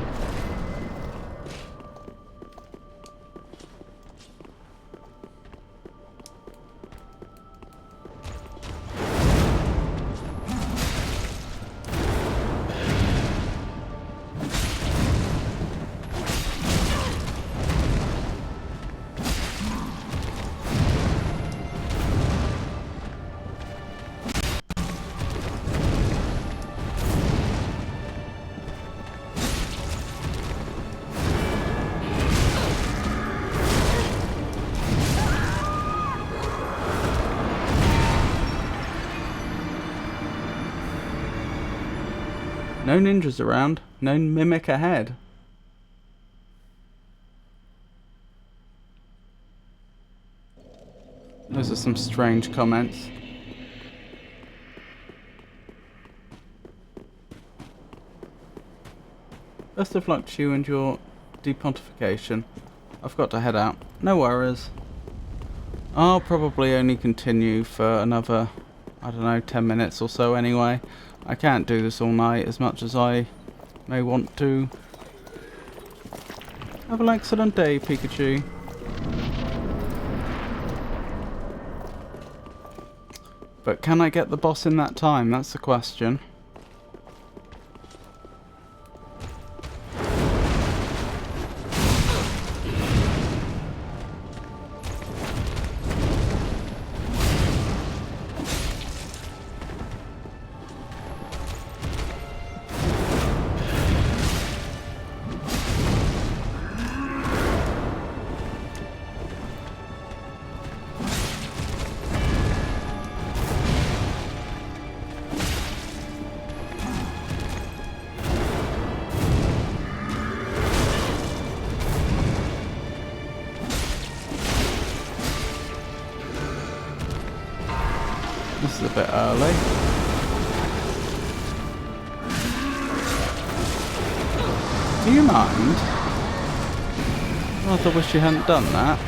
No ninjas around. No mimic ahead. Those are some strange comments. Best of luck to you and your depontification. I've got to head out. No worries. I'll probably only continue for another, I don't know, 10 minutes or so anyway. I can't do this all night as much as I may want to. Have an excellent day, Pikachu. But can I get the boss in that time? That's the question. This is a bit early. Do you mind? I wish you hadn't done that.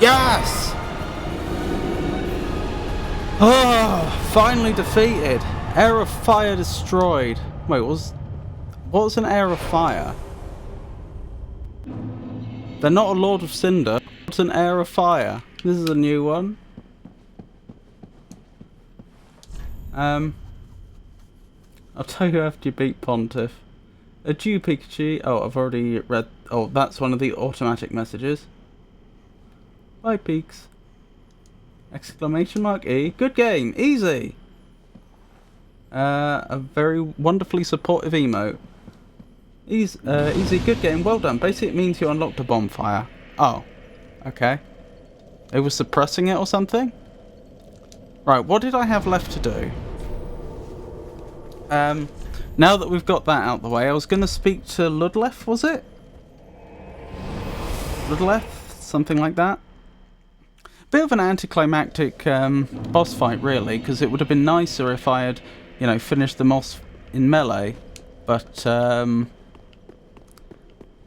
Yes! Oh, finally defeated. Air of fire destroyed. Wait, what was an air of fire? They're not a Lord of Cinder. What's an air of fire? This is a new one. I'll tell you after you beat Pontiff. Adieu, Pikachu. Oh, I've already read. Oh, that's one of the automatic messages. Bye, Peaks. Exclamation mark E. Good game. Easy. A very wonderfully supportive emote. Easy, good game. Well done. Basically, it means you unlocked a bonfire. Oh. Okay. It was suppressing it or something? Right, what did I have left to do? Now that we've got that out the way, I was going to speak to Ludlef, was it? Ludlef? Something like that? Bit of an anticlimactic boss fight, really, because it would have been nicer if I had, you know, finished the boss in melee, but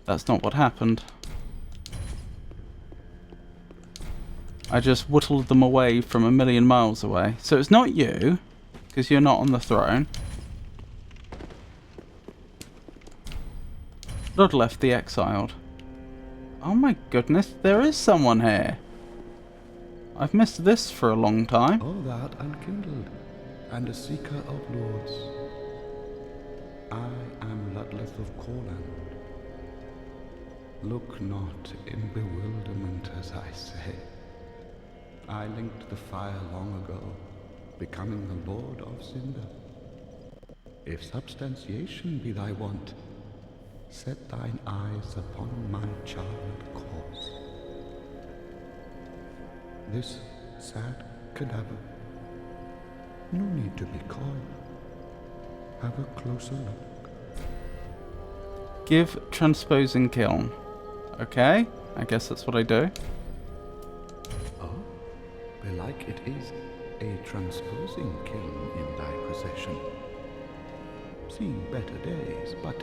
that's not what happened. I just whittled them away from a million miles away. So it's not you, because you're not on the throne. Ludlef the Exiled. Oh my goodness, there is someone here. I've missed this for a long time. O thou unkindled, and a seeker of lords. I am Ludlef of Corland. Look not in bewilderment as I say. I linked the fire long ago, becoming the Lord of Cinder. If substantiation be thy want, set thine eyes upon my charmed course. This sad cadaver, no need to be coy. Have a closer look. Give transposing kiln. Okay, I guess that's what I do. Oh, belike it is a transposing kiln in thy possession. Seen better days, but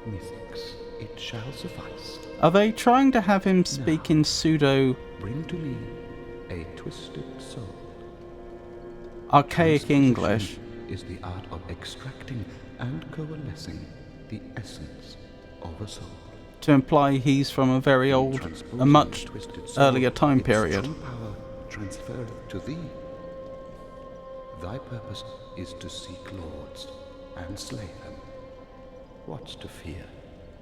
methinks it shall suffice. Are they trying to have him speak in pseudo... Bring to me a twisted soul. Archaic English? Is the art of extracting and coalescing the essence of a soul. To imply he's from a very old, a much earlier time period. Its true power transferred to thee. Thy purpose is to seek lords and slay them. What's to fear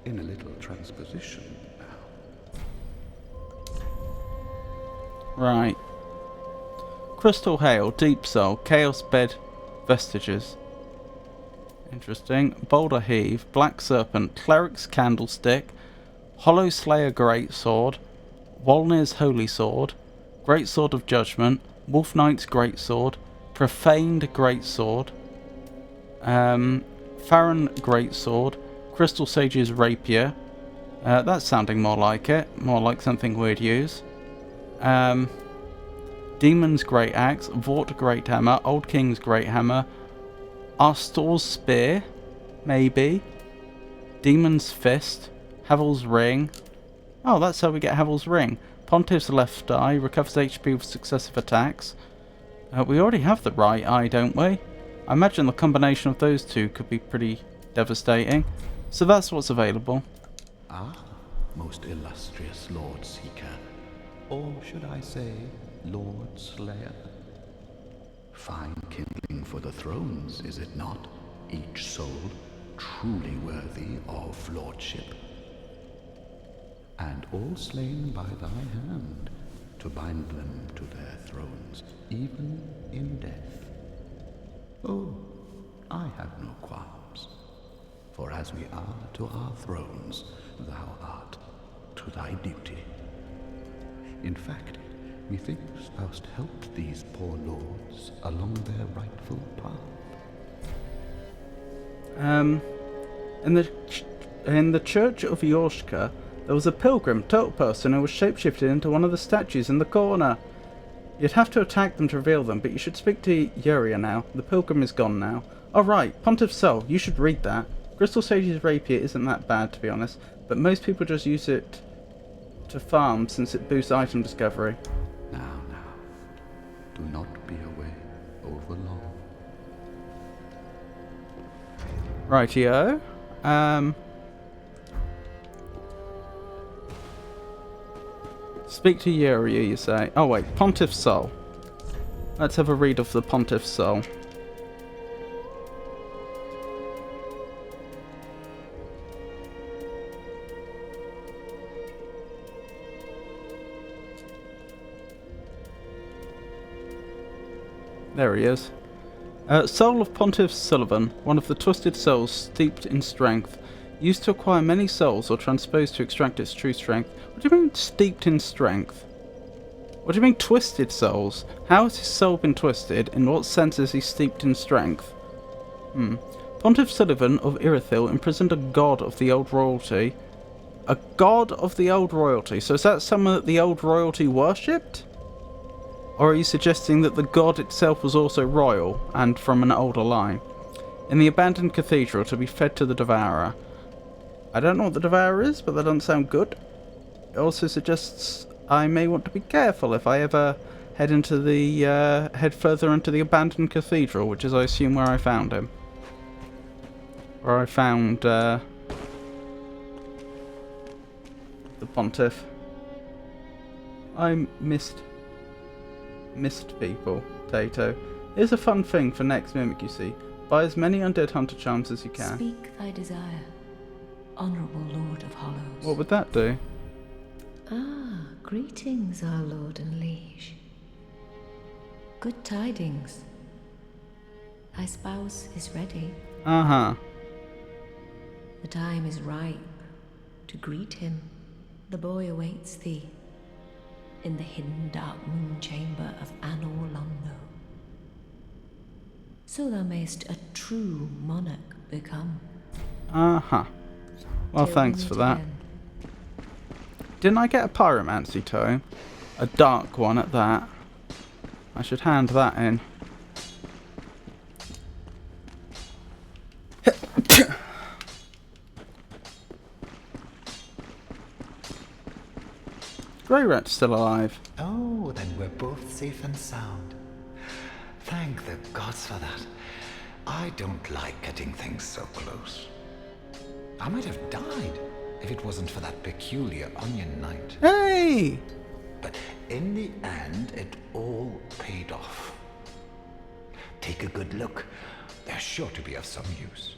in a little transposition now? Right. Crystal Hail, Deep Soul, Chaos Bed, Vestiges. Interesting. Boulder Heave, Black Serpent, Cleric's Candlestick, Hollow Slayer Greatsword, Wolnir's Holy Sword, Great Sword of Judgment, Wolf Knight's Greatsword, Profaned Greatsword, Farron Greatsword, Crystal Sage's Rapier. That's sounding more like it. More like something we'd use. Demon's Great Axe, Vort Great Hammer, Old King's Great Hammer, Arstor's Spear, maybe. Demon's Fist, Havel's Ring. Oh, that's how we get Havel's Ring. Pontiff's Left Eye, recovers HP with successive attacks. We already have the right eye, don't we? I imagine the combination of those two could be pretty devastating. So that's what's available. Ah, most illustrious Lord Seeker. Or should I say, Lord Slayer? Fine kindling for the thrones, is it not? Each soul truly worthy of lordship. And all slain by thy hand, to bind them to their thrones, even in death. Oh, I have no qualms, for as we are to our thrones, thou art to thy duty. In fact, methinks thou'st helped these poor lords along their rightful path. In the church of Yorshka, there was a pilgrim, turtle person, who was shapeshifted into one of the statues in the corner. You'd have to attack them to reveal them, but you should speak to Yuria now. The pilgrim is gone now. Oh right, Pontiff's Soul, you should read that. Crystal Sage's Rapier isn't that bad, to be honest, but most people just use it to farm since it boosts item discovery. Now, do not be away over long. Rightio. Speak to Yuria, you say. Oh wait, Pontiff's Soul. Let's have a read of the Pontiff's Soul. There he is. Soul of Pontiff Sullivan, one of the twisted souls steeped in strength. Used to acquire many souls or transposed to extract its true strength. What do you mean steeped in strength? What do you mean twisted souls? How has his soul been twisted? In what sense is he steeped in strength? Pontiff Sullivan of Irithil imprisoned a god of the old royalty. A god of the old royalty? So is that someone that the old royalty worshipped? Or are you suggesting that the god itself was also royal and from an older line? In the abandoned cathedral to be fed to the devourer. I don't know what the devourer is, but that doesn't sound good. It also suggests I may want to be careful if I ever head further into the abandoned cathedral, which is, I assume, where I found him. Where I found the Pontiff. I missed people, Tato. Here's a fun thing for next Mimic, you see. Buy as many undead hunter charms as you can. Speak thy desire, honourable Lord of Hollows. What would that do? Ah, greetings, our lord and liege. Good tidings. Thy spouse is ready. Uh-huh. The time is ripe to greet him. The boy awaits thee in the hidden dark moon chamber of Anor Londo. So thou mayst a true monarch become. Uh-huh. Well, Till thanks we for meet that. again. Didn't I get a pyromancy tome? A dark one at that. I should hand that in. Grey Rat's still alive. Oh, then we're both safe and sound. Thank the gods for that. I don't like getting things so close. I might have died if it wasn't for that peculiar onion knight. Hey! But in the end, it all paid off. Take a good look. They're sure to be of some use.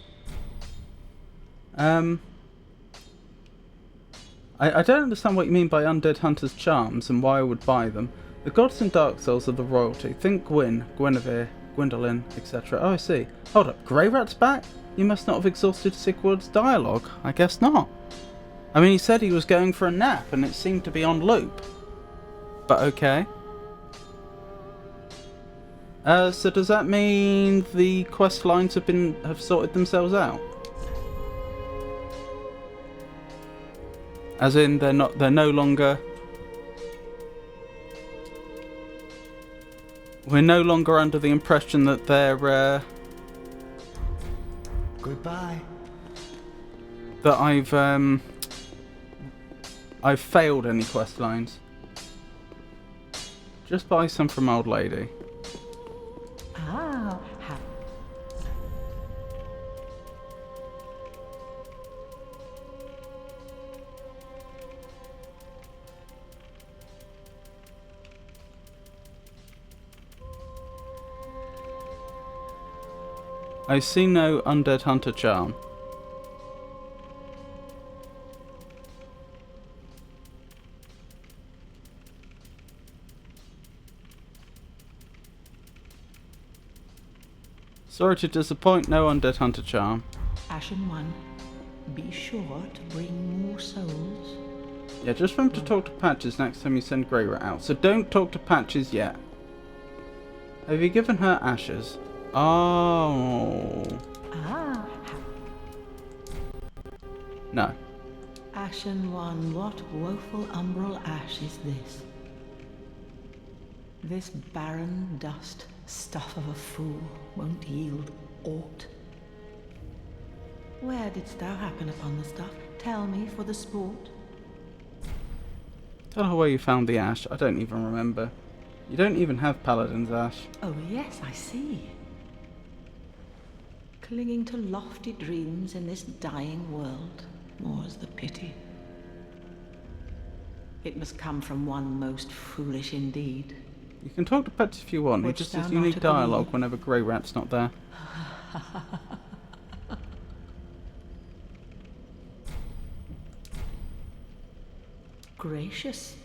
I don't understand what you mean by undead hunter's charms and why I would buy them. The gods in Dark Souls are the royalty. Think Gwyn, Guinevere, Gwendolyn, etc. Oh, I see. Hold up, Grey Rat's back? You must not have exhausted Sigward's dialogue. I guess not. I mean, he said he was going for a nap and it seemed to be on loop. But okay. So does that mean the quest lines have sorted themselves out? As in, they're no longer. We're no longer under the impression that they're. Goodbye. That I've failed any quest lines. Just buy some from Old Lady. Ah, I see no undead hunter charm. Sorry to disappoint, no undead hunter charm. Ashen One, be sure to bring more souls. Yeah, just remember to talk to Patches next time you send Grey Rat out. So don't talk to Patches yet. Have you given her ashes? Oh. Ah, No. Ashen One, what woeful umbral ash is this? This barren dust, stuff of a fool, won't yield aught. Where didst thou happen upon the stuff? Tell me for the sport. Don't know where you found the ash. I don't even remember. You don't even have Paladin's ash. Oh, yes, I see. Clinging to lofty dreams in this dying world, more's the pity. It must come from one most foolish indeed. You can talk to Pets if you want. He Wouldst just thou has not unique agree? dialogue whenever Grey Rat's not there. Gracious,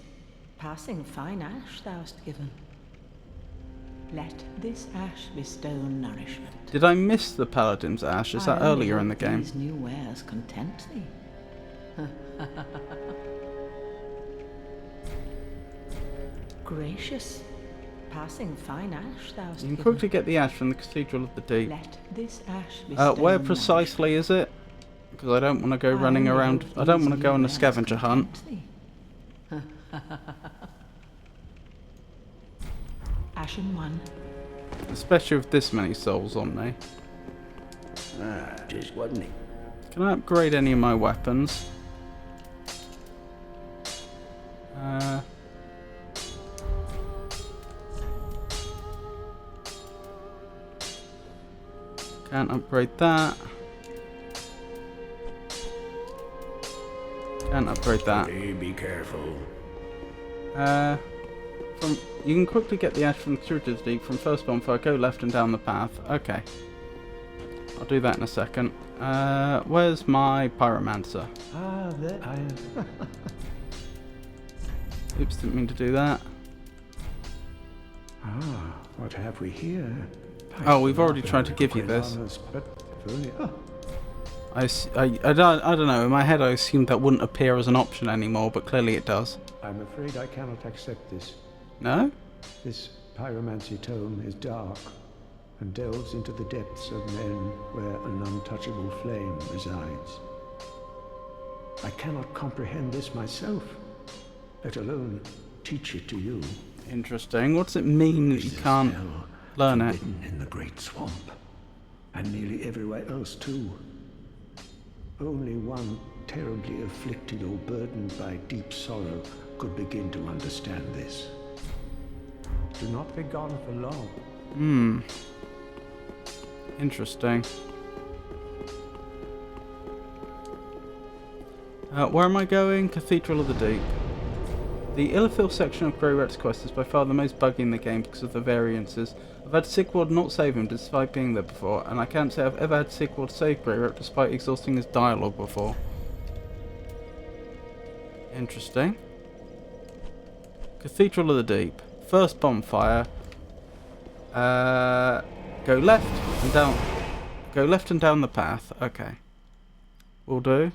passing fine ash thou'st given. Let this ash bestow nourishment. Did I miss the Paladin's ash? Is that I only earlier in the hope game? These new wares content thee. Gracious, passing fine ash thou'st You can given. quickly get the ash from the Cathedral of the Deep. Let this ash bestow Where precisely is it? Because I don't want to go running around. I don't want to go on a scavenger hunt. Ashen one. Especially with this many souls on me. Ah, just wasn't it? Can I upgrade any of my weapons? Can't upgrade that. Can't upgrade that. Hey, be careful. You can quickly get the ash from the Cathedral of the Deep from first bonfire. Go left and down the path. Okay. I'll do that in a second. Where's my pyromancer? Ah, there I am. Oops, didn't mean to do that. Ah, what have we here? Oh, we've already tried to give you this. But if only... Oh, I don't know. In my head, I assumed that wouldn't appear as an option anymore, but clearly it does. I'm afraid I cannot accept this. No? This pyromancy tome is dark and delves into the depths of men where an untouchable flame resides. I cannot comprehend this myself, let alone teach it to you. Interesting. What does it mean that you can't learn it? Forbidden in the Great Swamp, and nearly everywhere else too. Only one terribly afflicted or burdened by deep sorrow could begin to understand this. Do not be gone for long. Interesting. Where am I going? Cathedral of the Deep. The Illithil section of Grey Rat's quest is by far the most buggy in the game because of the variances. I've had Sigward not save him despite being there before, and I can't say I've ever had Sigward save Grey Rat despite exhausting his dialogue before. Interesting. Cathedral of the Deep. First bonfire. Go left and down. Go left and down the path. Okay. Will do.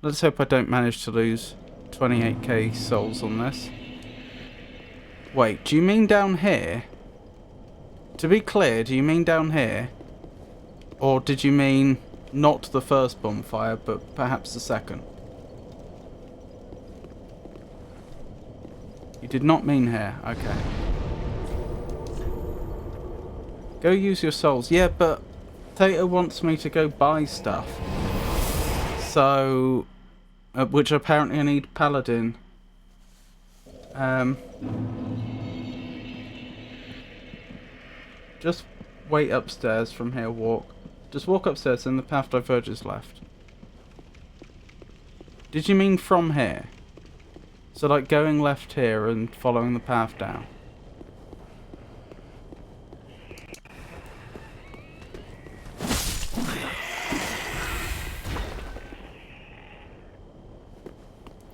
Let's hope I don't manage to lose 28k souls on this. Wait, do you mean down here? To be clear, do you mean down here? Or did you mean not the first bonfire, but perhaps the second? You did not mean here. Okay. Go use your souls. Yeah, but Theta wants me to go buy stuff. So, which apparently I need Paladin. Just wait upstairs from here, walk. Just walk upstairs and the path diverges left. Did you mean from here? So like going left here and following the path down?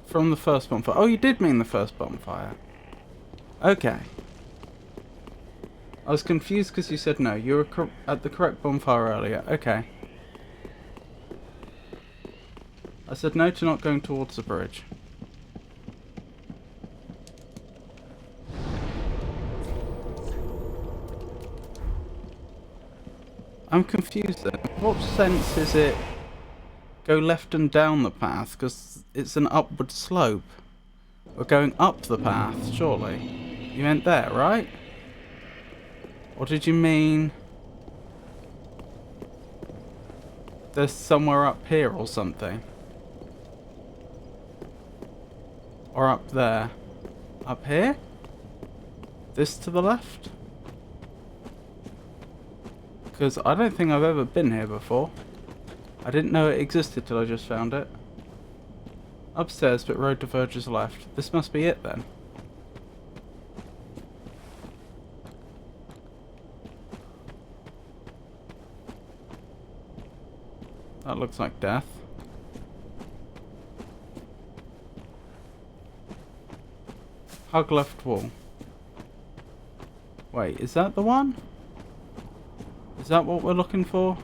From the first bonfire. Oh, you did mean the first bonfire. Okay. I was confused because you said no. You were at the correct bonfire earlier. Okay. I said no to not going towards the bridge. I'm confused then. What sense is it go left and down the path? Because it's an upward slope. We're going up the path, surely. You meant there, right? Or did you mean there's somewhere up here or something? Or up there? Up here? This to the left? Because I don't think I've ever been here before. I didn't know it existed till I just found it. Upstairs, but road diverges left. This must be it then. That looks like death. Hug left wall. Wait, is that the one? Is that what we're looking for?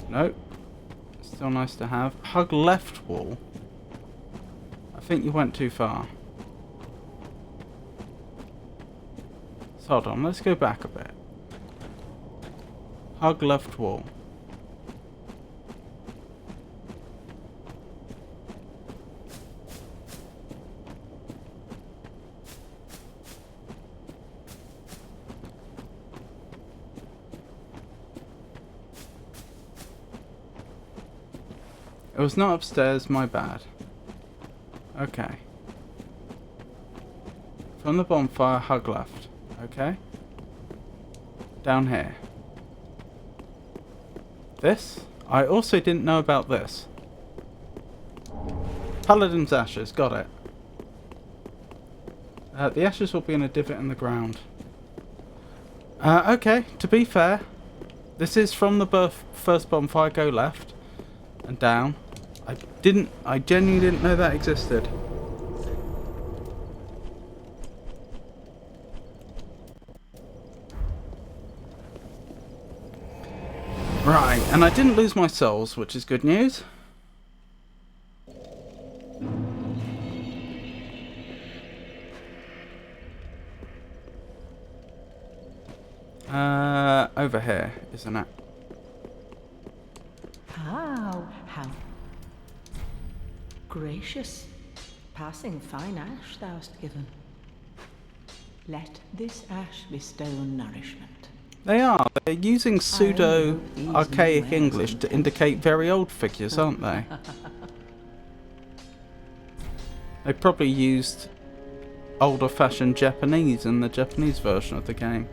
Nope. Still nice to have. Hug left wall. I think you went too far. So hold on, let's go back a bit. Hug left wall. It was not upstairs, my bad. Okay. From the bonfire, hug left. Okay. Down here. This? I also didn't know about this. Paladin's ashes, got it. The ashes will be in a divot in the ground. Okay, to be fair, this is from the first bonfire, go left and down. I genuinely didn't know that existed. Right, and I didn't lose my souls, which is good news. Over here, isn't it? How gracious. Passing fine ash thou'st given. Let this ash bestow nourishment. They are. They're using pseudo-archaic English to indicate very old figures, aren't they? They probably used older-fashioned Japanese in the Japanese version of the game.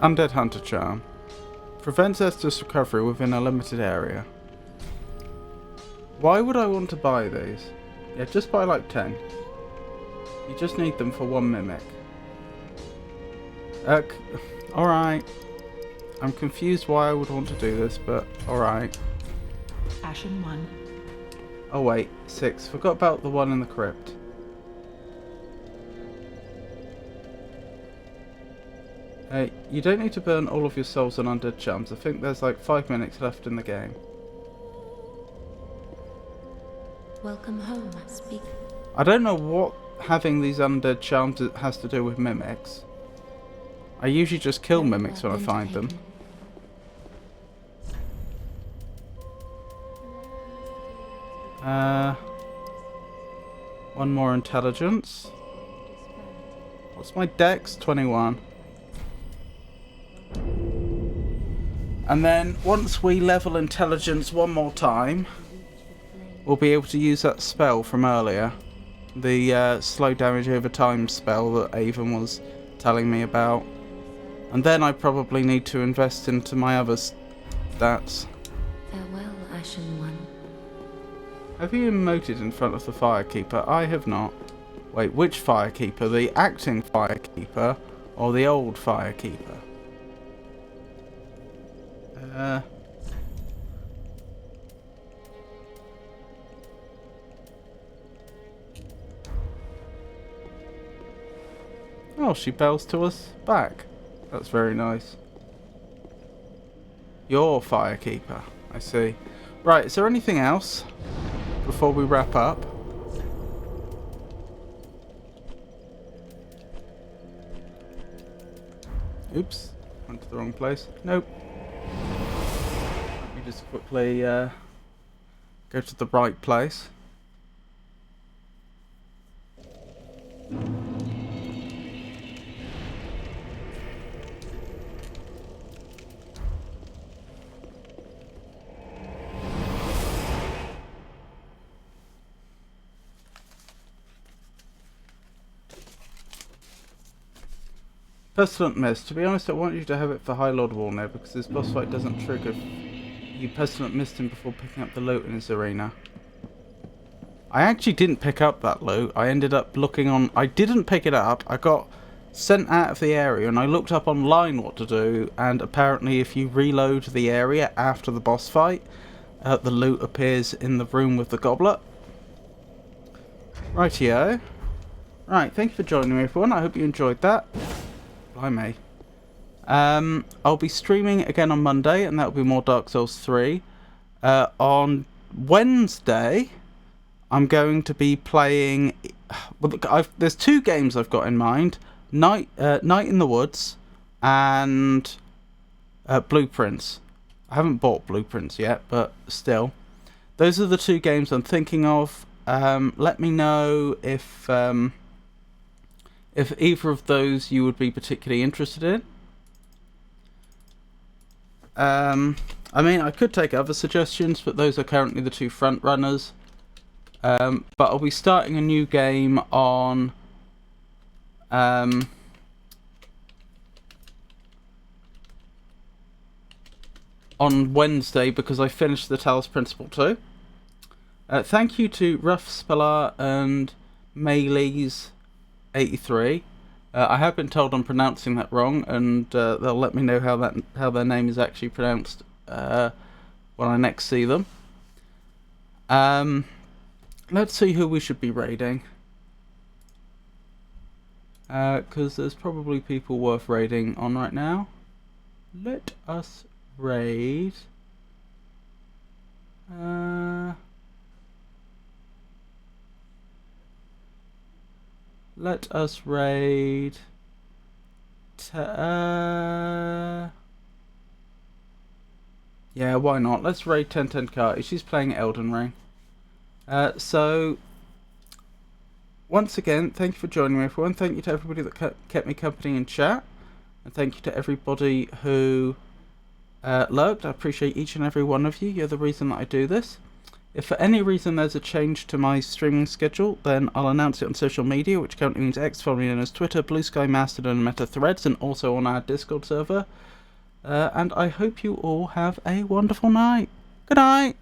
Undead Hunter Charm. Prevents Estus recovery within a limited area. Why would I want to buy these? Yeah, just buy like 10. You just need them for one mimic. Alright. I'm confused why I would want to do this, but alright. Ashen 1. Oh wait, 6. Forgot about the one in the crypt. You don't need to burn all of your souls on undead charms. I think there's like 5 minutes left in the game. Welcome home, speak. I don't know what having these undead charms has to do with mimics. I usually just kill mimics when I find them. One more intelligence. What's my dex? 21. And then once we level intelligence one more time, we'll be able to use that spell from earlier. The slow damage over time spell that Avon was telling me about. And then I probably need to invest into my other stats. Farewell, Ashen One. Have you emoted in front of the Firekeeper? I have not. Wait, which Firekeeper? The acting Firekeeper or the old Firekeeper? Oh, she bells to us back. That's very nice. Your Firekeeper, I see. Right, is there anything else before we wrap up? Oops, went to the wrong place. Nope. Let me just quickly go to the right place. Pestilent Mist. To be honest, I want you to have it for High Lord Warner because this boss fight doesn't trigger if you Pestilent Mist him before picking up the loot in his arena. I actually didn't pick up that loot. I ended up looking on... I didn't pick it up. I got sent out of the area and I looked up online what to do, and apparently if you reload the area after the boss fight, the loot appears in the room with the goblet. Rightio. Right, thank you for joining me, everyone. I hope you enjoyed that. Blimey. I'll be streaming again on Monday, and that'll be more Dark Souls 3. On Wednesday, I'm going to be playing... Well, there's 2 games I've got in mind. Night in the Woods and Blueprints. I haven't bought Blueprints yet, but still. Those are the 2 games I'm thinking of. Let me know if either of those you would be particularly interested in. I mean, I could take other suggestions, but those are currently the 2 front runners. But I'll be starting a new game on Wednesday because I finished the Talos Principle 2. Thank you to Ruff Spellar and Mayleys 83. I have been told I'm pronouncing that wrong, and they'll let me know how their name is actually pronounced when I next see them. Let's see who we should be raiding, because there's probably people worth raiding on right now. Let us raid. Let us raid. Yeah, why not? Let's raid 1010 Carty. She's playing Elden Ring. So, once again, thank you for joining me, everyone. Thank you to everybody that kept me company in chat. And thank you to everybody who lurked. I appreciate each and every one of you. You're the reason that I do this. If for any reason there's a change to my streaming schedule, then I'll announce it on social media, which currently means X, formerly known as Twitter, Blue Sky, Mastodon, and Meta Threads, and also on our Discord server. And I hope you all have a wonderful night. Good night!